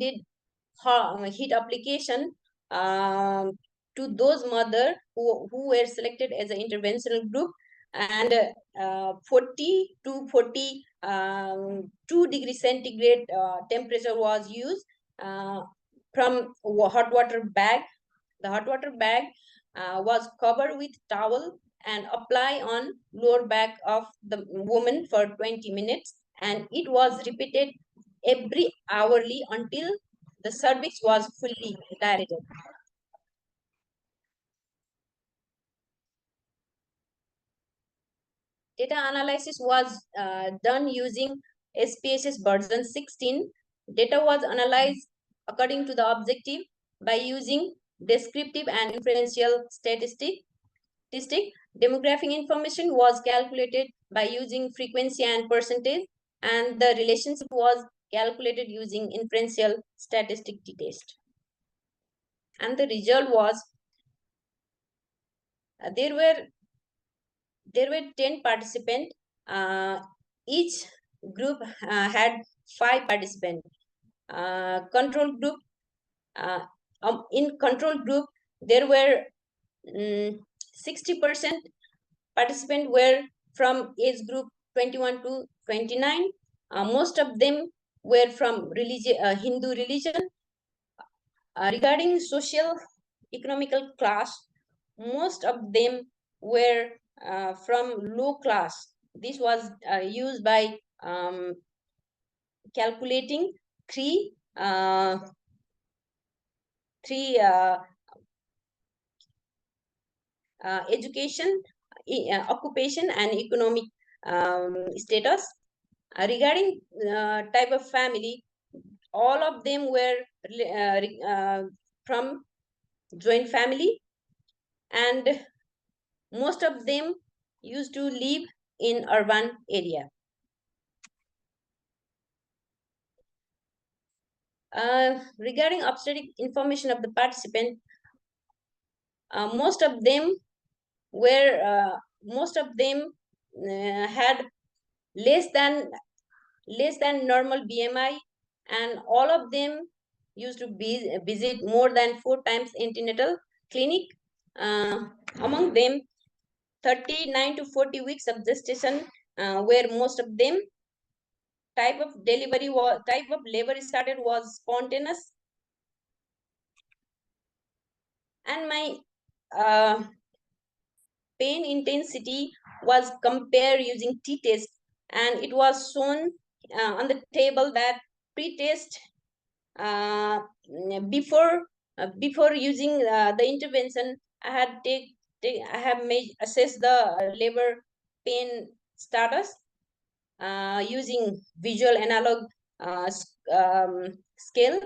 did heat application to those mother who were selected as an interventional group, and 40 to 42 degree centigrade temperature was used from hot water bag. The hot water bag was covered with towel and apply on lower back of the woman for 20 minutes, and it was repeated every hourly until the cervix was fully dilated. Data analysis was done using SPSS version 16 Data was analyzed according to the objective by using descriptive and inferential statistic. Demographic information was calculated by using frequency and percentage, and the relationship was calculated using inferential statistic test. And the result was there were 10 participants. Each group had 5 participants. Control group, in control group, there were 60% participants were from age group 21 to 29. Most of them were from Hindu religion. Regarding social economical class, most of them were from low class. This was used by calculating three education, occupation, and economic status. Regarding type of family, all of them were from joint family, and most of them used to live in urban area. Regarding obstetric information of the participant, most of them had less than normal BMI, and all of them used to visit more than 4 times antenatal clinic. Among them, 39 to 40 weeks of gestation, where most of them type of labor started was spontaneous. And my pain intensity was compared using t-test, and it was shown on the table that pre-test before using the intervention, I have assessed the labor pain status using visual analog scale,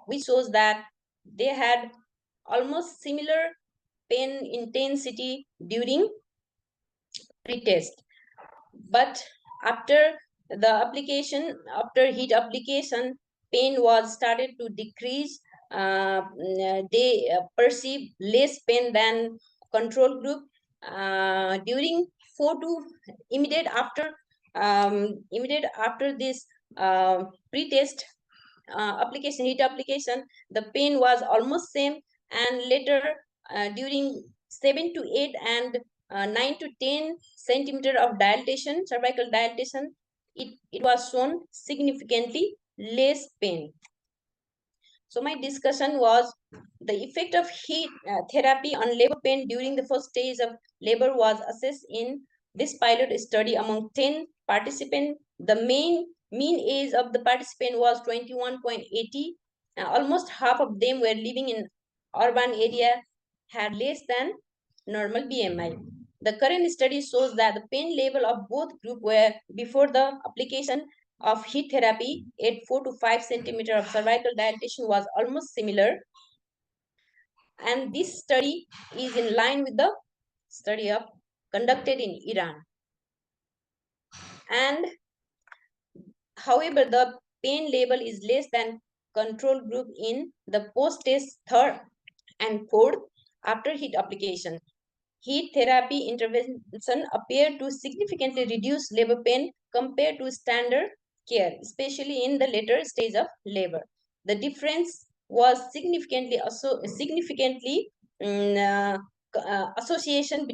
which shows that they had almost similar pain intensity during pre-test. But after the application, after heat application, pain was started to decrease. They perceive less pain than control group. During immediate after this pre-test heat application, the pain was almost same, and later during 7 to 8 and 9 to 10 centimeter of dilatation, cervical dilatation, it was shown significantly less pain. So my discussion was the effect of heat therapy on labor pain during the first stage of labor was assessed in this pilot study among 10 participants. The mean age of the participant was 21.80. Almost half of them were living in urban area, had less than normal BMI. The current study shows that the pain level of both groups were before the application of heat therapy at 4 to 5 centimeter of cervical dilatation was almost similar. And this study is in line with the study conducted in Iran. And however, the pain level is less than control group in the post-test 3rd and 4th after heat application. Heat therapy intervention appeared to significantly reduce labor pain compared to standard care, especially in the later stage of labor. The difference was significantly association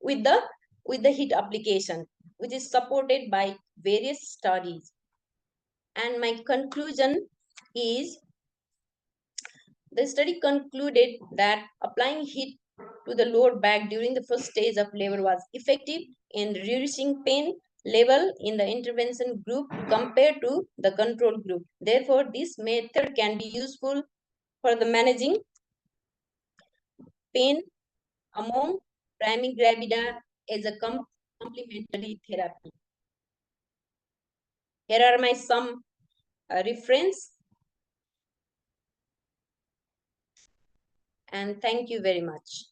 with the heat application, which is supported by various studies. And my conclusion is the study concluded that applying heat to the lower back during the first stage of labor was effective in reducing pain level in the intervention group compared to the control group. Therefore, this method can be useful for the managing pain among priming gravida as a complementary therapy. Here are my some reference. And thank you very much.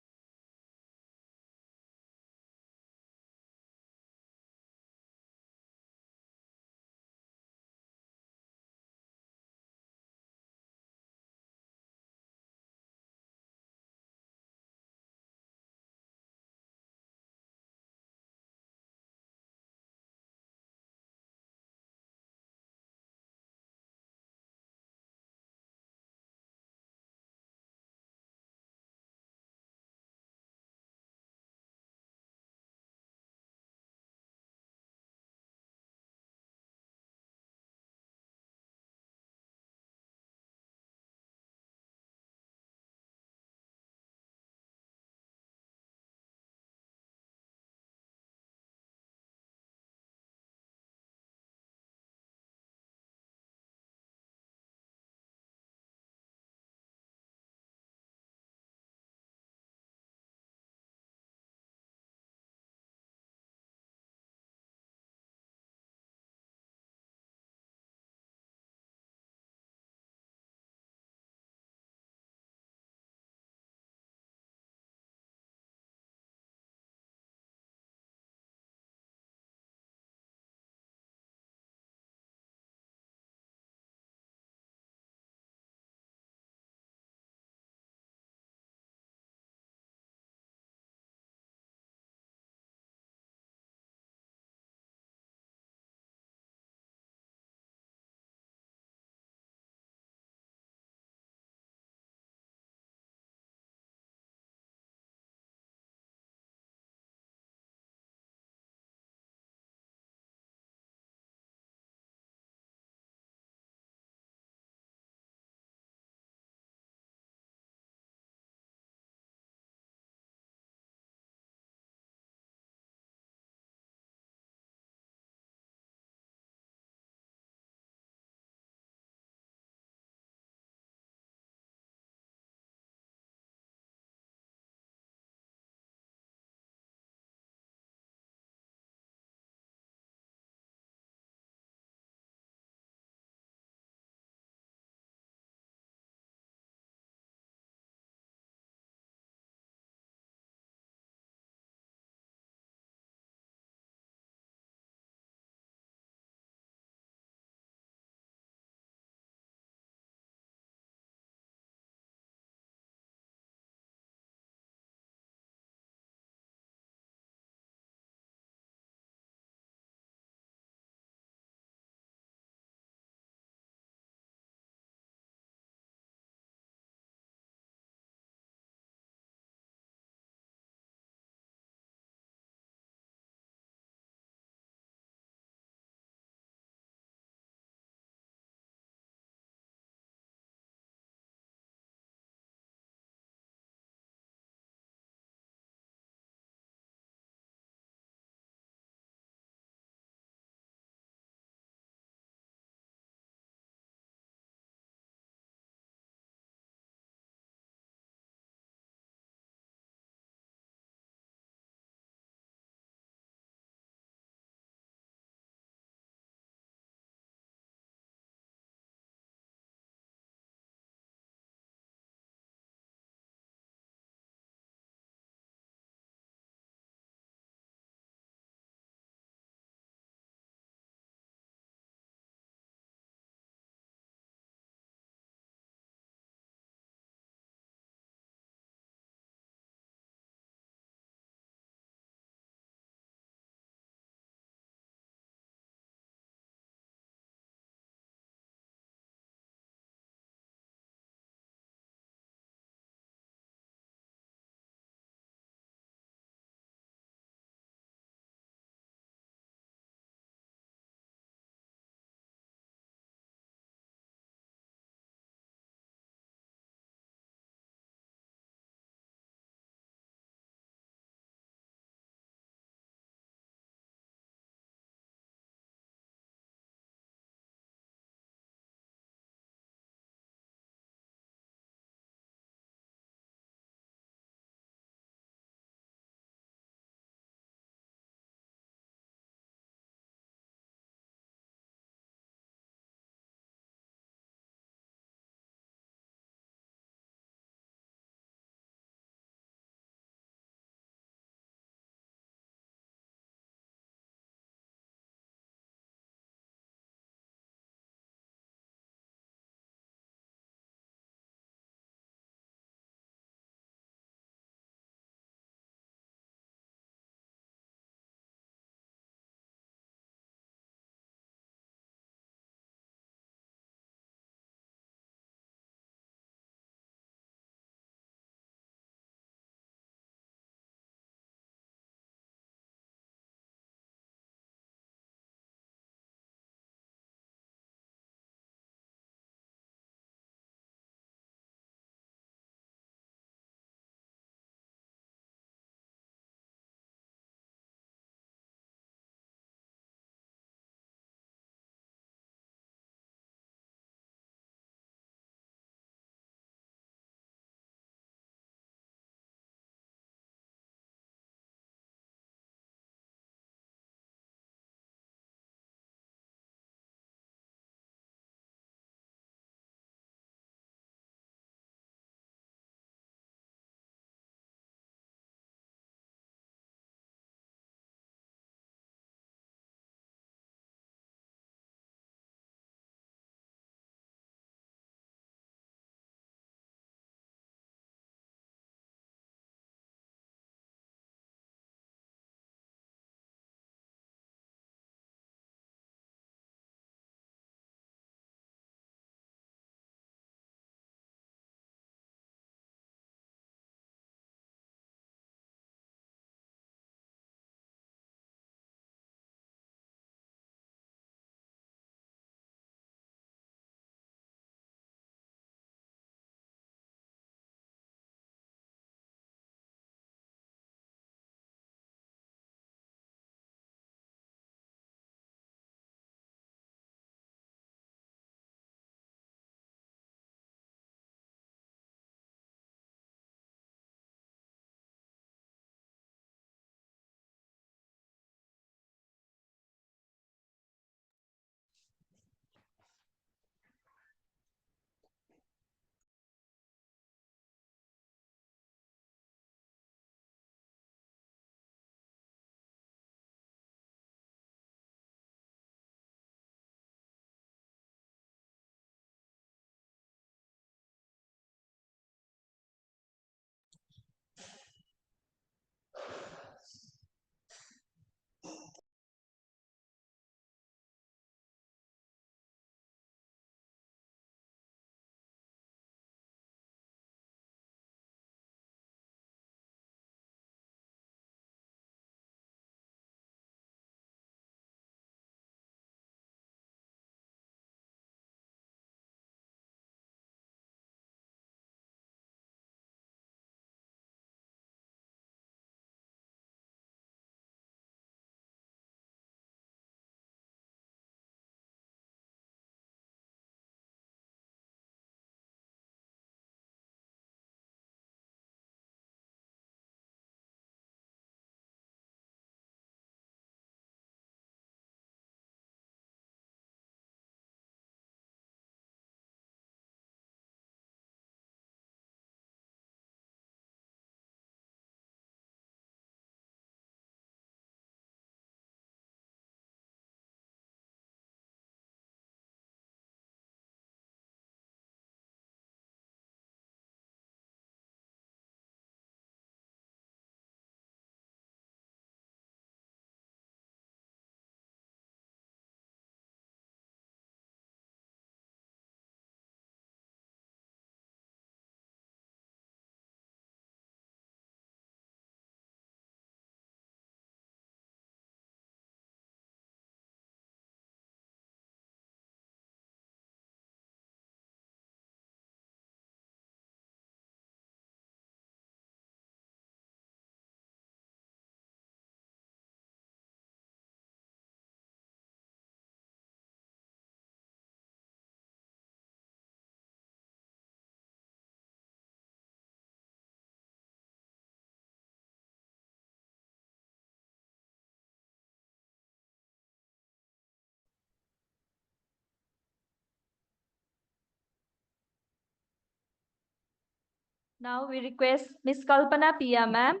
Now we request Ms. Kalpana Pia, ma'am.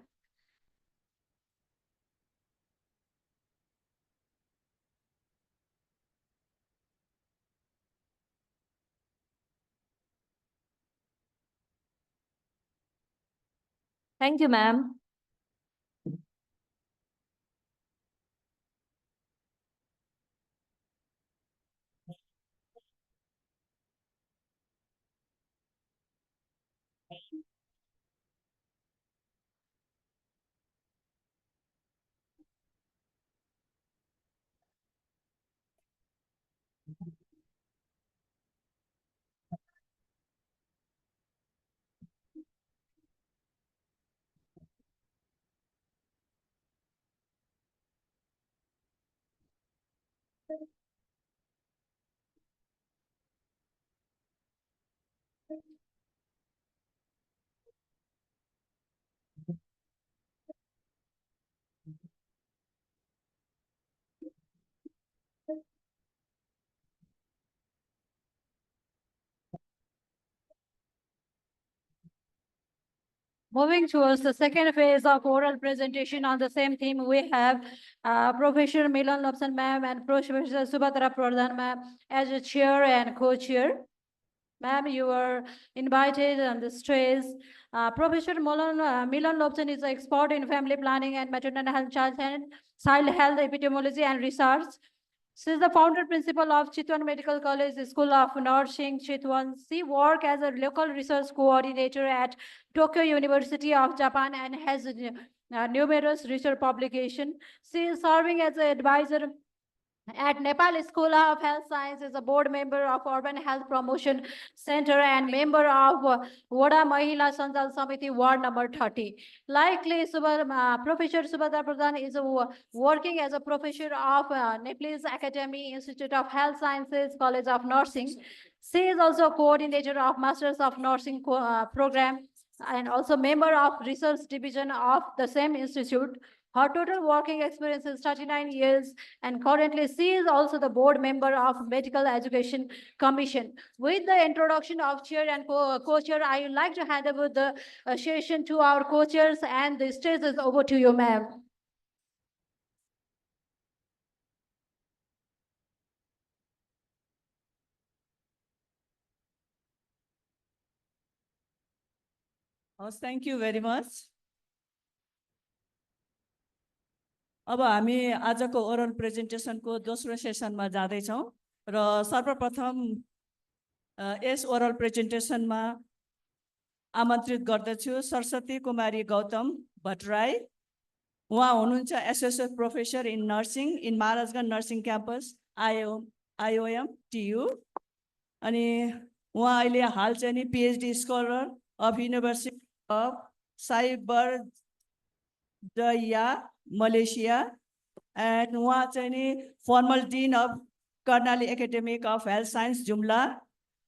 Thank you, ma'am. Moving towards the second phase of oral presentation on the same theme, we have Professor Milan Lobson ma'am and Professor Subhadra Pradhan ma'am as a chair and co-chair. Ma'am, you are invited on the stage. Professor Milan Lobson is an expert in family planning and maternal health, child health epidemiology and research. She is the founder principal of Chitwan Medical College School of Nursing, Chitwan. She works as a local research coordinator at Tokyo University of Japan and has numerous research publications. She is serving as an advisor at Nepal School of Health Science, is a board member of Urban Health Promotion Center and member of Wada Mahila Sanjal Samiti Ward number 30. Likely, Professor Subhadra Pradhan is working as a professor of Nepalese Academy Institute of Health Sciences, College of Nursing. She is also a coordinator of Masters of Nursing program and also member of research division of the same institute. Her total working experience is 39 years and currently she is also the board member of Medical Education Commission. With the introduction of chair and co-chair, I would like to hand over the session to our co-chairs and the stage is over to you, ma'am. Thank you very much. अब हामी आजको oral प्रेजेन्टेसनको दोस्रो सेसनमा जाँदैछौँ र सर्वप्रथम yes oral प्रेजेन्टेसनमा आमन्त्रित गर्दछु सरस्वती कुमारी गौतम भट्टराई। उहाँ हुनुहुन्छ associate professor in nursing in Maharajganj nursing campus IOM TU। अनि उहाँ अहिले हाल चाहिँ नि PhD scholar of university of cyber Malaysia, and उहाँ चाहिँ नि formal dean of Karnali Academic of Health Science Jumla,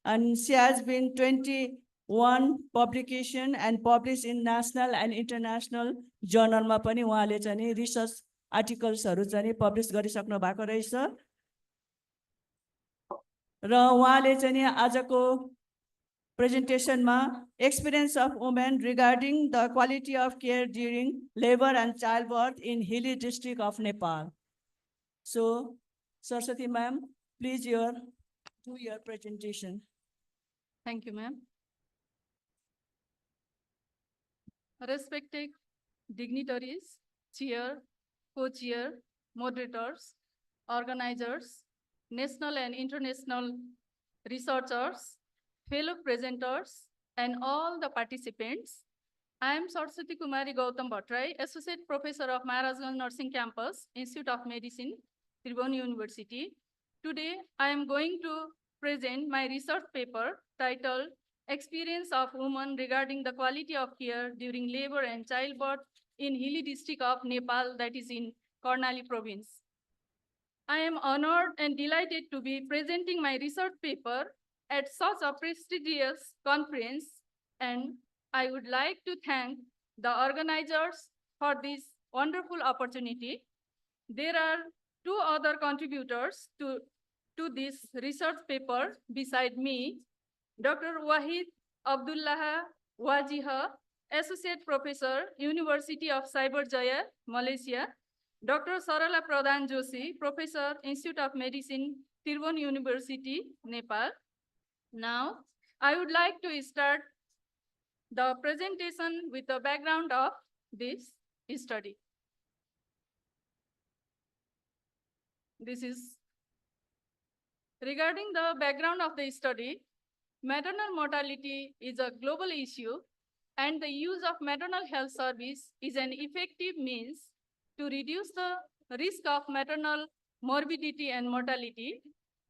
and she has been 21 publication and published in national and international journal मा पनि उहाँले चाहिँ नि research articles हरु चाहिँ नि publish गरिसक्नु भएको रहेछ र उहाँले चाहिँ नि आजको presentation ma experience of women regarding the quality of care during labor and childbirth in Hilly district of Nepal. So, Saraswati ma'am, please do your presentation. Thank you, ma'am. Respected dignitaries, chair, co-chair, moderators, organizers, national and international researchers, fellow presenters, and all the participants. I am Saraswati Kumari Gautam Bhattrai, Associate Professor of Maharajgunj Nursing Campus, Institute of Medicine, Tribhuvan University. Today, I am going to present my research paper titled Experience of Women Regarding the Quality of Care During Labor and Childbirth in Hilly district of Nepal, that is in Karnali province. I am honored and delighted to be presenting my research paper at such a prestigious conference, and I would like to thank the organizers for this wonderful opportunity. There are two other contributors to this research paper beside me, Dr. Wahid Abdullah Wajiha, Associate Professor, University of Cyberjaya, Malaysia. Dr. Sarala Pradhan Joshi, Professor, Institute of Medicine, Tirvan University, Nepal. Now, I would like to start the presentation with the background of this study. This is regarding the background of the study. Maternal mortality is a global issue, and the use of maternal health service is an effective means to reduce the risk of maternal morbidity and mortality.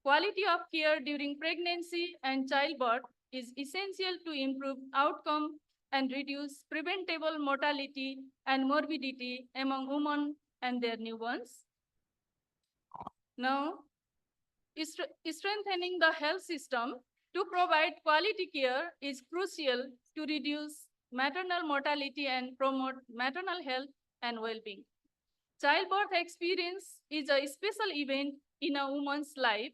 Quality of care during pregnancy and childbirth is essential to improve outcome and reduce preventable mortality and morbidity among women and their newborns. Now, strengthening the health system to provide quality care is crucial to reduce maternal mortality and promote maternal health and well-being. Childbirth experience is a special event in a woman's life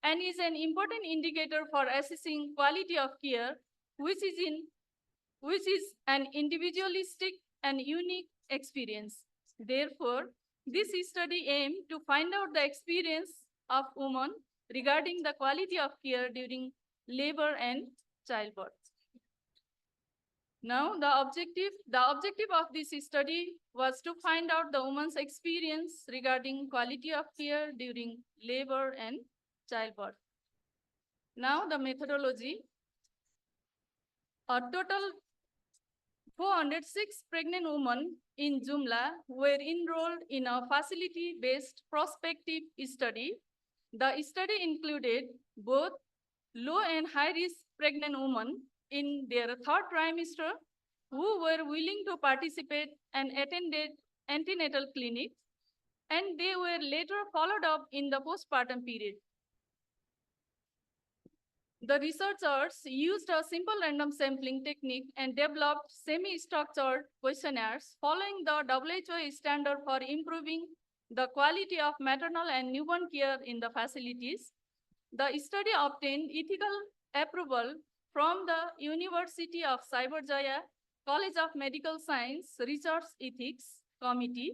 and is an important indicator for assessing quality of care, which is an individualistic and unique experience. Therefore, this study aimed to find out the experience of women regarding the quality of care during labor and childbirth. Now, the objective of this study was to find out the woman's experience regarding quality of care during labor and childbirth. Now, the methodology. A total 406 pregnant women in Jumla were enrolled in a facility-based prospective study. The study included both low and high-risk pregnant women in their third trimester who were willing to participate and attended antenatal clinic, and they were later followed up in the postpartum period. The researchers used a simple random sampling technique and developed semi-structured questionnaires following the WHO standard for improving the quality of maternal and newborn care in the facilities. The study obtained ethical approval from the University of Cyberjaya, College of Medical Science Research Ethics Committee,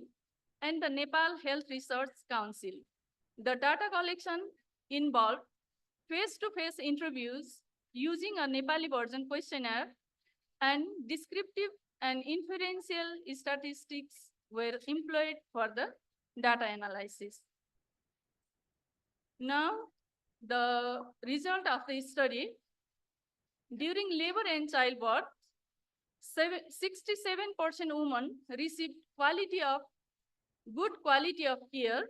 and the Nepal Health Research Council. The data collection involved face-to-face interviews using a Nepali version questionnaire, and descriptive and inferential statistics were employed for the data analysis. Now, the result of the study. During labor and childbirth, 67% women received good quality of care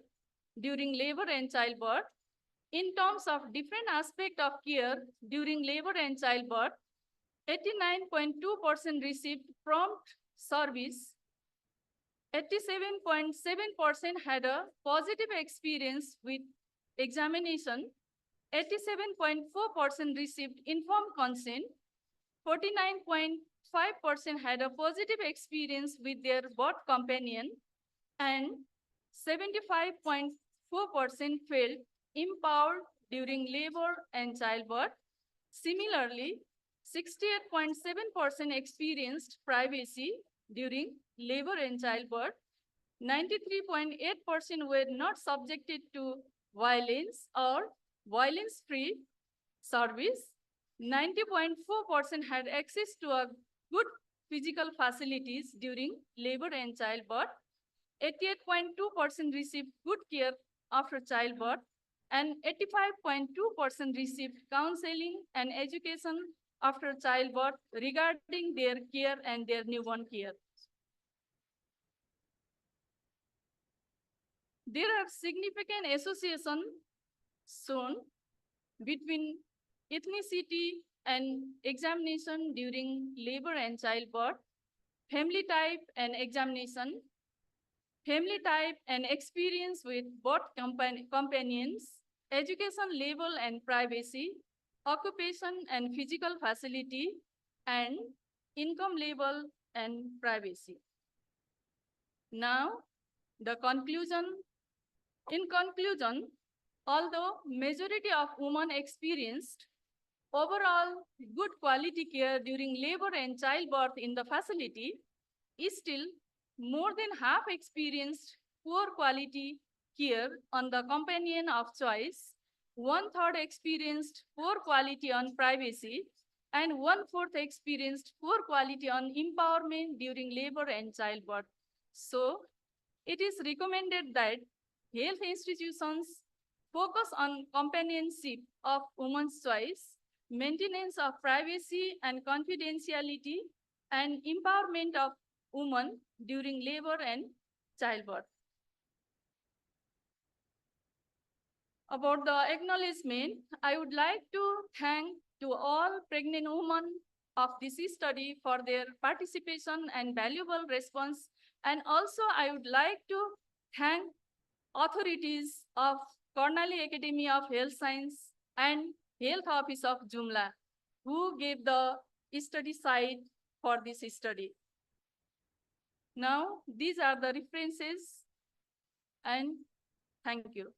during labor and childbirth. In terms of different aspects of care during labor and childbirth, 89.2% received prompt service, 87.7% had a positive experience with examination, 87.4% received informed consent, 49.5% had a positive experience with their birth companion, and 75.4% felt empowered during labor and childbirth. Similarly, 68.7% experienced privacy during labor and childbirth. 93.8% were not subjected to violence or violence-free service. 90.4% had access to a good physical facilities during labor and childbirth. 88.2% received good care after childbirth, and 85.2% received counseling and education after childbirth regarding their care and their newborn care. There are significant associations shown between ethnicity and examination during labor and childbirth, family type and examination, family type and experience with birth companions, education level and privacy, occupation and physical facility, and income level and privacy. Now, the conclusion. In conclusion, although majority of women experienced overall good quality care during labor and childbirth in the facility, still more than half experienced poor quality care on the companion of choice, 1/3 experienced poor quality on privacy, and 1/4 experienced poor quality on empowerment during labor and childbirth. So, it is recommended that health institutions focus on companionship of women's choice, maintenance of privacy and confidentiality, and empowerment of women during labor and childbirth. About the acknowledgement, I would like to thank to all pregnant women of this study for their participation and valuable response. And also I would like to thank authorities of Cornell Academy of Health Science and Health Office of Jumla, who gave the study site for this study. Now, these are the references, and thank you.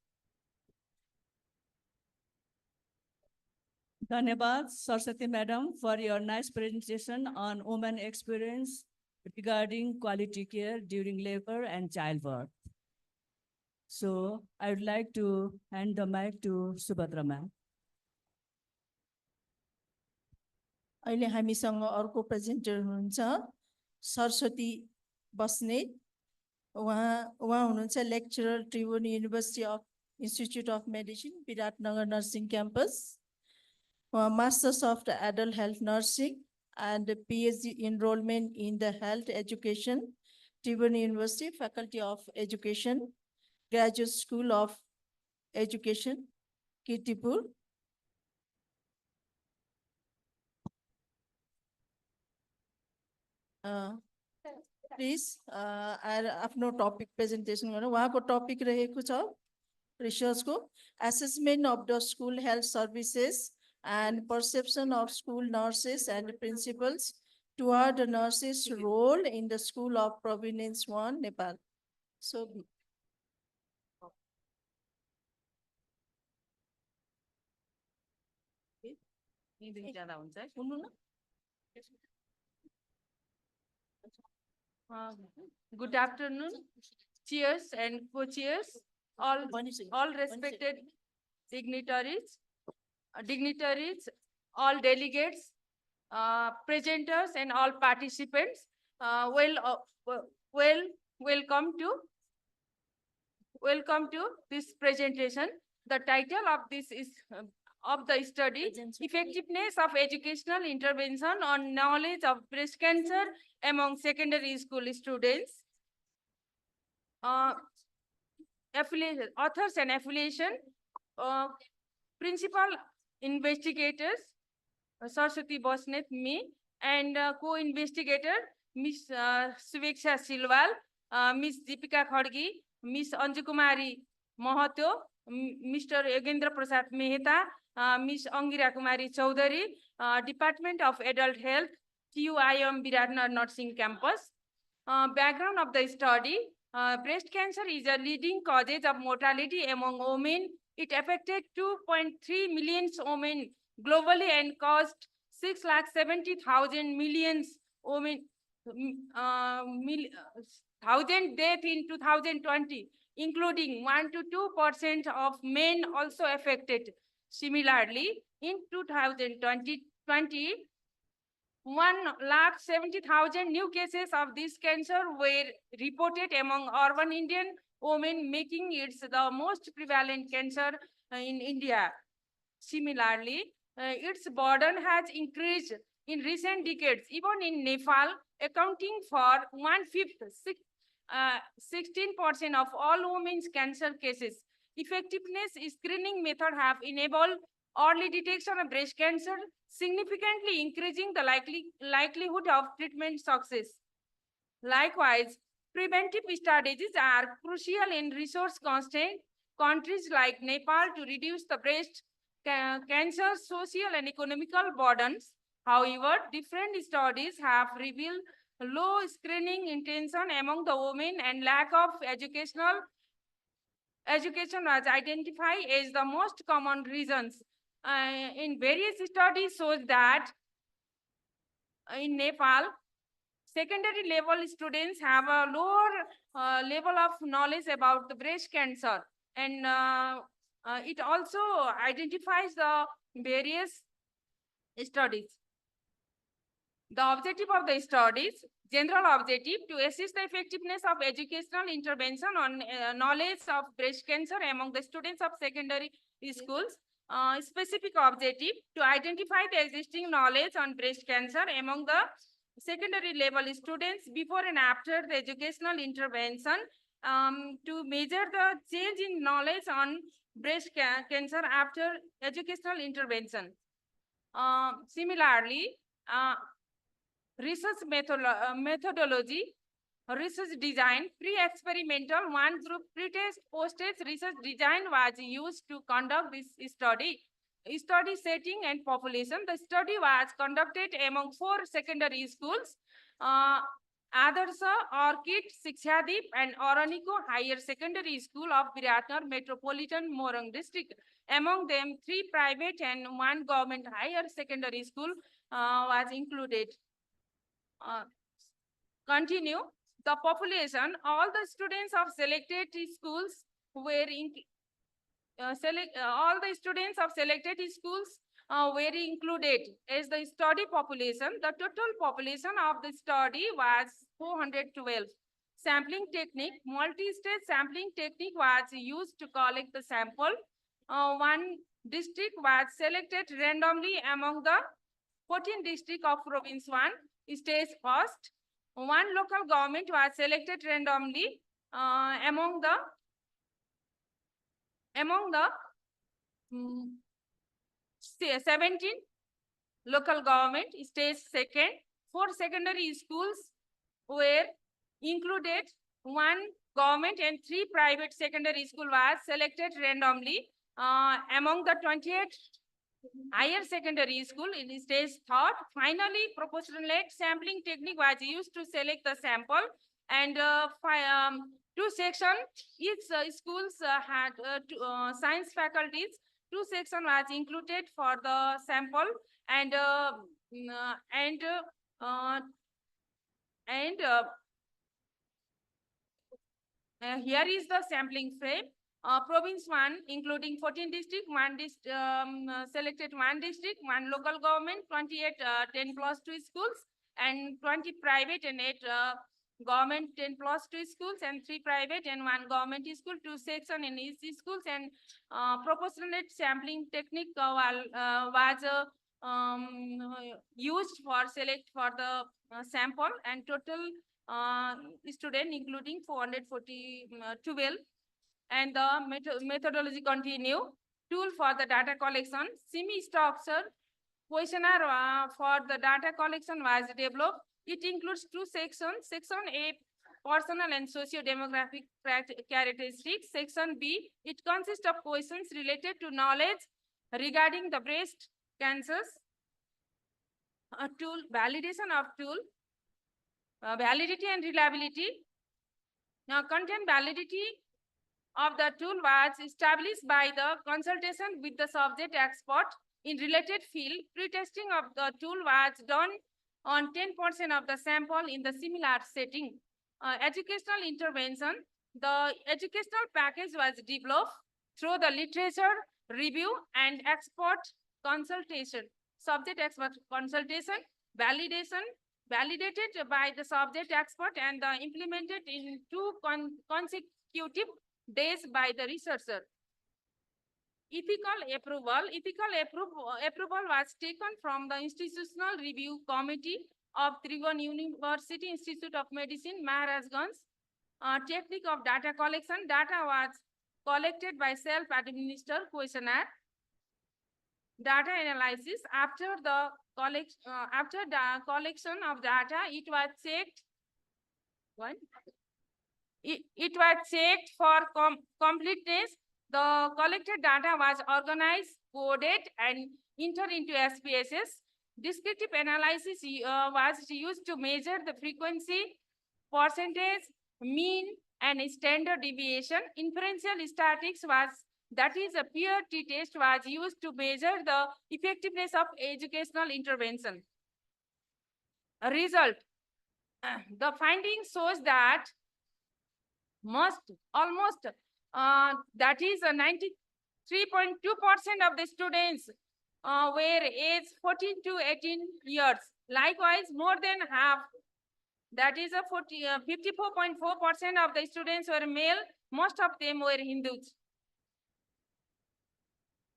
Dhanyabad, Saraswati Madam, for your nice presentation on women experience regarding quality care during labor and childbirth. So I would like to hand the mic to Subhadra ma'am. अहिले हामीसँग अर्को presenter हुनुहुन्छ सरस्वती बस्नेत उहाँ हुनुहुन्छ lecturer Tribhuvan university of institute of medicine Viratnagar nursing campus Masters of the Adult Health Nursing and PhD enrollment in the Health Education, Tribhuvan University, Faculty of Education, Graduate School of Education, Kirtipur. Please, आफ्नो topic presentation गर्नु उहाँको topic रहेको छ रिसर्चको assessment of the school health services and perception of school nurses and principals toward the nurses' role in the school of Province 1, Nepal. So, Good afternoon, chairs and co-chairs, all respected dignitaries, all delegates, presenters, and all participants. Welcome to this presentation. The title of this is of the study, Effectiveness of Educational Intervention on Knowledge of Breast Cancer among Secondary School Students. Affiliation, authors and affiliation, principal investigators, Saraswati Bosnet, me, and co-investigator, Ms. Suveksha Silwal, Ms. Deepika Khadgi, Ms. Anju Kumari Mahato, Mr. Yogendra Prasad Mehta, Ms. Angira Kumari Chaudhary, Department of Adult Health, TUIM Viratnagar Nursing Campus. Background of the study, breast cancer is a leading cause of mortality among women. It affected 2.3 million women globally and caused 670,000 millions women, thousand deaths in 2020, including 1 to 2% of men also affected. Similarly, in 2020, 1,70,000 new cases of this cancer were reported among urban Indian women, making it the most prevalent cancer in India. Similarly, its burden has increased in recent decades, even in Nepal, accounting for 16% of all women's cancer cases. Effectiveness screening method have enabled early detection of breast cancer, significantly increasing the likelihood of treatment success. Likewise, preventive strategies are crucial in resource-constrained countries like Nepal to reduce the breast cancer social and economical burdens. However, different studies have revealed low screening intention among the women and lack of education was identified as the most common reasons. in various studies shows that in Nepal, secondary level students have a lower level of knowledge about the breast cancer, and it also identifies the various studies. The objective of the studies, general objective, to assess the effectiveness of educational intervention on knowledge of breast cancer among the students of secondary schools. Specific objective, to identify the existing knowledge on breast cancer among the secondary level students before and after the educational intervention, to measure the change in knowledge on breast cancer after educational intervention. Similarly, research methodology, research design, pre-experimental, one group pre-test, post-test research design was used to conduct this study. Study setting and population. The study was conducted among 4 secondary schools, Adarsa, Orchid, Sikshadip, and Oraniko Higher Secondary School of Viratnagar Metropolitan Morang District. Among them, 3 private and 1 government higher secondary school was included. Continue. The population, all the students of selected schools were all the students of selected schools were included as the study population. The total population of the study was 412. Sampling technique, multi-stage sampling technique was used to collect the sample. One district was selected randomly among the 14 districts of province 1, stage first. One local government was selected randomly among the 17 local government, stage second. 4 secondary schools were included. 1 government and 3 private secondary school was selected randomly among the 28 higher secondary school in stage third. Finally, proportionate sampling technique was used to select the sample, and 2 sections. Each schools had science faculties. 2 sections was included for the sample, and here is the sampling frame. Province 1, including 14 districts, selected 1 district, 1 local government, 28 10+2 schools, and 20 private and 8 government 10+2 schools, and 3 private and 1 government school, 2 sections in each schools, and proportionate sampling technique was used for select for the sample, and total student including 412. And the methodology continue. Tool for the data collection, semi-structured questionnaire for the data collection was developed. It includes 2 sections. Section A, personal and socio-demographic characteristics. Section B, it consists of questions related to knowledge regarding the breast cancers. Tool, validation of tool, validity and reliability. Now, content validity of the tool was established by the consultation with the subject expert in related field. Pre-testing of the tool was done on 10% of the sample in the similar setting. Educational intervention. The educational package was developed through the literature review and expert consultation. Subject expert consultation, validated by the subject expert, and implemented in 2 consecutive days by the researcher. Ethical approval. Approval was taken from the Institutional Review Committee of Tribhuvan University Institute of Medicine, Maharajgunj. Technique of data collection. Data was collected by self-administered questionnaire. Data analysis. After the collection of data, it was checked. It was checked for completeness. The collected data was organized, coded, and entered into SPSS. Descriptive analysis was used to measure the frequency, percentage, mean, and standard deviation. Inferential statistics was that is a peer t-test, was used to measure the effectiveness of educational intervention. A result, the finding shows that almost that is 93.2% of the students were aged 14 to 18 years. Likewise, more than half, that is 54.4% of the students were male. Most of them were Hindus.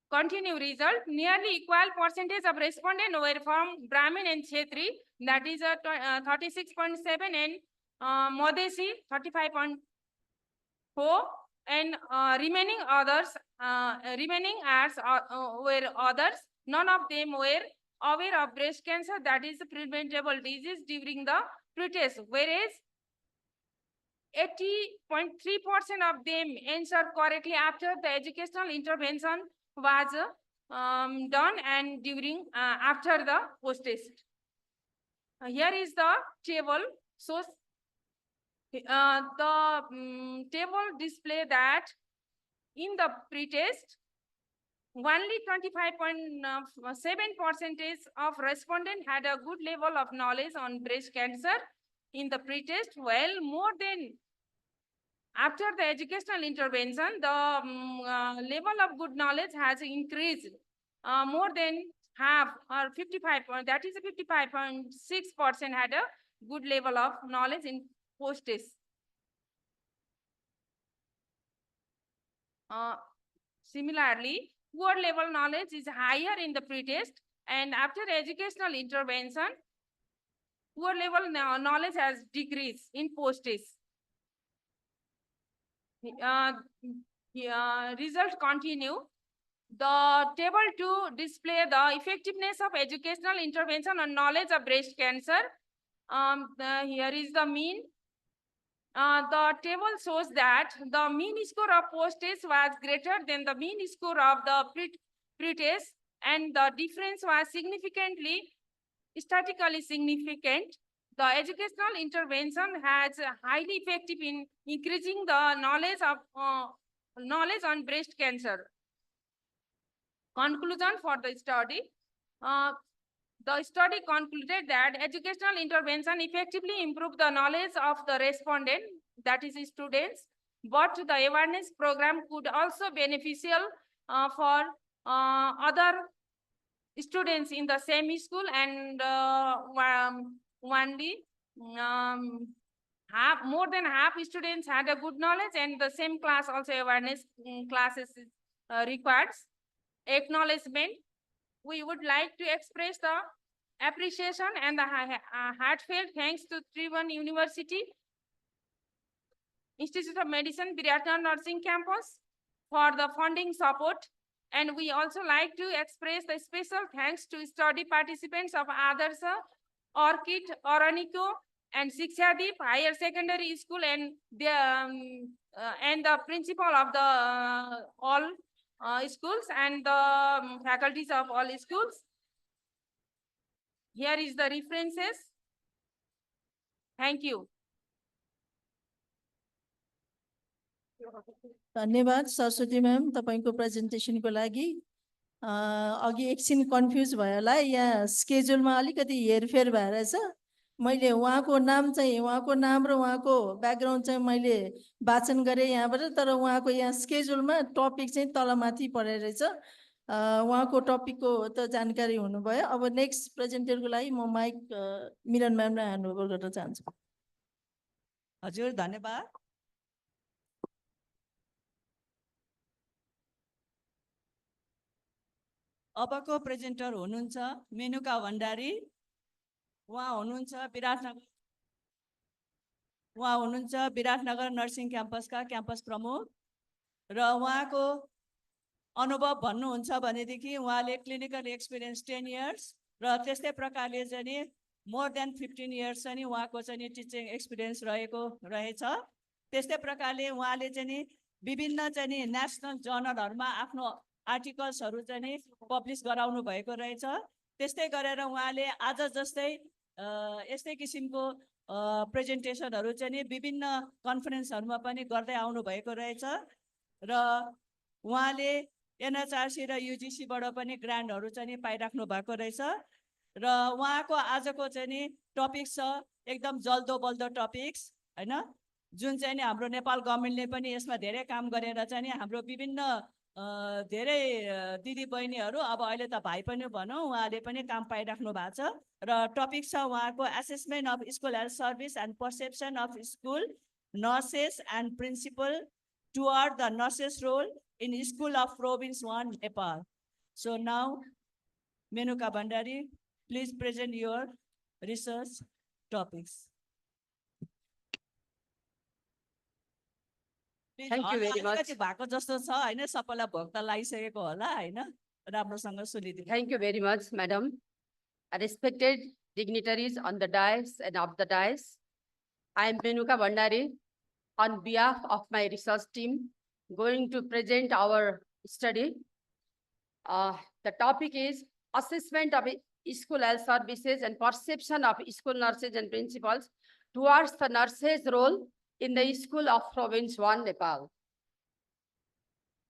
Continue result, nearly equal percentage of respondents were from Brahmin and Kshetri, that is 36.7, and Madhesi 35.4, and remaining others, were others. None of them were aware of breast cancer, that is a preventable disease, during the pretest, whereas 80.3% of them answered correctly after the educational intervention was done and during after the post-test. Here is the table. So the table display that in the pretest, only 25.7% of respondents had a good level of knowledge on breast cancer in the pretest, while more than after the educational intervention, the level of good knowledge has increased. More than half, or 55, that is 55.6% had a good level of knowledge in post-test. Similarly, poor level knowledge is higher in the pretest, and after educational intervention, poor level knowledge has decreased in post-test. Results continue. The table 2 display the effectiveness of educational intervention on knowledge of breast cancer. Here is the mean. The table shows that the mean score of post-test was greater than the mean score of the pre-test, and the difference was statistically significant. The educational intervention has highly effective in increasing the knowledge on breast cancer. Conclusion for the study. The study concluded that educational intervention effectively improved the knowledge of the respondent, that is students, but the awareness program could also beneficial for other students in the same school, and more than half students had a good knowledge, and the same class also awareness classes requires acknowledgement. We would like to express the appreciation and the heartfelt thanks to Tribhuvan University, Institute of Medicine, Maharajgunj Nursing Campus for the funding support. And we also like to express the special thanks to study participants of Adarsa, Orchid, Oraniko, and Shikshadeep Higher Secondary School, and the principal of the all schools, and the faculties of all schools. Here is the references. Thank you. धन्यवाद Saraswati ma'am तपाईको प्रेजेन्टेसनको लागि अघि एकछिन confuse भयो होला यहाँ स्केड्युलमा अलिकति हेरफेर भएर छ मैले उहाँको नाम र उहाँको ब्याकग्राउन्ड चाहिँ मैले वाचन गरेँ यहाँबाट तर उहाँको यहाँ स्केड्युलमा टपिक चाहिँ तलमाथि परेर रहेछ उहाँको टपिकको त जानकारी हुनुभयो अब नेक्स्ट प्रेजेन्टरको लागि म माइक मिलन म्यामलाई ह्यान्डओभर गर्न चाहन्छु हजुर धन्यवाद अबको प्रेजेन्टर हुनुहुन्छ मेनुका भण्डारी उहाँ हुनुहुन्छ विराटनगर नर्सिङ क्याम्पसका क्याम्पस प्रमुख र उहाँको अनुभव भन्नुहुन्छ भनेदेखि उहाँले क्लिनिकल एक्सपिरियन्स 10 इयर्स र त्यस्तै प्रकारले चाहिँ मोर देन 15 इयर्स चाहिँ उहाँको चाहिँ टिचिङ एक्सपिरियन्स रहेछ त्यस्तै प्रकारले उहाँले चाहिँ विभिन्न चाहिँ नेसनल जर्नलहरुमा आफ्नो आर्टिकल्सहरु चाहिँ पब्लिश गराउनु भएको रहेछ त्यस्तै गरेर उहाँले आज जस्तै यस्तै किसिमको प्रेजेन्टेसनहरु चाहिँ विभिन्न कन्फरेन्सहरुमा पनि गर्दै आउनु भएको रहेछ र उहाँले एनएचआरसी र युजिसीबाट पनि ग्रान्टहरू चाहिँ नि पाइराख्नु भएको रहेछ र उहाँको आजको चाहिँ नि टपिक छ एकदम जल्दो बल्दो टपिक्स हैन जुन चाहिँ नि हाम्रो नेपाल गभर्नमेन्टले पनि यसमा धेरै काम गरेर चाहिँ नि हाम्रो विभिन्न धेरै दिदी बहिनीहरू अब अहिले त भाइ पनि भनौँ उहाँले पनि काम पाइराख्नु भएको छ र टपिक छ उहाँको assessment of school health service and perception of school nurses and principal toward the nurses role in School of Province 1, Nepal. So now, Menuka Bandari, please present your research topics. Thank you very much. भएको जस्तो छ हैन सबैलाई भोक त लागिसकेको होला हैन राम्रोसँग सुनिदिनु. Thank you very much, madam. Respected dignitaries on the dais and off the dais, I am Menuka Bandari on behalf of my research team going to present our study. The topic is assessment of school health services and perception of school nurses and principals towards the nurses' role in the school of Province 1, Nepal.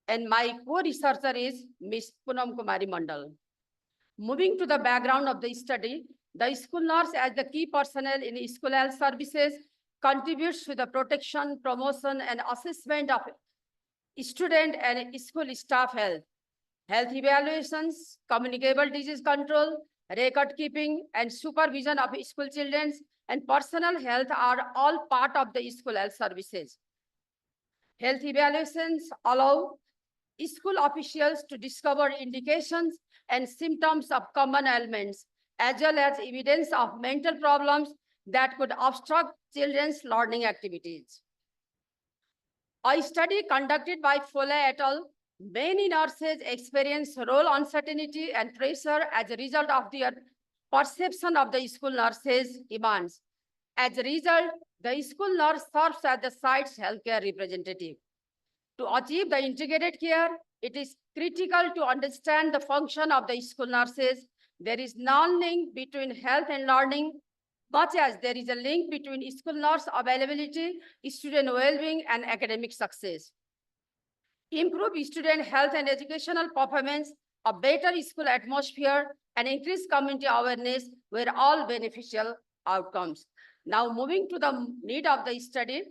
And my co-researcher is Ms. Poonam Kumari Mandal. Moving to the background of the study, the school nurse as the key personnel in school health services contributes to the protection, promotion, and assessment of student and school staff health, health evaluations, communicable disease control, record keeping, and supervision of school children and personal health are all part of the school health services. Health evaluations allow school officials to discover indications and symptoms of common ailments, as well as evidence of mental problems that could obstruct children's learning activities. A study conducted by Fole et al., many nurses experience role uncertainty and pressure as a result of their perception of the school nurses' demands. As a result, the school nurse serves as the site's healthcare representative. To achieve the integrated care, it is critical to understand the function of the school nurses. There is non-link between health and learning, much as there is a link between school nurse availability, student well-being, and academic success. Improve student health and educational performance, a better school atmosphere, and increased community awareness were all beneficial outcomes. Now moving to the need of the study,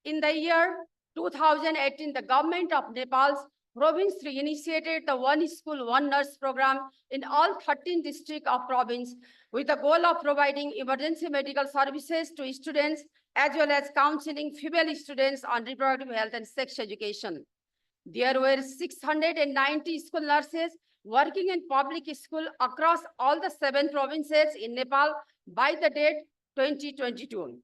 in the year 2018, the government of Nepal's Province 3 initiated the One School, One Nurse program in all 13 districts of province with the goal of providing emergency medical services to students as well as counseling female students on reproductive health and sex education. There were 690 school nurses working in public school across all the 7 provinces in Nepal by the date 2022.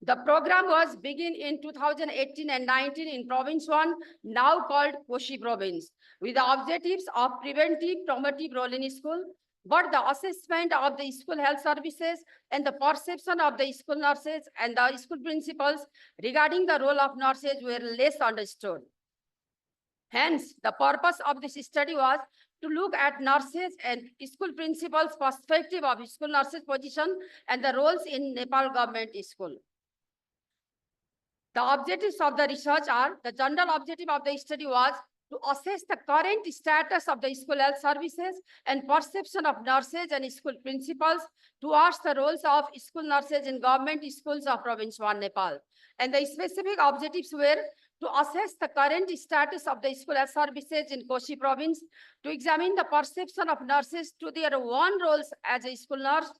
The program was begun in 2018 and 19 in Province 1, now called Koshi Province, with the objectives of preventive, promotive role in school, but the assessment of the school health services and the perception of the school nurses and the school principals regarding the role of nurses were less understood. Hence, the purpose of this study was to look at nurses and school principals' perspective of school nurses' position and the roles in Nepal government school. The objectives of the research are, the general objective of the study was to assess the current status of the school health services and perception of nurses and school principals towards the roles of school nurses in government schools of Province 1, Nepal. And the specific objectives were to assess the current status of the school health services in Koshi Province, to examine the perception of nurses to their own roles as a school nurse,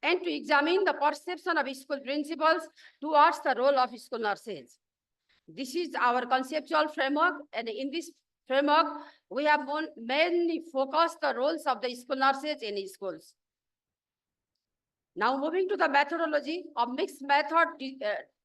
and to examine the perception of school principals towards the role of school nurses. This is our conceptual framework, and in this framework, we have mainly focused the roles of the school nurses in schools. Now moving to the methodology, a mixed method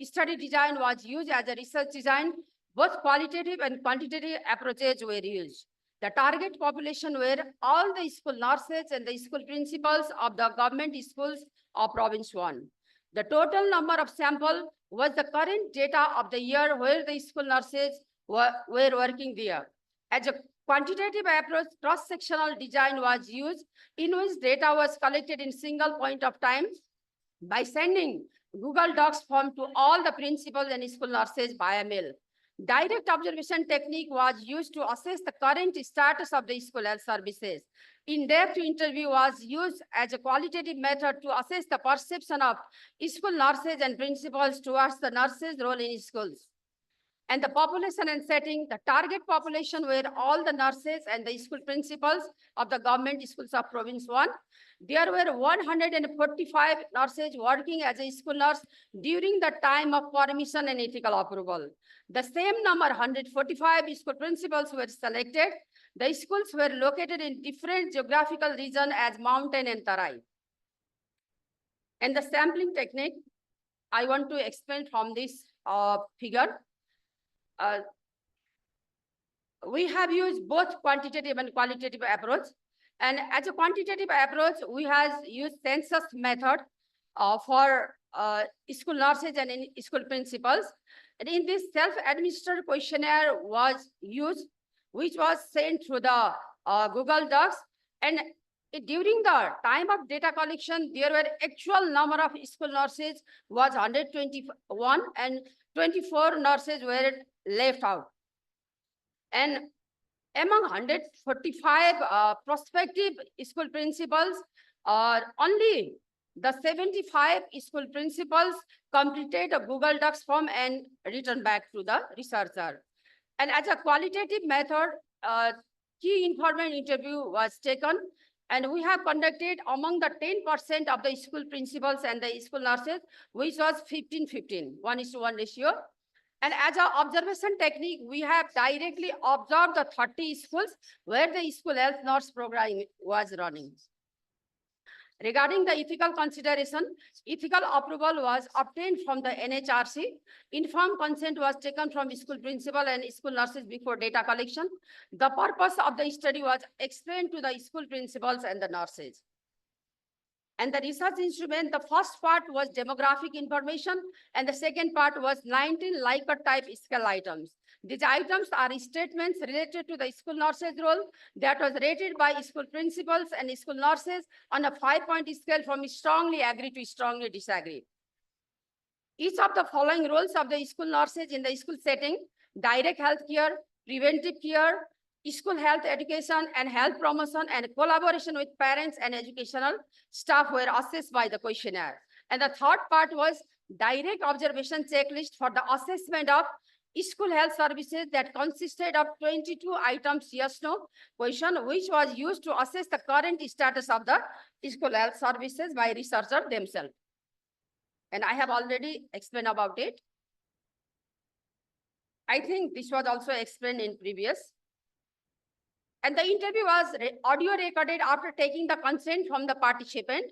study design was used as a research design. Both qualitative and quantitative approaches were used. The target population were all the school nurses and the school principals of the government schools of Province 1. The total number of sample was the current data of the year where the school nurses were working there. As a quantitative approach, cross-sectional design was used in which data was collected in single point of time by sending Google Docs form to all the principals and school nurses via mail. Direct observation technique was used to assess the current status of the school health services. In-depth interview was used as a qualitative method to assess the perception of school nurses and principals towards the nurses' role in schools. And the population and setting, the target population were all the nurses and the school principals of the government schools of Province 1. There were 145 nurses working as a school nurse during the time of permission and ethical approval. The same number, 145 school principals were selected. The schools were located in different geographical regions as mountain and tarai. And the sampling technique, I want to explain from this figure. We have used both quantitative and qualitative approach. And as a quantitative approach, we have used census method for school nurses and school principals. And in this self-administered questionnaire was used, which was sent through the Google Docs. And during the time of data collection, there were actual number of school nurses was 121 and 24 nurses were left out. And among 145 prospective school principals, only the 75 school principals completed a Google Docs form and returned back to the researcher. And as a qualitative method, key informant interview was taken, and we have conducted among the 10% of the school principals and the school nurses, which was 15-15, 1:1 ratio. And as an observation technique, we have directly observed the 30 schools where the school health nurse program was running. Regarding the ethical consideration, ethical approval was obtained from the NHRC. Informed consent was taken from school principal and school nurses before data collection. The purpose of the study was explained to the school principals and the nurses. And the research instrument, the first part was demographic information, and the second part was 19 Likert type scale items. These items are statements related to the school nurses role that was rated by school principals and school nurses on a 5-point scale from strongly agree to strongly disagree. Each of the following roles of the school nurses in the school setting: direct health care, preventive care, school health education and health promotion, and collaboration with parents and educational staff were assessed by the questionnaire. And the third part was direct observation checklist for the assessment of school health services that consisted of 22 items yes/no question, which was used to assess the current status of the school health services by researchers themselves. And I have already explained about it. I think this was also explained in previous. And the interview was audio recorded after taking the consent from the participant.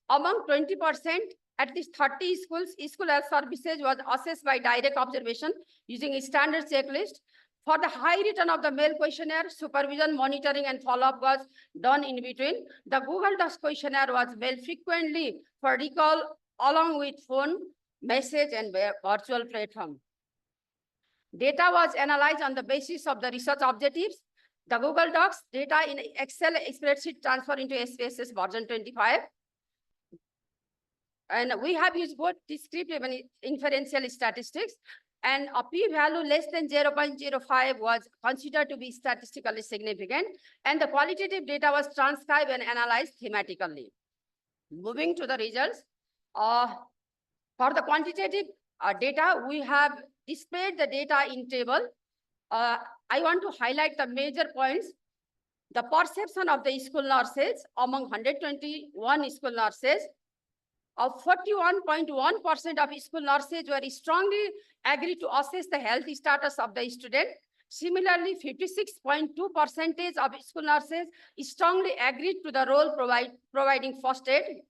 Among 20%, at least 30 schools, school health services was assessed by direct observation using a standard checklist. For the high return of the mail questionnaire, supervision, monitoring, and follow-up was done in between. The Google Docs questionnaire was mailed frequently for recall along with phone, message, and virtual platform. Data was analyzed on the basis of the research objectives. The Google Docs data in Excel spreadsheet transfer into SPSS version 25. And we have used both descriptive and inferential statistics. And a p-value less than 0.05 was considered to be statistically significant. And the qualitative data was transcribed and analyzed thematically. Moving to the results. For the quantitative data, we have displayed the data in table. I want to highlight the major points. The perception of the school nurses among 121 school nurses, of 41.1% of school nurses were strongly agreed to assess the health status of the student. Similarly, 56.2% of school nurses strongly agreed to the role providing first aid.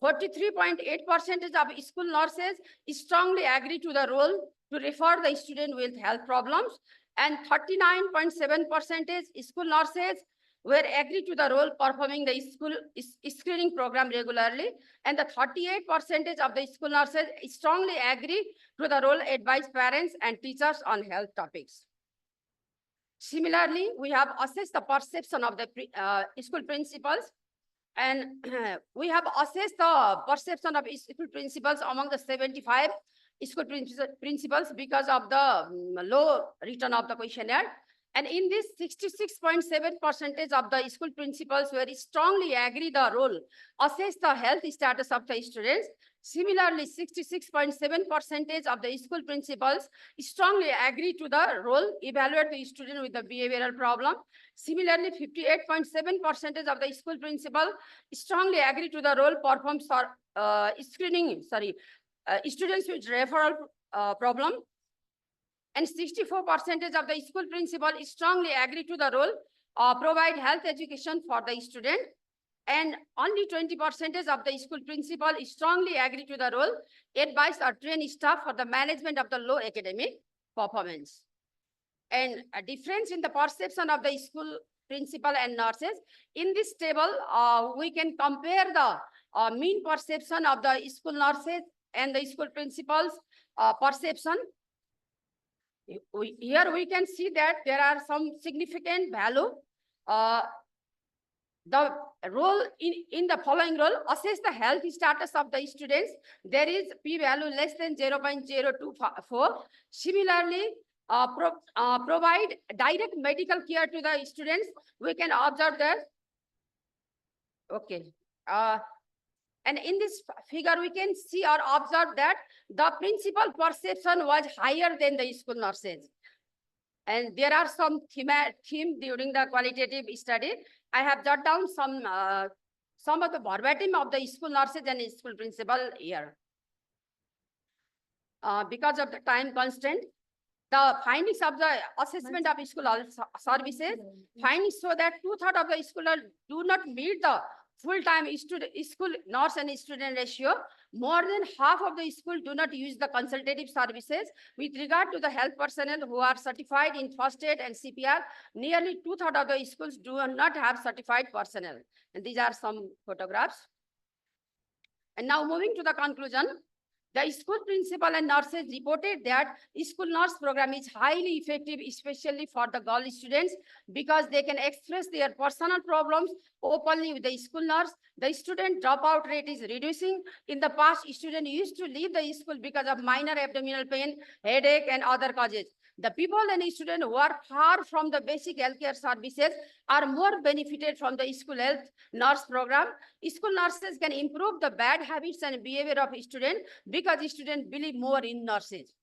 43.8% of school nurses strongly agree to the role to refer the student with health problems, and 39.7% school nurses were agreed to the role performing the school screening program regularly, and the 38% of the school nurses strongly agree to the role advise parents and teachers on health topics. Similarly, we have assessed the perception of the school principals, and we have assessed the perception of school principals among the 75 school principals because of the low return of the questionnaire. And in this 66.7% of the school principals were strongly agree the role, assess the health status of the students. Similarly, 66.7% of the school principals strongly agree to the role, evaluate the student with the behavioral problem. Similarly, 58.7% of the school principal strongly agree to the role, perform screening, students with referral problem. And 64% of the school principal strongly agree to the role, provide health education for the student. And only 20% of the school principal strongly agree to the role, advise or train staff for the management of the low academic performance. And a difference in the perception of the school principal and nurses. In this table, we can compare the mean perception of the school nurses and the school principals perception. Here we can see that there are some significant value. The role in the following role, assess the health status of the students. There is p-value less than 0.024. Similarly, provide direct medical care to the students. We can observe that. Okay. And in this figure, we can see or observe that the principal perception was higher than the school nurses. And there are some theme during the qualitative study. I have jotted down some of the verbatim of the school nurses and school principal here. Because of the time constraint, the findings of the assessment of school services, findings show that 2/3 of the schools do not meet the full-time school nurse and student ratio. More than half of the school do not use the consultative services. With regard to the health personnel who are certified in first aid and CPR, nearly 2/3 of the schools do not have certified personnel. And these are some photographs. And now moving to the conclusion, the school principal and nurses reported that school nurse program is highly effective, especially for the girl students, because they can express their personal problems openly with the school nurse. The student dropout rate is reducing. In the past, students used to leave the school because of minor abdominal pain, headache, and other causes. The people and students who are far from the basic healthcare services are more benefited from the school health nurse program. School nurses can improve the bad habits and behavior of students because students believe more in nurses.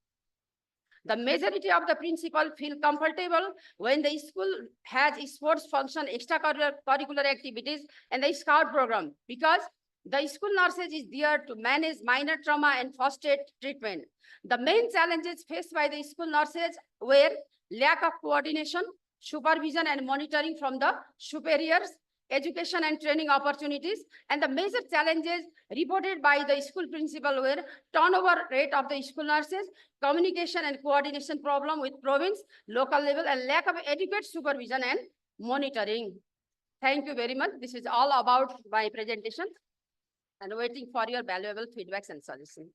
The majority of the principal feel comfortable when the school has sports function, extracurricular activities, and the scout program, because the school nurses is there to manage minor trauma and first aid treatment. The main challenges faced by the school nurses were lack of coordination, supervision, and monitoring from the superiors, education and training opportunities. And the major challenges reported by the school principal were turnover rate of the school nurses, communication and coordination problem with province, local level, and lack of adequate supervision and monitoring. Thank you very much. This is all about my presentation, and waiting for your valuable feedbacks and suggestions.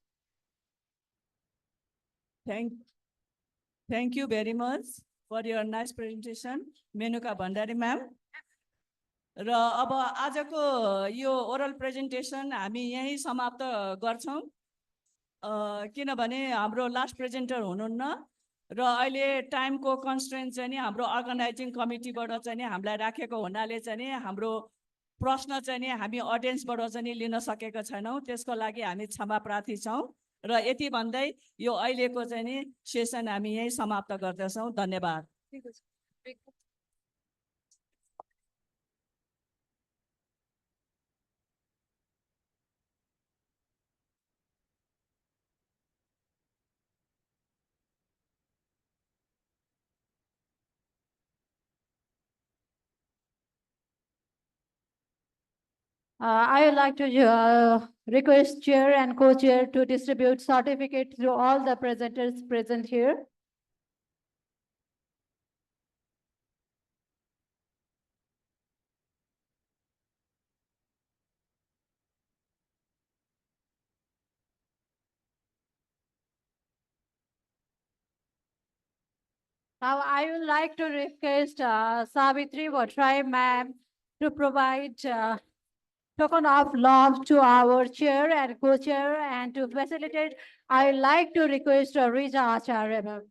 Thank you very much for your nice presentation, Menuka Bandari ma'am. र अब आजको यो oral presentation हामी यही समाप्त गर्छौं, किनभने हाम्रो last presenter हुनुहुन्न र अहिले टाइमको कन्स्ट्रेन्ट चाहिँ नि हाम्रो अर्गनाइजिङ कमिटीबाट चाहिँ नि हामीलाई राखेको हुनाले चाहिँ नि हाम्रो प्रश्न चाहिँ नि हामी अडियन्सबाट चाहिँ नि लिन सकेका छैनौं। त्यसको लागि हामी क्षमा प्रार्थी छौं र यति भन्दै यो अहिलेको चाहिँ नि सेसन हामी यही समाप्त गर्दछौं। धन्यवाद। I would like to request chair and co-chair to distribute certificate to all the presenters present here. Now, I would like to request Savitri Bhattrai ma'am to provide token of love to our chair and co-chair, and to facilitate, I like to request Rita Acharya, ma'am.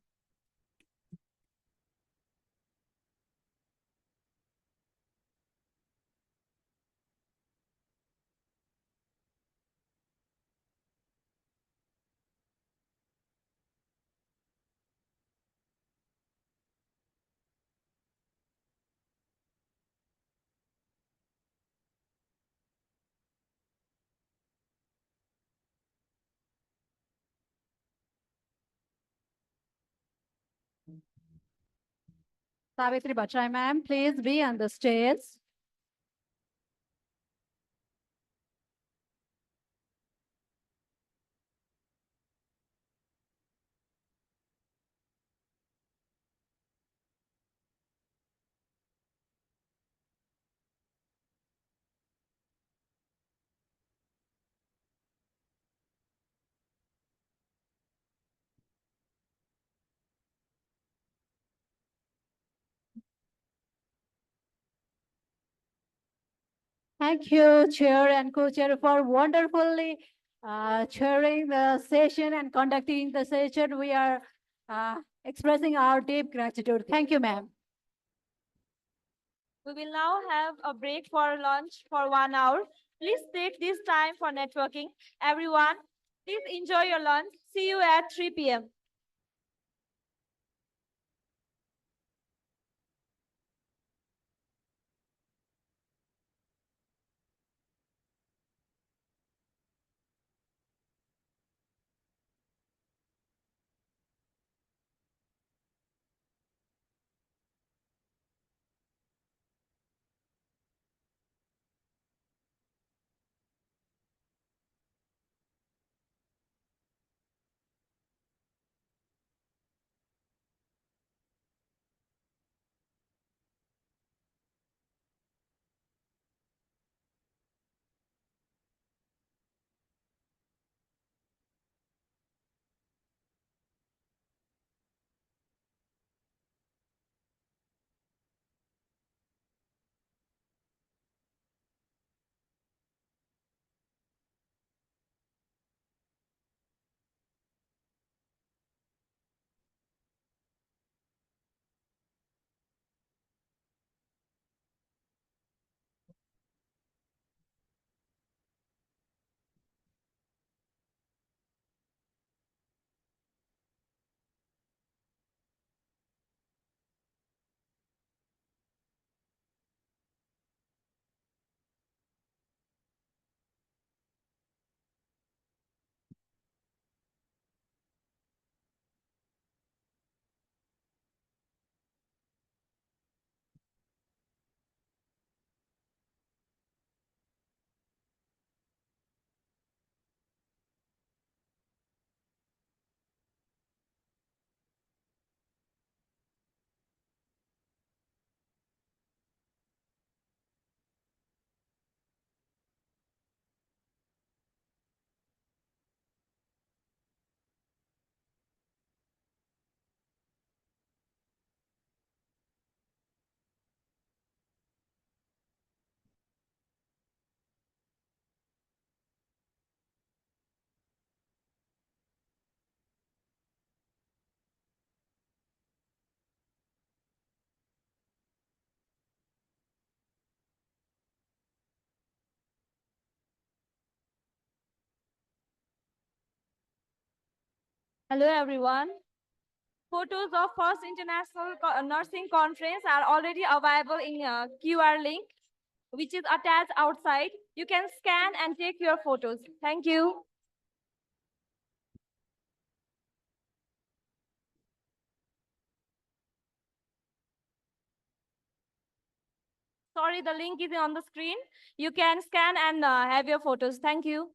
Savitri Bachai, ma'am, please be on the stage. Thank you, Chair and Co-Chair, for wonderfully chairing the session and conducting the session. We are expressing our deep gratitude. Thank you, ma'am. We will now have a break for lunch for 1 hour. Please take this time for networking. Everyone, please enjoy your lunch. See you at 3 p.m. Hello, everyone. Photos of First International Nursing Conference are already available in QR link, which is attached outside. You can scan and take your photos. Thank you. Sorry, the link is on the screen. You can scan and have your photos. Thank you.